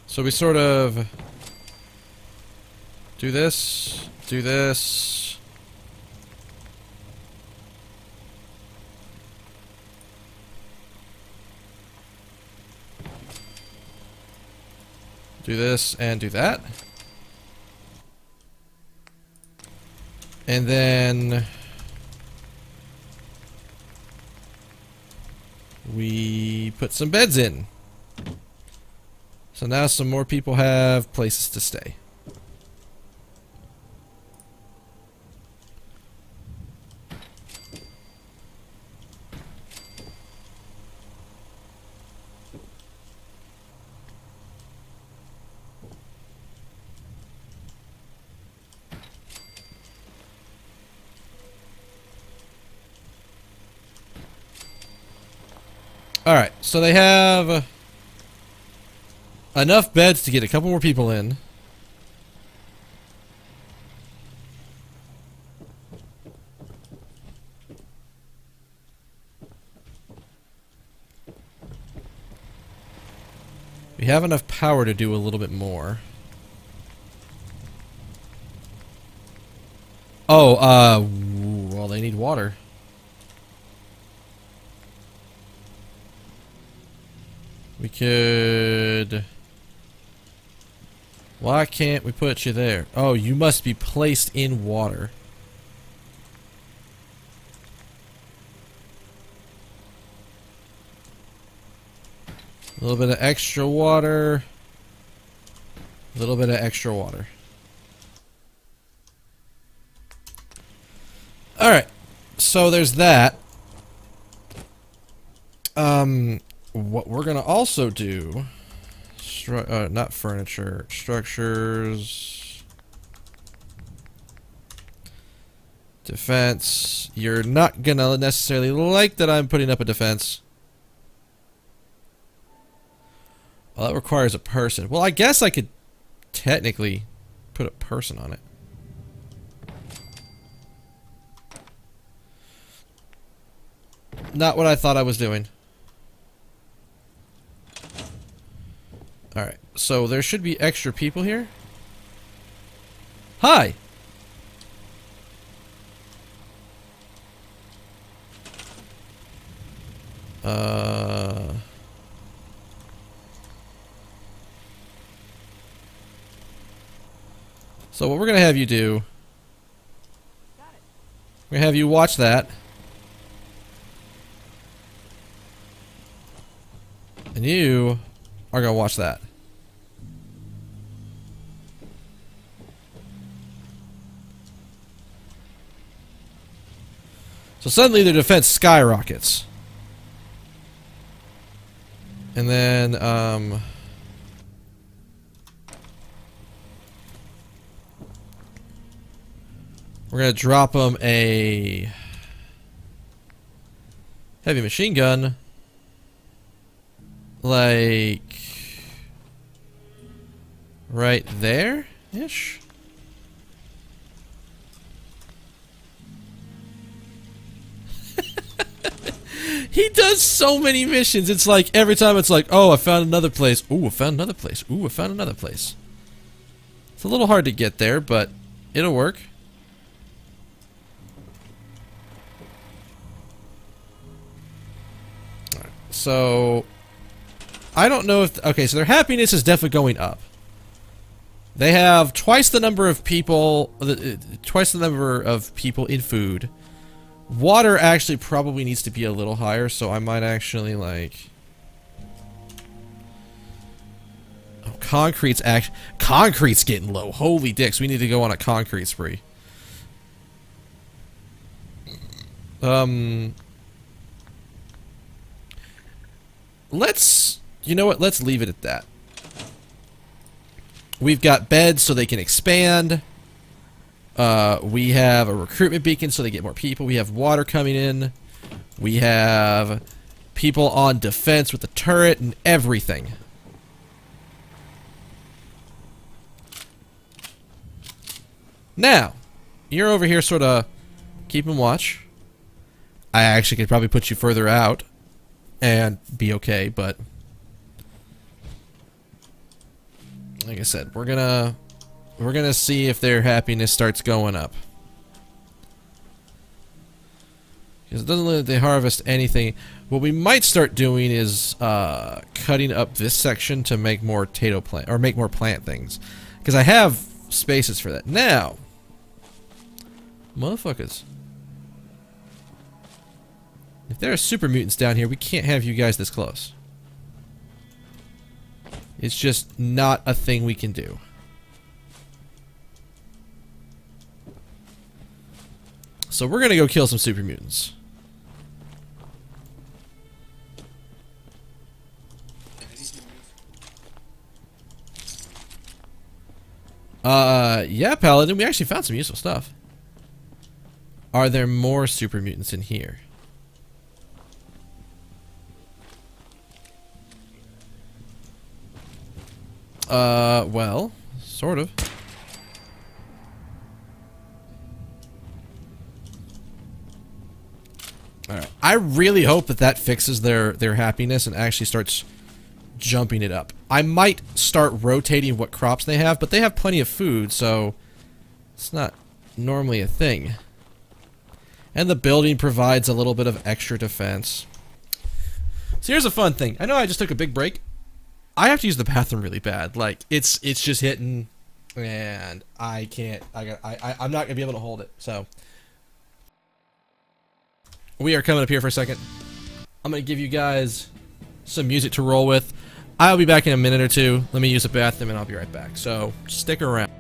[SPEAKER 1] so we sort of do this, do this. Do this and do that. And then we put some beds in. So now some more people have places to stay. Alright, so they have enough beds to get a couple more people in. We have enough power to do a little bit more. Oh, well, they need water. We could... Why can't we put you there? Oh, you must be placed in water. A little bit of extra water. A little bit of extra water. Alright. So there's that. What we're gonna also do... not furniture. Structures. Defense. You're not gonna necessarily like that I'm putting up a defense. Well, that requires a person. Well, I guess I could technically put a person on it. Not what I thought I was doing. Alright, so there should be extra people here. Hi! So what we're gonna have you do, we're gonna have you watch that, and you are gonna watch that. So suddenly their defense skyrockets. And then, we're gonna drop them a heavy machine gun, like right there-ish. He does so many missions. It's like every time it's like, oh, I found another place. Ooh, I found another place. Ooh, I found another place. It's a little hard to get there, but it'll work. Alright, so I don't know if... Okay, so their happiness is definitely going up. They have twice the number of people... Twice the number of people in food. Water actually probably needs to be a little higher, so I might actually, like... Oh, concrete's getting low. Holy dicks, we need to go on a concrete spree. Let's... You know what? Let's leave it at that. We've got beds so they can expand. We have a recruitment beacon so they get more people. We have water coming in. We have people on defense with the turret and everything. Now, you're over here sort of keeping watch. I actually could probably put you further out and be okay, but like I said, we're gonna see if their happiness starts going up. Because it doesn't look like they harvest anything. What we might start doing is cutting up this section to make more potato plant, or make more plant things. Because I have spaces for that. Now, motherfuckers. If there are super mutants down here, we can't have you guys this close. It's just not a thing we can do. So we're gonna go kill some super mutants. Yeah, Paladin, we actually found some useful stuff. Are there more super mutants in here? Well, sort of. Alright. I really hope that that fixes their happiness and actually starts jumping it up. I might start rotating what crops they have, but they have plenty of food, so it's not normally a thing. And the building provides a little bit of extra defense. So here's a fun thing. I know I just took a big break. I have to use the bathroom really bad. Like, it's just hitting, and I can't, I'm not gonna be able to hold it, so. We are coming up here for a second. I'm gonna give you guys some music to roll with. I'll be back in a minute or two. Let me use the bathroom and I'll be right back. So, stick around.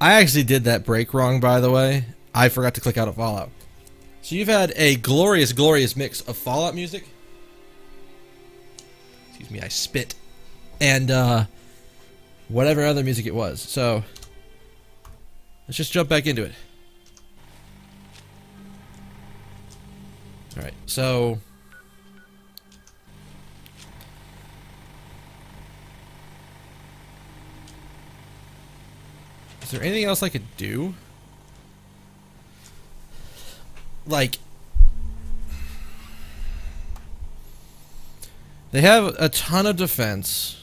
[SPEAKER 1] I actually did that break wrong, by the way. I forgot to click out of Fallout. So you've had a glorious, glorious mix of Fallout music. Excuse me, I spit. And whatever other music it was. So let's just jump back into it. Alright, so is there anything else I could do? Like, they have a ton of defense.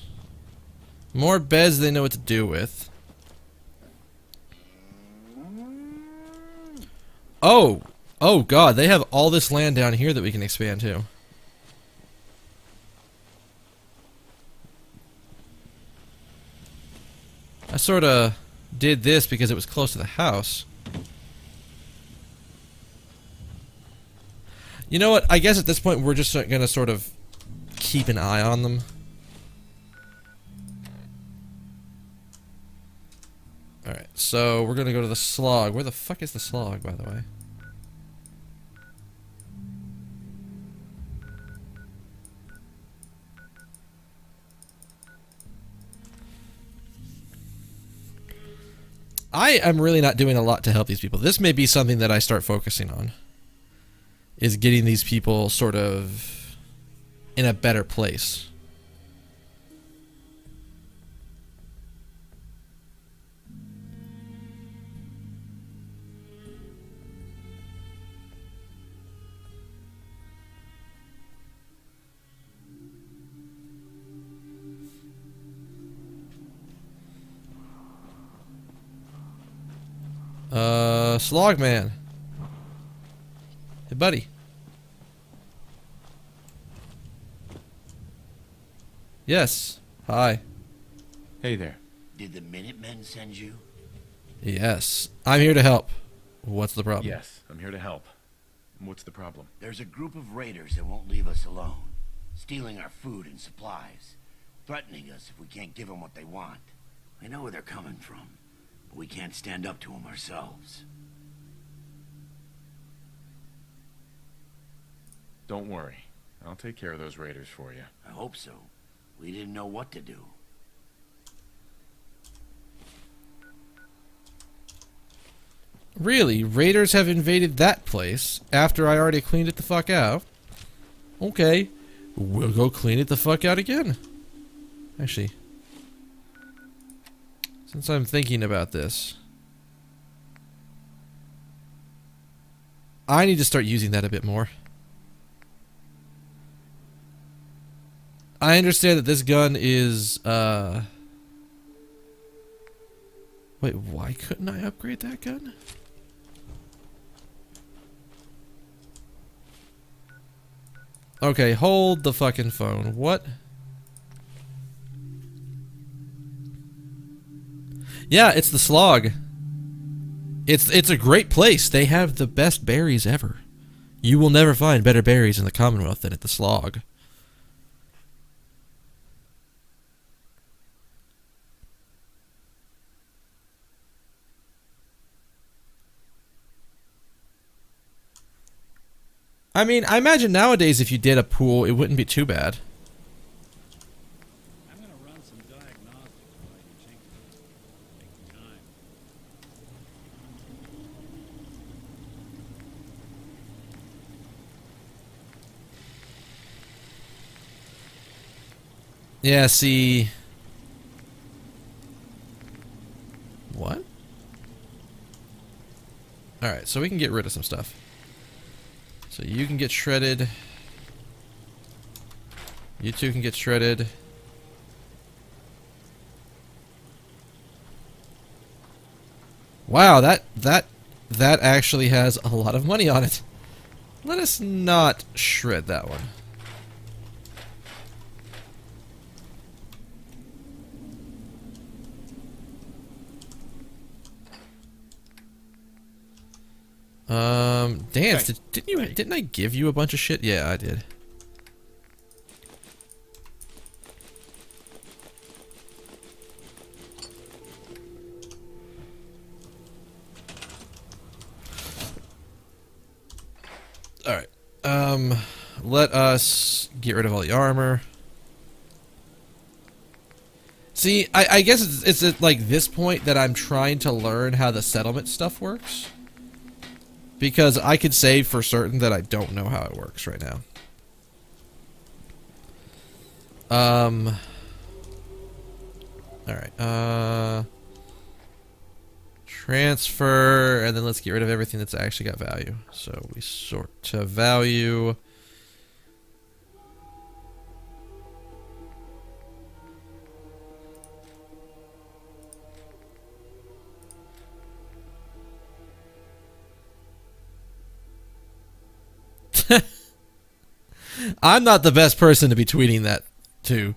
[SPEAKER 1] More beds they know what to do with. Oh god, they have all this land down here that we can expand to. I sorta did this because it was close to the house. You know what? I guess at this point we're just gonna sort of keep an eye on them. Alright, so we're gonna go to the slog. Where the fuck is the slog, by the way? I am really not doing a lot to help these people. This may be something that I start focusing on. Is getting these people sort of in a better place. Slogman. Hey, buddy. Yes. Hi.
[SPEAKER 14] Hey there.
[SPEAKER 19] Did the Minutemen send you?
[SPEAKER 1] Yes. I'm here to help. What's the problem?
[SPEAKER 14] Yes, I'm here to help. What's the problem?
[SPEAKER 19] There's a group of raiders that won't leave us alone, stealing our food and supplies, threatening us if we can't give them what they want. I know where they're coming from, but we can't stand up to them ourselves.
[SPEAKER 14] Don't worry. I'll take care of those raiders for you.
[SPEAKER 19] I hope so. We didn't know what to do.
[SPEAKER 1] Really? Raiders have invaded that place after I already cleaned it the fuck out? Okay. We'll go clean it the fuck out again. Actually, since I'm thinking about this, I need to start using that a bit more. I understand that this gun is, wait, why couldn't I upgrade that gun? Okay, hold the fucking phone. What? Yeah, it's the slog. It's a great place. They have the best berries ever. You will never find better berries in the Commonwealth than at the slog. I mean, I imagine nowadays if you did a pool, it wouldn't be too bad.
[SPEAKER 16] I'm gonna run some diagnostics while you take your time.
[SPEAKER 1] Yeah, see... What? Alright, so we can get rid of some stuff. So you can get shredded. You two can get shredded. Wow, that actually has a lot of money on it. Let us not shred that one. Dance, didn't I give you a bunch of shit? Yeah, I did. Let us get rid of all the armor. See, I guess it's at like this point that I'm trying to learn how the settlement stuff works. Because I could say for certain that I don't know how it works right now. Alright, transfer, and then let's get rid of everything that's actually got value. So we sort to value. I'm not the best person to be tweeting that to.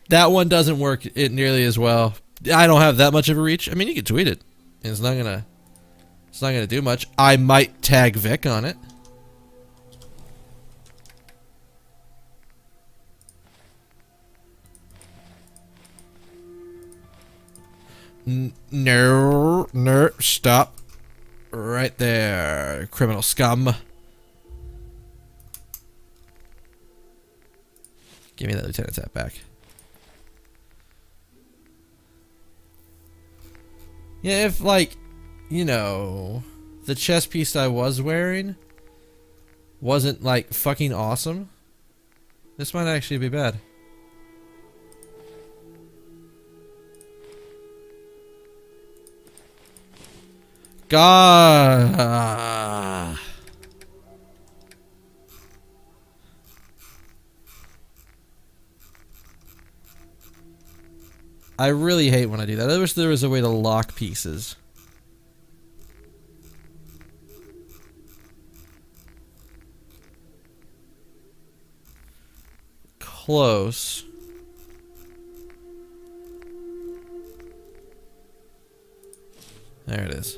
[SPEAKER 1] That one doesn't work it nearly as well. I don't have that much of a reach. I mean, you can tweet it. And it's not gonna do much. I might tag Vic on it. No, stop. Right there, criminal scum. Give me that lieutenant's hat back. Yeah, if, like, you know, the chest piece I was wearing wasn't, like, fucking awesome, this might actually be bad. God. I really hate when I do that. I wish there was a way to lock pieces. Close. There it is.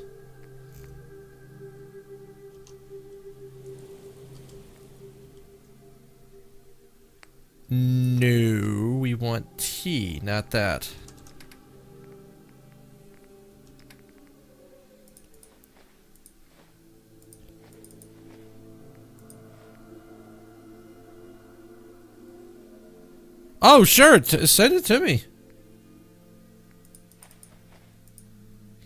[SPEAKER 1] No, we want T, not that. Oh, sure. Send it to me.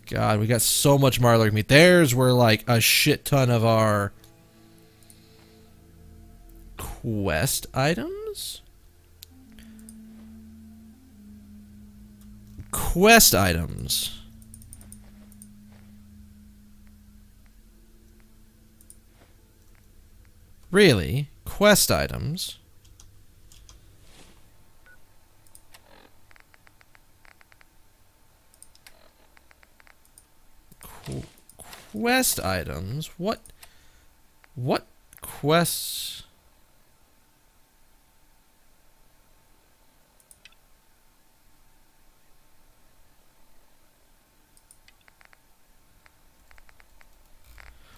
[SPEAKER 1] God, we got so much Marlark meat. There's where, like, a shit ton of our quest items? Quest items. Really? Quest items? Quest items? What quests?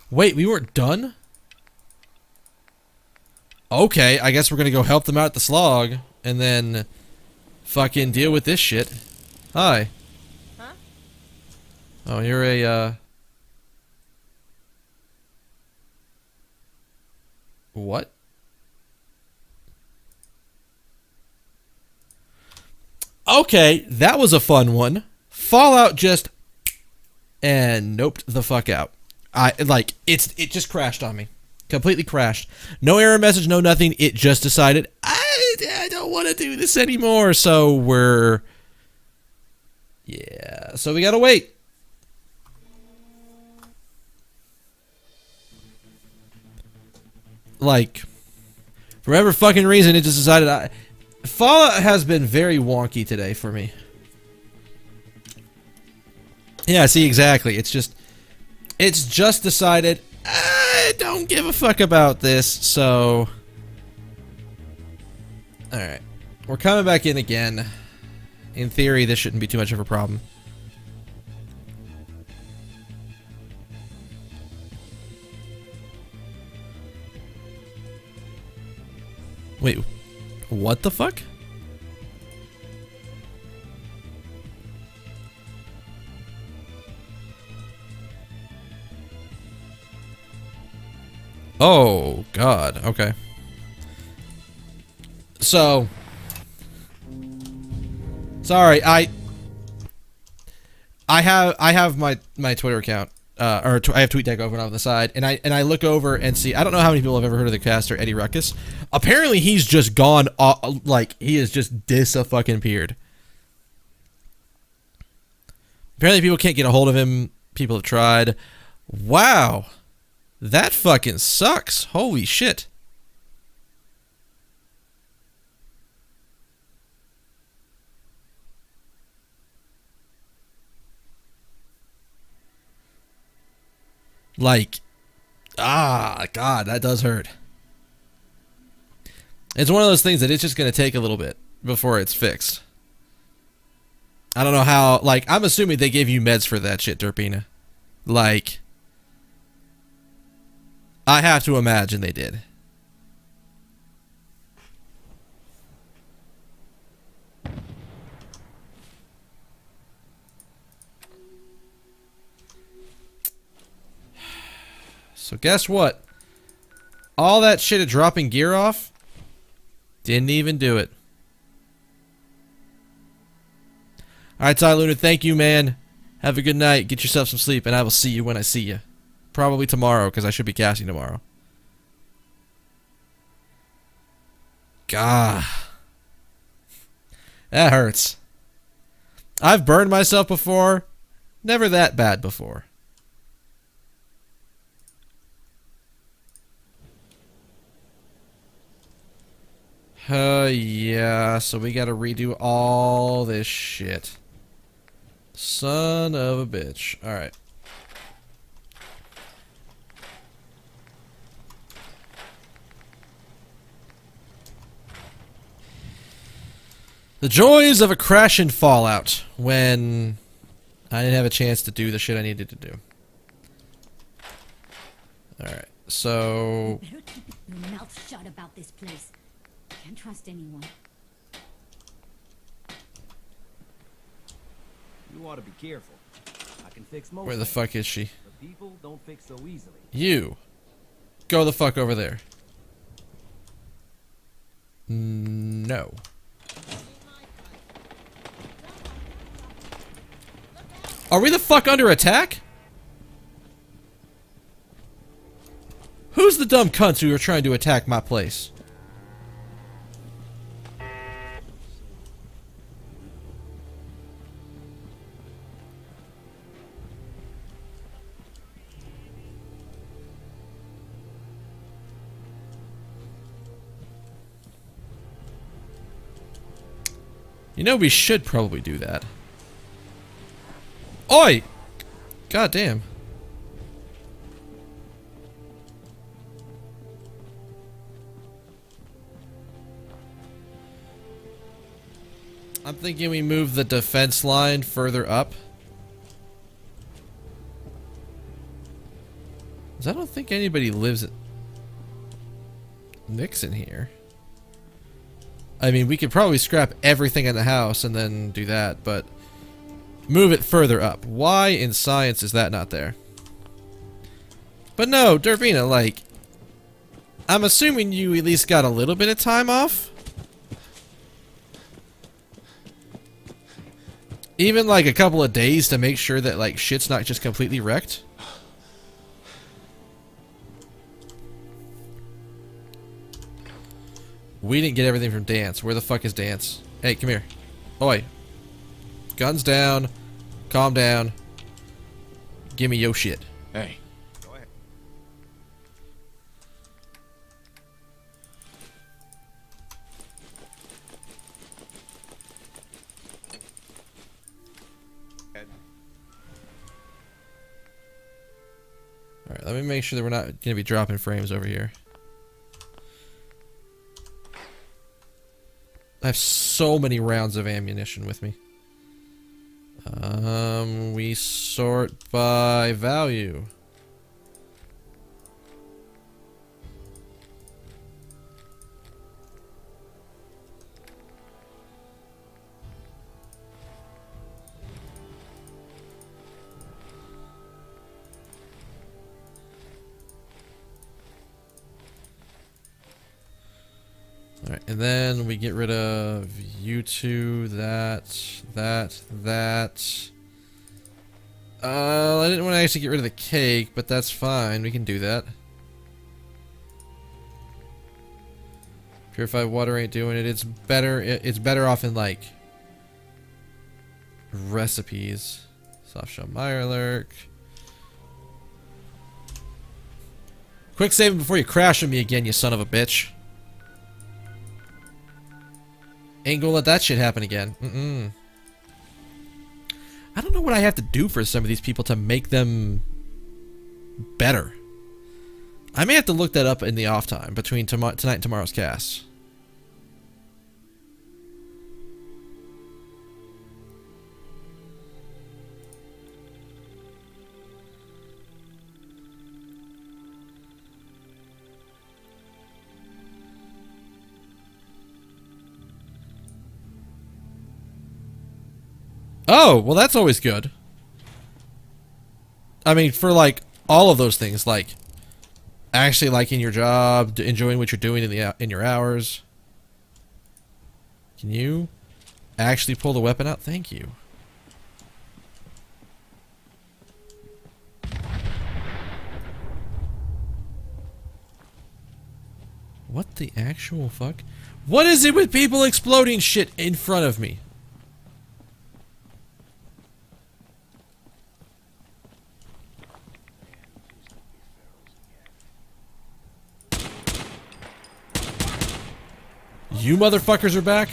[SPEAKER 1] Wait, we weren't done? Okay, I guess we're gonna go help them out at the slog and then fucking deal with this shit. Hi.
[SPEAKER 18] Huh?
[SPEAKER 1] Oh, you're a what? Okay, that was a fun one. Fallout just and noped the fuck out. It just crashed on me. Completely crashed. No error message, no nothing. It just decided I don't want to do this anymore. So so we gotta wait. Like, for whatever fucking reason, it just decided Fallout has been very wonky today for me. Yeah, see, exactly. It's just decided, I don't give a fuck about this, so... Alright. We're coming back in again. In theory, this shouldn't be too much of a problem. Wait, what the fuck? Oh, God. Okay. So, sorry, I have my Twitter account, I have TweetDeck open on the side, and I look over and see, I don't know how many people have ever heard of the caster Eddie Ruckus. Apparently, he's just gone, like, he is just dis-a-fucking-peered. Apparently, people can't get a hold of him. People have tried. Wow. That fucking sucks. Holy shit. Like, God, that does hurt. It's one of those things that it's just going to take a little bit before it's fixed. I don't know how, like, I'm assuming they gave you meds for that shit, Derpina. Like, I have to imagine they did. So guess what? All that shit of dropping gear off didn't even do it. Alright, Ty Luna, thank you, man. Have a good night. Get yourself some sleep, and I will see you when I see you. Probably tomorrow, because I should be casting tomorrow. God. That hurts. I've burned myself before. Never that bad before. Yeah, so we gotta redo all this shit. Son of a bitch. Alright. The joys of a crash in Fallout when I didn't have a chance to do the shit I needed to do. Alright, so...
[SPEAKER 18] You better keep your mouth shut about this place. Can't trust anyone.
[SPEAKER 15] You ought to be careful. I can fix most.
[SPEAKER 1] Where the fuck is she?
[SPEAKER 15] But people don't fix so easily.
[SPEAKER 1] You. Go the fuck over there. No. Are we the fuck under attack? Who's the dumb cunts who are trying to attack my place? You know, we should probably do that. Oi! God damn. I'm thinking we move the defense line further up. 'Cause I don't think anybody lives at Nixon here. I mean, we could probably scrap everything in the house and then do that, but move it further up. Why in science is that not there? But no, Dervina, like, I'm assuming you at least got a little bit of time off? Even like a couple of days to make sure that like shit's not just completely wrecked? We didn't get everything from Dance. Where the fuck is Dance? Hey, come here. Oi. Guns down. Calm down. Give me your shit.
[SPEAKER 12] Hey.
[SPEAKER 4] Go ahead.
[SPEAKER 1] Alright, let me make sure that we're not going to be dropping frames over here. I have so many rounds of ammunition with me. We sort by value. Alright, and then we get rid of you two, that. I didn't want to actually get rid of the cake, but that's fine. We can do that. Purified water ain't doing it. It's better off in, like, recipes. Soft shell Mirelurk. Quick saving before you crash on me again, you son of a bitch. Ain't gonna let that shit happen again. I don't know what I have to do for some of these people to make them better. I may have to look that up in the off time between tonight and tomorrow's cast. Oh, well that's always good. I mean, for like all of those things, like actually liking your job, enjoying what you're doing in your hours. Can you actually pull the weapon out? Thank you. What the actual fuck? What is it with people exploding shit in front of me? You motherfuckers are back?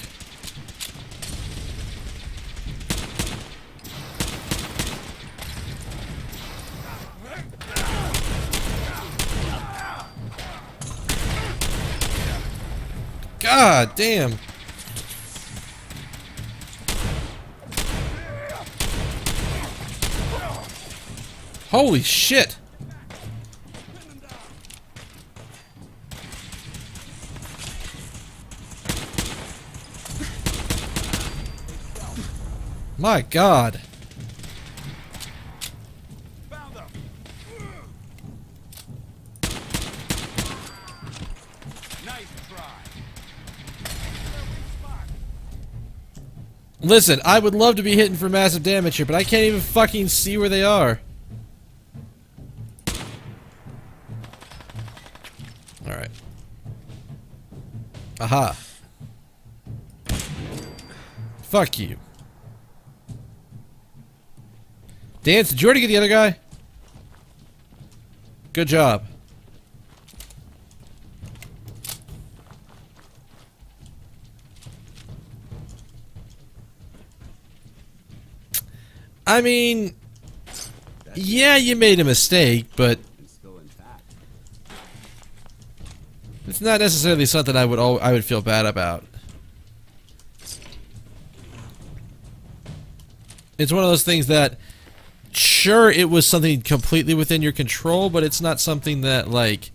[SPEAKER 1] God damn. Holy shit. My God. Listen, I would love to be hitting for massive damage here, but I can't even fucking see where they are. Alright. Aha. Fuck you. Dance, did you already get the other guy? Good job. I mean, yeah, you made a mistake, but it's not necessarily something I would feel bad about. It's one of those things that, sure, it was something completely within your control, but it's not something that, like,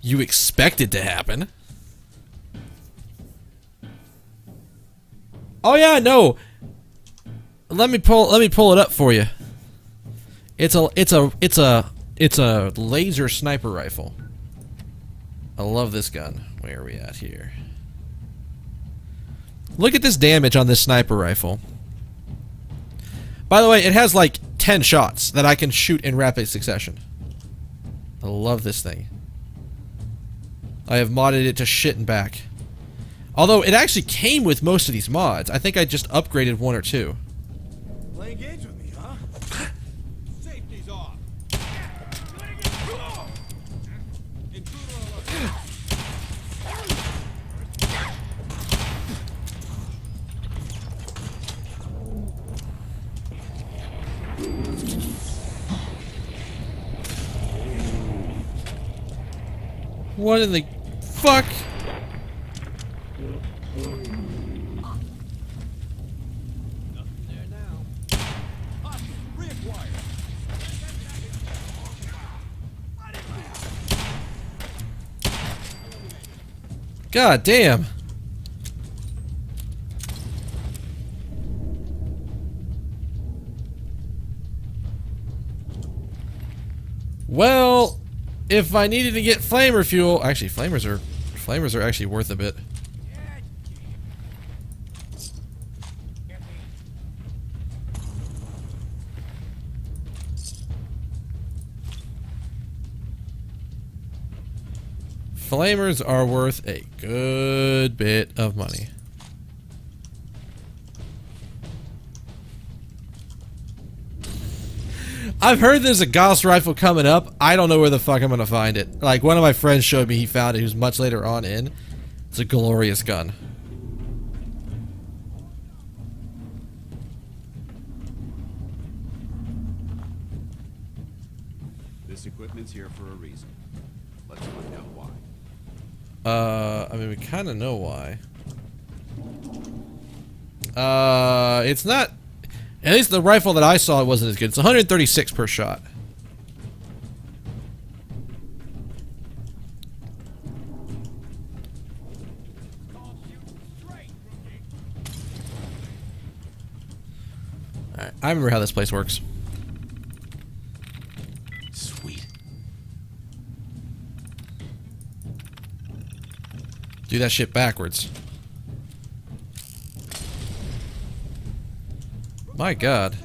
[SPEAKER 1] you expected to happen. Oh yeah, no. Let me pull it up for you. It's a laser sniper rifle. I love this gun. Where are we at here? Look at this damage on this sniper rifle. By the way, it has like 10 shots that I can shoot in rapid succession. I love this thing. I have modded it to shit and back. Although it actually came with most of these mods. I think I just upgraded one or two.
[SPEAKER 15] Playing games with me, huh? Safety's off.
[SPEAKER 1] What in the fuck? God damn. Well, if I needed to get flamer fuel, actually flamers are actually worth a bit. flamers are worth a good bit of money. I've heard there's a Gauss rifle coming up. I don't know where the fuck I'm gonna find it. Like, one of my friends showed me he found it. He was much later on in. It's a glorious gun.
[SPEAKER 4] This equipment's here for a reason. Let's find out why.
[SPEAKER 1] I mean, we kind of know why. It's not... At least the rifle that I saw wasn't as good. It's 136 per shot. Alright, I remember how this place works.
[SPEAKER 19] Sweet.
[SPEAKER 1] Do that shit backwards. My God.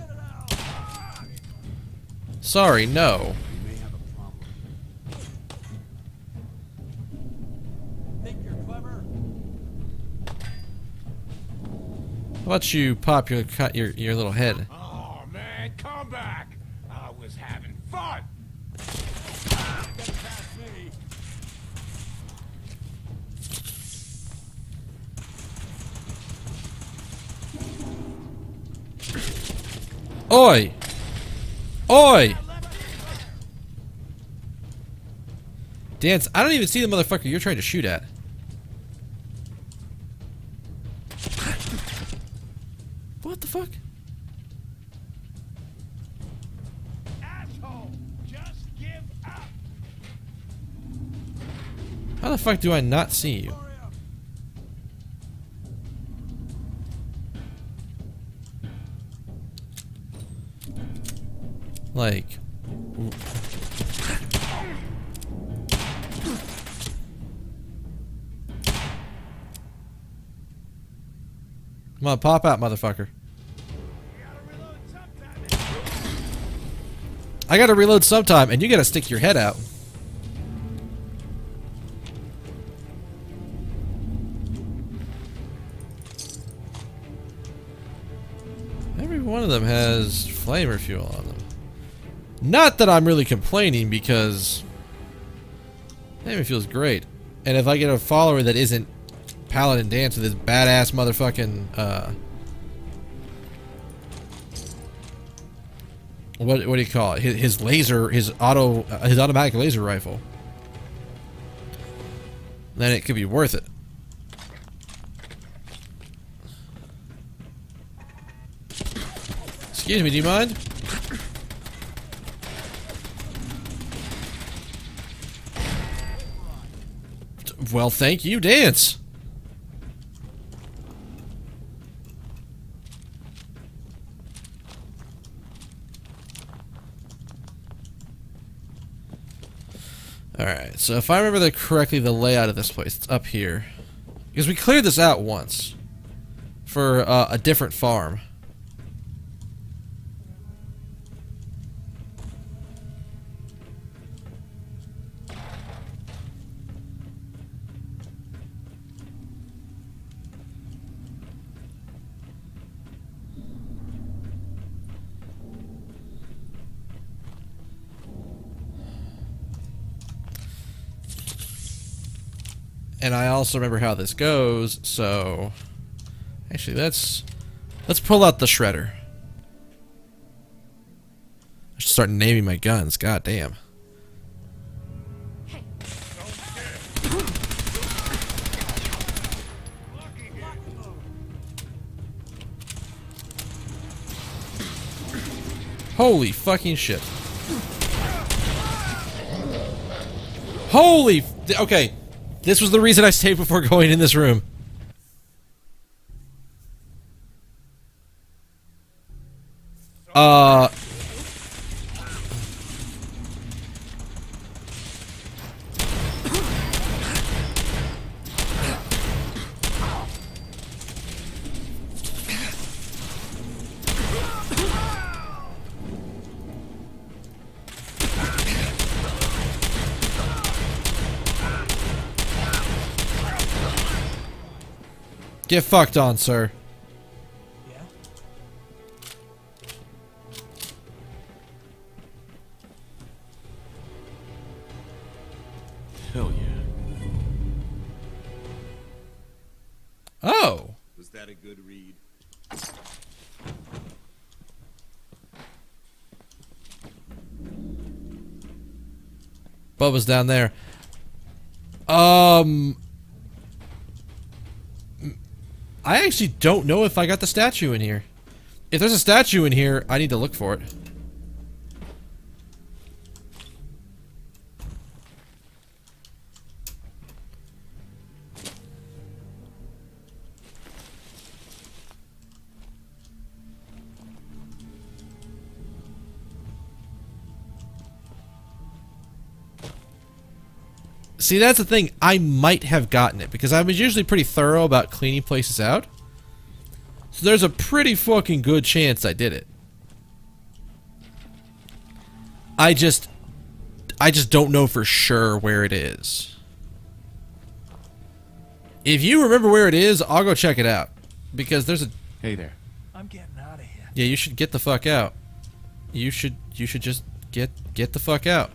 [SPEAKER 1] Sorry, no.
[SPEAKER 15] We may have a problem. Think you're clever?
[SPEAKER 1] How about you pop your little head?
[SPEAKER 21] Oh man, come back! I was having fun.
[SPEAKER 15] Get past me.
[SPEAKER 1] Oi! Oi! Dance, I don't even see the motherfucker you're trying to shoot at. What the fuck?
[SPEAKER 21] Asshole, just give up.
[SPEAKER 1] How the fuck do I not see you? Like... Come on, pop out, motherfucker. I gotta reload sometime, and you gotta stick your head out. Every one of them has flamer fuel on them. Not that I'm really complaining, because flamer fuel's great. And if I get a follower that isn't Paladin Danse with his badass motherfucking what do you call it? His laser, his automatic laser rifle. Then it could be worth it. Excuse me, do you mind? Well, thank you, Danse. Alright, so if I remember correctly, the layout of this place, it's up here. Because we cleared this out once. For a different farm. And I also remember how this goes, so... Actually, let's pull out the shredder. I should start naming my guns, god damn. Holy fucking shit. Holy... Okay. This was the reason I stayed before going in this room. Get fucked on, sir.
[SPEAKER 11] Yeah?
[SPEAKER 12] Hell yeah.
[SPEAKER 1] Oh.
[SPEAKER 4] Was that a good read?
[SPEAKER 1] Bubba's down there. I actually don't know if I got the statue in here. If there's a statue in here, I need to look for it. See, that's the thing. I might have gotten it because I was usually pretty thorough about cleaning places out. So there's a pretty fucking good chance I did it. I just don't know for sure where it is. If you remember where it is, I'll go check it out. Because there's a...
[SPEAKER 12] Hey there.
[SPEAKER 11] I'm getting out of here.
[SPEAKER 1] Yeah, you should get the fuck out. You should just get the fuck out.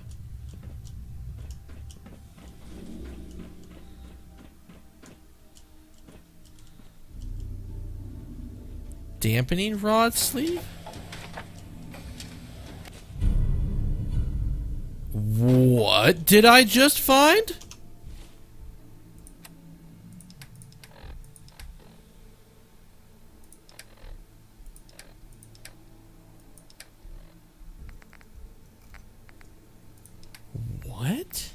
[SPEAKER 1] Dampening rod sleeve? What did I just find? What?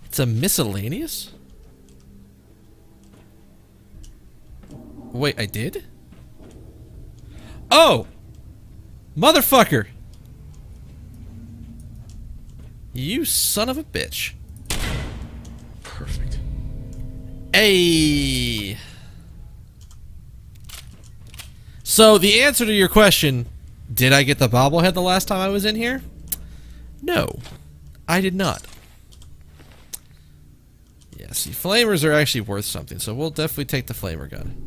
[SPEAKER 1] It's a miscellaneous? Wait, I did? Oh! Motherfucker! You son of a bitch.
[SPEAKER 12] Perfect.
[SPEAKER 1] Hey! So, the answer to your question, did I get the bobblehead the last time I was in here? No, I did not. Yeah, see, flamers are actually worth something, so we'll definitely take the flamer gun.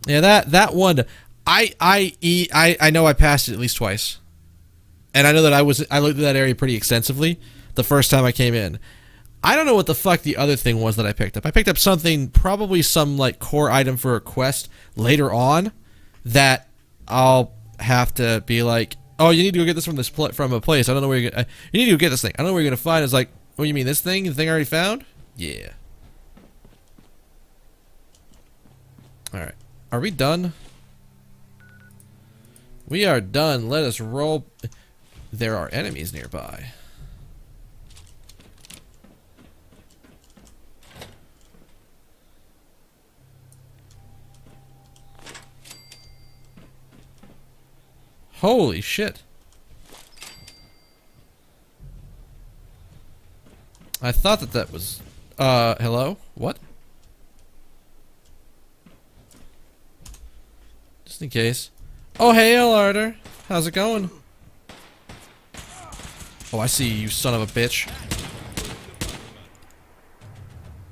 [SPEAKER 1] Yeah, that one, I know I passed it at least twice, and I know that I looked at that area pretty extensively the first time I came in. I don't know what the fuck the other thing was that I picked up. I picked up something, probably some like core item for a quest later on, that I'll have to be like, oh, you need to go get this from a place. I don't know where you're gonna. You need to go get this thing. I don't know where you're gonna find. It's like, what do you mean this thing? The thing I already found? Yeah. All right. Are we done? We are done. Let us roll. There are enemies nearby. Holy shit. I thought that was... hello? What? Just in case. Oh, hey, Alarder. How's it going? Oh, I see you, son of a bitch.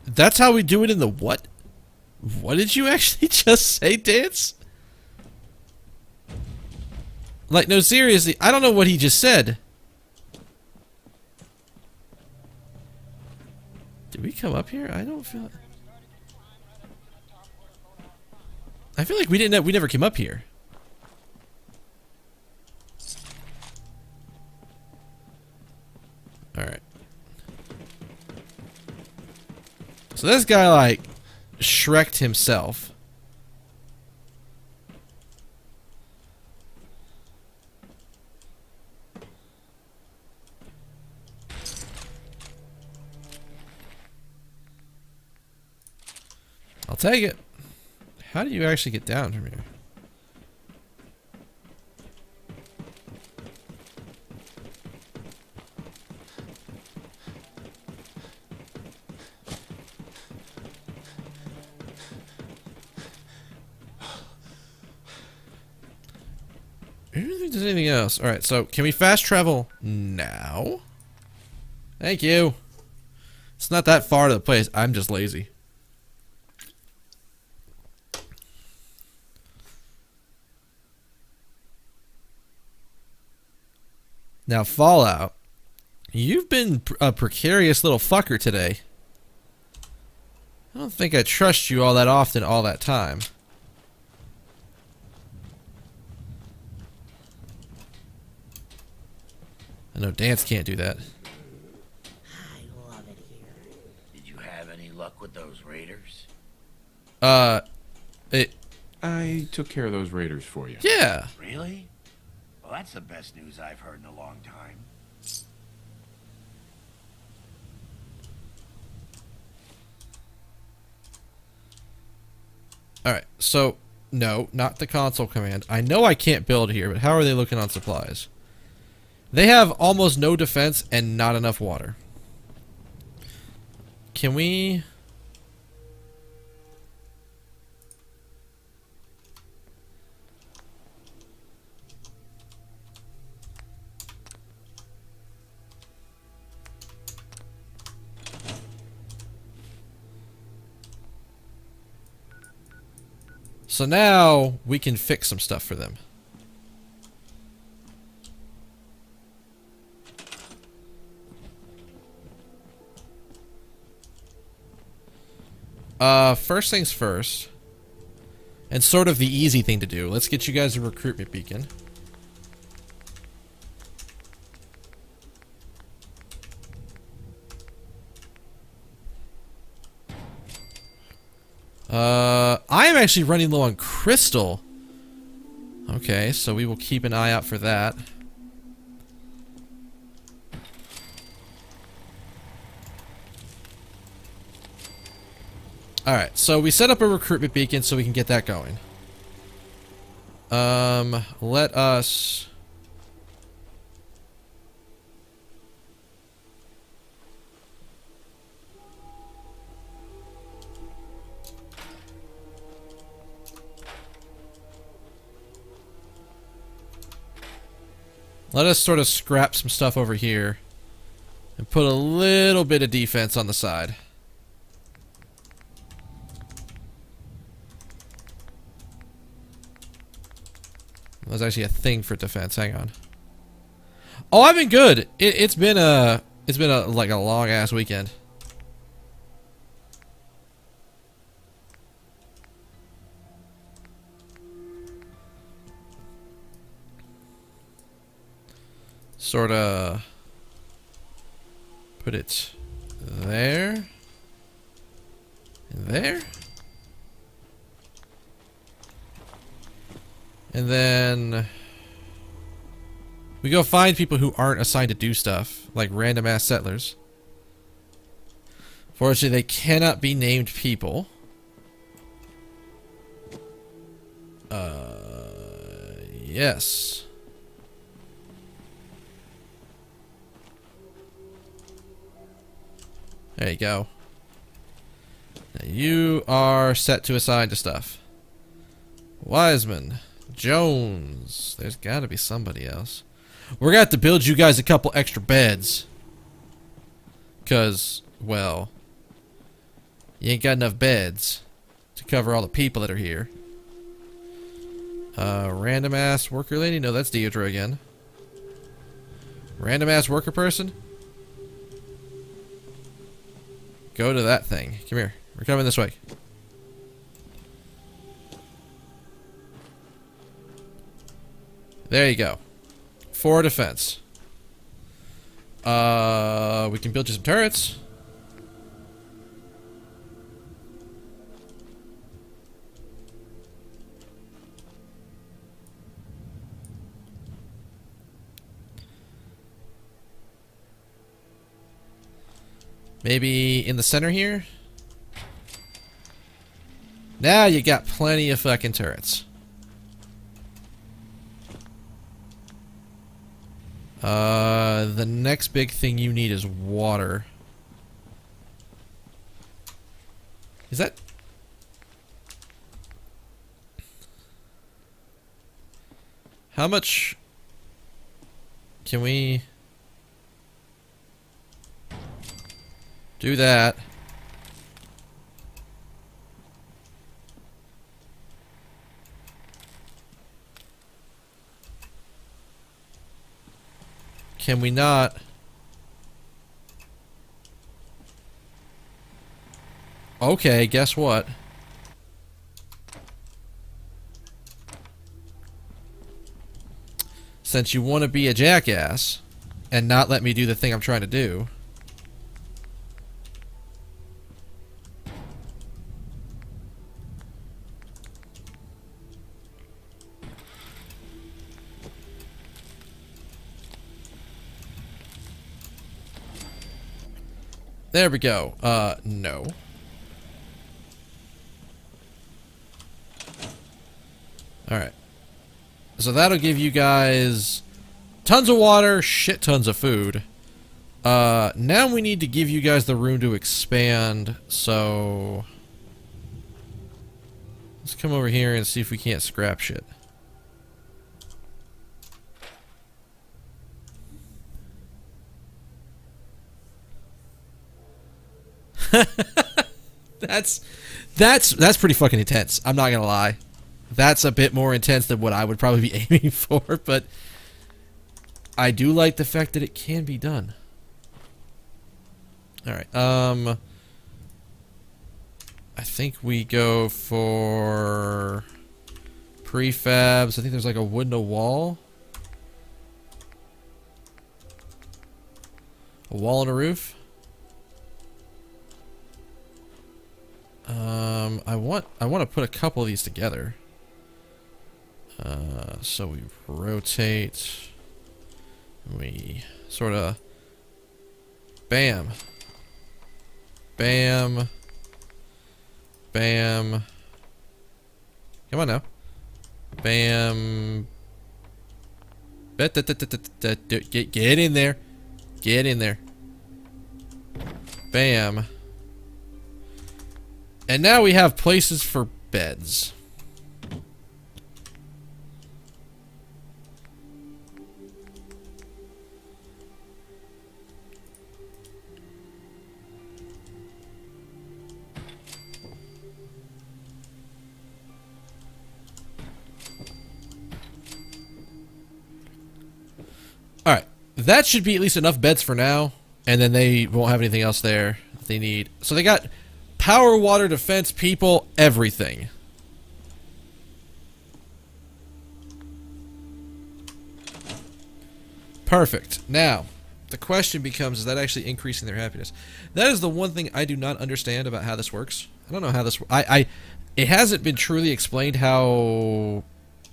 [SPEAKER 1] That's how we do it in the what? What did you actually just say, Dance? Like, no, seriously, I don't know what he just said. Did we come up here? I don't feel... I feel like we never came up here. Alright. So this guy, like, Shrek'd himself. I'll take it. How do you actually get down from here? I don't think there's anything else. Alright, so can we fast travel now? Thank you. It's not that far to the place. I'm just lazy. Now, Fallout, you've been a precarious little fucker today. I don't think I trust you all that often all that time. I know Dance can't do that.
[SPEAKER 19] I love it here. Did you have any luck with those raiders?
[SPEAKER 14] I took care of those raiders for you.
[SPEAKER 1] Yeah.
[SPEAKER 19] Really? Well, that's the best news I've heard in a long time.
[SPEAKER 1] Alright, so, no, not the console command. I know I can't build here, but how are they looking on supplies? They have almost no defense and not enough water. Can we... So now we can fix some stuff for them. First things first, and sort of the easy thing to do, let's get you guys a recruitment beacon. I am actually running low on crystal. Okay, so we will keep an eye out for that. Alright, so we set up a recruitment beacon so we can get that going. Let us... Let us sort of scrap some stuff over here and put a little bit of defense on the side. There's actually a thing for defense. Hang on. Oh, I've been good. It's been a like a long ass weekend. Sort of put it there and there. And then we go find people who aren't assigned to do stuff, like random ass settlers. Fortunately, they cannot be named people. Yes. There you go. Now you are set to assign to stuff. Wiseman. Jones. There's got to be somebody else. We're going to have to build you guys a couple extra beds. Because, well, you ain't got enough beds to cover all the people that are here. Random ass worker lady? No, that's Deidre again. Random ass worker person? Go to that thing. Come here. We're coming this way. There you go. 4 defense. We can build you some turrets. Maybe in the center here? Now you got plenty of fucking turrets. The next big thing you need is water. Is that... How much... Can we... do that? Can we not? Okay, guess what? Since you want to be a jackass and not let me do the thing I'm trying to do. There we go. No. Alright. So that'll give you guys tons of water, shit tons of food. Now we need to give you guys the room to expand, so... Let's come over here and see if we can't scrap shit. That's pretty fucking intense. I'm not gonna lie. That's a bit more intense than what I would probably be aiming for, but I do like the fact that it can be done. Alright, I think we go for prefabs. I think there's like a window wall. A wall and a roof. I want to put a couple of these together. So we rotate. We sort of bam. Bam. Bam. Come on now. Bam. Get in there. Get in there. Bam. And now we have places for beds. Alright, that should be at least enough beds for now, and then they won't have anything else there that they need. So they got power, water, defense, people, everything. Perfect. Now, the question becomes, is that actually increasing their happiness? That is the one thing I do not understand about how this works. I don't know how this... it hasn't been truly explained how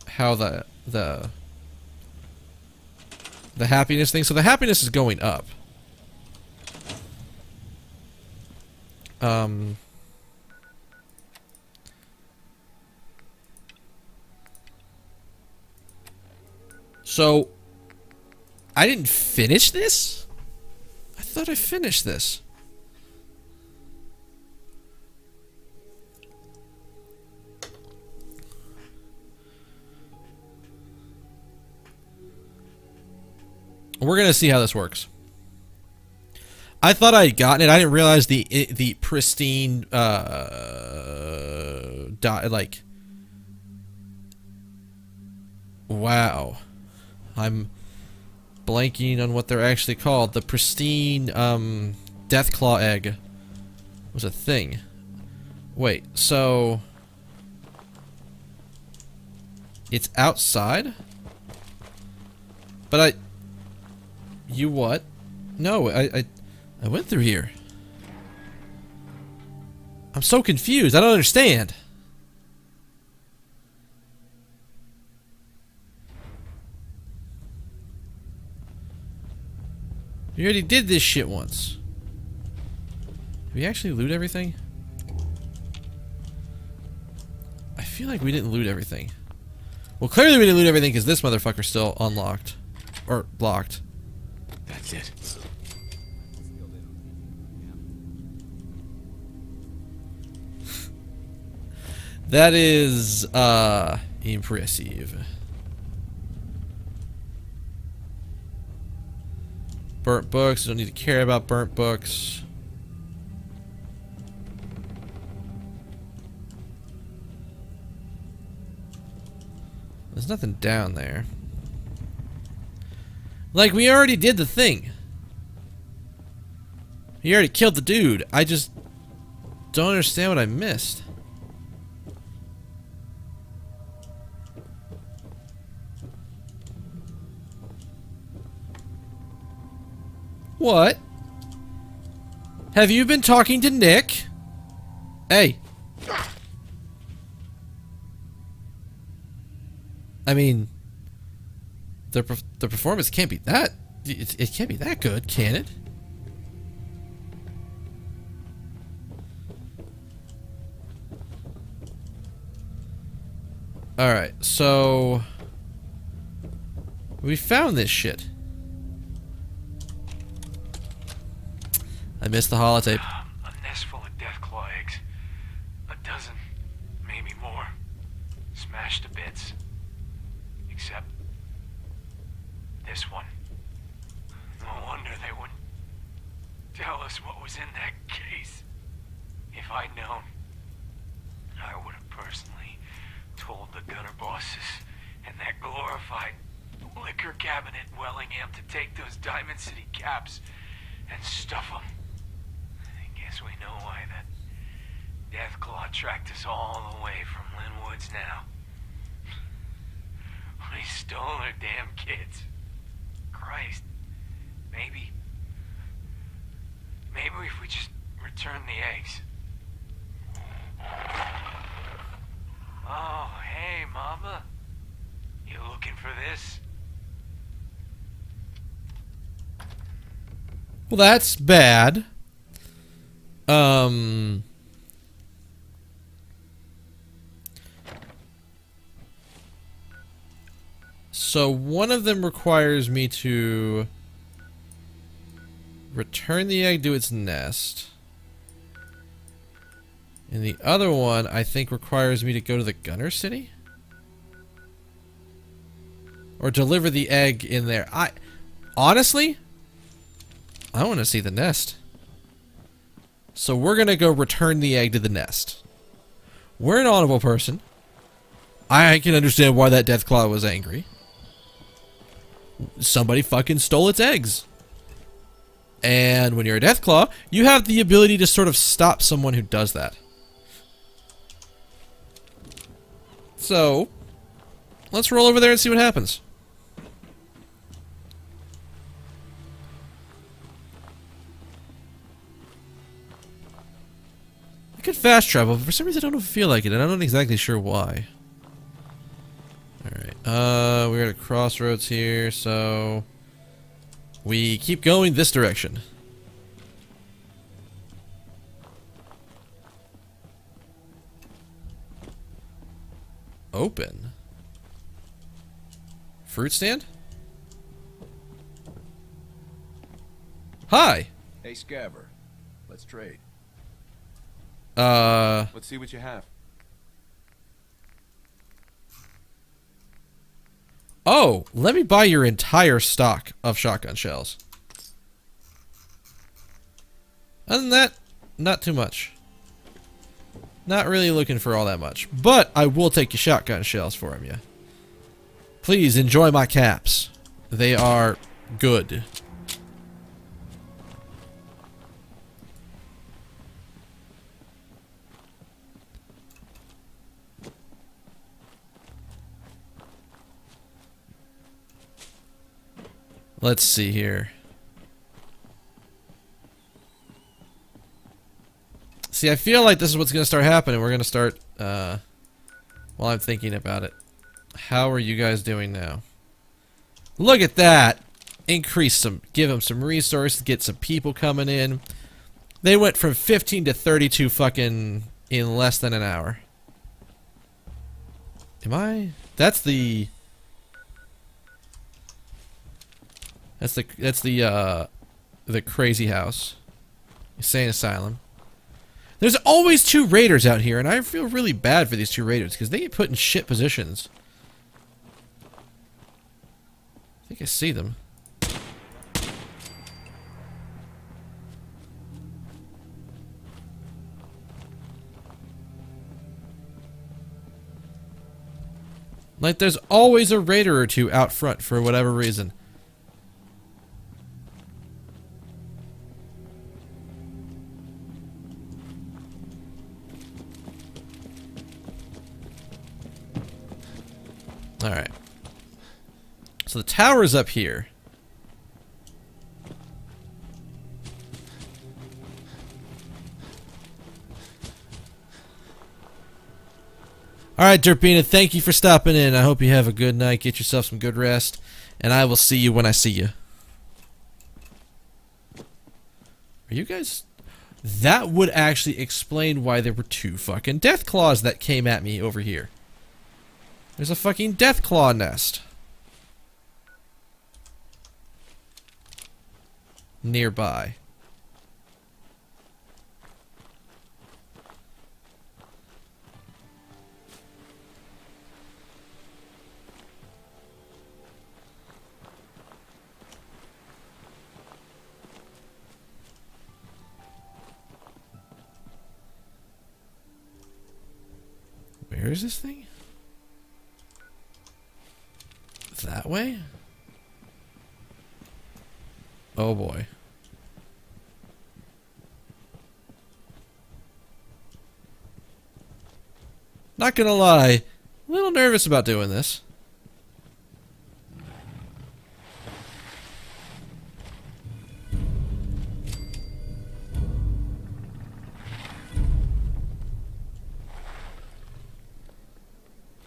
[SPEAKER 1] the happiness thing. So the happiness is going up. So I didn't finish this? I thought I finished this. We're gonna see how this works. I thought I had gotten it. I didn't realize the pristine like, wow. I'm blanking on what they're actually called. The pristine Deathclaw egg was a thing. Wait, so it's outside? But you what? No, I went through here. I'm so confused. I don't understand. You already did this shit once. we actually loot everything? I feel like we didn't loot everything. Well, clearly we didn't loot everything because this motherfucker's still unlocked. Or locked.
[SPEAKER 3] That's it.
[SPEAKER 1] That is, impressive. Burnt books. Don't need to care about burnt books. There's nothing down there. Like, we already did the thing. He already killed the dude. I just don't understand what I missed. What? Have you been talking to Nick? Hey. I mean, the performance can't be that. It can't be that good, can it? All right, so we found this shit. I missed the holotape.
[SPEAKER 11] A nest full of Deathclaw eggs. A dozen, maybe more. Smashed to bits. Except this one. No wonder they wouldn't tell us what was in that case. If I'd known, I would have personally told the gunner bosses and that glorified liquor cabinet in Wellingham to take those Diamond City caps and stuff them. I guess we know why that Deathclaw tracked us all the way from Linwoods now. We stole their damn kids. Christ. Maybe if we just return the eggs. Oh, hey, Mama. You looking for this?
[SPEAKER 1] Well, that's bad. So one of them requires me to return the egg to its nest. And the other one, I think, requires me to go to the Gunner City? Or deliver the egg in there. Honestly, I want to see the nest. So we're going to go return the egg to the nest. We're an honorable person. I can understand why that Deathclaw was angry. Somebody fucking stole its eggs. And when you're a Deathclaw, you have the ability to sort of stop someone who does that. So, let's roll over there and see what happens. I could fast travel, but for some reason I don't feel like it, and I'm not exactly sure why. Alright, we're at a crossroads here, so we keep going this direction. Open. Fruit stand? Hi!
[SPEAKER 15] Hey, Scaver. Let's trade.
[SPEAKER 12] Let's see what you have.
[SPEAKER 1] Oh, let me buy your entire stock of shotgun shells. Other than that, not too much. Not really looking for all that much. But I will take your shotgun shells from you. Please enjoy my caps. They are good. Let's see here. See, I feel like this is what's going to start happening. We're going to start, while I'm thinking about it. How are you guys doing now? Look at that! Increase some, give them some resources, get some people coming in. They went from 15 to 32 fucking in less than an hour. Am I? That's the crazy house. Insane asylum. There's always 2 raiders out here, and I feel really bad for these 2 raiders because they get put in shit positions. I think I see them. Like, there's always a raider or 2 out front for whatever reason. Alright. So the tower's up here. Alright, Derpina, thank you for stopping in. I hope you have a good night. Get yourself some good rest. And I will see you when I see you. Are you guys... That would actually explain why there were 2 fucking death claws that came at me over here. There's a fucking death claw nest. Nearby. Where is this thing? That way? Oh boy. Not gonna lie, a little nervous about doing this.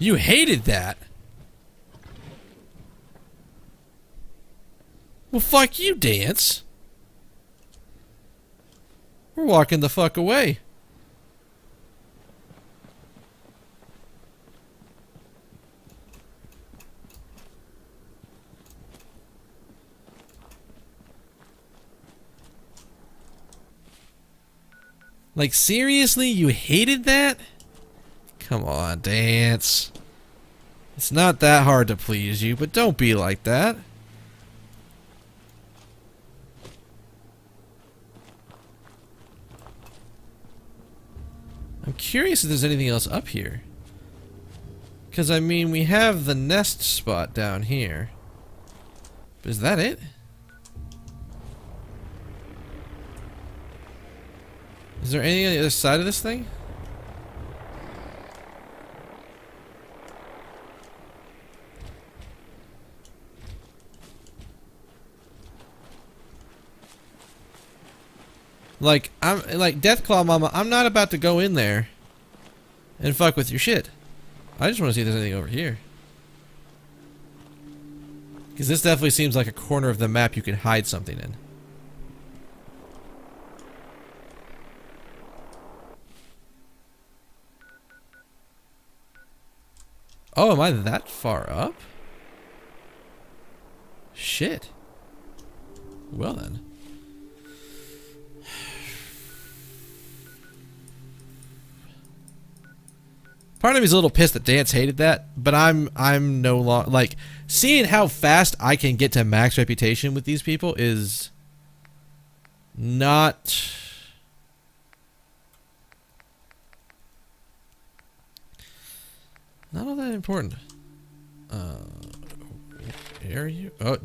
[SPEAKER 1] You hated that? Well, fuck you, Dance. We're walking the fuck away. Like, seriously? You hated that? Come on, Dance. It's not that hard to please you, but don't be like that. I'm curious if there's anything else up here. Because, I mean, we have the nest spot down here. But is that it? Is there anything on the other side of this thing? Like, I'm like Deathclaw Mama, I'm not about to go in there and fuck with your shit. I just want to see if there's anything over here. Because this definitely seems like a corner of the map you can hide something in. Oh, am I that far up? Shit. Well then. Part of me is a little pissed that Dance hated that, but I'm no longer like seeing how fast I can get to max reputation with these people is not all that important. Where are you? Oh,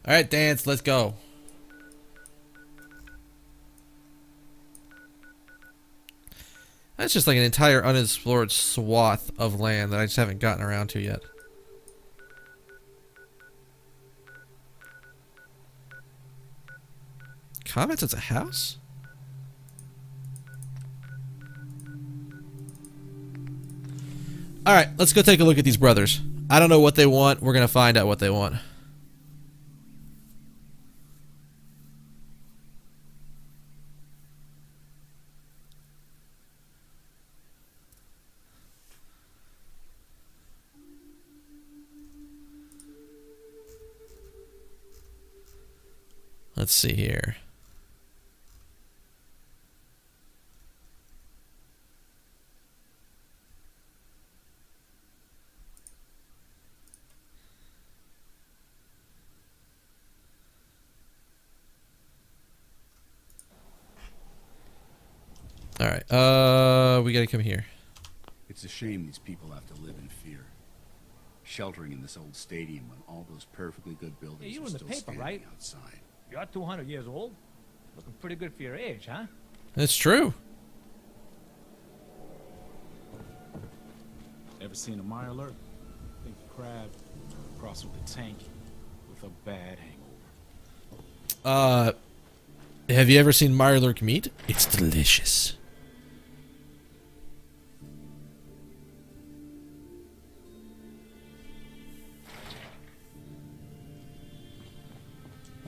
[SPEAKER 1] All right, Dance, let's go. That's just like an entire unexplored swath of land that I just haven't gotten around to yet. Comments, it's a house? Alright, let's go take a look at these brothers. I don't know what they want. We're gonna find out what they want. Let's see here. All right. We gotta come here.
[SPEAKER 4] It's a shame these people have to live in fear. Sheltering in this old stadium when all those perfectly good buildings
[SPEAKER 13] Hey, you
[SPEAKER 4] are
[SPEAKER 13] in the
[SPEAKER 4] still
[SPEAKER 13] paper,
[SPEAKER 4] standing
[SPEAKER 13] right?
[SPEAKER 4] outside.
[SPEAKER 13] You're 200 years old. Looking pretty good for your age, huh?
[SPEAKER 1] That's true.
[SPEAKER 20] Ever seen a Mirelurk? Think crab crossed with a tank with a bad hangover.
[SPEAKER 1] Have you ever seen Mirelurk meat? It's delicious.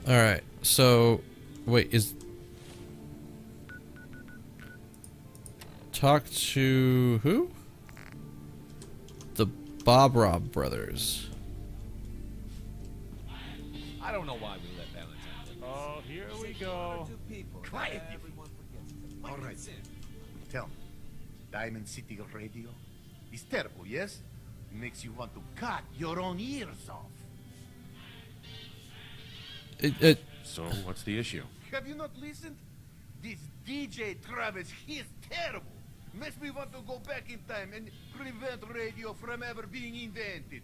[SPEAKER 1] All right. So, wait, talk to who? The Bob Rob brothers.
[SPEAKER 10] I don't know why we let Valentine.
[SPEAKER 13] Oh, here we go.
[SPEAKER 19] Quiet, all right. Tell me, Diamond City Radio is terrible, yes? Makes you want to cut your own ears off.
[SPEAKER 14] So, what's the issue?
[SPEAKER 19] Have you not listened? This DJ Travis, he's terrible. Makes me want to go back in time and prevent radio from ever being invented.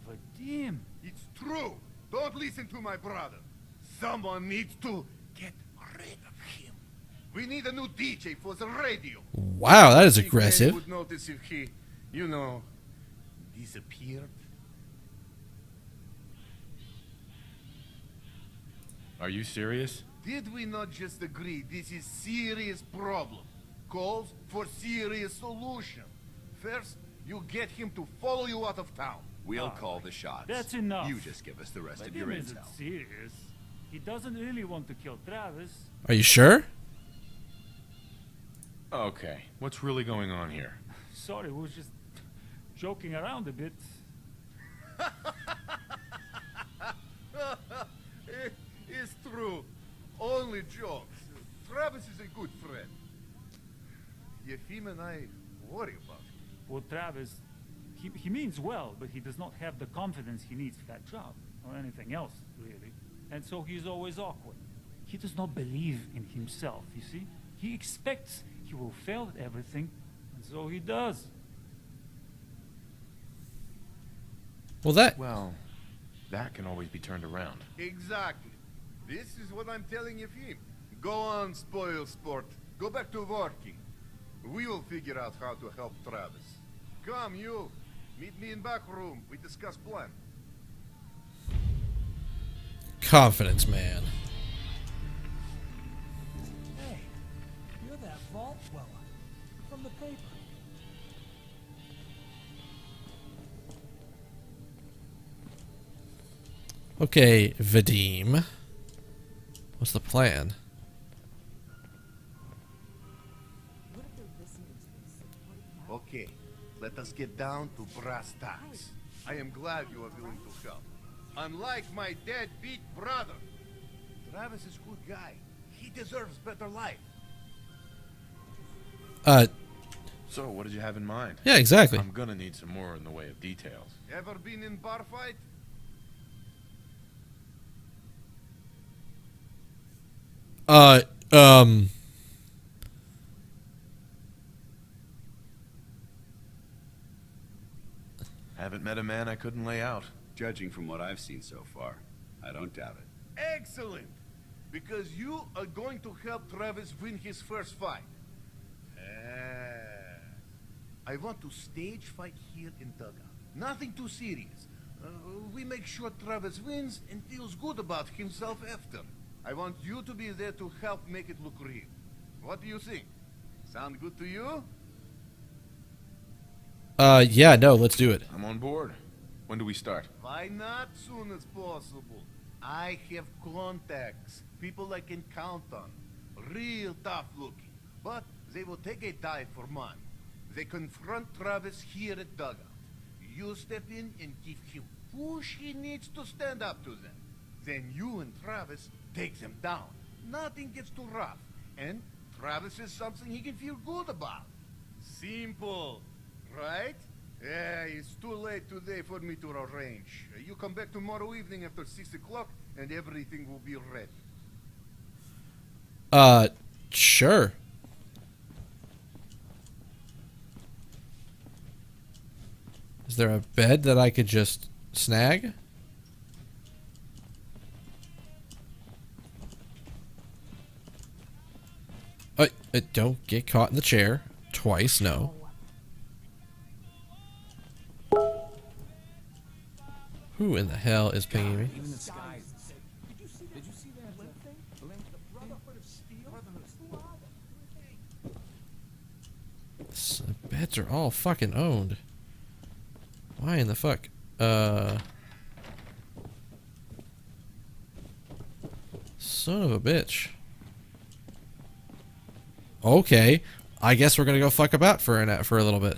[SPEAKER 13] Vadim.
[SPEAKER 19] It's true. Don't listen to my brother. Someone needs to get rid of him. We need a new DJ for the radio.
[SPEAKER 1] Wow, that is
[SPEAKER 19] Think men
[SPEAKER 1] aggressive.
[SPEAKER 19] would notice if he, you know, disappeared.
[SPEAKER 14] Are you serious?
[SPEAKER 19] Did we not just agree this is serious problem? Calls for serious solution. First, you get him to follow you out of town.
[SPEAKER 4] We'll call the shots.
[SPEAKER 13] That's enough.
[SPEAKER 4] You just give us the rest of your
[SPEAKER 13] Vadim isn't
[SPEAKER 4] intel.
[SPEAKER 13] serious. He doesn't really want to kill Travis.
[SPEAKER 1] Are you sure?
[SPEAKER 14] Okay, what's really going on here?
[SPEAKER 13] Sorry, we was just joking around a bit.
[SPEAKER 19] It's true. Only jokes. Travis is a good friend. Yefim and I worry about him.
[SPEAKER 13] Well, Travis, he means well, but he does not have the confidence he needs for that job, or anything else, really. And so he's always awkward. He does not believe in himself, you see? He expects he will fail at everything, and so he does.
[SPEAKER 1] Well, that
[SPEAKER 14] can always be turned around.
[SPEAKER 19] Exactly. This is what I'm telling Yefim. Go on, spoil sport. Go back to working. We will figure out how to help Travis. Come, you. Meet me in back room. We discuss plan.
[SPEAKER 1] confidence man.
[SPEAKER 10] Hey, you're that vault dweller from the paper.
[SPEAKER 1] Okay, Vadim. What's the plan?
[SPEAKER 19] Okay, let us get down to brass tacks. I am glad you are willing to help. Unlike my deadbeat brother, Travis is a good guy. He deserves better life.
[SPEAKER 14] So, what did you have in mind?
[SPEAKER 1] Yeah, exactly.
[SPEAKER 14] I'm gonna need some more in the way of details.
[SPEAKER 19] Ever been in bar fight?
[SPEAKER 14] Haven't met a man I couldn't lay out.
[SPEAKER 4] Judging from what I've seen so far, I don't doubt it.
[SPEAKER 19] Excellent! Because you are going to help Travis win his first fight. I want to stage fight here in Dugout. Nothing too serious. We make sure Travis wins and feels good about himself after. I want you to be there to help make it look real. What do you think? Sound good to you?
[SPEAKER 1] Yeah, no, let's do it.
[SPEAKER 14] I'm on board. When do we start?
[SPEAKER 2] Why not soon as possible? I have contacts, people I can count on. Real tough looking. But they will take a dive for money. They confront Travis here at Dugout. You step in and give him push he needs to stand up to them. Then you and Travis take them down. Nothing gets too rough. And Travis is something he can feel good about. Simple, right? Yeah, it's too late today for me to arrange. You come back tomorrow evening after 6 o'clock and everything will be ready.
[SPEAKER 1] Sure. Is there a bed that I could just snag? Don't get caught in the chair twice, no. Who in the hell is pinging me?
[SPEAKER 10] Even the sky is the same. Did you see that thing? The Brotherhood of Steel?
[SPEAKER 1] The beds are all fucking owned. Why in the fuck? Son of a bitch. Okay, I guess we're gonna go fuck about for a little bit.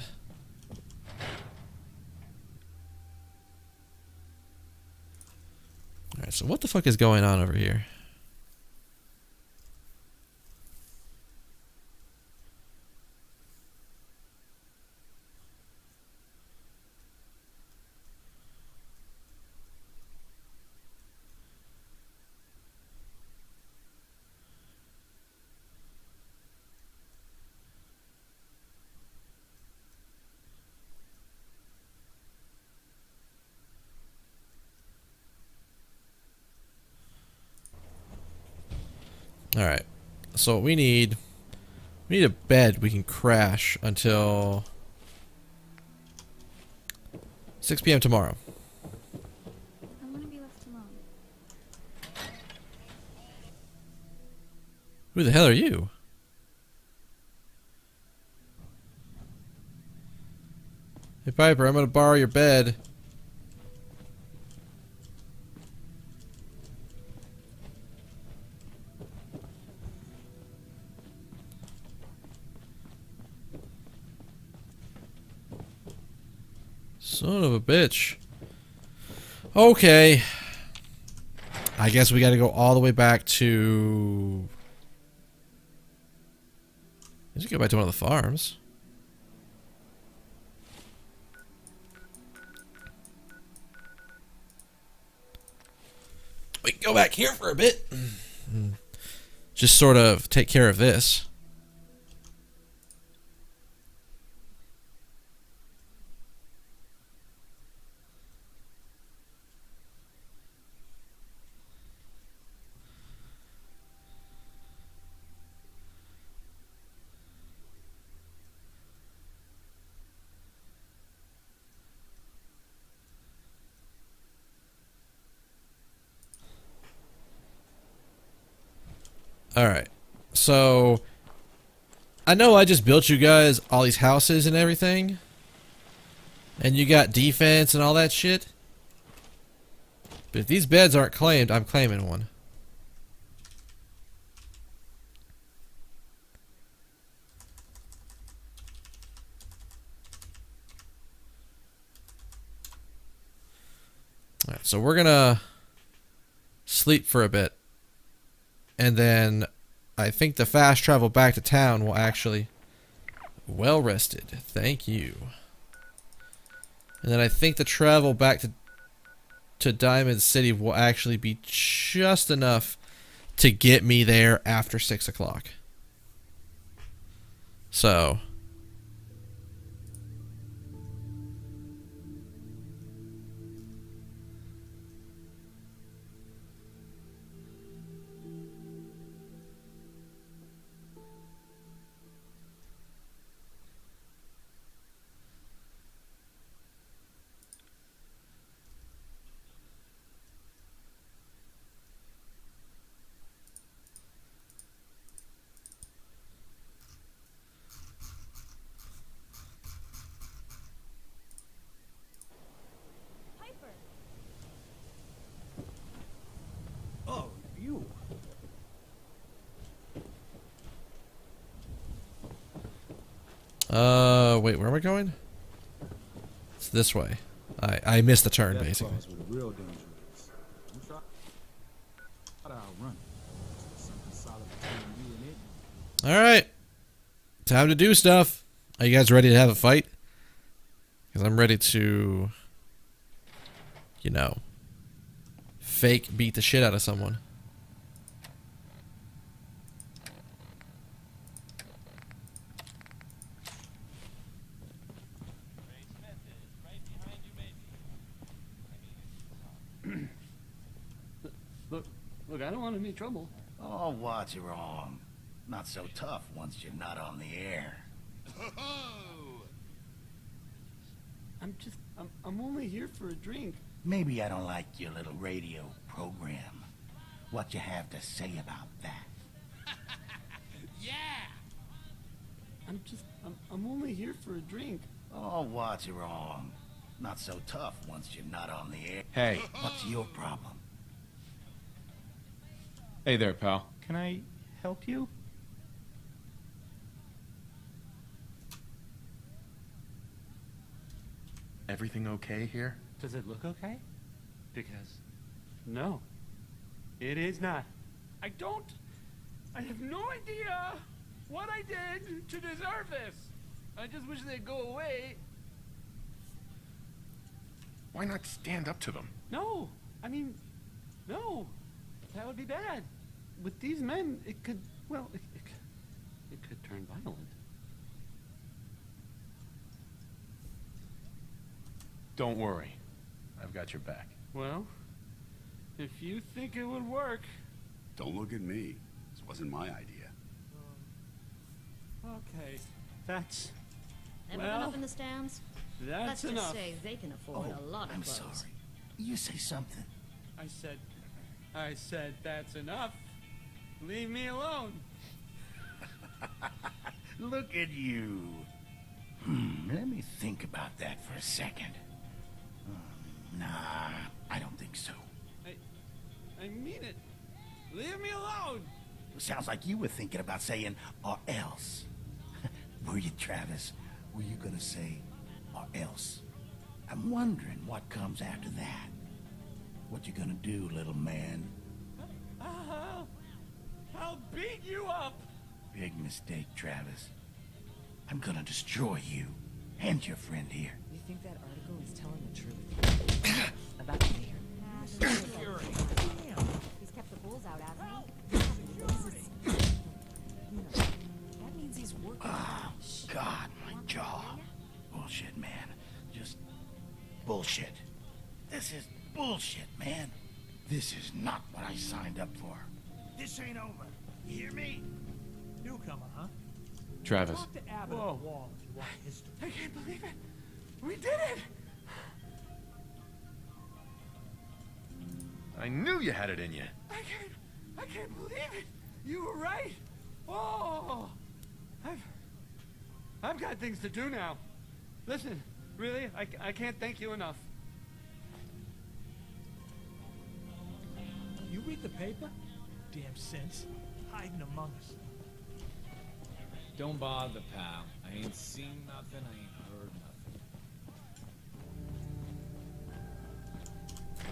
[SPEAKER 1] All right, so what the fuck is going on over here? Alright, so what we need a bed we can crash until 6 p.m. tomorrow.
[SPEAKER 22] I want to be left alone.
[SPEAKER 1] Who the hell are you? Hey Piper, I'm gonna borrow your bed. Son of a bitch. Okay. I guess we gotta go all the way back to... Let's go back to one of the farms. We can go back here for a bit. Just sort of take care of this. Alright, so I know I just built you guys all these houses and everything, and you got defense and all that shit, but if these beds aren't claimed, I'm claiming one. Alright, so we're gonna sleep for a bit. And then I think the fast travel back to town will actually... Well rested. Thank you. And then I think the travel back to Diamond City will actually be just enough to get me there after 6 o'clock. So... wait, where am I going? It's this way. I missed the turn,
[SPEAKER 20] Death
[SPEAKER 1] basically.
[SPEAKER 20] claws were the real danger is. I'm trying to outrun it. Something solid between you and it.
[SPEAKER 1] Alright. Time to do stuff. Are you guys ready to have a fight? Because I'm ready to, you know, fake beat the shit out of someone.
[SPEAKER 6] Look, I don't want any trouble.
[SPEAKER 19] Oh, what's wrong? Not so tough once you're not on the air.
[SPEAKER 6] I'm only here for a drink.
[SPEAKER 19] Maybe I don't like your little radio program. What you have to say about that?
[SPEAKER 6] Yeah! I'm only here for a drink.
[SPEAKER 19] Oh, what's wrong? Not so tough once you're not on the air.
[SPEAKER 14] Hey.
[SPEAKER 19] What's your problem?
[SPEAKER 14] Hey there, pal.
[SPEAKER 6] Can I help you?
[SPEAKER 14] Everything okay here?
[SPEAKER 6] Does it look okay? Because, no, it is not. I have no idea what I did to deserve this. I just wish they'd go away.
[SPEAKER 14] Why not stand up to them?
[SPEAKER 6] No, I mean, no, that would be bad. With these men, it could, well, it could turn violent.
[SPEAKER 14] Don't worry. I've got your back.
[SPEAKER 6] Well, if you think it would work.
[SPEAKER 4] Don't look at me. This wasn't my idea.
[SPEAKER 6] Okay, that's...
[SPEAKER 9] Everyone up in the stands?
[SPEAKER 6] That's
[SPEAKER 9] Let's
[SPEAKER 6] enough.
[SPEAKER 9] just say they can afford a lot of
[SPEAKER 19] I'm
[SPEAKER 9] clothes.
[SPEAKER 19] sorry. You say something.
[SPEAKER 6] I said that's enough. Leave me alone.
[SPEAKER 19] Look at you. Let me think about that for a second. Nah, I don't think so.
[SPEAKER 6] I mean it. Leave me alone.
[SPEAKER 19] Sounds like you were thinking about saying, or else. Were you, Travis? Were you gonna say, or else? I'm wondering what comes after that. What you gonna do, little man?
[SPEAKER 6] I'll beat you up.
[SPEAKER 19] Big mistake, Travis. I'm gonna destroy you and your friend here.
[SPEAKER 9] You think that article is telling the truth? About the mayor?
[SPEAKER 5] He's kept the bulls out, hasn't he?
[SPEAKER 9] That means he's working.
[SPEAKER 19] Oh, God, my jaw. Bullshit, man. Just bullshit. This is bullshit, man. This is not what I signed up for. This ain't over. You hear me?
[SPEAKER 11] Newcomer, huh?
[SPEAKER 14] Travis.
[SPEAKER 11] Talk to Abbott on the wall if you want history.
[SPEAKER 6] I can't believe it. We did it.
[SPEAKER 14] I knew you had it in you.
[SPEAKER 6] I can't believe it. You were right. Oh, I've got things to do now. Listen, really, I can't thank you enough.
[SPEAKER 11] You read the paper? Damn sense. Hiding among us.
[SPEAKER 10] Don't bother, pal. I ain't seen nothing, I ain't heard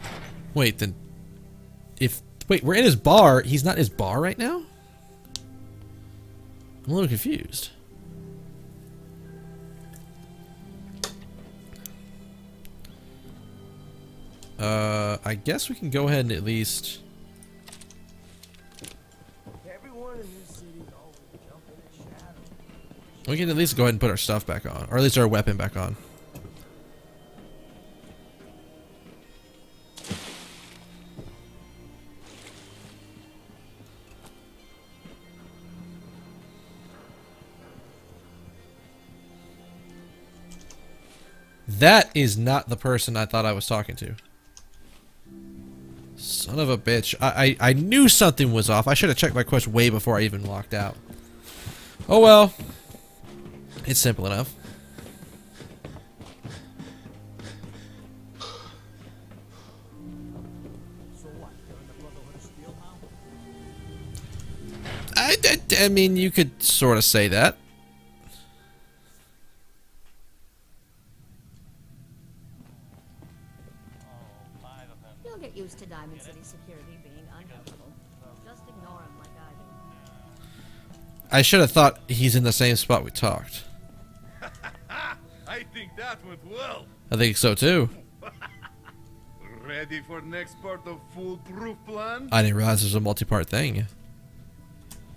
[SPEAKER 10] nothing.
[SPEAKER 1] Wait, then... Wait, we're in his bar. He's not in his bar right now? I'm a little confused. I guess we can go ahead and at least...
[SPEAKER 8] Everyone in this city always jump in the shadow.
[SPEAKER 1] We can at least go ahead and put our stuff back on. Or at least our weapon back on. That is not the person I thought I was talking to. Son of a bitch. I knew something was off. I should have checked my quest way before I even walked out. Oh well. It's simple enough.
[SPEAKER 8] So what? You're in the Brotherhood of Steel now?
[SPEAKER 1] I mean, you could sort of say that.
[SPEAKER 9] You'll get used to Diamond City security being unhelpful. Just ignore him like I do.
[SPEAKER 1] I should have thought he's in the same spot we talked.
[SPEAKER 2] I think that went well.
[SPEAKER 1] I think so too.
[SPEAKER 2] Ready for next part of foolproof plan?
[SPEAKER 1] I didn't realize it was a multi-part thing.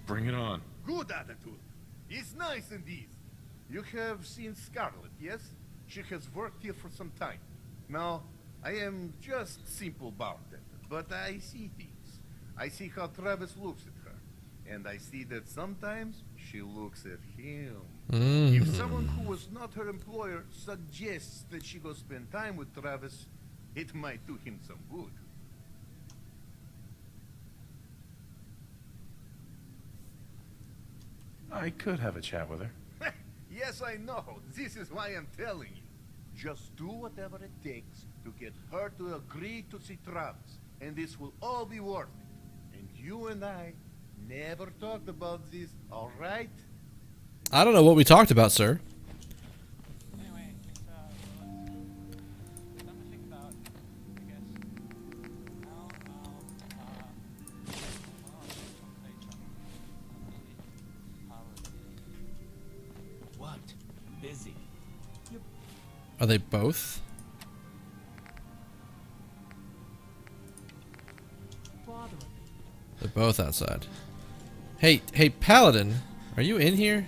[SPEAKER 14] Bring it on.
[SPEAKER 2] Good attitude. It's nice and easy. You have seen Scarlet, yes? She has worked here for some time. Now, I am just simple bartender, but I see things. I see how Travis looks at her, and I see that sometimes she looks at him. If someone who was not her employer suggests that she go spend time with Travis, it might do him some good.
[SPEAKER 14] I could have a chat with her.
[SPEAKER 2] Yes, I know. This is why I'm telling you. Just do whatever it takes to get her to agree to see Travis, and this will all be worth it. And you and I never talked about this, all right?
[SPEAKER 1] I don't know what we talked about, sir.
[SPEAKER 10] What? I'm busy.
[SPEAKER 1] Are they both? They're both outside. Hey, Paladin, are you in here?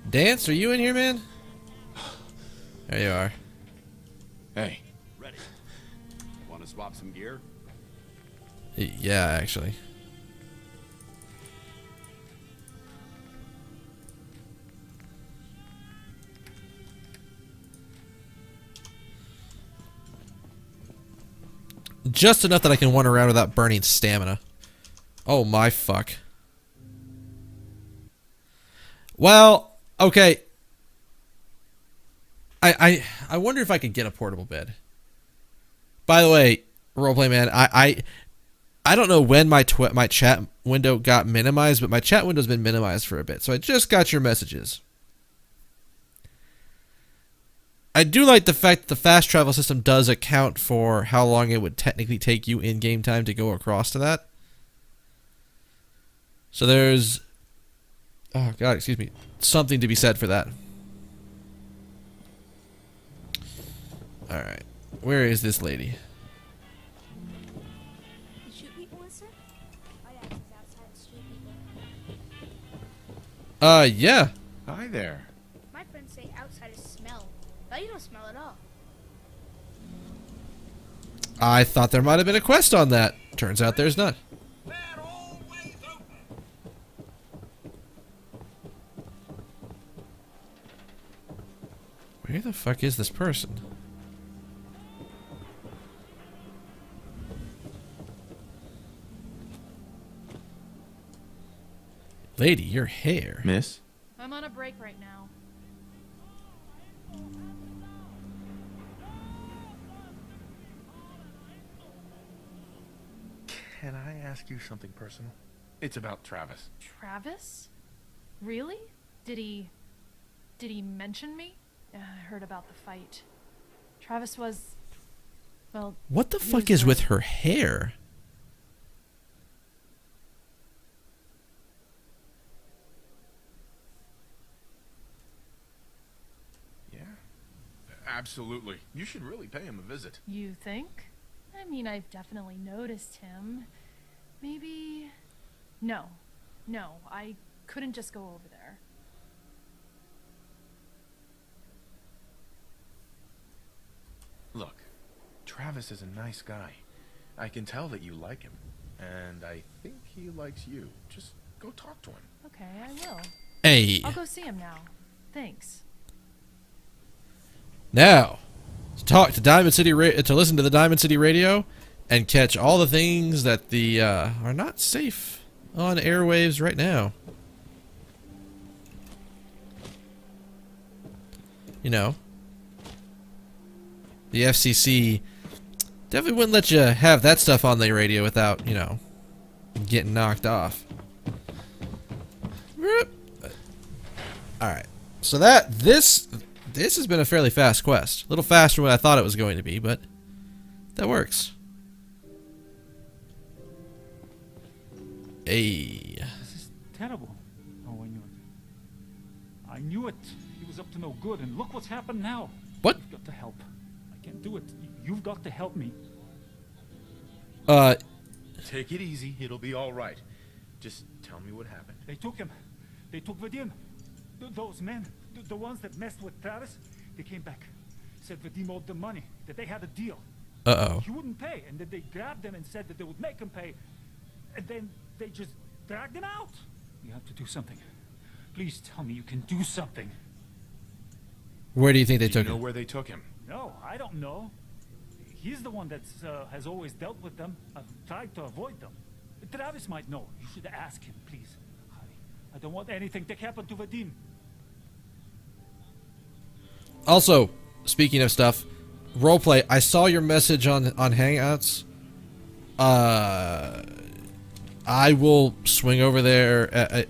[SPEAKER 1] Dance, are you in here, man? There you are.
[SPEAKER 14] Hey.
[SPEAKER 4] Ready. Want to swap some gear?
[SPEAKER 1] Yeah, actually. Just enough that I can wander around without burning stamina. Oh my fuck. Well, okay. I wonder if I could get a portable bed. By the way, roleplay man, I don't know when my chat window got minimized, but my chat window's been minimized for a bit. So I just got your messages. I do like the fact that the fast travel system does account for how long it would technically take you in game time to go across to that. So there's, oh god, excuse me, something to be said for that. Alright, where is this lady?
[SPEAKER 22] You shoot people, sir? My dad is outside to shoot people.
[SPEAKER 1] Yeah.
[SPEAKER 14] Hi there.
[SPEAKER 22] My friends say outsiders smell, but you don't smell at all.
[SPEAKER 1] I thought there might have been a quest on that. Turns out there's not. Where the fuck is this person? Lady, your hair.
[SPEAKER 14] Miss?
[SPEAKER 7] I'm on a break right now.
[SPEAKER 14] Can I ask you something personal? It's about Travis.
[SPEAKER 7] Travis? Really? Did he mention me? I heard about the fight. Travis was, well...
[SPEAKER 1] What the
[SPEAKER 7] he
[SPEAKER 1] fuck
[SPEAKER 7] was
[SPEAKER 1] is
[SPEAKER 7] a-
[SPEAKER 1] with her hair?
[SPEAKER 14] Yeah. Absolutely. You should really pay him a visit.
[SPEAKER 7] You think? I mean, I've definitely noticed him. Maybe... No. No, I couldn't just go over there.
[SPEAKER 14] Look, Travis is a nice guy. I can tell that you like him. And I think he likes you. Just go talk to him.
[SPEAKER 7] Okay, I will.
[SPEAKER 1] Hey.
[SPEAKER 7] I'll go see him now. Thanks.
[SPEAKER 1] Now, to Diamond City to listen to the Diamond City Radio and catch all the things that the are not safe on airwaves right now. You know, the FCC definitely wouldn't let you have that stuff on the radio without, you know, getting knocked off. Alright, so this has been a fairly fast quest. A little faster than I thought it was going to be, but That works. Hey.
[SPEAKER 13] This is terrible. Oh, I knew it. I knew it. He was up to no good, and look what's happened now.
[SPEAKER 1] What?
[SPEAKER 13] You've got to help. I can't do it. You've got to help me.
[SPEAKER 14] Take it easy. It'll be all right. Just tell me what happened.
[SPEAKER 13] They took him. They took Vadim. Those men, the ones that messed with Travis, they came back. Said Vadim owed them money, that they had a deal.
[SPEAKER 1] Uh-oh.
[SPEAKER 13] He wouldn't pay, and then they grabbed him and said that they would make him pay. And then they just dragged him out. You have to do something. Please tell me you can do something.
[SPEAKER 1] Where do you think they took
[SPEAKER 14] Do you know
[SPEAKER 1] him?
[SPEAKER 14] where they took him?
[SPEAKER 13] No, I don't know. He's the one that has always dealt with them. I've tried to avoid them. Travis might know. You should ask him, please. I don't want anything to happen to Vadim.
[SPEAKER 1] Also, speaking of stuff, roleplay. I saw your message on Hangouts. I will swing over there.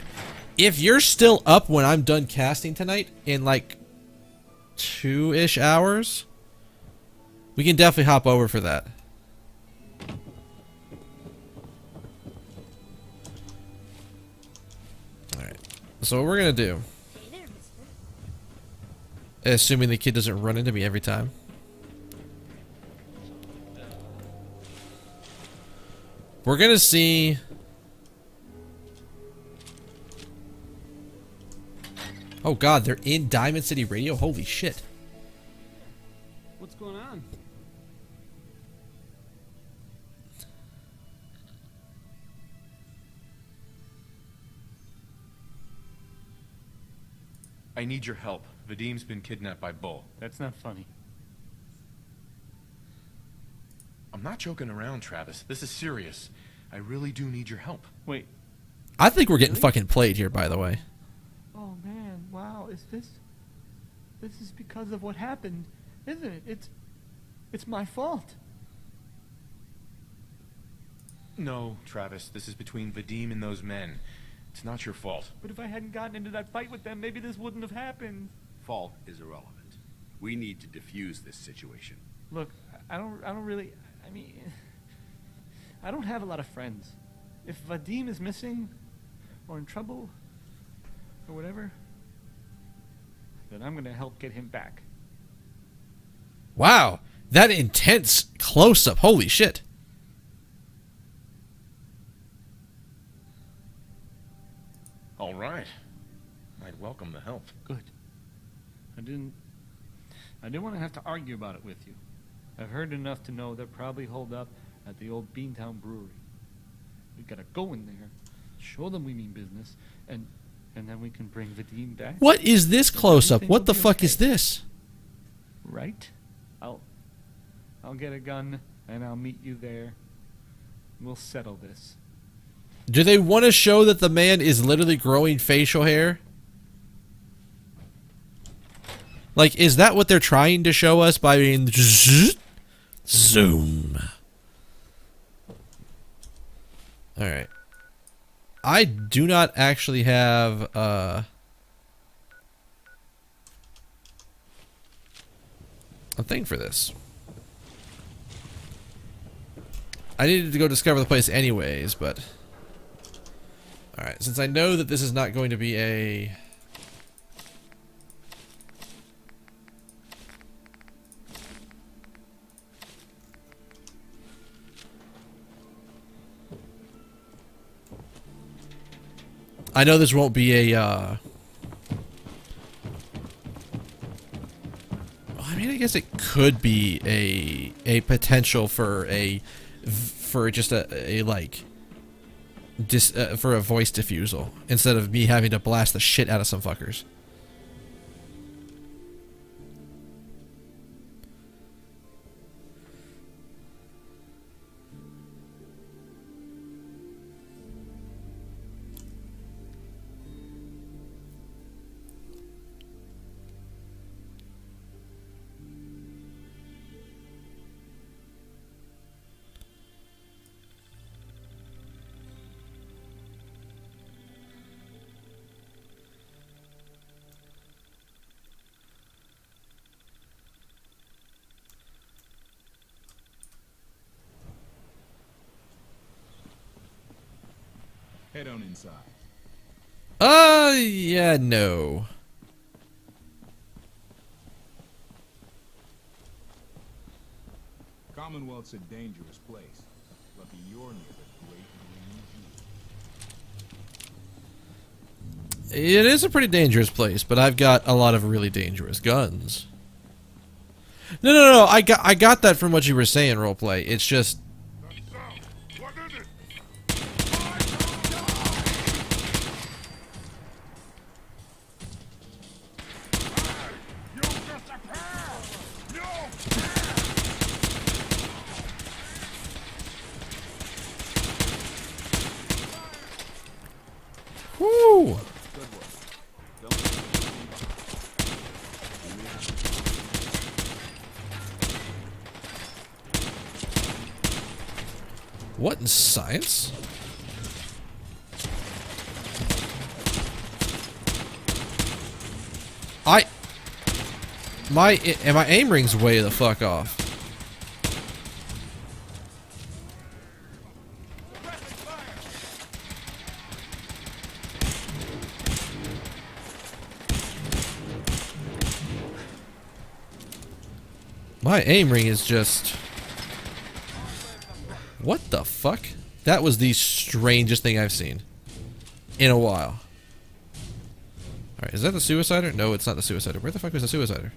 [SPEAKER 1] If you're still up when I'm done casting tonight, in like 2-ish hours, we can definitely hop over for that. Alright. So what we're gonna do, assuming the kid doesn't run into me every time, we're gonna see. Oh god, they're in Diamond City Radio? Holy shit.
[SPEAKER 6] What's going on?
[SPEAKER 14] I need your help. Vadim's been kidnapped by Bull.
[SPEAKER 6] That's not funny.
[SPEAKER 14] I'm not joking around, Travis. This is serious. I really do need your help.
[SPEAKER 6] Wait.
[SPEAKER 1] I think we're getting fucking played here, by the way.
[SPEAKER 6] Oh man, wow, is this is because of what happened, isn't it? It's my fault.
[SPEAKER 14] No, Travis, this is between Vadim and those men. It's not your fault.
[SPEAKER 6] But if I hadn't gotten into that fight with them, maybe this wouldn't have happened.
[SPEAKER 4] Fault is irrelevant. We need to defuse this situation.
[SPEAKER 6] Look, I don't really, I mean, I don't have a lot of friends. If Vadim is missing or in trouble or whatever, then I'm gonna help get him back.
[SPEAKER 1] Wow, that intense close-up. Holy shit.
[SPEAKER 14] All right. I'd welcome the help.
[SPEAKER 6] Good. I didn't want to have to argue about it with you. I've heard enough to know they're probably holed up at the old Beantown Brewery. We gotta go in there, show them we mean business, and then we can bring Vadim back.
[SPEAKER 1] What is this close-up? What the fuck is this?
[SPEAKER 6] Right? I'll get a gun and I'll meet you there. We'll settle this.
[SPEAKER 1] Do they want to show that the man is literally growing facial hair? Like, is that what they're trying to show us by being zoom? Alright. I do not actually have a thing for this. I needed to go discover the place anyways, but alright, since I know that this is not going to be a I know this won't be a I mean, I guess it could be a potential for just a like for a voice diffusal instead of me having to blast the shit out of some fuckers.
[SPEAKER 20] Head on inside.
[SPEAKER 1] Yeah, no.
[SPEAKER 20] Commonwealth's a dangerous place. Lucky you're near the Great Green Zoo.
[SPEAKER 1] It is a pretty dangerous place, but I've got a lot of really dangerous guns. No. I got that from what you were saying, roleplay. It's just. Woo! What in science? My aim ring's way the fuck off. My aim ring is just... What the fuck? That was the strangest thing I've seen in a while. Alright, is that the suicider? No, it's not the suicider. Where the fuck was the suicider?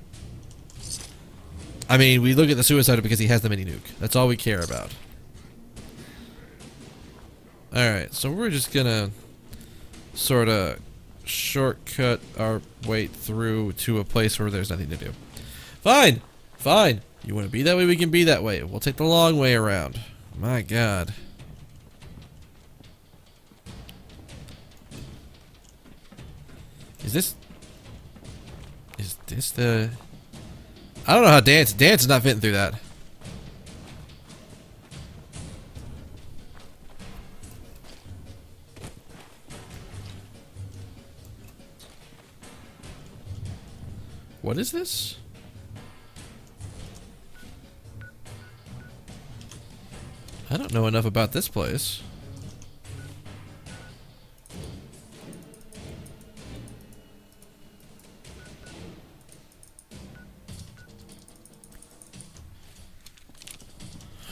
[SPEAKER 1] I mean, we look at the suicider because he has the mini nuke. That's all we care about. Alright, so we're just gonna sort of shortcut our way through to a place where there's nothing to do. Fine! Fine! You want to be that way, we can be that way. We'll take the long way around. My god. Is this the... I don't know how Dance is not fitting through that. What is this? I don't know enough about this place.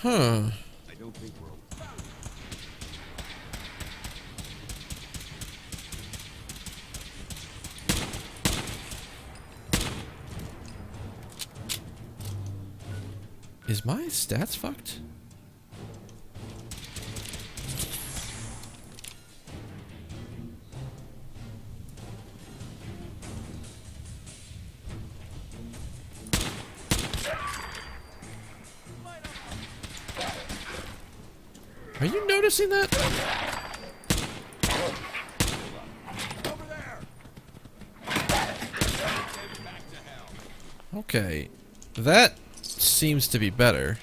[SPEAKER 1] Huh.
[SPEAKER 15] I don't think we're...
[SPEAKER 1] Is my stats fucked? Are you noticing that? Okay, that seems to be better.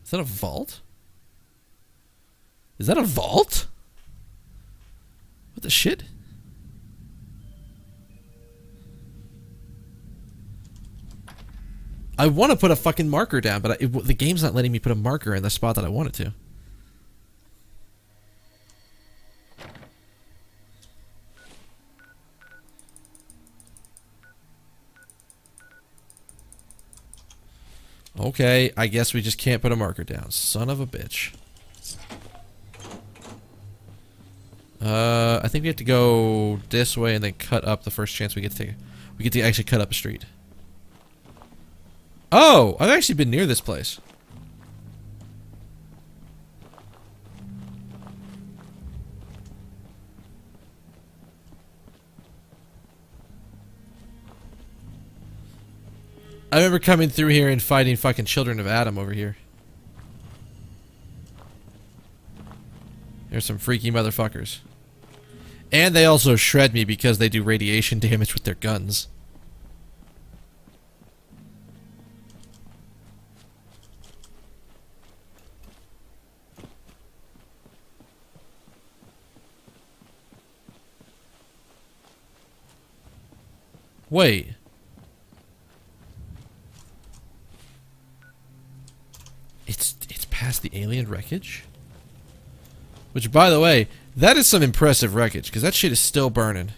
[SPEAKER 1] Is that a vault? Is that a vault? What the shit? I want to put a fucking marker down, but the game's not letting me put a marker in the spot that I want it to. Okay, I guess we just can't put a marker down. Son of a bitch. I think we have to go this way and then cut up the first chance we get to actually cut up a street. Oh, I've actually been near this place. I remember coming through here and fighting fucking Children of Adam over here. There's some freaky motherfuckers. And they also shred me because they do radiation damage with their guns. Wait. past the alien wreckage. Which, by the way, that is some impressive wreckage, because that shit is still burning.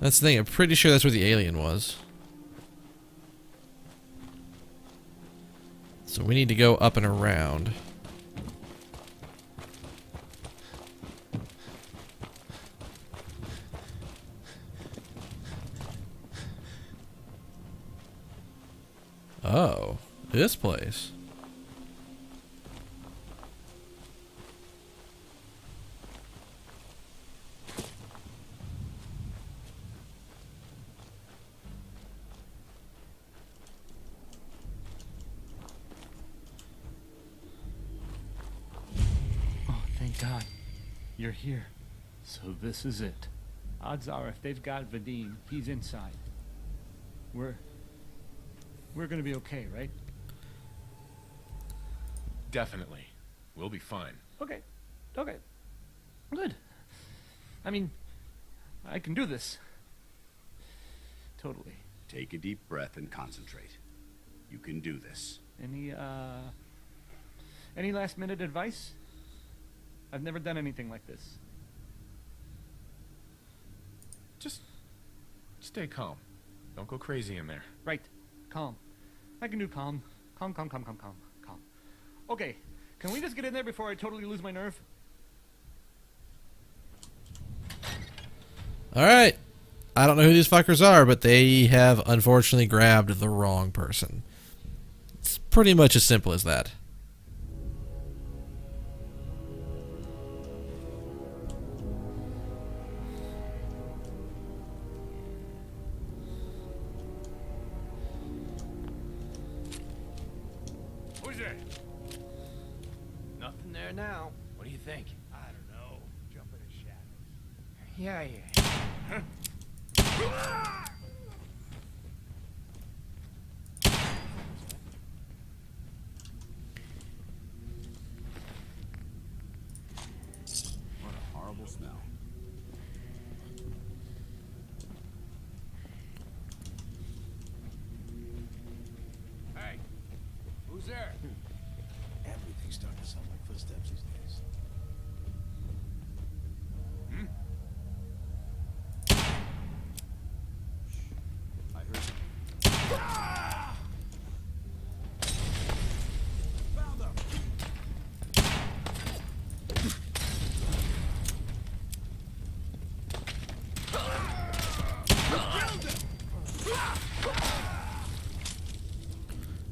[SPEAKER 1] That's the thing, I'm pretty sure that's where the alien was. So we need to go up and around. Oh, this place.
[SPEAKER 6] Oh, thank God. You're here. So this is it. Odds are if they've got Vadim, he's inside. We're gonna be okay, right?
[SPEAKER 14] Definitely. We'll be fine.
[SPEAKER 6] Okay. Okay. Good. I mean, I can do this. Totally.
[SPEAKER 4] Take a deep breath and concentrate. You can do this.
[SPEAKER 6] Any last minute advice? I've never done anything like this.
[SPEAKER 14] Just stay calm. Don't go crazy in there.
[SPEAKER 6] Right. Calm. I can do calm. Calm. Okay. Can we just get in there before I totally lose my nerve?
[SPEAKER 1] Alright. I don't know who these fuckers are, but they have unfortunately grabbed the wrong person. It's pretty much as simple as that.
[SPEAKER 11] Who's there?
[SPEAKER 8] Nothing there now. What do you think?
[SPEAKER 11] I don't know. Jump in the shadows.
[SPEAKER 8] Yeah.
[SPEAKER 15] What a horrible smell.
[SPEAKER 8] Hey, who's there?
[SPEAKER 15] Everything's starting to sound like footsteps these days. I heard. Found them.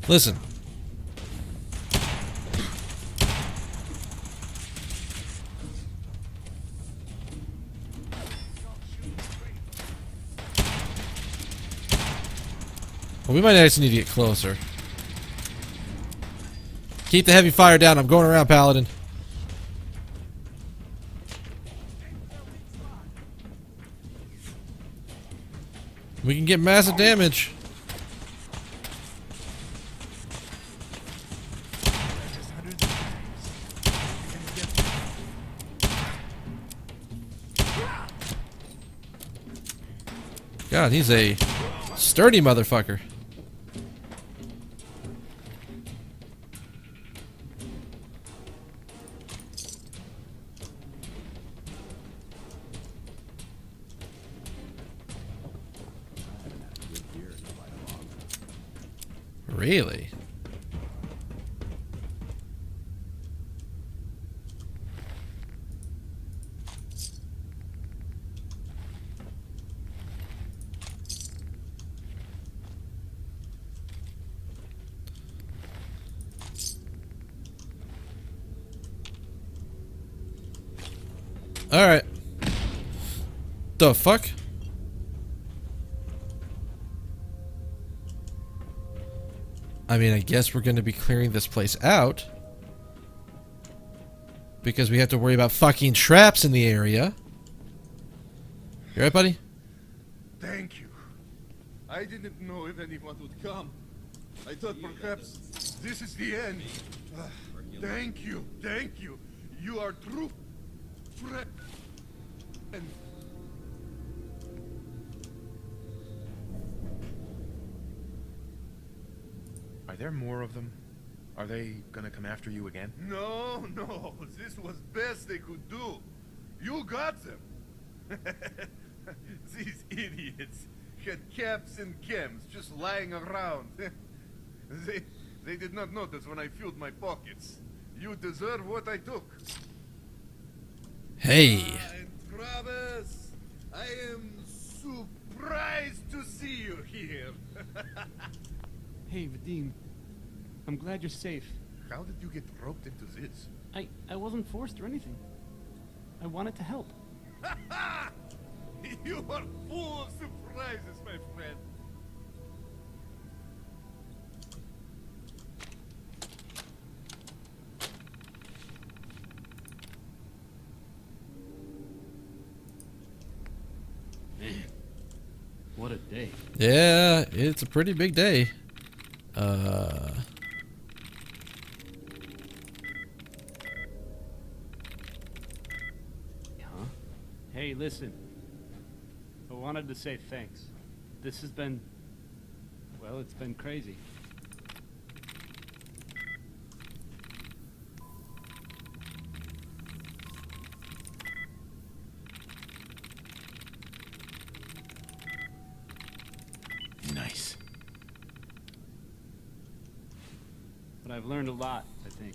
[SPEAKER 1] Listen. Well, we might actually need to get closer. Keep the heavy fire down. I'm going around, Paladin. We can get massive damage. God, he's a sturdy motherfucker. Really? Alright. The fuck? I mean, I guess we're going to be clearing this place out. Because we have to worry about fucking traps in the area. You right, buddy?
[SPEAKER 2] Thank you. I didn't know if anyone would come. I thought perhaps this is the end. Thank you. Thank you. You are true friend.
[SPEAKER 14] Are there more of them? Are they gonna come after you again?
[SPEAKER 2] No, no, this was best they could do. You got them. These idiots had caps and chems just lying around. They did not notice when I filled my pockets. You deserve what I took.
[SPEAKER 1] Hey.
[SPEAKER 2] And Travis, I am surprised to see you here.
[SPEAKER 6] Hey, Vadim. I'm glad you're safe.
[SPEAKER 2] How did you get roped into this?
[SPEAKER 6] I wasn't forced or anything. I wanted to help.
[SPEAKER 2] You are full of surprises, my friend.
[SPEAKER 6] Man, what a day.
[SPEAKER 1] Yeah, it's a pretty big day.
[SPEAKER 6] Hey, listen. I wanted to say thanks. This has been... well, it's been crazy.
[SPEAKER 14] Nice.
[SPEAKER 6] But I've learned a lot, I think.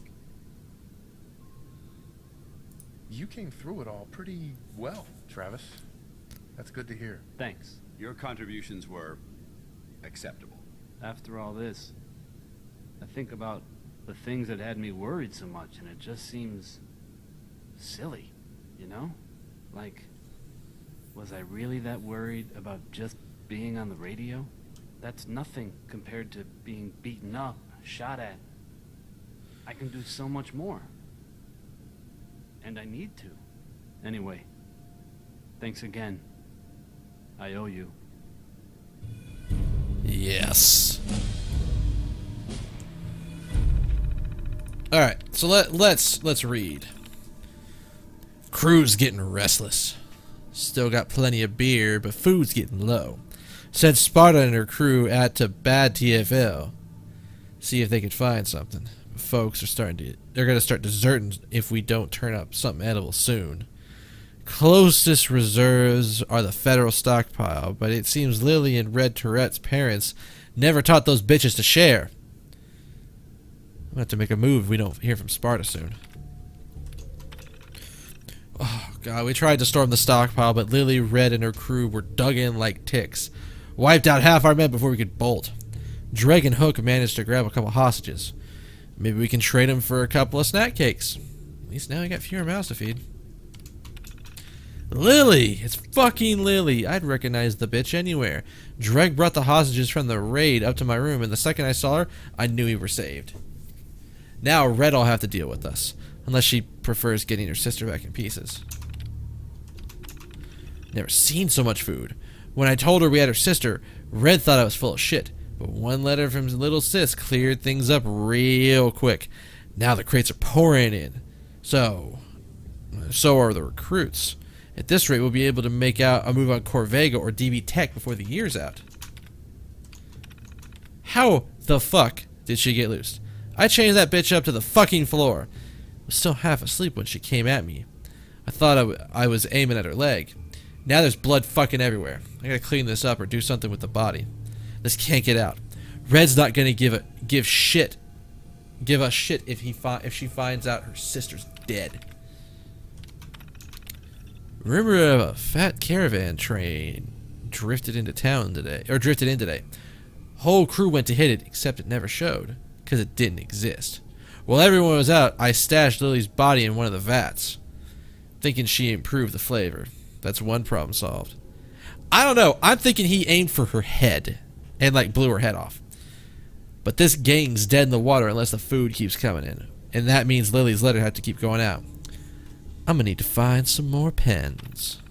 [SPEAKER 14] You came through it all pretty well, Travis. That's good to hear.
[SPEAKER 6] Thanks.
[SPEAKER 4] Your contributions were acceptable.
[SPEAKER 6] After all this, I think about the things that had me worried so much, and it just seems silly, you know? Like, was I really that worried about just being on the radio? That's nothing compared to being beaten up, shot at. I can do so much more. And I need to. Anyway, thanks again. I owe you.
[SPEAKER 1] Yes. All right, so let's read. Crew's getting restless. Still got plenty of beer, but food's getting low. Sent Sparta and her crew out to Bad TFL. See if they could find something. Folks are they're gonna start deserting if we don't turn up something edible soon. Closest reserves are the federal stockpile, but it seems Lily and Red Tourette's parents never taught those bitches to share. I'm gonna have to make a move if we don't hear from Sparta soon. Oh god, we tried to storm the stockpile, but Lily, Red, and her crew were dug in like ticks. Wiped out half our men before we could bolt. Dreg and Hook managed to grab a couple hostages. Maybe we can trade them for a couple of snack cakes. At least now I got fewer mouths to feed. Lily! It's fucking Lily! I'd recognize the bitch anywhere. Dreg brought the hostages from the raid up to my room, and the second I saw her, I knew we were saved. Now Red'll have to deal with us, unless she prefers getting her sister back in pieces. Never seen so much food. When I told her we had her sister, Red thought I was full of shit, but one letter from little sis cleared things up real quick. Now the crates are pouring in. So are the recruits. At this rate, we'll be able to make out a move on Corvega or DB Tech before the year's out. How the fuck did she get loose? I chained that bitch up to the fucking floor. I was still half asleep when she came at me. I thought I was aiming at her leg. Now there's blood fucking everywhere. I gotta clean this up or do something with the body. This can't get out. Red's not gonna give us shit if she finds out her sister's dead. Rumor of a fat caravan train drifted in today. Whole crew went to hit it, except it never showed, because it didn't exist. While everyone was out, I stashed Lily's body in one of the vats, thinking she improved the flavor. That's one problem solved. I don't know. I'm thinking he aimed for her head and like blew her head off. But this gang's dead in the water unless the food keeps coming in, and that means Lily's letter had to keep going out. I'm gonna need to find some more pens.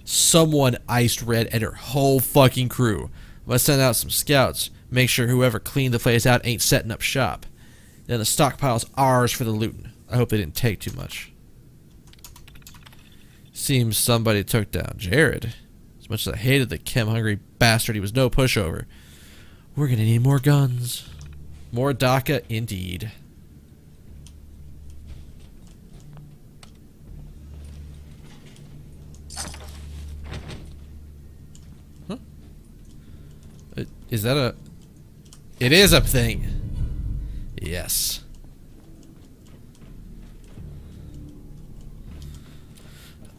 [SPEAKER 1] Someone iced Red and her whole fucking crew. Let's send out some scouts. Make sure whoever cleaned the place out ain't setting up shop. Then the stockpile's ours for the looting. I hope they didn't take too much. Seems somebody took down Jared. As much as I hated the chem-hungry bastard, he was no pushover. We're gonna need more guns. More DACA, indeed. Huh? Is that a... It is a thing. Yes.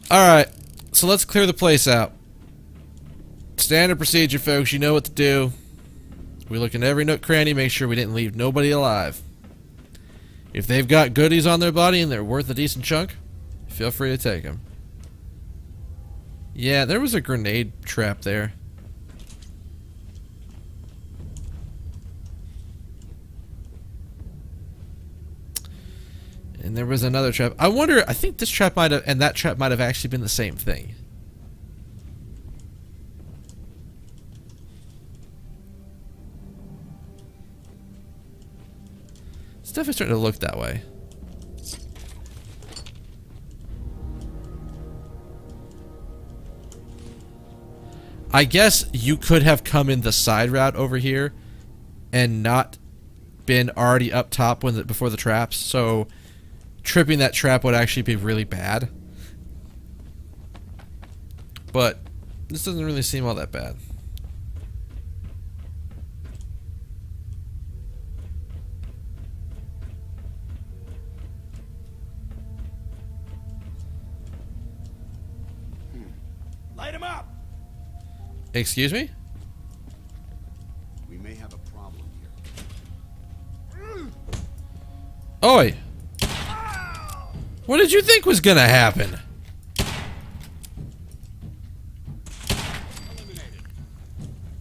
[SPEAKER 1] Alright, so let's clear the place out. Standard procedure, folks. You know what to do. We look in every nook cranny, make sure we didn't leave nobody alive. If they've got goodies on their body and they're worth a decent chunk, feel free to take them. Yeah, there was a grenade trap there. And there was another trap. I wonder, I think this trap might have, and that trap might have actually been the same thing. It's definitely starting to look that way. I guess you could have come in the side route over here and not been already up top when before the traps, so tripping that trap would actually be really bad. But this doesn't really seem all that bad.
[SPEAKER 4] Light him up!
[SPEAKER 1] Excuse me?
[SPEAKER 4] We may have a problem here.
[SPEAKER 1] Oi! What did you think was gonna happen?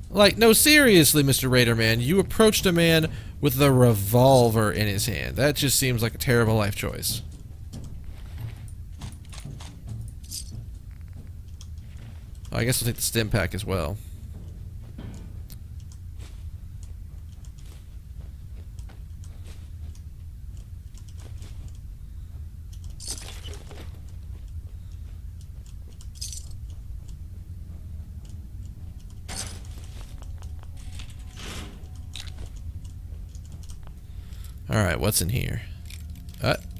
[SPEAKER 1] Like, no, seriously, Mr. Raider Man, you approached a man with a revolver in his hand. That just seems like a terrible life choice. Oh, I guess we'll take the stim pack as well. Alright, what's in here?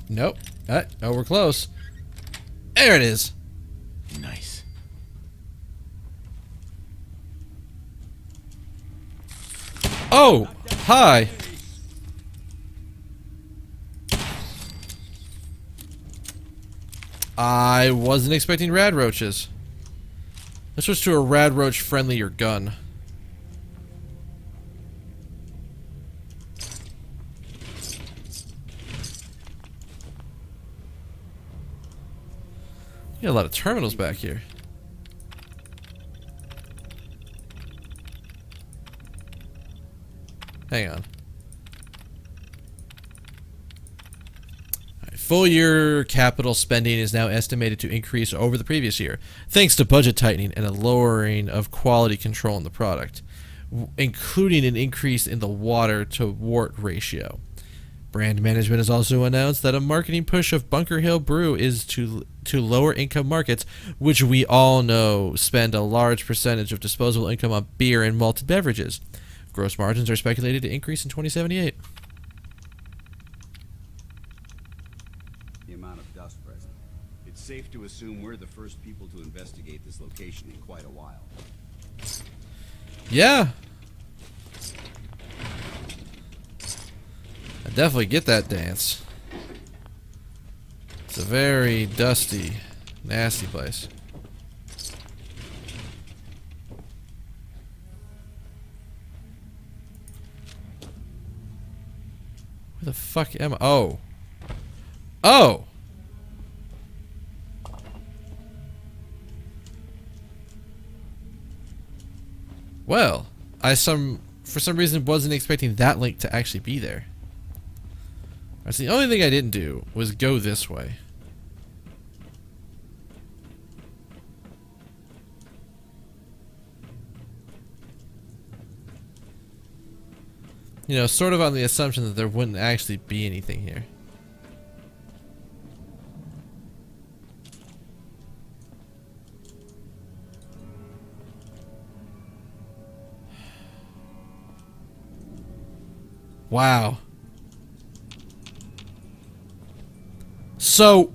[SPEAKER 1] Nope. Oh, we're close. There it is.
[SPEAKER 12] Nice.
[SPEAKER 1] Oh, hi. I wasn't expecting rad roaches. Let's switch to a rad roach friendlier gun. Got a lot of terminals back here. Hang on. Alright, full year capital spending is now estimated to increase over the previous year, thanks to budget tightening and a lowering of quality control in the product, including an increase in the water to wart ratio. Brand management has also announced that a marketing push of Bunker Hill Brew is to lower income markets, which we all know spend a large percentage of disposable income on beer and malted beverages. Gross margins are speculated to increase in 2078.
[SPEAKER 4] The amount of dust present. It's safe to assume we're the first people to investigate this location in quite a while.
[SPEAKER 1] Yeah. I definitely get that dance. It's a very dusty, nasty place. Where the fuck am I? Oh. Oh! Well, for some reason wasn't expecting that link to actually be there. That's the only thing I didn't do was go this way. You know, sort of on the assumption that there wouldn't actually be anything here. Wow. So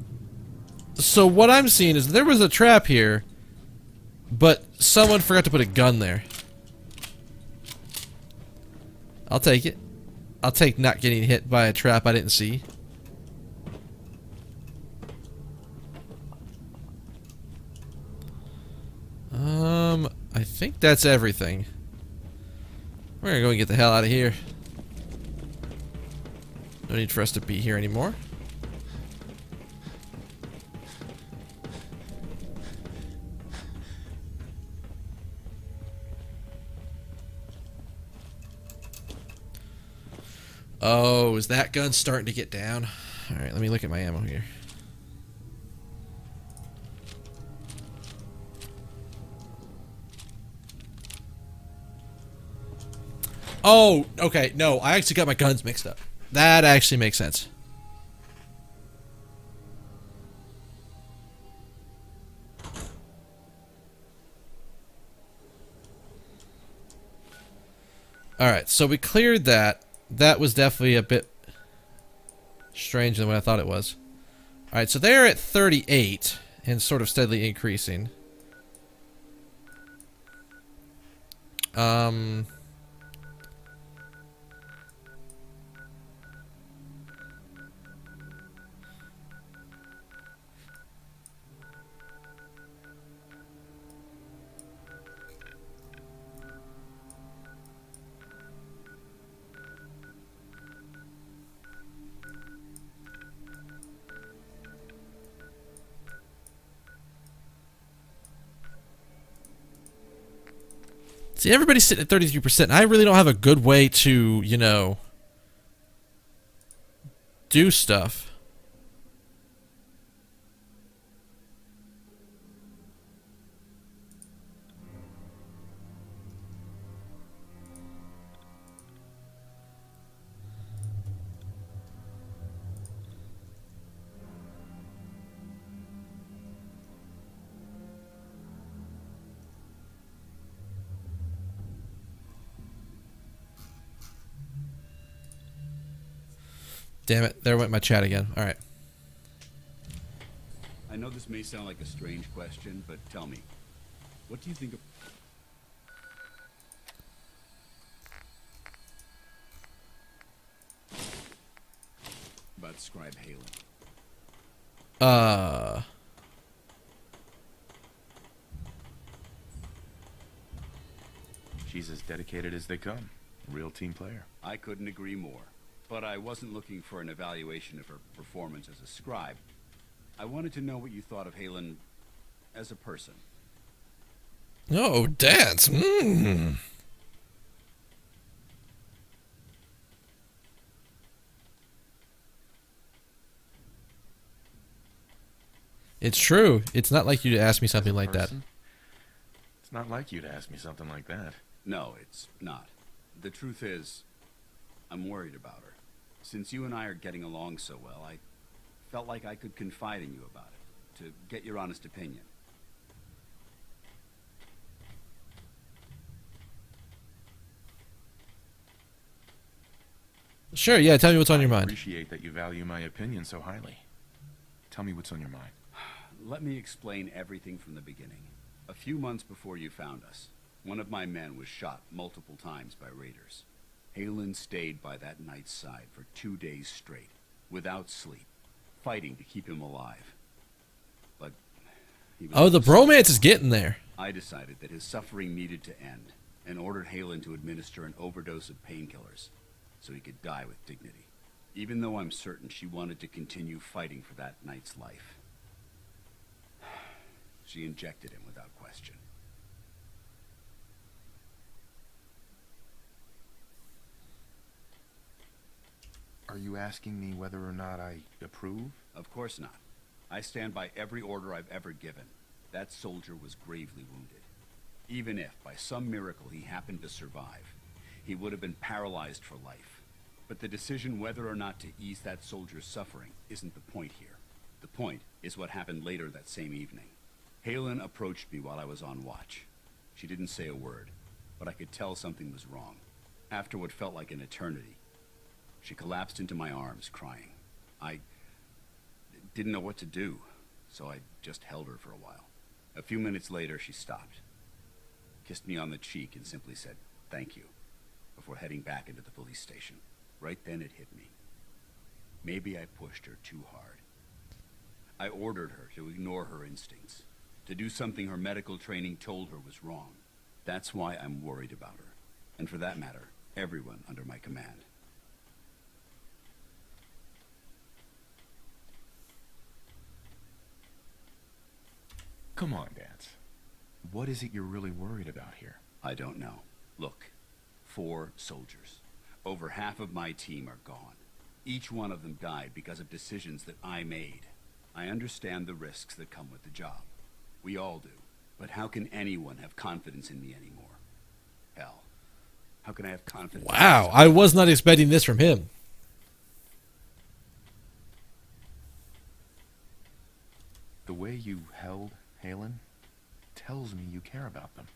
[SPEAKER 1] what I'm seeing is there was a trap here, but someone forgot to put a gun there. I'll take it. I'll take not getting hit by a trap I didn't see. I think that's everything. We're gonna go and get the hell out of here. No need for us to be here anymore. Oh, is that gun starting to get down? Alright, let me look at my ammo here. Oh, okay. No, I actually got my guns mixed up. That actually makes sense. Alright, so we cleared that. That was definitely a bit strange than what I thought it was. Alright, so they're at 38 and sort of steadily increasing. See, everybody's sitting at 33%, and I really don't have a good way to, you know, do stuff. Damn it, there went my chat again. Alright.
[SPEAKER 4] I know this may sound like a strange question, but tell me, what do you think of... about Scribe Halen?
[SPEAKER 12] She's as dedicated as they come. Real team player.
[SPEAKER 4] I couldn't agree more. But I wasn't looking for an evaluation of her performance as a scribe. I wanted to know what you thought of Halen as a person.
[SPEAKER 1] Oh, dance. It's true. It's not like you to ask me something like that.
[SPEAKER 12] It's not like you to ask me something like that.
[SPEAKER 4] No, it's not. The truth is, I'm worried about her. Since you and I are getting along so well, I felt like I could confide in you about it, to get your honest opinion.
[SPEAKER 1] Sure, yeah, tell me what's on your mind.
[SPEAKER 12] I appreciate that you value my opinion so highly. Tell me what's on your mind.
[SPEAKER 4] Let me explain everything from the beginning. A few months before you found us, one of my men was shot multiple times by raiders. Halen stayed by that knight's side for 2 days straight, without sleep, fighting to keep him alive. But he was
[SPEAKER 1] oh, the bromance is getting there.
[SPEAKER 4] I decided that his suffering needed to end, and ordered Halen to administer an overdose of painkillers, so he could die with dignity. Even though I'm certain she wanted to continue fighting for that knight's life. She injected him without question.
[SPEAKER 12] Are you asking me whether or not I approve?
[SPEAKER 4] Of course not. I stand by every order I've ever given. That soldier was gravely wounded. Even if, by some miracle, he happened to survive, he would have been paralyzed for life. But the decision whether or not to ease that soldier's suffering isn't the point here. The point is what happened later that same evening. Halen approached me while I was on watch. She didn't say a word, but I could tell something was wrong. After what felt like an eternity, She collapsed into my arms, crying. I didn't know what to do, so I just held her for a while. A few minutes later, she stopped, kissed me on the cheek, and simply said, "Thank you," before heading back into the police station. Right then it hit me. Maybe I pushed her too hard. I ordered her to ignore her instincts, to do something her medical training told her was wrong. That's why I'm worried about her, and for that matter, everyone under my command.
[SPEAKER 12] Come on, Dance. What is it you're really worried about here?
[SPEAKER 4] I don't know. Look, 4 soldiers. Over half of my team are gone. Each one of them died because of decisions that I made. I understand the risks that come with the job. We all do. But how can anyone have confidence in me anymore? Hell, how can I have confidence?
[SPEAKER 1] Wow, I was not expecting this from him.
[SPEAKER 12] The way you held Halen tells me you care about them.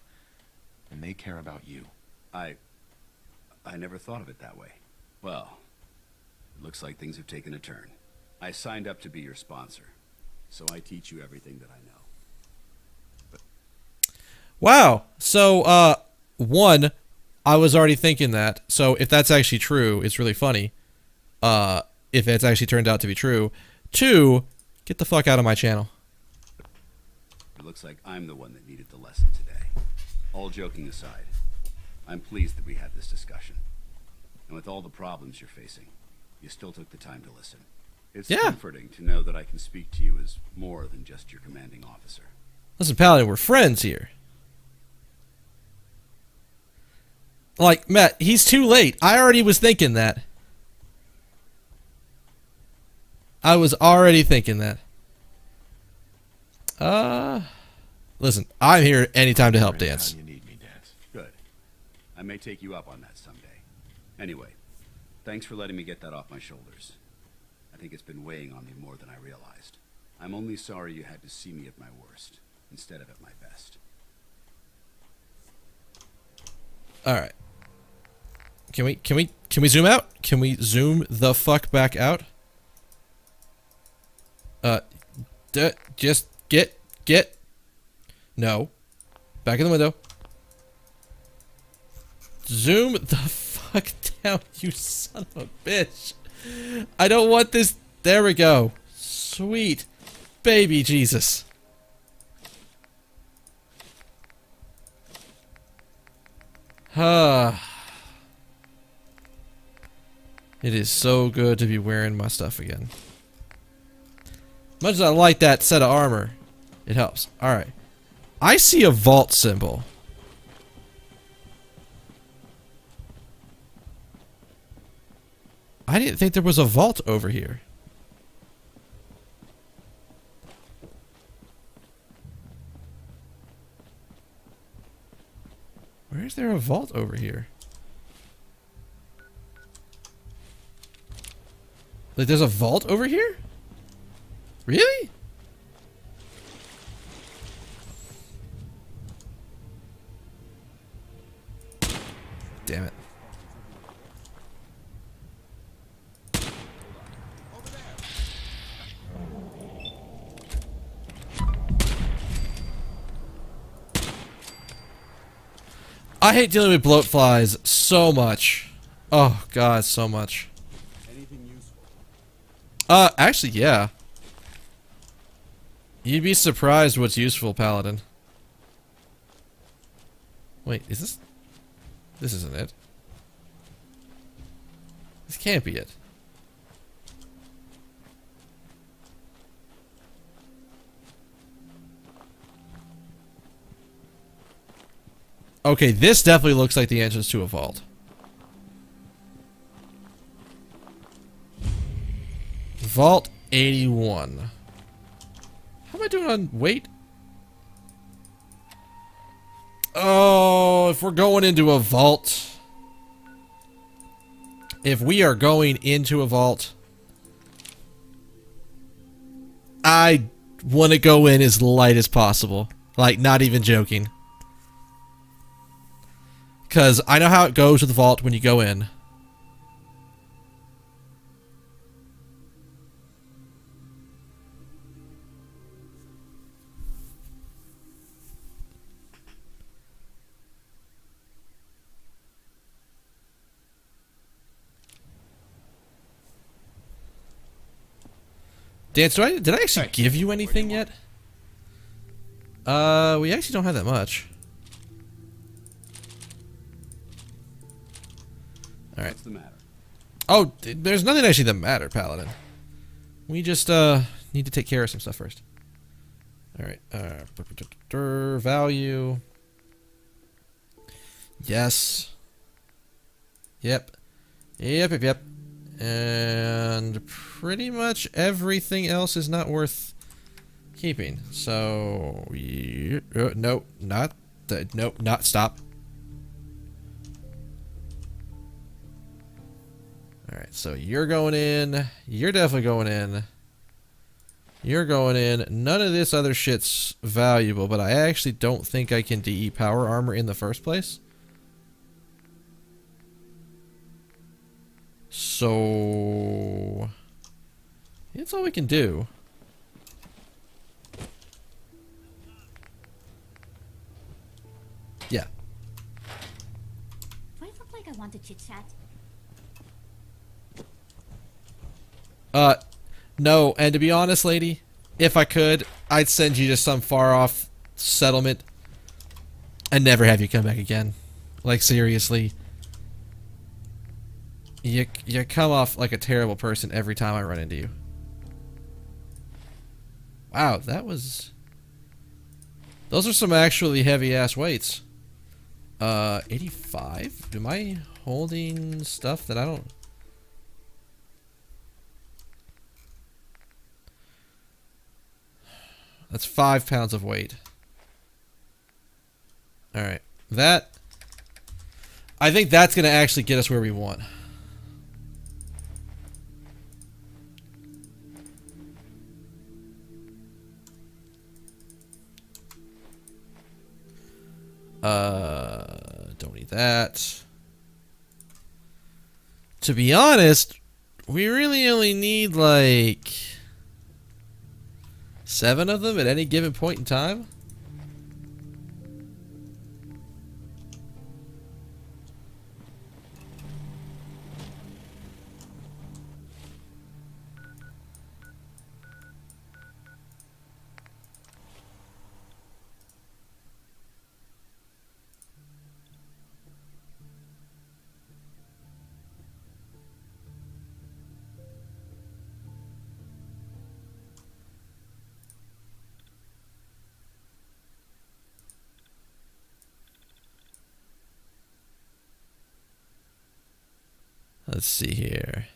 [SPEAKER 12] And they care about you.
[SPEAKER 4] I never thought of it that way. Well, it looks like things have taken a turn. I signed up to be your sponsor, so I teach you everything that I know.
[SPEAKER 1] Wow. So, one, I was already thinking that. So if that's actually true, it's really funny. If it's actually turned out to be true. 2, get the fuck out of my channel.
[SPEAKER 4] It looks like I'm the one that needed the lesson today. All joking aside, I'm pleased that we had this discussion. And with all the problems you're facing, you still took the time to listen. It's comforting to know that I can speak to you as more than just your commanding officer.
[SPEAKER 1] Listen, Paladin, we're friends here. Like, Matt, he's too late. I already was thinking that. I was already thinking that. Listen, I'm here anytime to help Dance.
[SPEAKER 4] You need me, Dance. Good. I may take you up on that someday. Anyway, thanks for letting me get that off my shoulders. I think it's been weighing on me more than I realized. I'm only sorry you had to see me at my worst instead of at my best.
[SPEAKER 1] All right. Can we zoom out? Can we zoom the fuck back out? Just get. No. Back in the window. Zoom the fuck down, you son of a bitch. I don't want this. There we go. Sweet baby Jesus. It is so good to be wearing my stuff again. Much as I like that set of armor, it helps. Alright. I see a vault symbol. I didn't think there was a vault over here. Where is there a vault over here? Like, there's a vault over here? Really? Damn it. I hate dealing with bloat flies so much. Oh god, so much.
[SPEAKER 15] Anything useful?
[SPEAKER 1] Actually, yeah. You'd be surprised what's useful, Paladin. Wait, is this... This isn't it. This can't be it. Okay, this definitely looks like the entrance to a vault. Vault 81. How am I doing on weight? Oh, if we're going into a vault. If we are going into a vault, I want to go in as light as possible. Like, not even joking. Because I know how it goes with the vault when you go in. Dance, did I actually give you anything yet? We actually don't have that much. All right.
[SPEAKER 4] What's the matter?
[SPEAKER 1] Oh, there's nothing actually that matter, Paladin. We just need to take care of some stuff first. All right. Value. Yes. Yep. Yep. And pretty much everything else is not worth keeping. So, no, not stop. All right, so you're going in. You're definitely going in. You're going in. None of this other shit's valuable, but I actually don't think I can DE power armor in the first place. So that's all we can do. Yeah.
[SPEAKER 18] Do I look like I want to chit chat?
[SPEAKER 1] No, and to be honest, lady, if I could, I'd send you to some far off settlement and never have you come back again. Like, seriously. You come off like a terrible person every time I run into you. Wow, that was... Those are some actually heavy-ass weights. 85? Am I holding stuff that I don't... That's 5 pounds of weight. Alright. That... I think that's going to actually get us where we want. Don't need that. To be honest, we really only need like 7 of them at any given point in time. Let's see here.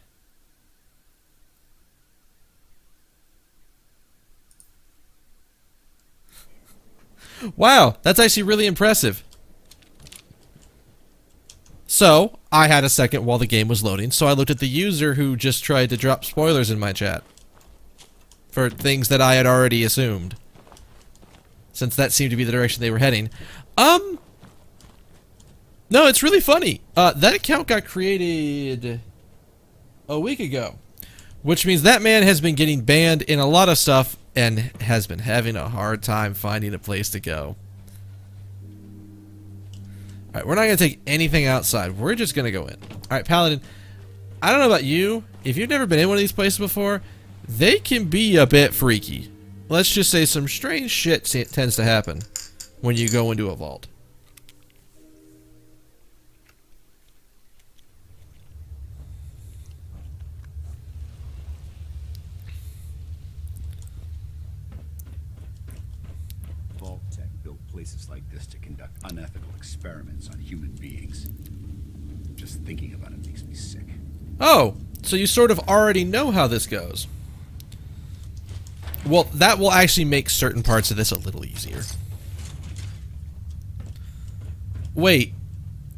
[SPEAKER 1] Wow, that's actually really impressive. So, I had a second while the game was loading, so I looked at the user who just tried to drop spoilers in my chat. For things that I had already assumed. Since that seemed to be the direction they were heading. No, it's really funny. That account got created a week ago, which means that man has been getting banned in a lot of stuff and has been having a hard time finding a place to go. Alright, we're not going to take anything outside. We're just going to go in. Alright, Paladin, I don't know about you. If you've never been in one of these places before, they can be a bit freaky. Let's just say some strange shit tends to happen when you go into a vault.
[SPEAKER 4] Places like this to conduct unethical experiments on human beings. Just thinking about it makes me sick.
[SPEAKER 1] Oh, so you sort of already know how this goes. Well, that will actually make certain parts of this a little easier. Wait,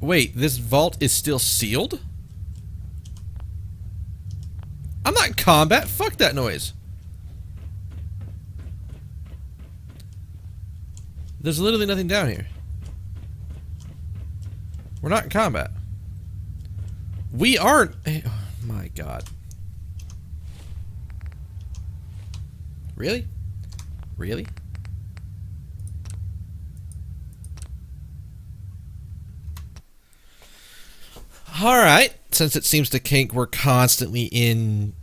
[SPEAKER 1] this vault is still sealed? I'm not in combat. Fuck that noise. There's literally nothing down here. We're not in combat. We aren't. Oh my god. Really? Really? Alright. Since it seems to kink, we're constantly in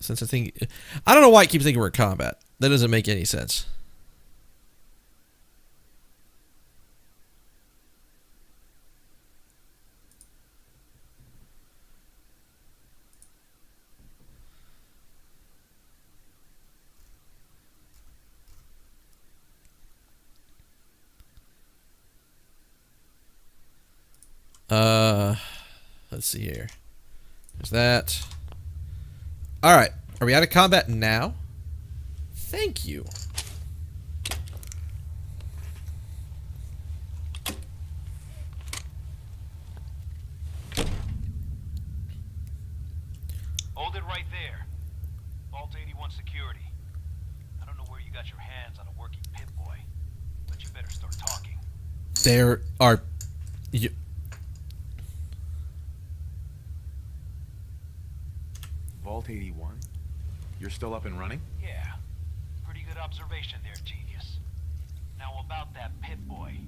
[SPEAKER 1] Since I don't know why I keep thinking we're in combat. That doesn't make any sense. Let's see here. There's that. All right. Are we out of combat now? Thank you.
[SPEAKER 11] Hold it right there. Vault 81 security. I don't know where you got your hands on a working Pip-Boy, but you better start talking.
[SPEAKER 1] There are...
[SPEAKER 14] Vault 81? You're still up and running?
[SPEAKER 11] Yeah. Pretty good observation there, genius. Now about that Pip-Boy.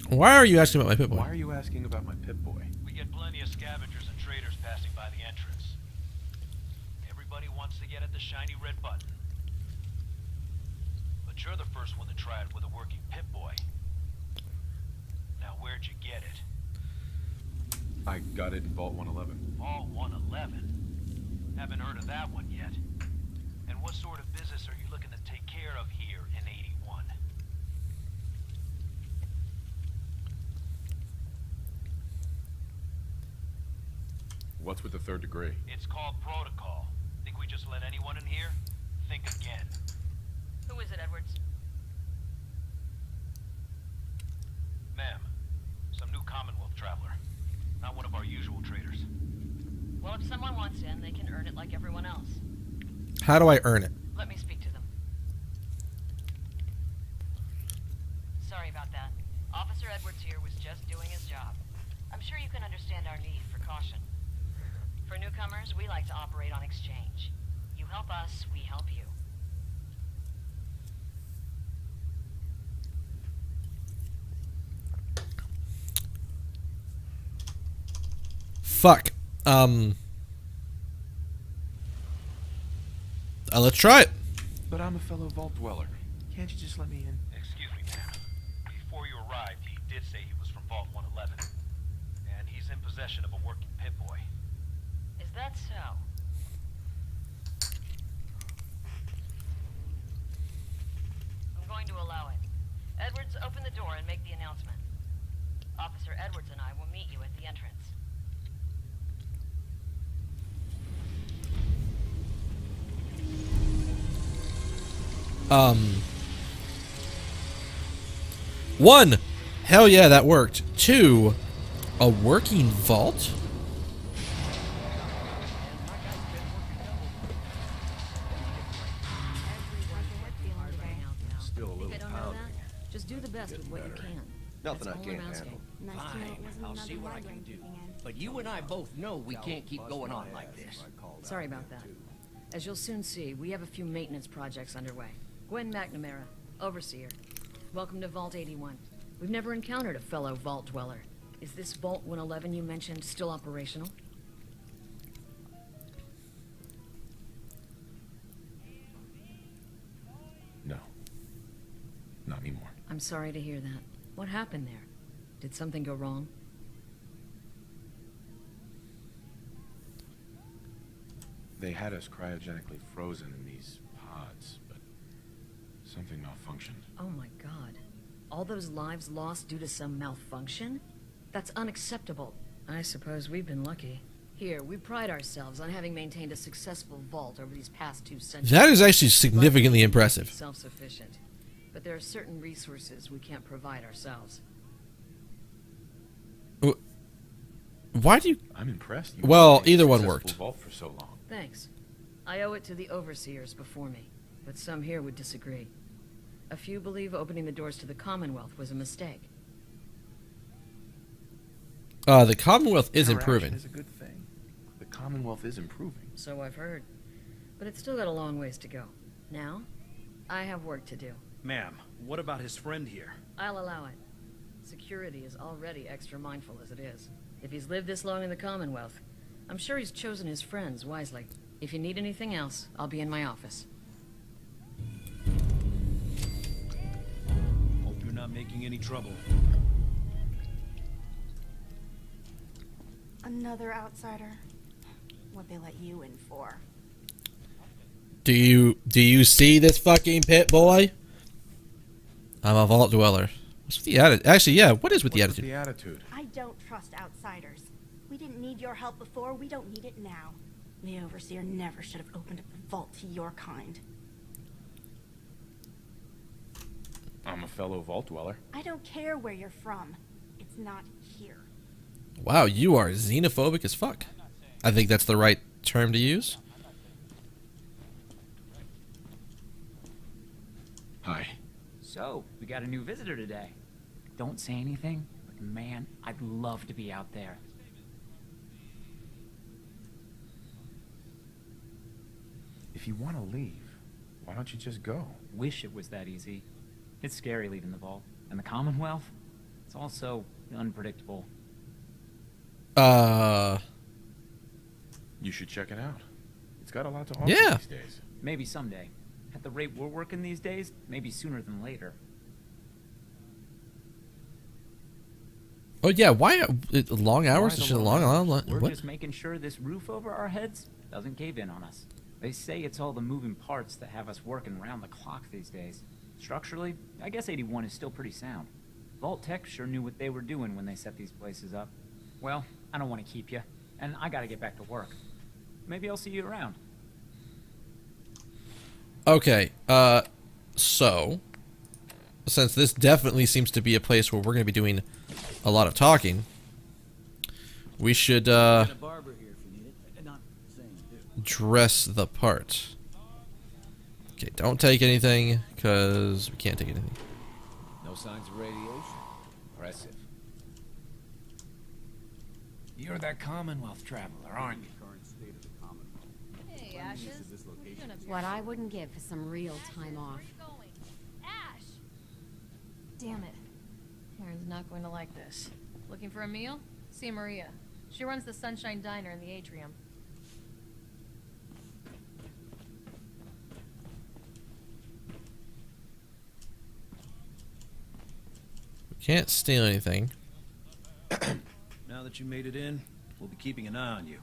[SPEAKER 1] Why are you asking about my Pip-Boy?
[SPEAKER 14] Why are you asking about my Pip-Boy?
[SPEAKER 11] We get plenty of scavengers and traders passing by the entrance. Everybody wants to get at the shiny red button. But you're the first one to try it with a working Pip-Boy. Now where'd you get it?
[SPEAKER 14] I got it in Vault 111.
[SPEAKER 11] Vault 111? Haven't heard of that one yet. And what sort of business are you looking to take care of here in 81?
[SPEAKER 14] What's with the third degree?
[SPEAKER 11] It's called protocol. Think we just let anyone in here? Think again.
[SPEAKER 16] Who is it, Edwards?
[SPEAKER 11] Ma'am, some new Commonwealth traveler. Not one of our usual traders.
[SPEAKER 16] Well, if someone wants in, they can earn it like everyone else.
[SPEAKER 1] How do I earn it?
[SPEAKER 16] Let me speak to them. Sorry about that. Officer Edwards here was just doing his job. I'm sure you can understand our need for caution. For newcomers, we like to operate on exchange. You help us, we help you.
[SPEAKER 1] Fuck. Let's try it.
[SPEAKER 14] But I'm a fellow Vault Dweller. Can't you just let me in?
[SPEAKER 11] Excuse me, ma'am. Before you arrived, he did say he was from Vault 111. And he's in possession of a working Pip-Boy.
[SPEAKER 16] Is that so? I'm going to allow it. Edwards, open the door and make the announcement. Officer Edwards and I will meet you at the entrance.
[SPEAKER 1] One, hell yeah, that worked. Two, a working vault?
[SPEAKER 15] Still a little
[SPEAKER 9] I don't know
[SPEAKER 15] pounding.
[SPEAKER 9] that. Just do the best with what you can.
[SPEAKER 15] Nothing
[SPEAKER 9] That's
[SPEAKER 15] I
[SPEAKER 9] all
[SPEAKER 15] can't
[SPEAKER 9] I'm asking.
[SPEAKER 15] handle.
[SPEAKER 17] Fine, I'll see what I can do. But you and I both know we can't keep going on like this.
[SPEAKER 9] Sorry about that. As you'll soon see, we have a few maintenance projects underway. Gwen McNamara, Overseer. Welcome to Vault 81. We've never encountered a fellow Vault Dweller. Is this Vault 111 you mentioned still operational?
[SPEAKER 14] No. Not anymore.
[SPEAKER 9] I'm sorry to hear that. What happened there? Did something go wrong?
[SPEAKER 14] They had us cryogenically frozen in these pods, but something malfunctioned.
[SPEAKER 9] Oh my god. All those lives lost due to some malfunction? That's unacceptable. I suppose we've been lucky. Here, we pride ourselves on having maintained a successful vault over these past 2 centuries.
[SPEAKER 1] That is actually significantly impressive.
[SPEAKER 9] Self-sufficient. But there are certain resources we can't provide ourselves.
[SPEAKER 1] Why do you...
[SPEAKER 14] I'm impressed.
[SPEAKER 1] Well, either one worked.
[SPEAKER 14] Vault for so long.
[SPEAKER 9] Thanks. I owe it to the overseers before me, but some here would disagree. A few believe opening the doors to the Commonwealth was a mistake.
[SPEAKER 1] The Commonwealth is
[SPEAKER 14] Interaction
[SPEAKER 1] improving.
[SPEAKER 14] is a good thing. The Commonwealth is improving.
[SPEAKER 9] So I've heard. But it's still got a long ways to go. Now, I have work to do.
[SPEAKER 10] Ma'am, what about his friend here?
[SPEAKER 9] I'll allow it. Security is already extra mindful as it is. If he's lived this long in the Commonwealth, I'm sure he's chosen his friends wisely. If you need anything else, I'll be in my office.
[SPEAKER 10] Hope you're not making any trouble.
[SPEAKER 3] Another outsider. What'd they let you in for?
[SPEAKER 1] Do you see this fucking pit boy? I'm a vault dweller. What's with the attitude? Actually, yeah. What is with the attitude?
[SPEAKER 14] The attitude.
[SPEAKER 3] I don't trust outsiders. We didn't need your help before. We don't need it now. The Overseer never should have opened up the vault to your kind.
[SPEAKER 14] I'm a fellow vault dweller.
[SPEAKER 3] I don't care where you're from. It's not here.
[SPEAKER 1] Wow, you are xenophobic as fuck. I think that's the right term to use.
[SPEAKER 14] Hi.
[SPEAKER 21] So, we got a new visitor today. Don't say anything, but man, I'd love to be out there.
[SPEAKER 14] If you want to leave, why don't you just go?
[SPEAKER 21] Wish it was that easy. It's scary leaving the vault. And the Commonwealth? It's all so unpredictable.
[SPEAKER 14] You should check it out. It's got a lot to offer
[SPEAKER 1] Yeah.
[SPEAKER 14] these days.
[SPEAKER 21] Maybe someday. At the rate we're working these days, maybe sooner than later.
[SPEAKER 1] Oh yeah, why long hours?
[SPEAKER 21] Why the
[SPEAKER 1] Such a
[SPEAKER 21] long
[SPEAKER 1] long.
[SPEAKER 21] hours? We're
[SPEAKER 1] What?
[SPEAKER 21] just making sure this roof over our heads doesn't cave in on us. They say it's all the moving parts that have us working round the clock these days. Structurally, I guess 81 is still pretty sound. Vault Tech sure knew what they were doing when they set these places up. Well, I don't want to keep you, and I gotta get back to work. Maybe I'll see you around.
[SPEAKER 1] Okay, so since this definitely seems to be a place where we're going to be doing a lot of talking, we should
[SPEAKER 15] Got a barber here if you need it. Not saying you do.
[SPEAKER 1] dress the part. Okay, don't take anything because we can't take anything.
[SPEAKER 10] No signs of radiation. Impressive.
[SPEAKER 17] You're that Commonwealth traveler, aren't you?
[SPEAKER 15] Current state of the Commonwealth.
[SPEAKER 7] Hey, Ashes.
[SPEAKER 5] What I wouldn't give for some real time off.
[SPEAKER 7] Ash! Damn it. Aaron's not going to like this. Looking for a meal? See Maria. She runs the Sunshine Diner in the atrium.
[SPEAKER 1] We can't steal anything.
[SPEAKER 10] Now that you made it in, we'll be keeping an eye on you.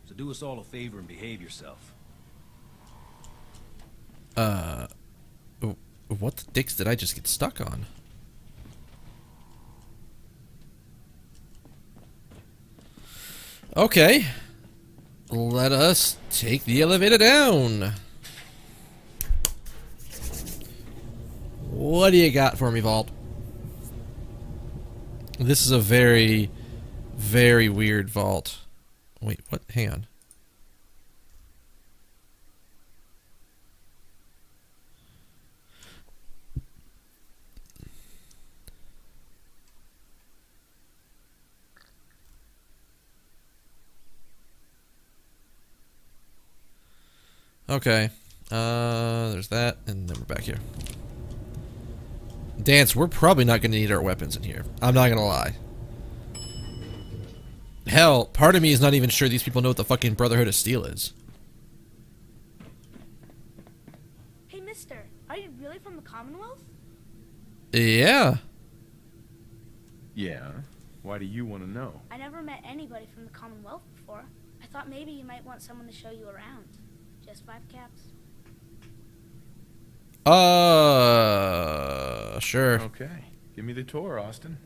[SPEAKER 10] So do us all a favor and behave yourself.
[SPEAKER 1] What the dicks did I just get stuck on? Okay. Let us take the elevator down. What do you got for me, Vault? This is a very, very weird vault. Wait, what? Hang on. Okay, there's that, and then we're back here. Dance, we're probably not going to need our weapons in here. I'm not going to lie. Hell, part of me is not even sure these people know what the fucking Brotherhood of Steel is.
[SPEAKER 3] Hey, mister, are you really from the Commonwealth?
[SPEAKER 1] Yeah.
[SPEAKER 14] Yeah? Why do you want to know?
[SPEAKER 3] I never met anybody from the Commonwealth before. I thought maybe you might want someone to show you around. Just 5 caps.
[SPEAKER 1] Sure.
[SPEAKER 14] Okay. Give me the tour, Austin.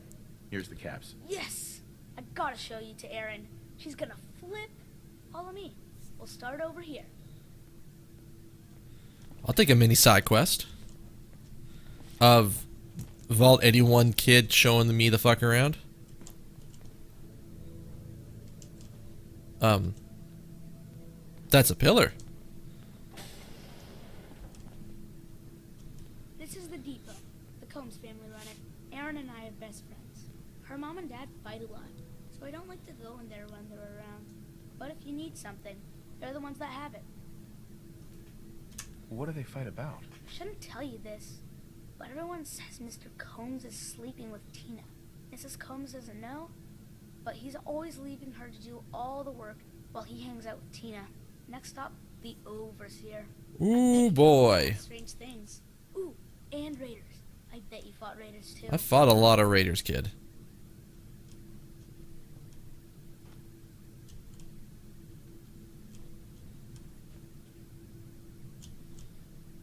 [SPEAKER 14] Here's the caps.
[SPEAKER 3] Yes! I gotta show you to Erin. She's gonna flip. Follow me. We'll start over here.
[SPEAKER 1] I'll take a mini side quest of Vault 81 kid showing me the fuck around. That's a pillar.
[SPEAKER 3] This is the depot. The Combs family run it. Erin and I are best friends. Her mom and dad fight a lot, so I don't like to go in there when they're around. But if you need something, they're the ones that have it.
[SPEAKER 14] What do they fight about?
[SPEAKER 3] I shouldn't tell you this, but everyone says Mr. Combs is sleeping with Tina. Mrs. Combs doesn't know, but he's always leaving her to do all the work while he hangs out with Tina. Next stop, the Overseer.
[SPEAKER 1] Ooh, boy.
[SPEAKER 3] Strange things. Ooh, and raiders. I bet you fought raiders too.
[SPEAKER 1] I fought a lot of raiders, kid.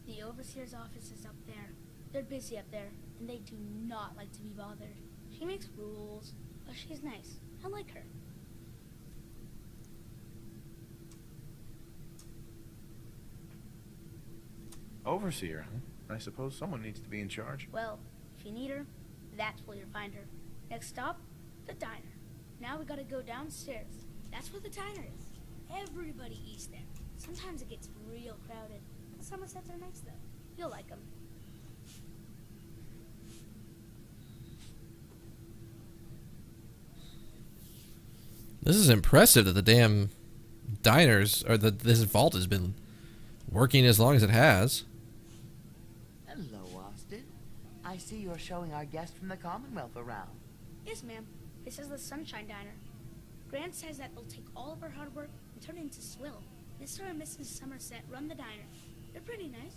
[SPEAKER 3] The Overseer's office is up there. They're busy up there, and they do not like to be bothered. She makes rules, but she's nice. I like her.
[SPEAKER 14] Overseer, huh? I suppose someone needs to be in charge.
[SPEAKER 3] Well, if you need her, that's where you'll find her. Next stop, the diner. Now we gotta go downstairs. That's where the diner is. Everybody eats there. Sometimes it gets real crowded. The Somersets are nice though. You'll like them.
[SPEAKER 1] This is impressive that the damn diners, or this vault has been working as long as it has.
[SPEAKER 19] Hello, Austin. I see you're showing our guest from the Commonwealth around.
[SPEAKER 3] Yes, ma'am. This is the Sunshine Diner. Grant says that they'll take all of our hard work and turn it into swill. Mr. and Mrs. Somerset run the diner. They're pretty nice.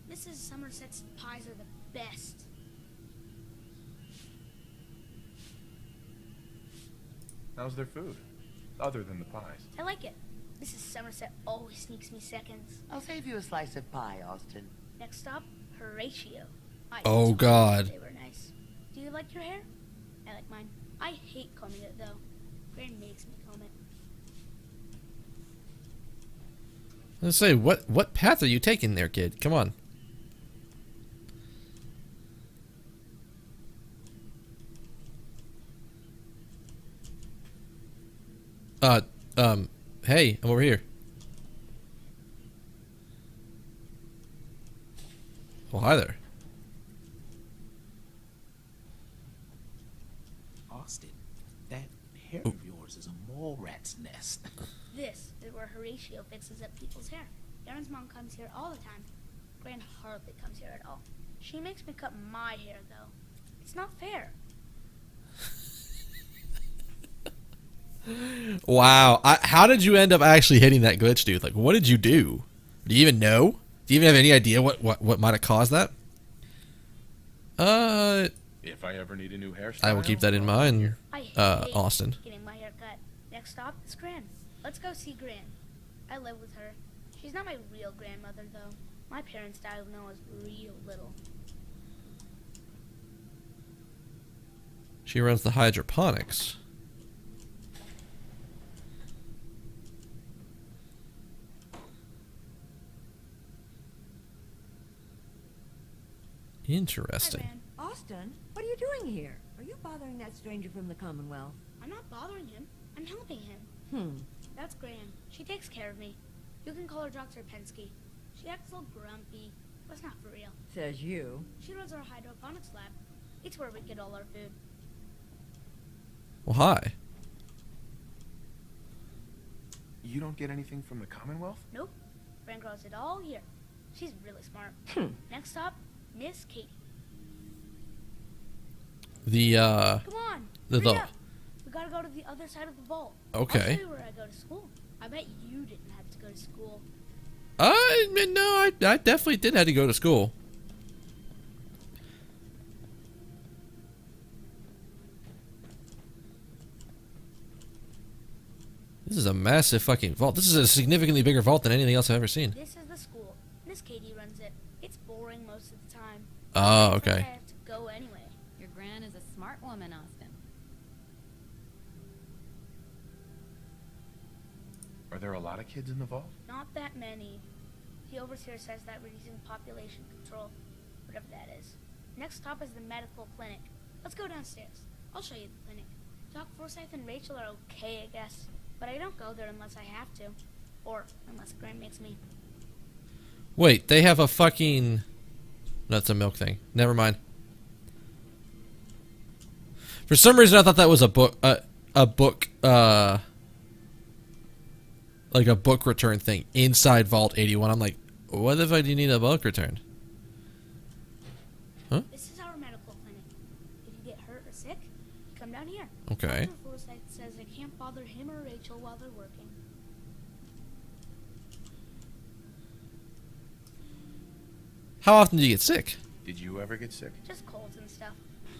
[SPEAKER 3] Mrs. Somerset's pies are the best.
[SPEAKER 14] How's their food? Other than the pies.
[SPEAKER 3] I like it. Mrs. Somerset always sneaks me seconds.
[SPEAKER 19] I'll save you a slice of pie, Austin.
[SPEAKER 3] Next stop, Horatio.
[SPEAKER 1] Oh, God.
[SPEAKER 3] They were nice. Do you like your hair? I like mine. I hate combing it, though. Gran makes me comb it.
[SPEAKER 1] Let's say, what path are you taking there, kid? Come on. Hey, I'm over here. Well, hi there.
[SPEAKER 10] Austin, that hair of yours is a mole rat's nest.
[SPEAKER 3] This is where Horatio fixes up people's hair. Aaron's mom comes here all the time. Gran hardly comes here at all. She makes me cut my hair, though. It's not fair.
[SPEAKER 1] Wow. How did you end up actually hitting that glitch, dude? Like, what did you do? Do you even know? Do you even have any idea what might have caused that?
[SPEAKER 14] If I ever need a new hairstyle,
[SPEAKER 1] I will keep that in mind,
[SPEAKER 3] I hate
[SPEAKER 1] Austin.
[SPEAKER 3] getting my hair cut. Next stop is Gran. Let's go see Gran. I live with her. She's not my real grandmother, though. My parents died when I was real little.
[SPEAKER 1] She runs the hydroponics. Interesting.
[SPEAKER 22] Austin, what are you doing here? Are you bothering that stranger from the Commonwealth?
[SPEAKER 3] I'm not bothering him. I'm helping him. That's Gran. She takes care of me. You can call her Dr. Pensky. She acts a little grumpy, but it's not for real.
[SPEAKER 22] Says you.
[SPEAKER 3] She runs our hydroponics lab. It's where we get all our food.
[SPEAKER 1] Well, hi.
[SPEAKER 14] You don't get anything from the Commonwealth?
[SPEAKER 3] Nope. Gran grows it all here. She's really smart. Next stop, Miss Katie. Come on.
[SPEAKER 1] The
[SPEAKER 3] hurry up. We gotta go to the other side of the vault.
[SPEAKER 1] Okay.
[SPEAKER 3] I'll show you where I go to school. I bet you didn't have to go to school.
[SPEAKER 1] No, I definitely did have to go to school. This is a massive fucking vault. This is a significantly bigger vault than anything else I've ever seen.
[SPEAKER 3] This is the school. Miss Katie runs it. It's boring most of the time.
[SPEAKER 1] Oh, okay.
[SPEAKER 3] I have to go anyway.
[SPEAKER 5] Your gran is a smart woman, Austin.
[SPEAKER 14] Are there a lot of kids in the vault?
[SPEAKER 3] Not that many. The overseer says that we're using population control, whatever that is. Next stop is the medical clinic. Let's go downstairs. I'll show you the clinic. Doc Forsyth and Rachel are okay, I guess. But I don't go there unless I have to. Or unless Grant makes me.
[SPEAKER 1] Wait, they have a fucking... That's a milk thing. Never mind. For some reason I thought that was a book, like a book return thing inside Vault 81. I'm like, what the fuck do you need a book return? Huh?
[SPEAKER 3] This is our medical clinic. If you get hurt or sick, come down here.
[SPEAKER 1] Okay.
[SPEAKER 3] Dr. Forsyth says I can't bother him or Rachel while they're working.
[SPEAKER 1] How often do you get sick?
[SPEAKER 12] Did you ever get sick?
[SPEAKER 3] Just colds and stuff.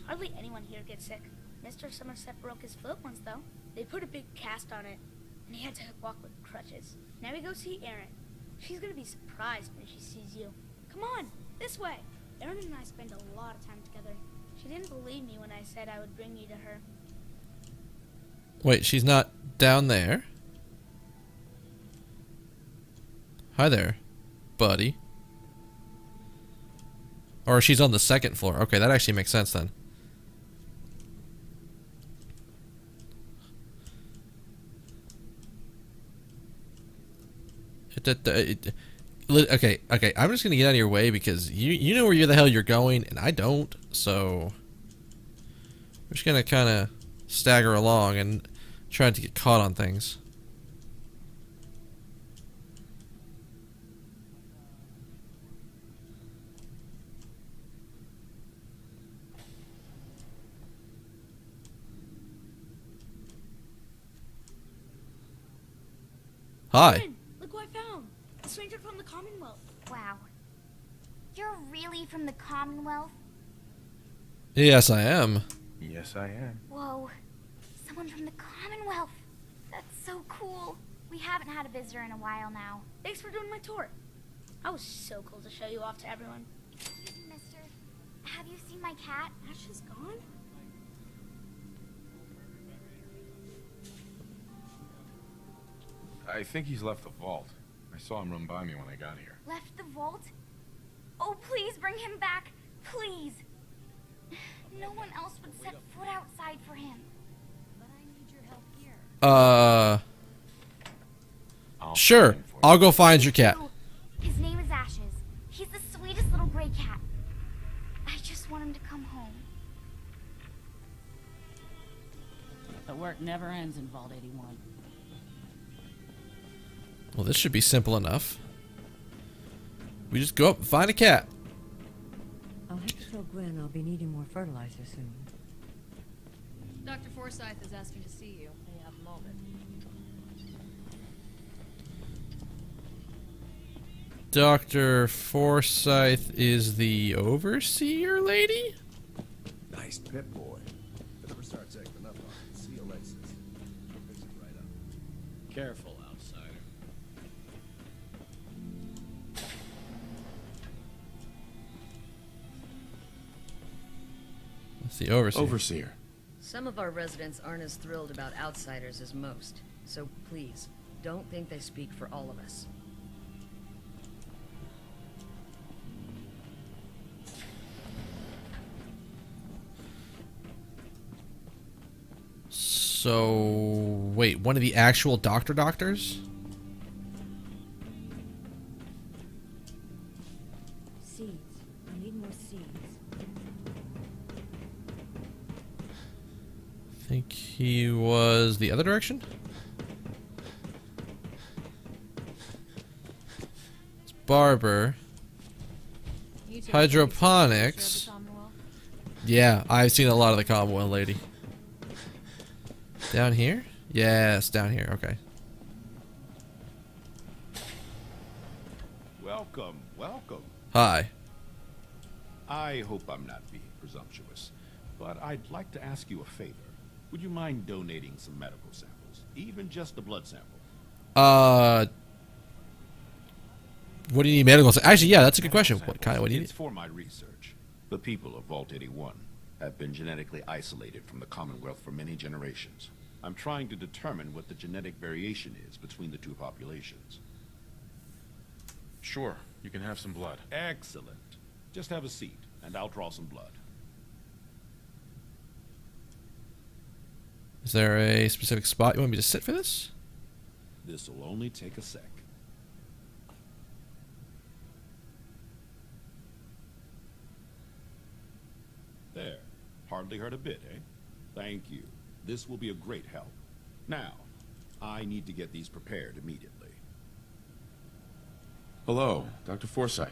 [SPEAKER 3] Hardly anyone here gets sick. Mr. Somerset broke his foot once, though. They put a big cast on it, and he had to walk with crutches. Now we go see Erin. She's gonna be surprised when she sees you. Come on, this way. Erin and I spend a lot of time together. She didn't believe me when I said I would bring you to her.
[SPEAKER 1] Wait, she's not down there? Hi there, buddy. Or she's on the second floor. Okay, that actually makes sense then. Okay, I'm just gonna get out of your way because you know where the hell you're going and I don't, so we're just gonna kind of stagger along and try to get caught on things. Hi.
[SPEAKER 3] Erin, look what I found. A stranger from the Commonwealth.
[SPEAKER 13] Wow. You're really from the Commonwealth?
[SPEAKER 1] Yes, I am.
[SPEAKER 12] Yes, I am.
[SPEAKER 13] Whoa. Someone from the Commonwealth. That's so cool. We haven't had a visitor in a while now.
[SPEAKER 3] Thanks for doing my tour. I was so cool to show you off to everyone.
[SPEAKER 13] Excuse me, mister. Have you seen my cat?
[SPEAKER 3] Ash is gone?
[SPEAKER 14] I think he's left the vault. I saw him run by me when I got here.
[SPEAKER 13] Left the vault? Oh, please bring him back. Please. No one else would set foot outside for him. But I need your help here.
[SPEAKER 1] Sure. I'll go find your cat.
[SPEAKER 13] His name is Ashes. He's the sweetest little gray cat. I just want him to come home.
[SPEAKER 20] The work never ends in Vault 81.
[SPEAKER 1] Well, this should be simple enough. We just go up and find a cat.
[SPEAKER 22] I'll have to tell Gwen I'll be needing more fertilizer soon.
[SPEAKER 7] Dr. Forsyth is asking to see you. May you have a moment.
[SPEAKER 1] Dr. Forsyth is the overseer lady?
[SPEAKER 15] Nice pit boy. If it ever starts acting up, I'll see Alexis. Fix it right up.
[SPEAKER 10] Careful, outsider.
[SPEAKER 1] That's the overseer.
[SPEAKER 12] Overseer.
[SPEAKER 9] Some of our residents aren't as thrilled about outsiders as most, so please, don't think they speak for all of us.
[SPEAKER 1] So, wait, one of the actual doctors?
[SPEAKER 22] Seeds. I need more seeds.
[SPEAKER 1] I think he was the other direction? It's barber. Hydroponics. Yeah, I've seen a lot of the Commonwealth lady. Down here? Yes, down here. Okay.
[SPEAKER 2] Welcome, welcome.
[SPEAKER 1] Hi.
[SPEAKER 2] I hope I'm not being presumptuous, but I'd like to ask you a favor. Would you mind donating some medical samples, even just a blood sample?
[SPEAKER 1] What do you need medical? Actually, yeah, that's a good question. What kind? What do you need?
[SPEAKER 2] It's for my research. The people of Vault 81 have been genetically isolated from the Commonwealth for many generations. I'm trying to determine what the genetic variation is between the two populations.
[SPEAKER 14] Sure, you can have some blood.
[SPEAKER 2] Excellent. Just have a seat, and I'll draw some blood.
[SPEAKER 1] Is there a specific spot you want me to sit for this?
[SPEAKER 2] This'll only take a sec. There. Hardly hurt a bit, eh? Thank you. This will be a great help. Now, I need to get these prepared immediately.
[SPEAKER 12] Hello, Dr. Forsyth.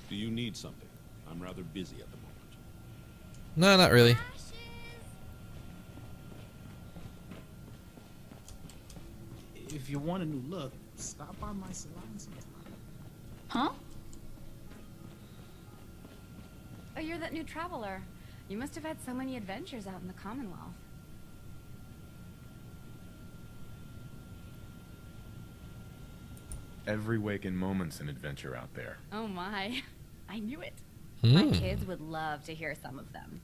[SPEAKER 2] Do you need something? I'm rather busy at the moment.
[SPEAKER 1] No, not really.
[SPEAKER 10] If you want a new look, stop by my salon sometime.
[SPEAKER 20] Huh?
[SPEAKER 5] Oh, you're that new traveler. You must have had so many adventures out in the Commonwealth.
[SPEAKER 12] Every waking moment's an adventure out there.
[SPEAKER 5] Oh my. I knew it.
[SPEAKER 1] Hmm.
[SPEAKER 5] My kids would love to hear some of them.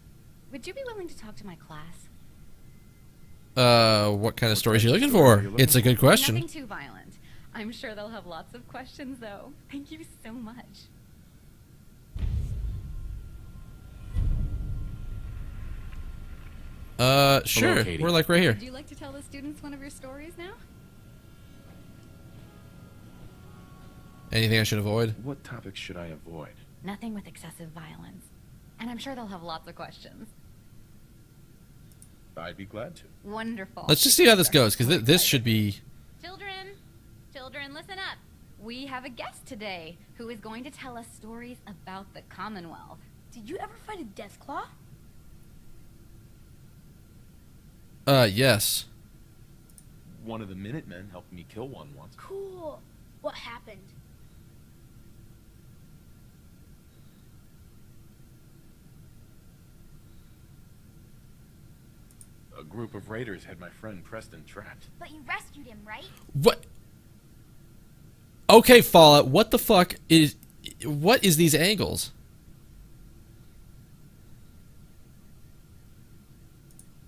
[SPEAKER 5] Would you be willing to talk to my class?
[SPEAKER 1] What kind of stories are you looking for? It's a good question.
[SPEAKER 5] Nothing too violent. I'm sure they'll have lots of questions, though. Thank you so much.
[SPEAKER 1] Sure.
[SPEAKER 12] Katie.
[SPEAKER 1] We're like right here.
[SPEAKER 5] Would you like to tell the students one of your stories now?
[SPEAKER 1] Anything I should avoid?
[SPEAKER 12] What topics should I avoid?
[SPEAKER 5] Nothing with excessive violence. And I'm sure they'll have lots of questions.
[SPEAKER 12] I'd be glad to.
[SPEAKER 5] Wonderful.
[SPEAKER 1] Let's just see how this goes, because this should be...
[SPEAKER 5] Children, listen up. We have a guest today who is going to tell us stories about the Commonwealth.
[SPEAKER 3] Did you ever fight a Deathclaw?
[SPEAKER 1] Yes.
[SPEAKER 12] One of the Minutemen helped me kill one once.
[SPEAKER 3] Cool. What happened?
[SPEAKER 12] A group of raiders had my friend Preston trapped.
[SPEAKER 13] But you rescued him, right?
[SPEAKER 1] What? Okay, Fallout, what the fuck is... What is these angles?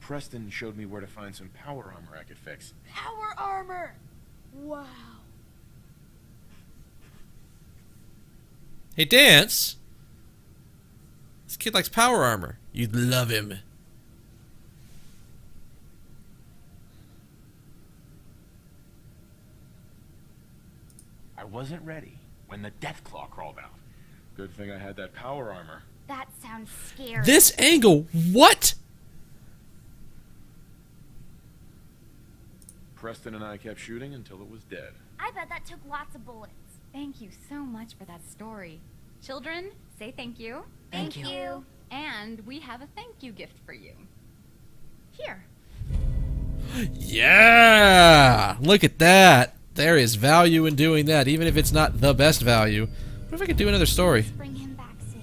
[SPEAKER 12] Preston showed me where to find some power armor I could fix.
[SPEAKER 3] Power armor! Wow.
[SPEAKER 1] Hey, Dance! This kid likes power armor. You'd love him.
[SPEAKER 12] I wasn't ready when the Deathclaw crawled out. Good thing I had that power armor.
[SPEAKER 13] That sounds scary.
[SPEAKER 1] This angle, what?
[SPEAKER 12] Preston and I kept shooting until it was dead.
[SPEAKER 13] I bet that took lots of bullets.
[SPEAKER 5] Thank you so much for that story. Children, say thank you.
[SPEAKER 13] Thank you.
[SPEAKER 5] And we have a thank you gift for you. Here.
[SPEAKER 1] Yeah! Look at that. There is value in doing that, even if it's not the best value. What if I could do another story?
[SPEAKER 13] Bring him back safe.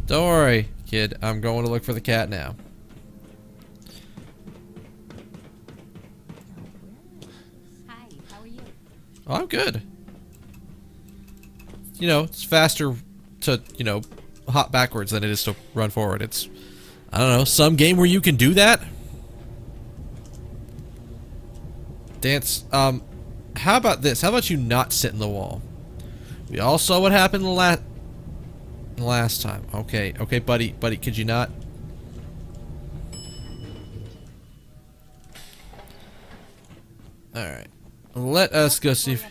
[SPEAKER 1] Don't worry, kid. I'm going to look for the cat now.
[SPEAKER 5] Hi, how are you?
[SPEAKER 1] Oh, I'm good. You know, it's faster to, you know, hop backwards than it is to run forward. It's, I don't know, some game where you can do that? Dance, how about this? How about you not sit in the wall? We all saw what happened last time. Okay, okay, buddy, could you not? Alright. Let us go see if...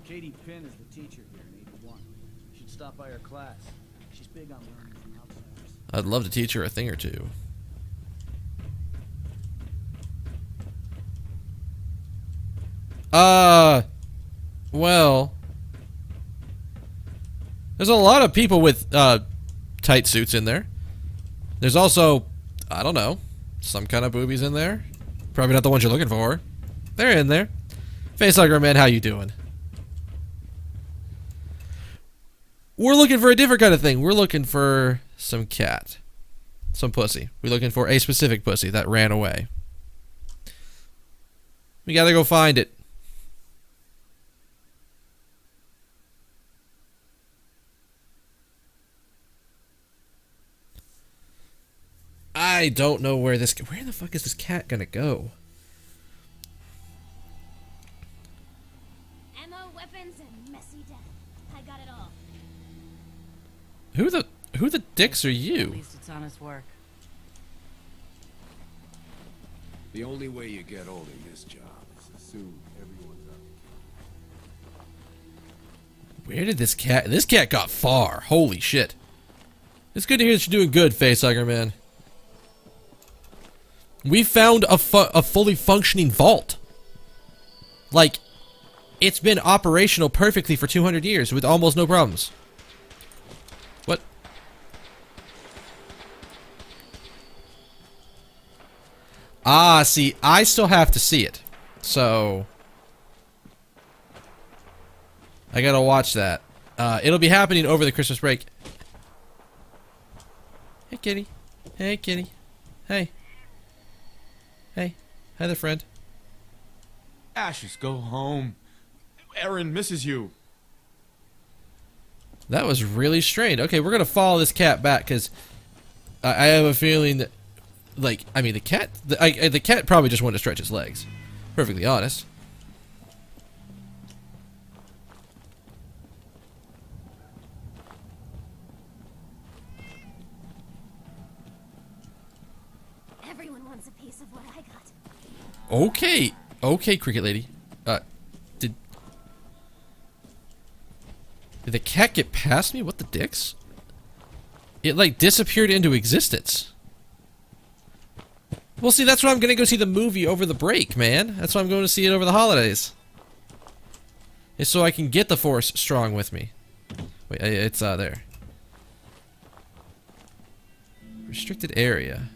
[SPEAKER 15] Katie Pinn is the teacher here in 81. You should stop by her class. She's big on learning from outsiders.
[SPEAKER 1] I'd love to teach her a thing or two. Well, there's a lot of people with tight suits in there. There's also, I don't know, some kind of boobies in there. Probably not the ones you're looking for. They're in there. Facehugger man, how you doing? We're looking for a different kind of thing. We're looking for some cat. Some pussy. We're looking for a specific pussy that ran away. We gotta go find it. I don't know where this... Where the fuck is this cat gonna go?
[SPEAKER 13] Ammo, weapons, and messy death. I got it all.
[SPEAKER 1] Who the dicks are
[SPEAKER 20] At
[SPEAKER 1] you?
[SPEAKER 20] least it's honest work.
[SPEAKER 15] The only way you get old in this job is assume everyone's out.
[SPEAKER 1] Where did this cat... This cat got far. Holy shit. It's good to hear that you're doing good, Facehugger man. We found a fully functioning vault. Like, it's been operational perfectly for 200 years with almost no problems. What? Ah, see, I still have to see it. So... I gotta watch that. It'll be happening over the Christmas break. Hey, kitty. Hey, kitty. Hey. Hey. Hi there, friend.
[SPEAKER 12] Ashes, go home. Erin misses you.
[SPEAKER 1] That was really strange. Okay, we're gonna follow this cat back because I have a feeling that, like, I mean, the cat probably just wanted to stretch his legs. Perfectly honest.
[SPEAKER 18] Everyone wants a piece of what I got.
[SPEAKER 1] Okay. Okay, cricket lady. Did the cat get past me? What the dicks? It, like, disappeared into existence. Well, see, that's why I'm gonna go see the movie over the break, man. That's why I'm going to see it over the holidays. It's so I can get the Force strong with me. Wait, it's, there. Restricted area.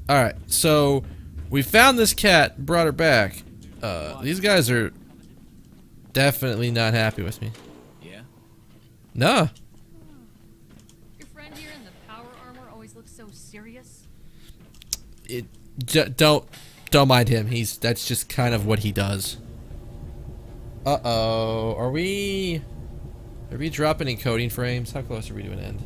[SPEAKER 1] Alright, so we found this cat, brought her back. These guys are definitely not happy with me.
[SPEAKER 10] Yeah?
[SPEAKER 1] Nah.
[SPEAKER 7] Your friend here in the power armor always looks so serious.
[SPEAKER 1] Don't mind him. That's just kind of what he does. Uh-oh. Are we dropping encoding frames? How close are we to an end?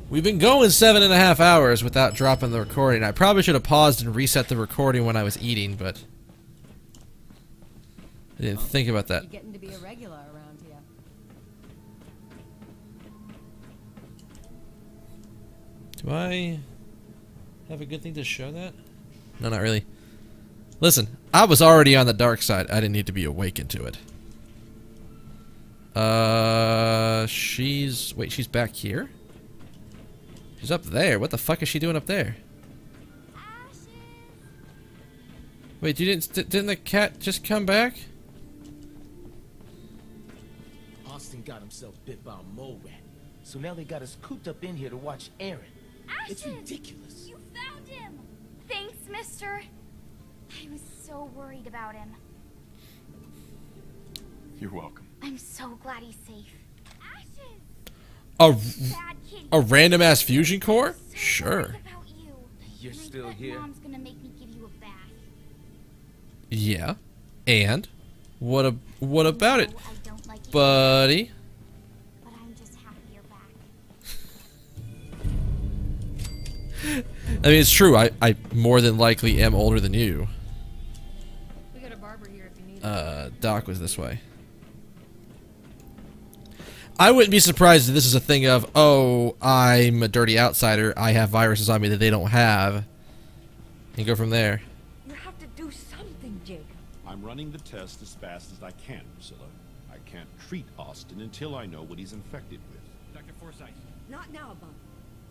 [SPEAKER 1] We've been going 7.5 hours without dropping the recording. I probably should have paused and reset the recording when I was eating, but I didn't think about that.
[SPEAKER 22] You're getting to be a regular around here.
[SPEAKER 1] Do I have a good thing to show that? No, not really. Listen, I was already on the dark side. I didn't need to be awakened to it. She's back here? She's up there. What the fuck is she doing up there? Wait, didn't the cat just come back?
[SPEAKER 17] Austin got himself bit by a mole rat. So now they got us cooped up in here to watch Aaron.
[SPEAKER 13] Ashes!
[SPEAKER 17] It's ridiculous.
[SPEAKER 13] You found him! Thanks, mister. I was so worried about him.
[SPEAKER 12] You're welcome.
[SPEAKER 13] I'm so glad he's safe. Ashes!
[SPEAKER 1] A random ass fusion core? Sure.
[SPEAKER 17] You're still here?
[SPEAKER 13] Mom's gonna make me give you a bath.
[SPEAKER 1] Yeah. And what about it, buddy?
[SPEAKER 13] But I'm just happy you're back.
[SPEAKER 1] I mean, it's true. I more than likely am older than you.
[SPEAKER 7] We got a barber here if you need
[SPEAKER 1] Doc was this way. I wouldn't be surprised if this is a thing of, oh, I'm a dirty outsider, I have viruses on me that they don't have, and go from there.
[SPEAKER 22] You have to do something, Jacob.
[SPEAKER 6] I'm running the test as fast as I can, Priscilla. I can't treat Austin until I know what he's infected with.
[SPEAKER 11] Dr. Forsyth.
[SPEAKER 22] Not now, Bob.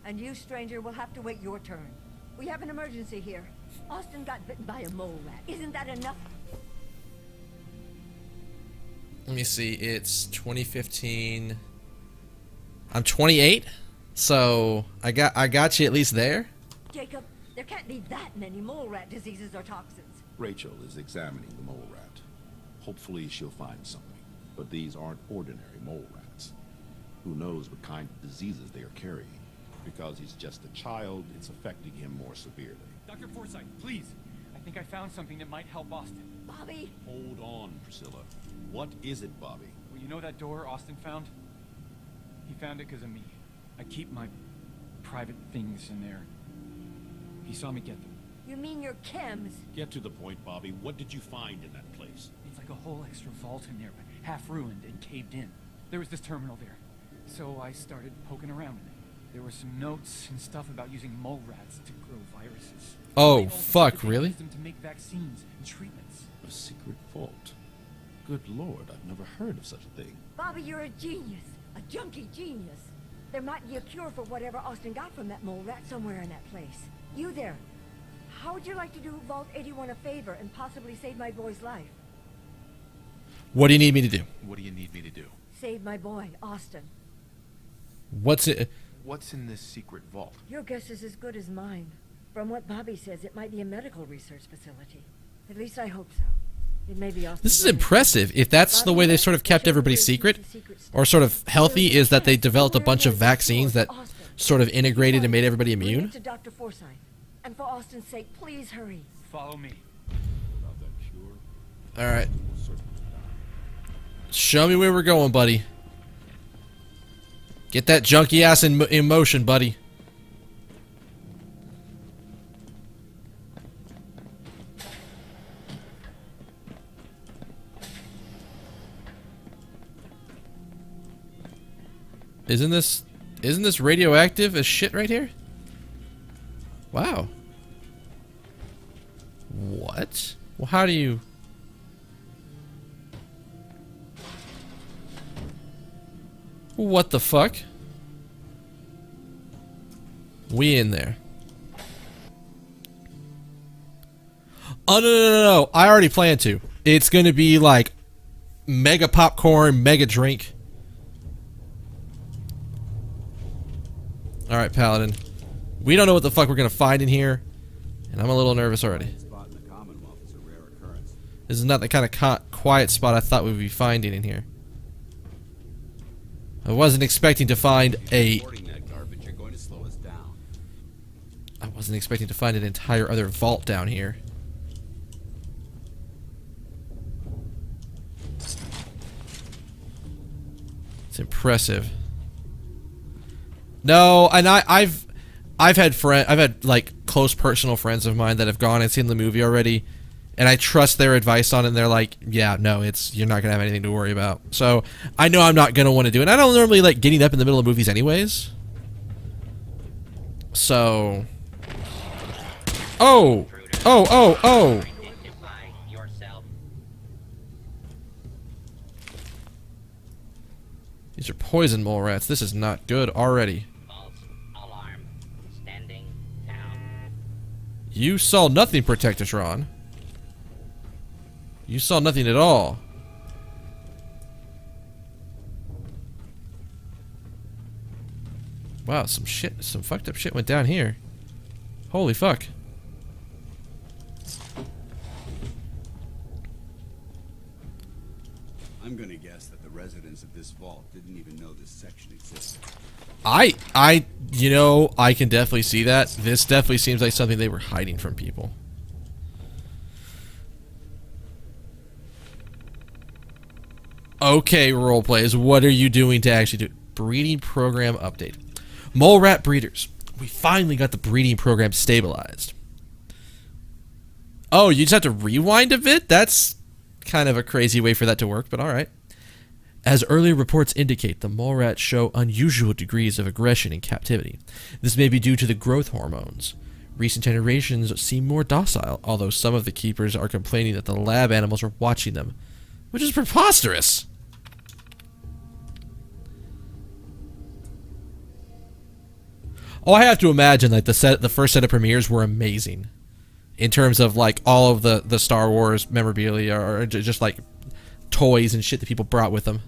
[SPEAKER 22] And you, stranger, will have to wait your turn. We have an emergency here. Austin got bitten by a mole rat. Isn't that enough?
[SPEAKER 1] Let me see, it's 2015. I'm 28, so I got you at least there.
[SPEAKER 22] Jacob, there can't be that many mole rat diseases or toxins.
[SPEAKER 6] Rachel is examining the mole rat. Hopefully she'll find something. But these aren't ordinary mole rats. Who knows what kind of diseases they are carrying. Because he's just a child, it's affecting him more severely.
[SPEAKER 11] Dr. Forsyth, please. I think I found something that might help Austin.
[SPEAKER 22] Bobby!
[SPEAKER 6] Hold on, Priscilla. What is it, Bobby?
[SPEAKER 11] Well, you know that door Austin found? He found it because of me. I keep my private things in there. He saw me get them.
[SPEAKER 22] You mean your chems?
[SPEAKER 6] Get to the point, Bobby. What did you find in that place?
[SPEAKER 11] It's like a whole extra vault in there, but half ruined and caved in. There was this terminal there. So I started poking around in it. There were some notes and stuff about using mole rats to grow viruses.
[SPEAKER 1] Oh, fuck, really?
[SPEAKER 11] Them to make vaccines and treatments.
[SPEAKER 6] A secret vault. Good Lord, I've never heard of such a thing.
[SPEAKER 22] Bobby, you're a genius. A junkie genius. There might be a cure for whatever Austin got from that mole rat somewhere in that place. You there. How would you like to do Vault 81 a favor and possibly save my boy's life?
[SPEAKER 1] What do you need me to do?
[SPEAKER 14] What do you need me to do?
[SPEAKER 22] Save my boy, Austin.
[SPEAKER 1] What's it?
[SPEAKER 14] What's in this secret vault?
[SPEAKER 22] Your guess is as good as mine. From what Bobby says, it might be a medical research facility. At least I hope so. It may be Austin.
[SPEAKER 1] This is impressive. If that's the way they sort of kept everybody secret, or sort of healthy, is that they developed a bunch of vaccines that sort of integrated and made everybody
[SPEAKER 22] Bring
[SPEAKER 1] immune.
[SPEAKER 22] it to Dr. Forsyth. And for Austin's sake, please hurry.
[SPEAKER 11] Follow me.
[SPEAKER 1] All right. Show me where we're going, buddy. Get that junky ass in motion, buddy. Isn't this radioactive as shit right here? Wow. What? Well, how do you... What the fuck? We in there. Oh, no. I already planned to. It's gonna be like mega popcorn, mega drink. Alright, Paladin. We don't know what the fuck we're gonna find in here, and I'm a little nervous already. This is not the kind of quiet spot I thought we'd be finding in here. I wasn't expecting to find I wasn't expecting to find an entire other vault down here. It's impressive. No, and I've had like close personal friends of mine that have gone and seen the movie already, and I trust their advice on it, and they're like, yeah, no, you're not gonna have anything to worry about. So I know I'm not gonna want to do it. And I don't normally like getting up in the middle of movies anyways. So oh. These are poison mole rats. This is not good already. You saw nothing, Protectatron. You saw nothing at all. Wow, some fucked up shit went down here. Holy fuck.
[SPEAKER 15] I'm gonna guess that the residents of this vault didn't even know this section existed.
[SPEAKER 1] You know, I can definitely see that. This definitely seems like something they were hiding from people. Okay, roleplays, what are you doing to actually do? Breeding program update. Mole rat breeders. We finally got the breeding program stabilized. Oh, you just have to rewind a bit? That's kind of a crazy way for that to work, but alright. As earlier reports indicate, the mole rats show unusual degrees of aggression in captivity. This may be due to the growth hormones. Recent generations seem more docile, although some of the keepers are complaining that the lab animals are watching them, which is preposterous. Oh, I have to imagine like the first set of premieres were amazing, in terms of like all of the Star Wars memorabilia or just like toys and shit that people brought with them.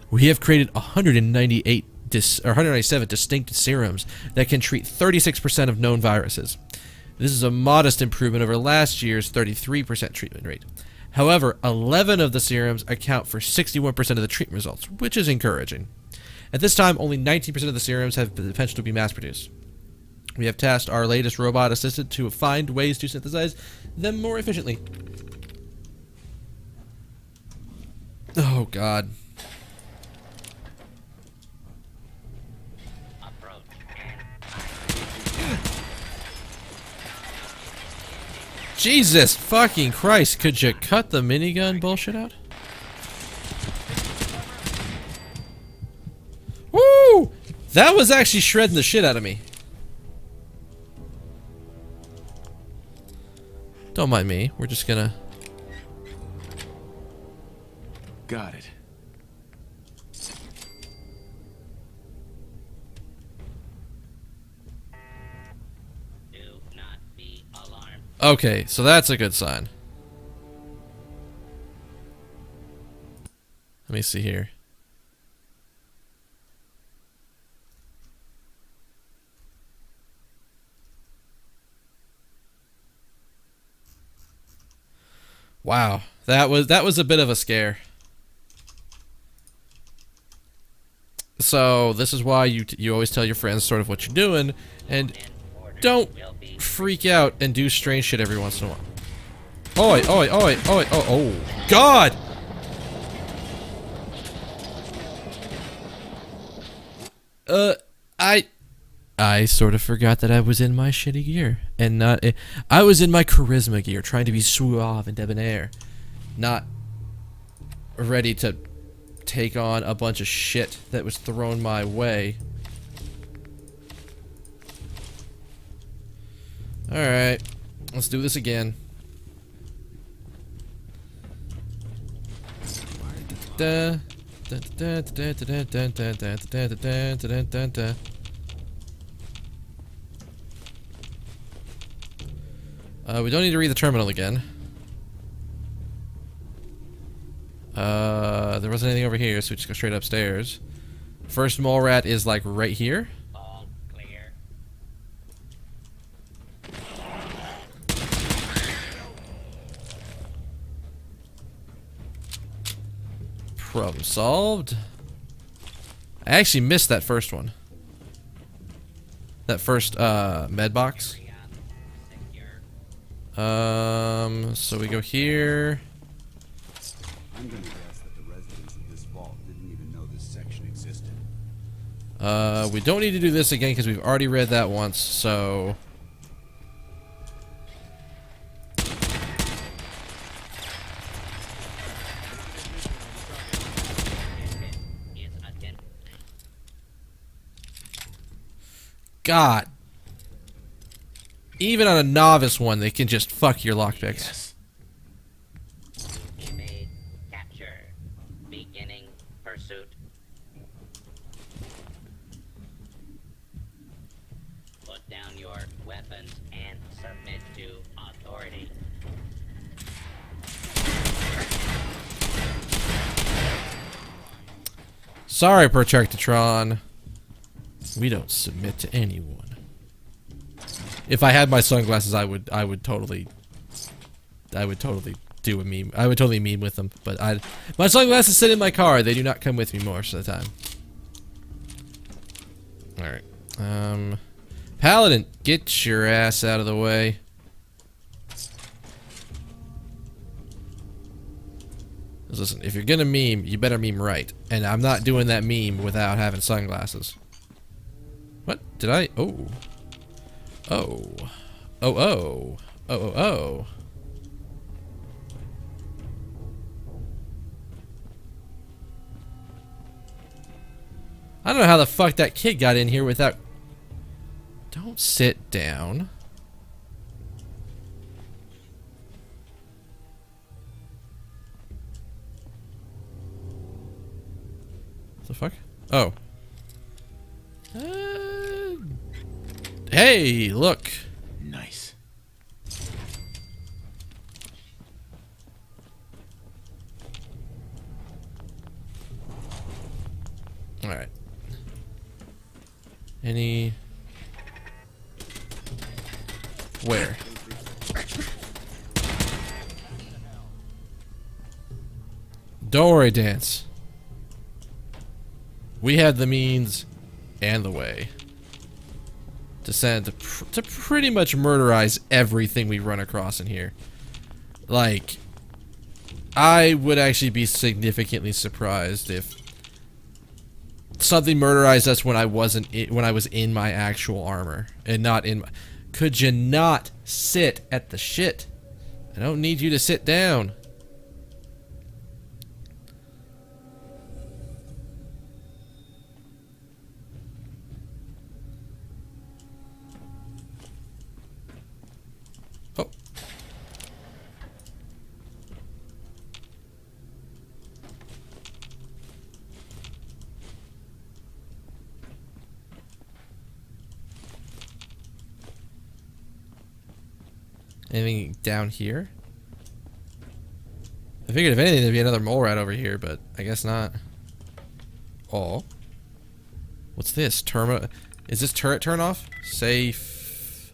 [SPEAKER 1] We have created 197 distinct serums that can treat 36% of known viruses. This is a modest improvement over last year's 33% treatment rate. However, 11 of the serums account for 61% of the treatment results, which is encouraging. At this time, only 19% of the serums have the potential to be mass-produced. We have tasked our latest robot assistant to find ways to synthesize them more efficiently. Oh, God. Jesus fucking Christ, could you cut the minigun bullshit out? Woo! That was actually shredding the shit out of me. Don't mind me, we're just gonna...
[SPEAKER 12] Got it.
[SPEAKER 4] Do not be
[SPEAKER 1] Okay, so that's a good sign. Let me see here. Wow, that was a bit of a scare. So this is why you always tell your friends sort of what you're doing, and don't freak out and do strange shit every once in a while. Oi, oi, oi, oi, oh, oh, God! I sort of forgot that I was in my shitty gear, and not. I was in my charisma gear, trying to be suave and debonair, not ready to take on a bunch of shit that was thrown my way. Alright, let's do this again. We don't need to read the terminal again. There wasn't anything over here, so we just go straight upstairs. First mole rat is like right here.
[SPEAKER 4] All clear.
[SPEAKER 1] Problem solved. I actually missed that first one. That first med box. So we go here.
[SPEAKER 15] I'm gonna guess that the residents of this vault didn't even know this section existed.
[SPEAKER 1] We don't need to do this again because we've already read that once, so... God. Even on a novice one, they can just fuck your lockpicks.
[SPEAKER 4] Yes. Made capture. Beginning pursuit. Put down your weapons and submit to authority.
[SPEAKER 1] Sorry, Protractatron. We don't submit to anyone. If I had my sunglasses, I would totally do a meme. I would totally meme with them, but my sunglasses sit in my car. They do not come with me most of the time. All right. Paladin, get your ass out of the way. Listen, if you're gonna meme, you better meme right. And I'm not doing that meme without having sunglasses. What? Did I? Oh. Oh. Oh, oh. Oh, oh, oh. I don't know how the fuck that kid got in here without... Don't sit down. What the fuck? Oh. Hey, look.
[SPEAKER 14] Nice.
[SPEAKER 1] All right. Any... Where? Don't worry, Dance. We have the means and the way to send to pretty much murderize everything we run across in here. Like, I would actually be significantly surprised if something murderized us when I was in my actual armor and not in my... Could you not sit at the shit? I don't need you to sit down. Oh. Anything down here? I figured if anything there'd be another mole rat over here, but I guess not. Oh. What's this? Is this turret turn off? Safe.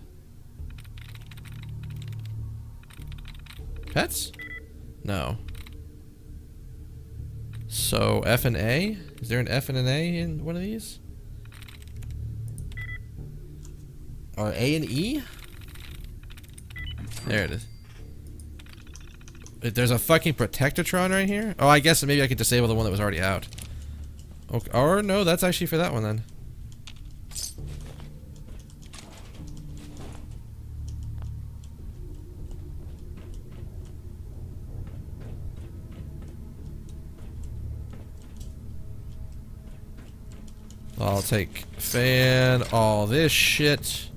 [SPEAKER 1] Pets? No. So F and A? Is there an F and an A in one of these? Or A and E? There it is. There's a fucking Protectotron right here? Oh, I guess maybe I could disable the one that was already out. Okay. Or no, that's actually for that one then. I'll take fan, all this shit.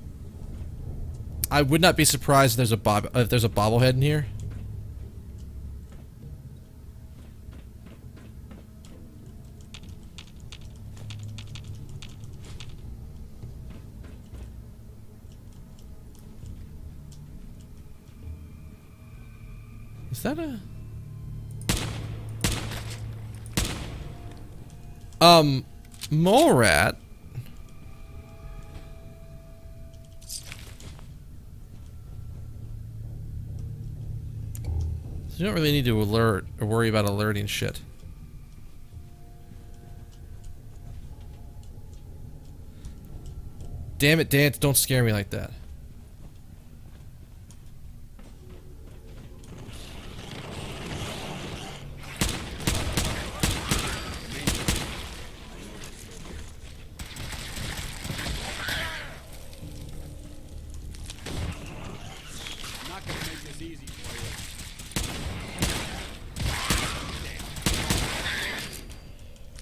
[SPEAKER 1] I would not be surprised if there's a bobblehead in here. Is that a... mole rat? So you don't really need to alert or worry about alerting shit. Damn it, Dance, don't scare me like that.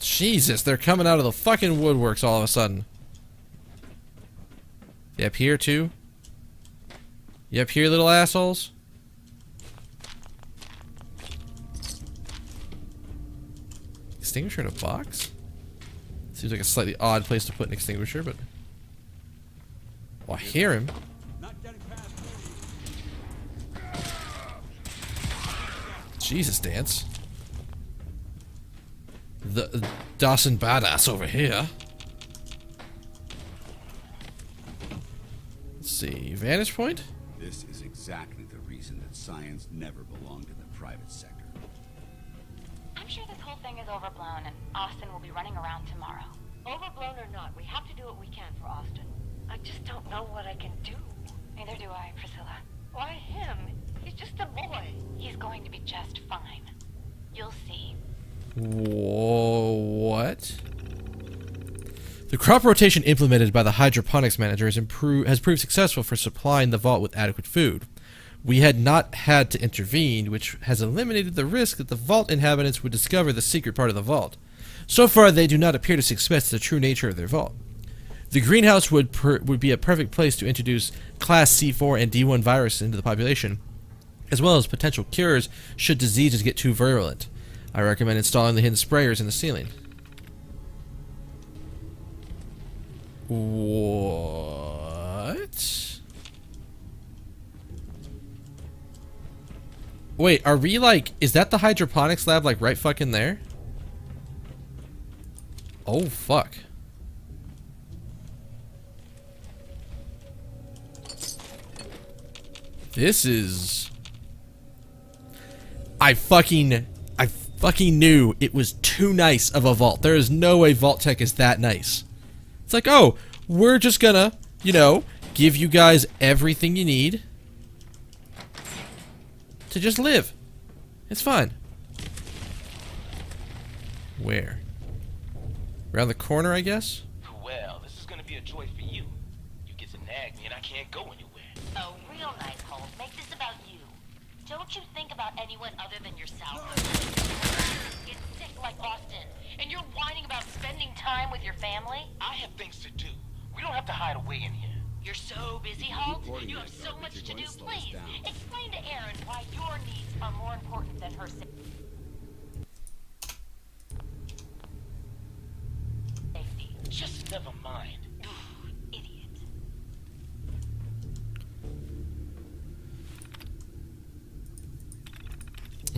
[SPEAKER 1] Jesus, they're coming out of the fucking woodworks all of a sudden. You up here too? You up here, little assholes? Extinguisher in a box? Seems like a slightly odd place to put an extinguisher, but... Oh, I hear him. Jesus, Dance. The Dawson Badass over here. Let's see, vantage point?
[SPEAKER 8] This is exactly the reason that science never belonged in the private sector.
[SPEAKER 16] I'm sure this whole thing is overblown and Austin will be running around tomorrow.
[SPEAKER 22] Overblown or not, we have to do what we can for Austin. I just don't know what I can do.
[SPEAKER 16] Neither do I, Priscilla.
[SPEAKER 22] Why him? He's just a boy.
[SPEAKER 16] He's going to be just fine. You'll see.
[SPEAKER 1] Whoa, what? The crop rotation implemented by the hydroponics manager has proved successful for supplying the vault with adequate food. We had not had to intervene, which has eliminated the risk that the vault inhabitants would discover the secret part of the vault. So far, they do not appear to suspect the true nature of their vault. The greenhouse would be a perfect place to introduce Class C4 and D1 viruses into the population, as well as potential cures should diseases get too virulent. I recommend installing the hidden sprayers in the ceiling. What? Wait, are we like... Is that the hydroponics lab like right fucking there? Oh, fuck. This is... I fucking knew it was too nice of a vault. There is no way Vault Tech is that nice. It's like, oh, we're just gonna, you know, give you guys everything you need to just live. It's fine. Where? Around the corner, I guess?
[SPEAKER 17] Well, this is gonna be a joy for you. You get to nag me and I can't go anywhere.
[SPEAKER 16] Oh, real nice, Holmes. Make this about you. Don't you think about anyone other than yourself? Get sick like Austin, and you're whining about spending time with your family?
[SPEAKER 17] I have things to do. We don't have to hide away in here.
[SPEAKER 16] You're so busy, Holt. You have so much to do. Please, explain to Erin why your needs are more important than her safety.
[SPEAKER 17] Just never mind.
[SPEAKER 16] Idiot.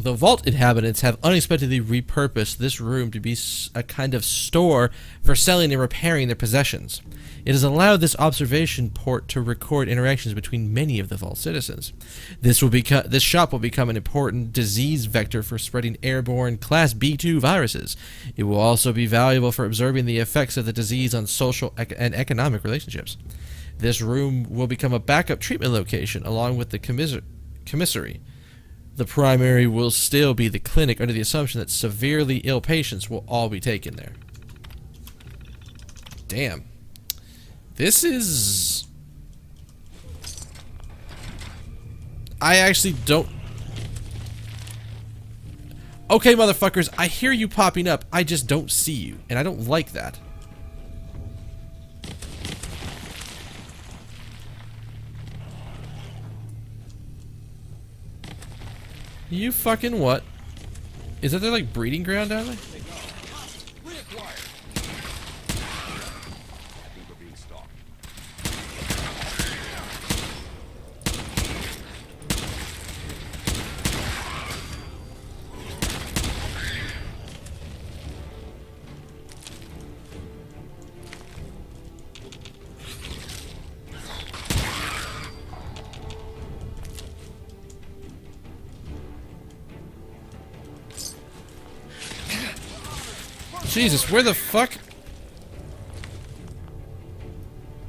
[SPEAKER 1] The vault inhabitants have unexpectedly repurposed this room to be a kind of store for selling and repairing their possessions. It has allowed this observation port to record interactions between many of the vault citizens. This shop will become an important disease vector for spreading airborne Class B2 viruses. It will also be valuable for observing the effects of the disease on social and economic relationships. This room will become a backup treatment location along with the commissary. The primary will still be the clinic under the assumption that severely ill patients will all be taken there. Damn. This is... I actually don't... Okay, motherfuckers, I hear you popping up. I just don't see you, and I don't like that. You fucking what? Is that their, like, breeding ground down there? Jesus, where the fuck?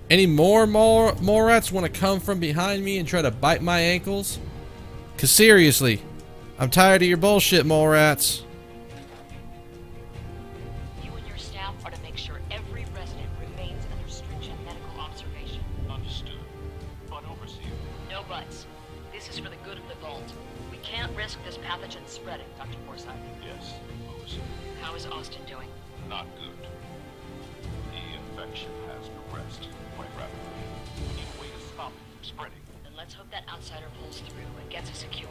[SPEAKER 1] Any more mole rats want to come from behind me and try to bite my ankles? Cause seriously, I'm tired of your bullshit, mole rats.
[SPEAKER 16] You and your staff are to make sure every resident remains under stringent medical observation.
[SPEAKER 6] Understood. But Overseer.
[SPEAKER 9] No buts. This is for the good of the vault. We can't risk this pathogen spreading, Dr. Forsyth.
[SPEAKER 6] Yes, Overseer.
[SPEAKER 9] How is Austin doing?
[SPEAKER 6] Not good. The infection has progressed quite rapidly. We need a way to stop it from spreading.
[SPEAKER 9] Then let's hope that outsider pulls through and gets us secure.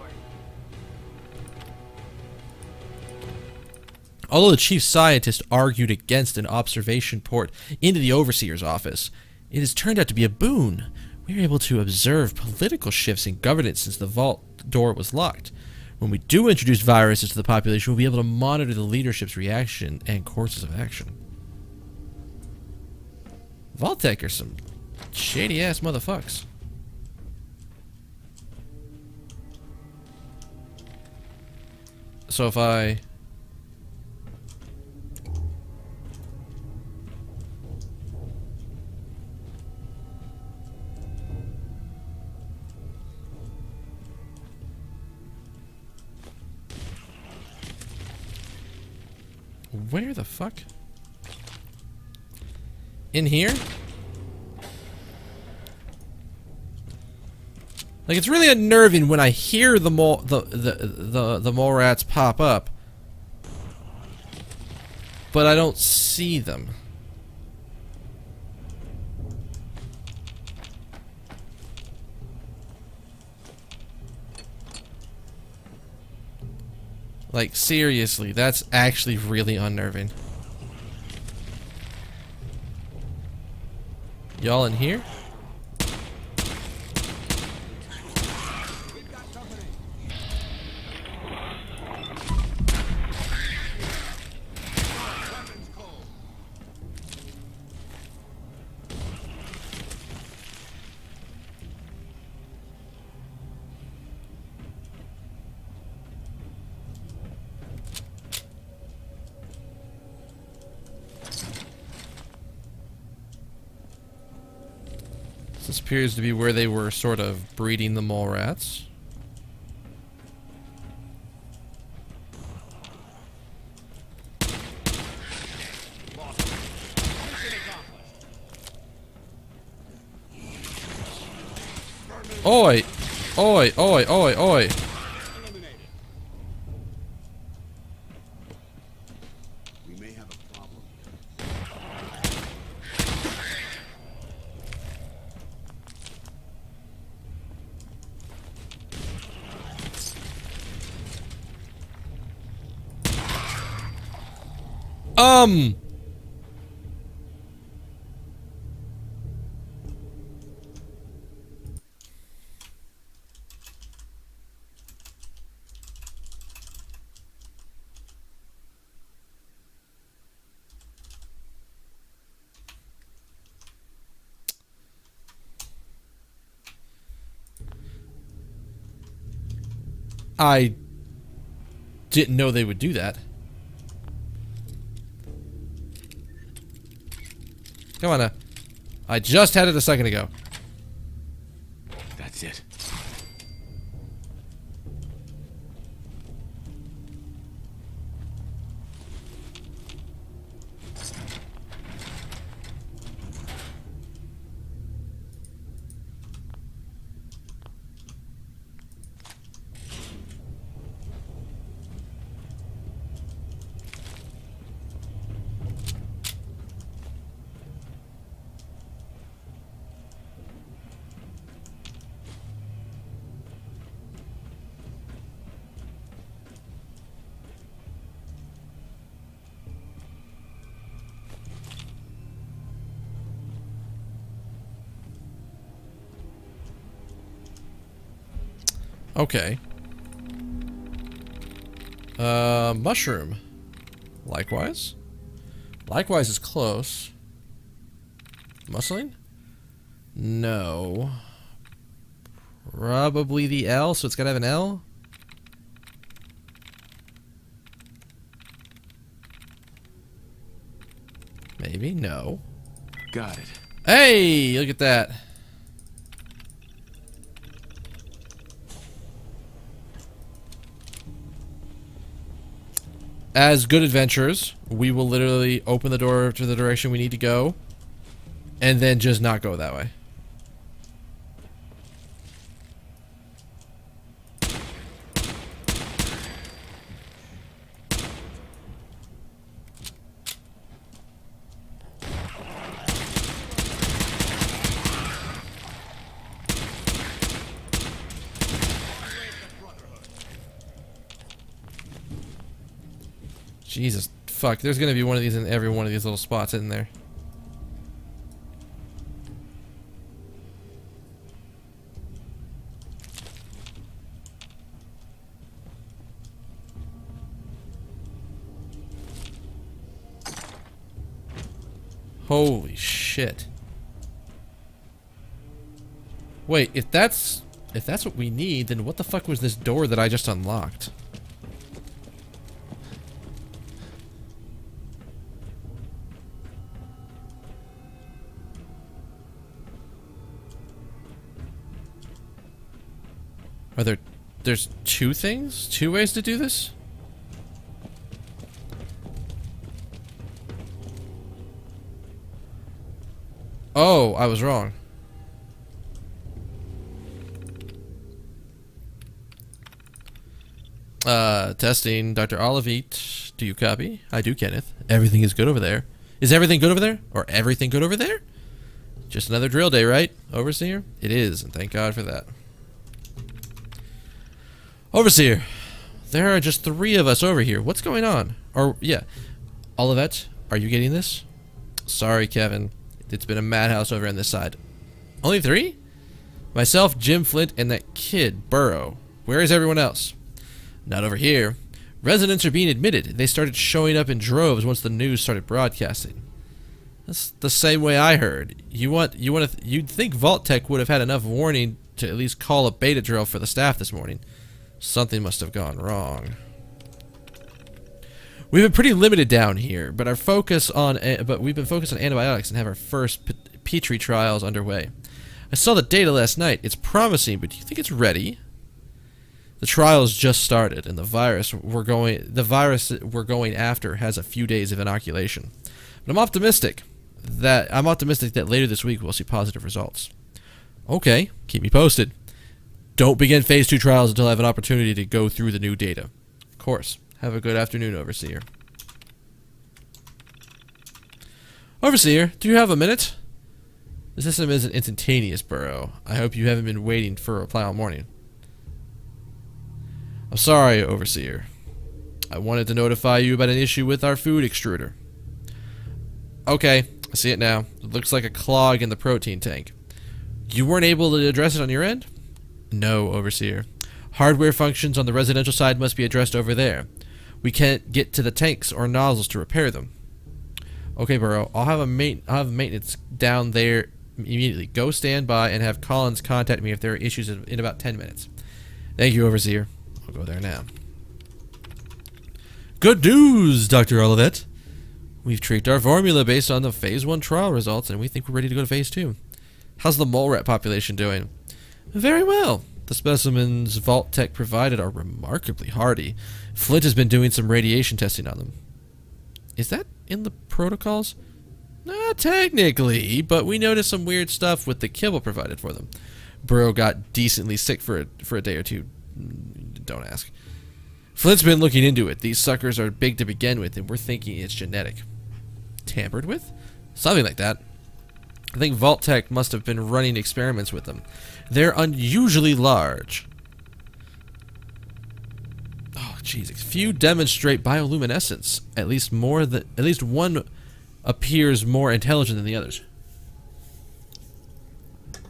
[SPEAKER 1] Although the chief scientist argued against an observation port into the Overseer's office, it has turned out to be a boon. We are able to observe political shifts in governance since the vault door was locked. When we do introduce viruses to the population, we'll be able to monitor the leadership's reaction and courses of action. Vault-Tec are some shady-ass motherfucks. So if I... Where the fuck? In here? Like, it's really unnerving when I hear the mole rats pop up, but I don't see them. Like, seriously, that's actually really unnerving. Y'all in here? This appears to be where they were sort of breeding the mole rats. Oi! Oi, oi, oi, oi! I didn't know they would do that. Come on now. I just had it a second ago.
[SPEAKER 12] That's it.
[SPEAKER 1] Okay. Mushroom. Likewise. Likewise is close. Muscling? No. Probably the L, so it's gotta have an L? Maybe? No.
[SPEAKER 12] Got it.
[SPEAKER 1] Hey! Look at that. As good adventurers, we will literally open the door to the direction we need to go, and then just not go that way. Jesus, fuck, there's gonna be one of these in every one of these little spots in there. Holy shit. Wait, if that's what we need, then what the fuck was this door that I just unlocked? There's two things? Two ways to do this? Oh, I was wrong. Testing. Dr. Oliveet, do you copy? I do, Kenneth. Everything is good over there. Is everything good over there? Or everything good over there? Just another drill day, right, Overseer? It is, and thank God for that. Overseer, there are just 3 of us over here. What's going on? Or, yeah. Olivet, are you getting this? Sorry, Kevin. It's been a madhouse over on this side. Only 3? Myself, Jim Flint, and that kid, Burrow. Where is everyone else? Not over here. Residents are being admitted. They started showing up in droves once the news started broadcasting. That's the same way I heard. You'd think Vault-Tec would have had enough warning to at least call a beta drill for the staff this morning. Something must have gone wrong. We've been pretty limited down here, but we've been focused on antibiotics and have our first Petri trials underway. I saw the data last night. It's promising, but do you think it's ready? The trials just started, and the virus we're going after has a few days of inoculation. But I'm optimistic that later this week we'll see positive results. Okay, keep me posted. Don't begin Phase 2 trials until I have an opportunity to go through the new data. Of course. Have a good afternoon, Overseer. Overseer, do you have a minute? The system isn't instantaneous, Burrow. I hope you haven't been waiting for a reply all morning. I'm sorry, Overseer. I wanted to notify you about an issue with our food extruder. Okay, I see it now. It looks like a clog in the protein tank. You weren't able to address it on your end? No, Overseer. Hardware functions on the residential side must be addressed over there. We can't get to the tanks or nozzles to repair them. Okay, Burrow. I'll have maintenance down there immediately. Go stand by and have Collins contact me if there are issues in about 10 minutes. Thank you, Overseer. I'll go there now. Good news, Dr. Olivet. We've tweaked our formula based on the Phase 1 trial results, and we think we're ready to go to Phase 2. How's the mole rat population doing? Very well. The specimens Vault-Tec provided are remarkably hardy. Flint has been doing some radiation testing on them. Is that in the protocols? Not technically, but we noticed some weird stuff with the kibble provided for them. Burrow got decently sick for a day or two. Don't ask. Flint's been looking into it. These suckers are big to begin with, and we're thinking it's genetic. Tampered with? Something like that. I think Vault-Tec must have been running experiments with them. They're unusually large. Oh, jeez. Few demonstrate bioluminescence. At least one appears more intelligent than the others. Do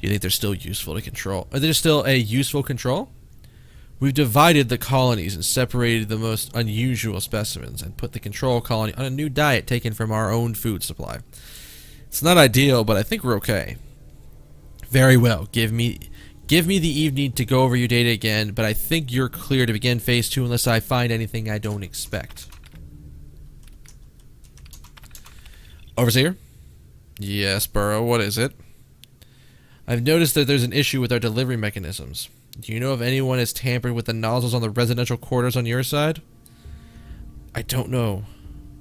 [SPEAKER 1] you think they're still useful to control? Are they still a useful control? We've divided the colonies and separated the most unusual specimens and put the control colony on a new diet taken from our own food supply. It's not ideal, but I think we're okay. Very well. Give me the evening to go over your data again, but I think you're clear to begin Phase 2 unless I find anything I don't expect. Overseer? Yes, Burrow, what is it? I've noticed that there's an issue with our delivery mechanisms. Do you know if anyone has tampered with the nozzles on the residential quarters on your side? I don't know.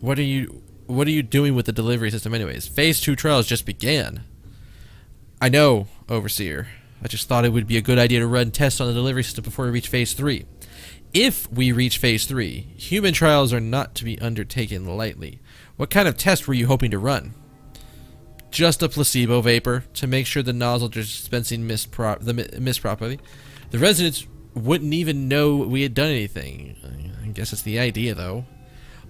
[SPEAKER 1] What are you doing with the delivery system anyways? Phase 2 trials just began. I know, Overseer. I just thought it would be a good idea to run tests on the delivery system before we reach Phase 3. If we reach Phase 3, human trials are not to be undertaken lightly. What kind of test were you hoping to run? Just a placebo vapor to make sure the nozzle dispensing missed properly. The residents wouldn't even know we had done anything. I guess that's the idea, though.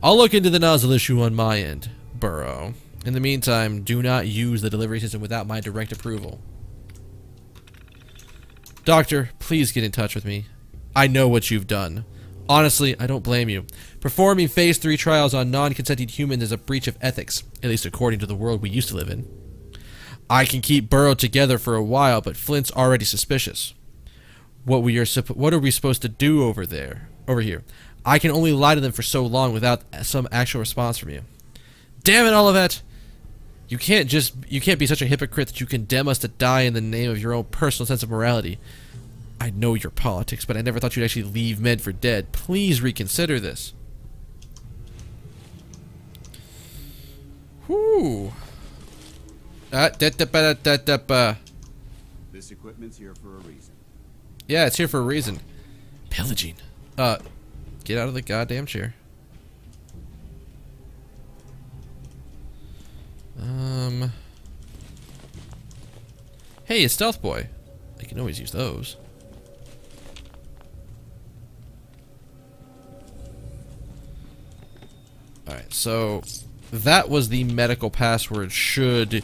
[SPEAKER 1] I'll look into the nozzle issue on my end, Burrow. In the meantime, do not use the delivery system without my direct approval. Doctor, please get in touch with me. I know what you've done. Honestly, I don't blame you. Performing Phase 3 trials on non-consenting humans is a breach of ethics, at least according to the world we used to live in. I can keep Burrow together for a while, but Flint's already suspicious. What are we supposed to do over here? I can only lie to them for so long without some actual response from you. Damn it, Olivet! You can't be such a hypocrite that you condemn us to die in the name of your own personal sense of morality. I know your politics, but I never thought you'd actually leave men for dead. Please reconsider this. Whew.
[SPEAKER 15] This equipment's here for a reason.
[SPEAKER 1] Yeah, it's here for a reason. Pillaging. Get out of the goddamn chair. Hey, a stealth boy. I can always use those. Alright, so that was the medical password should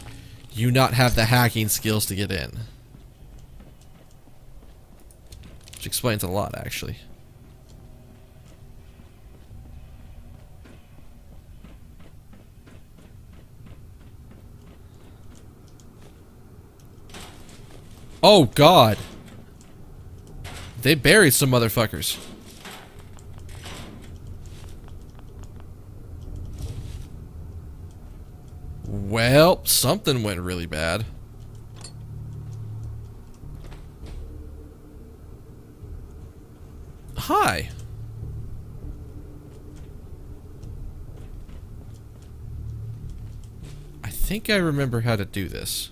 [SPEAKER 1] you not have the hacking skills to get in. Which explains a lot, actually. Oh, God. They buried some motherfuckers. Well, something went really bad. Hi. I think I remember how to do this.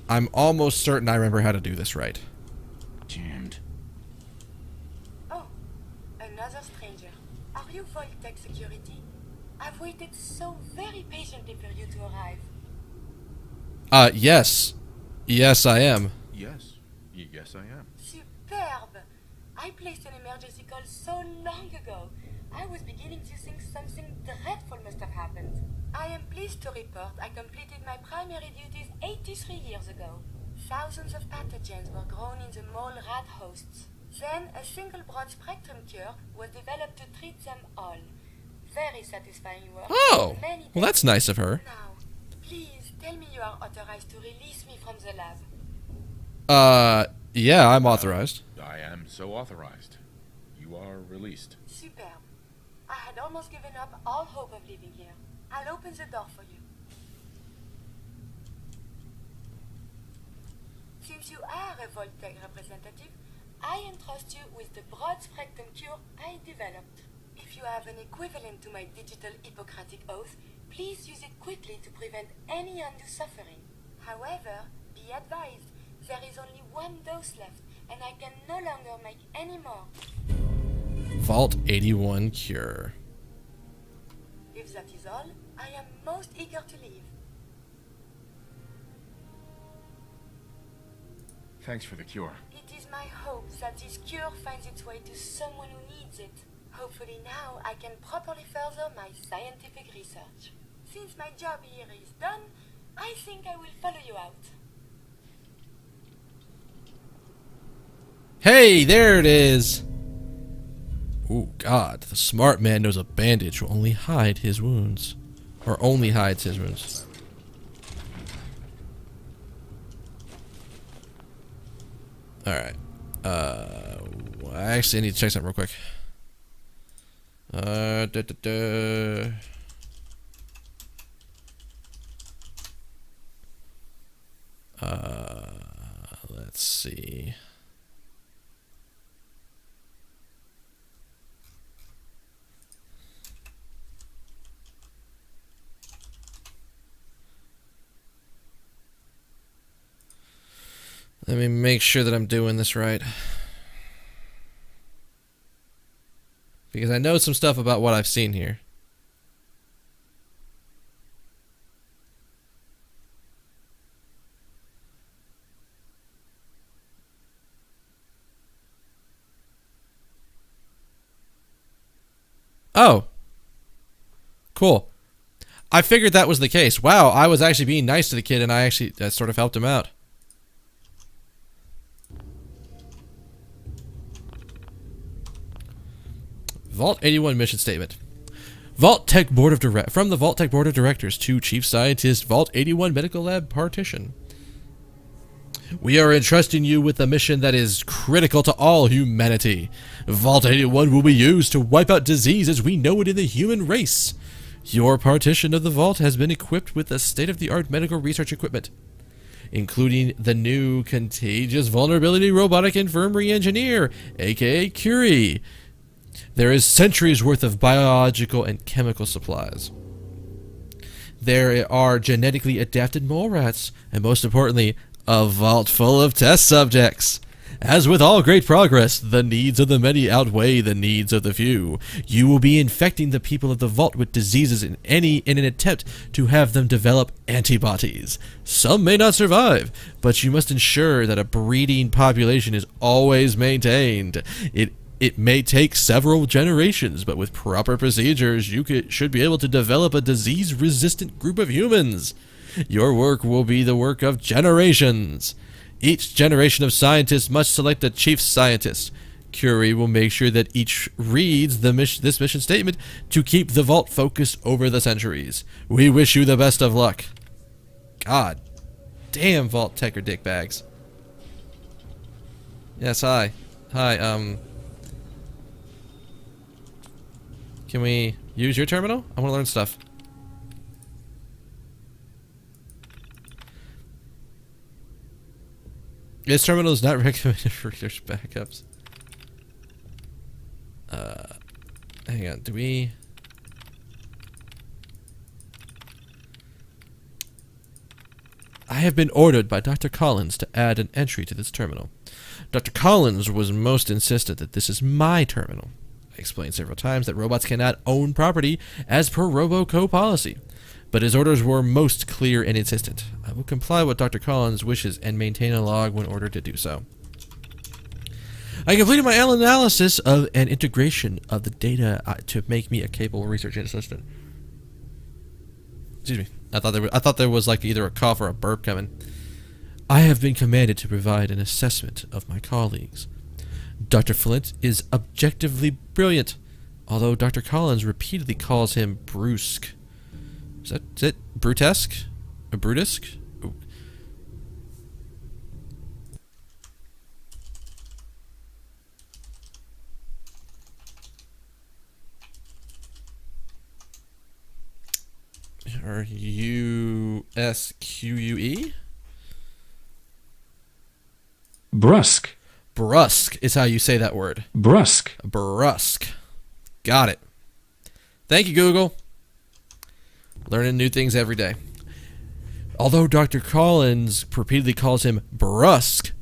[SPEAKER 1] I'm almost certain I remember how to do this right.
[SPEAKER 12] Jammed.
[SPEAKER 16] Oh, another stranger. Are you Vault-Tec security? I've waited so very patiently for you to arrive.
[SPEAKER 1] Yes. Yes, I am.
[SPEAKER 12] Yes. Yes, I am.
[SPEAKER 16] Superb! I placed an emergency call so long ago. I was beginning to think something dreadful must have happened. I am pleased to report I completed my primary duties 83 years ago. Thousands of pathogens were grown in the mole rat hosts. Then a single broad-spectrum cure was developed to treat them all. Very satisfying work.
[SPEAKER 1] Oh! Well, that's nice of her.
[SPEAKER 16] Now, please tell me you are authorized to release me from the lab.
[SPEAKER 1] Yeah, I'm authorized.
[SPEAKER 14] I am so authorized. You are released.
[SPEAKER 16] Superb. I had almost given up all hope of leaving here. I'll open the door for you. Since you are a Vault-Tec representative, I entrust you with the broad spectrum cure I developed. If you have an equivalent to my digital Hippocratic oath, please use it quickly to prevent any undue suffering. However, be advised, there is only one dose left, and I can no longer make any more.
[SPEAKER 1] Vault 81 cure.
[SPEAKER 16] If that is all, I am most eager to leave.
[SPEAKER 14] Thanks for the cure.
[SPEAKER 16] It is my hope that this cure finds its way to someone who needs it. Hopefully now I can properly further my scientific research. Since my job here is done, I think I will follow you out.
[SPEAKER 1] Hey, there it is. Oh God, the smart man knows a bandage will only hide his wounds, or only hides his wounds. All right. I actually need to check something real quick. Let's see. Let me make sure that I'm doing this right. Because I know some stuff about what I've seen here. Oh. Cool. I figured that was the case. Wow, I was actually being nice to the kid and I actually sort of helped him out. Vault 81 mission statement. Vault-Tec Board of from the Vault-Tec Board of Directors to Chief Scientist, Vault 81 Medical Lab Partition. We are entrusting you with a mission that is critical to all humanity. Vault 81 will be used to wipe out disease as we know it in the human race. Your partition of the vault has been equipped with the state-of-the-art medical research equipment, including the new Contagious Vulnerability Robotic Infirmary Engineer, aka Curie. There is centuries worth of biological and chemical supplies. There are genetically adapted mole rats, and most importantly, a vault full of test subjects. As with all great progress, the needs of the many outweigh the needs of the few. You will be infecting the people of the vault with diseases in an attempt to have them develop antibodies. Some may not survive, but you must ensure that a breeding population is always maintained. It may take several generations, but with proper procedures, you should be able to develop a disease-resistant group of humans. Your work will be the work of generations. Each generation of scientists must select a chief scientist. Curie will make sure that each reads this mission statement to keep the vault focused over the centuries. We wish you the best of luck. God damn, Vault-Tec are dickbags. Yes, hi. Hi, can we use your terminal? I want to learn stuff. This terminal is not recommended for readers' backups. Hang on, do we... I have been ordered by Dr. Collins to add an entry to this terminal. Dr. Collins was most insistent that this is my terminal. I explained several times that robots cannot own property as per RoboCo policy, but his orders were most clear and insistent. I will comply with Dr. Collins' wishes and maintain a log when ordered to do so. I completed my analysis of an integration of the data to make me a capable research assistant. Excuse me. I thought there was like either a cough or a burp coming. I have been commanded to provide an assessment of my colleagues. Dr. Flint is objectively brilliant, although Dr. Collins repeatedly calls him brusque. Is it brutesque? Or brutusque? Ooh. or U-S-Q-U-E?
[SPEAKER 19] Brusque.
[SPEAKER 1] Brusque is how you say that word.
[SPEAKER 19] Brusque.
[SPEAKER 1] Brusque. Got it. Thank you, Google. Learning new things every day. Although Dr. Collins repeatedly calls him brusque,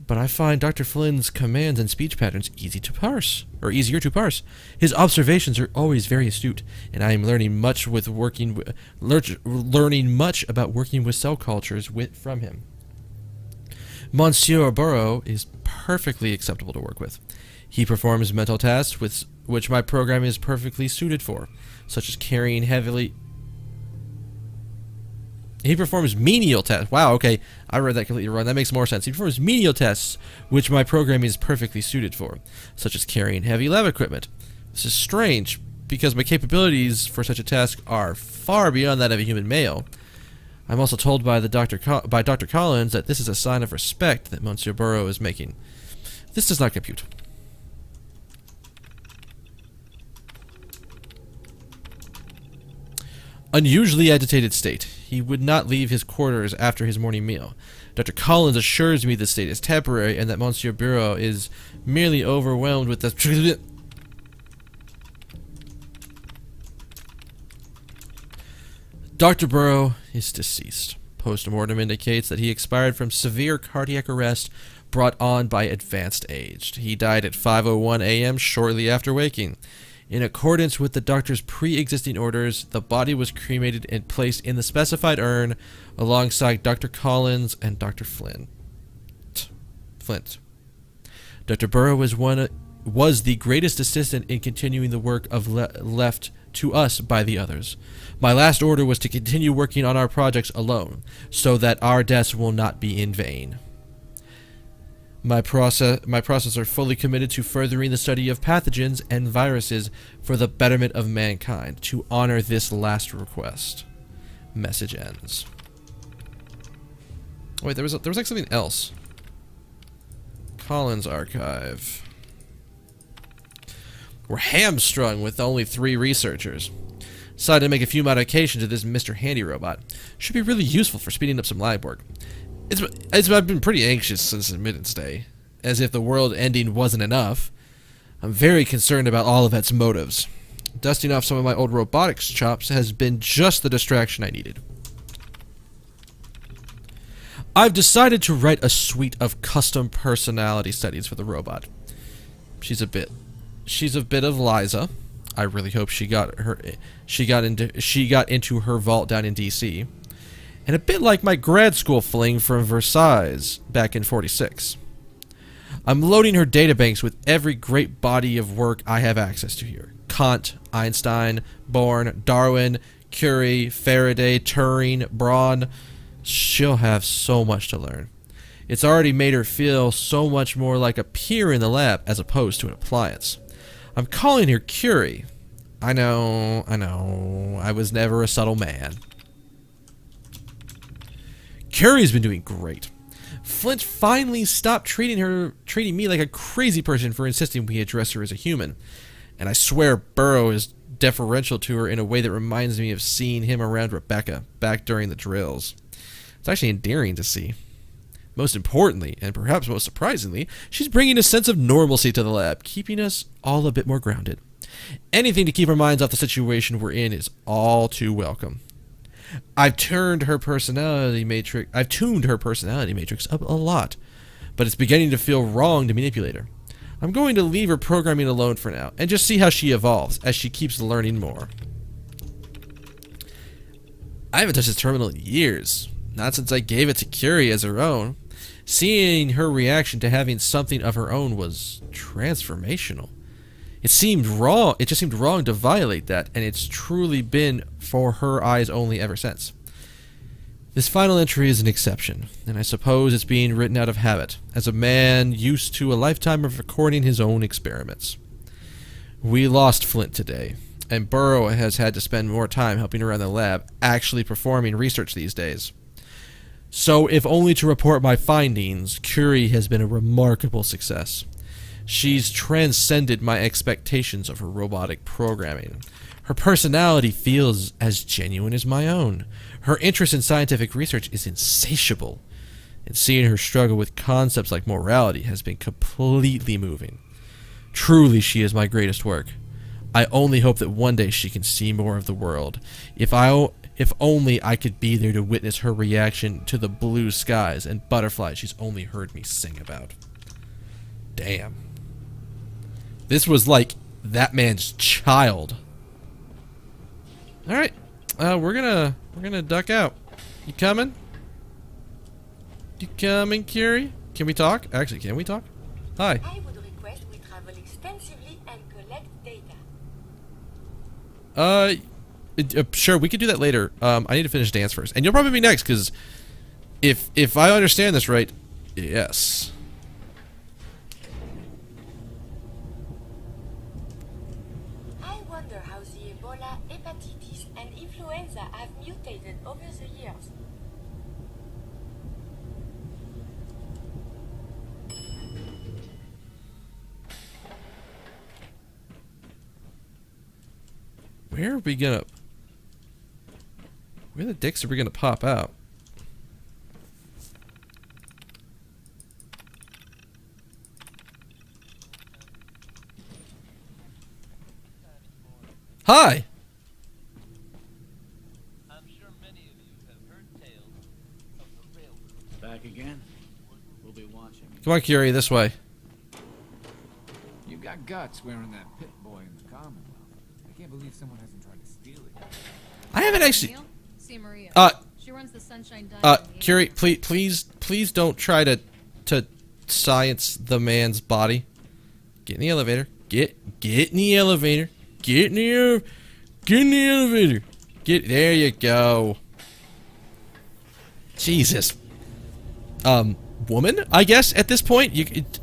[SPEAKER 1] but I find Dr. Flynn's commands and speech patterns easier to parse. His observations are always very astute, and I am learning much about working with cell cultures from him. Monsieur Burrow is perfectly acceptable to work with. He performs mental tasks which my program is perfectly suited for, such as carrying heavily. He performs menial tasks. Wow, okay, I read that completely wrong. That makes more sense. He performs menial tasks, which my program is perfectly suited for, such as carrying heavy lab equipment. This is strange, because my capabilities for such a task are far beyond that of a human male. I'm also told by Dr. Collins that this is a sign of respect that Monsieur Burrow is making. This does not compute. Unusually agitated state. He would not leave his quarters after his morning meal. Dr. Collins assures me this state is temporary and that Monsieur Burrow is merely overwhelmed with the... Dr. Burrow is deceased. Postmortem indicates that he expired from severe cardiac arrest brought on by advanced age. He died at 5:01 a.m. shortly after waking. In accordance with the doctor's pre-existing orders, the body was cremated and placed in the specified urn alongside Dr. Collins and Dr. Flint. Dr. Burrow was the greatest assistant in continuing the work left to us by the others. My last order was to continue working on our projects alone, so that our deaths will not be in vain. My process are fully committed to furthering the study of pathogens and viruses for the betterment of mankind. To honor this last request. Message ends. Wait, there was like something else. Collins Archive. We're hamstrung with only 3 researchers. Decided to make a few modifications to this Mr. Handy robot. Should be really useful for speeding up some lab work. I've been pretty anxious since Admittance Day, as if the world ending wasn't enough. I'm very concerned about Olivet's motives. Dusting off some of my old robotics chops has been just the distraction I needed. I've decided to write a suite of custom personality studies for the robot. She's a bit of Liza. I really hope she got into her vault down in DC. And a bit like my grad school fling from Versailles back in '46. I'm loading her databanks with every great body of work I have access to here. Kant, Einstein, Born, Darwin, Curie, Faraday, Turing, Braun. She'll have so much to learn. It's already made her feel so much more like a peer in the lab as opposed to an appliance. I'm calling her Curie. I know, I was never a subtle man. Curie's been doing great. Flint finally stopped treating me like a crazy person for insisting we address her as a human. And I swear Burrow is deferential to her in a way that reminds me of seeing him around Rebecca back during the drills. It's actually endearing to see. Most importantly, and perhaps most surprisingly, she's bringing a sense of normalcy to the lab, keeping us all a bit more grounded. Anything to keep our minds off the situation we're in is all too welcome. I've tuned her personality matrix up a lot, but it's beginning to feel wrong to manipulate her. I'm going to leave her programming alone for now, and just see how she evolves as she keeps learning more. I haven't touched this terminal in years, not since I gave it to Curie as her own. Seeing her reaction to having something of her own was transformational. It just seemed wrong to violate that, and it's truly been for her eyes only ever since. This final entry is an exception, and I suppose it's being written out of habit, as a man used to a lifetime of recording his own experiments. We lost Flint today, and Burrow has had to spend more time helping around the lab, actually performing research these days. So, if only to report my findings, Curie has been a remarkable success. She's transcended my expectations of her robotic programming. Her personality feels as genuine as my own. Her interest in scientific research is insatiable. And seeing her struggle with concepts like morality has been completely moving. Truly, she is my greatest work. I only hope that one day she can see more of the world. If only I could be there to witness her reaction to the blue skies and butterflies she's only heard me sing about. Damn. This was like that man's child. All right, we're gonna duck out. You coming? You coming, Curie? Can we talk? Actually, can we talk? Hi.
[SPEAKER 16] I would request we travel extensively and collect data.
[SPEAKER 1] Sure, we could do that later. I need to finish dance first, and you'll probably be next, because if I understand this right, yes.
[SPEAKER 16] I wonder how the Ebola, hepatitis, and influenza have mutated over the years.
[SPEAKER 1] Where are we gonna... Where the dicks are we gonna pop out? Hi!
[SPEAKER 15] Back again? We'll be watching.
[SPEAKER 1] Come on, Curie, this way.
[SPEAKER 2] You got guts wearing that pit boy in the Commonwealth. I can't believe someone hasn't tried to steal it.
[SPEAKER 1] I haven't actually...
[SPEAKER 21] See Maria. She runs the Sunshine Diner.
[SPEAKER 1] Curie, please don't try to science the man's body. Get in the elevator. Get in the elevator. Get in the elevator. There you go. Jesus. Woman, I guess at this point,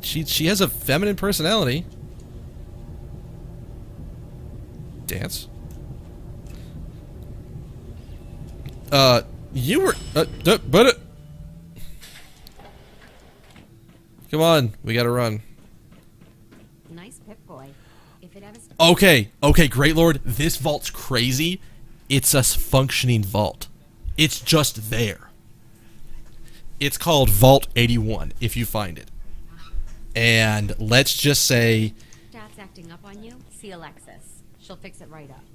[SPEAKER 1] she has a feminine personality. Dance. You were come on, we gotta run.
[SPEAKER 18] Nice Pip-Boy. If it ever
[SPEAKER 1] Okay, Great Lord, this vault's crazy. It's a functioning vault. It's just there. It's called Vault 81, if you find it. And let's just say...
[SPEAKER 18] Dad's acting up on you, see Alexis. She'll fix it right up.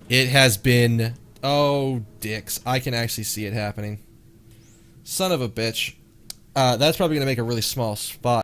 [SPEAKER 1] It has been... Oh, dicks. I can actually see it happening. Son of a bitch. That's probably going to make a really small spot.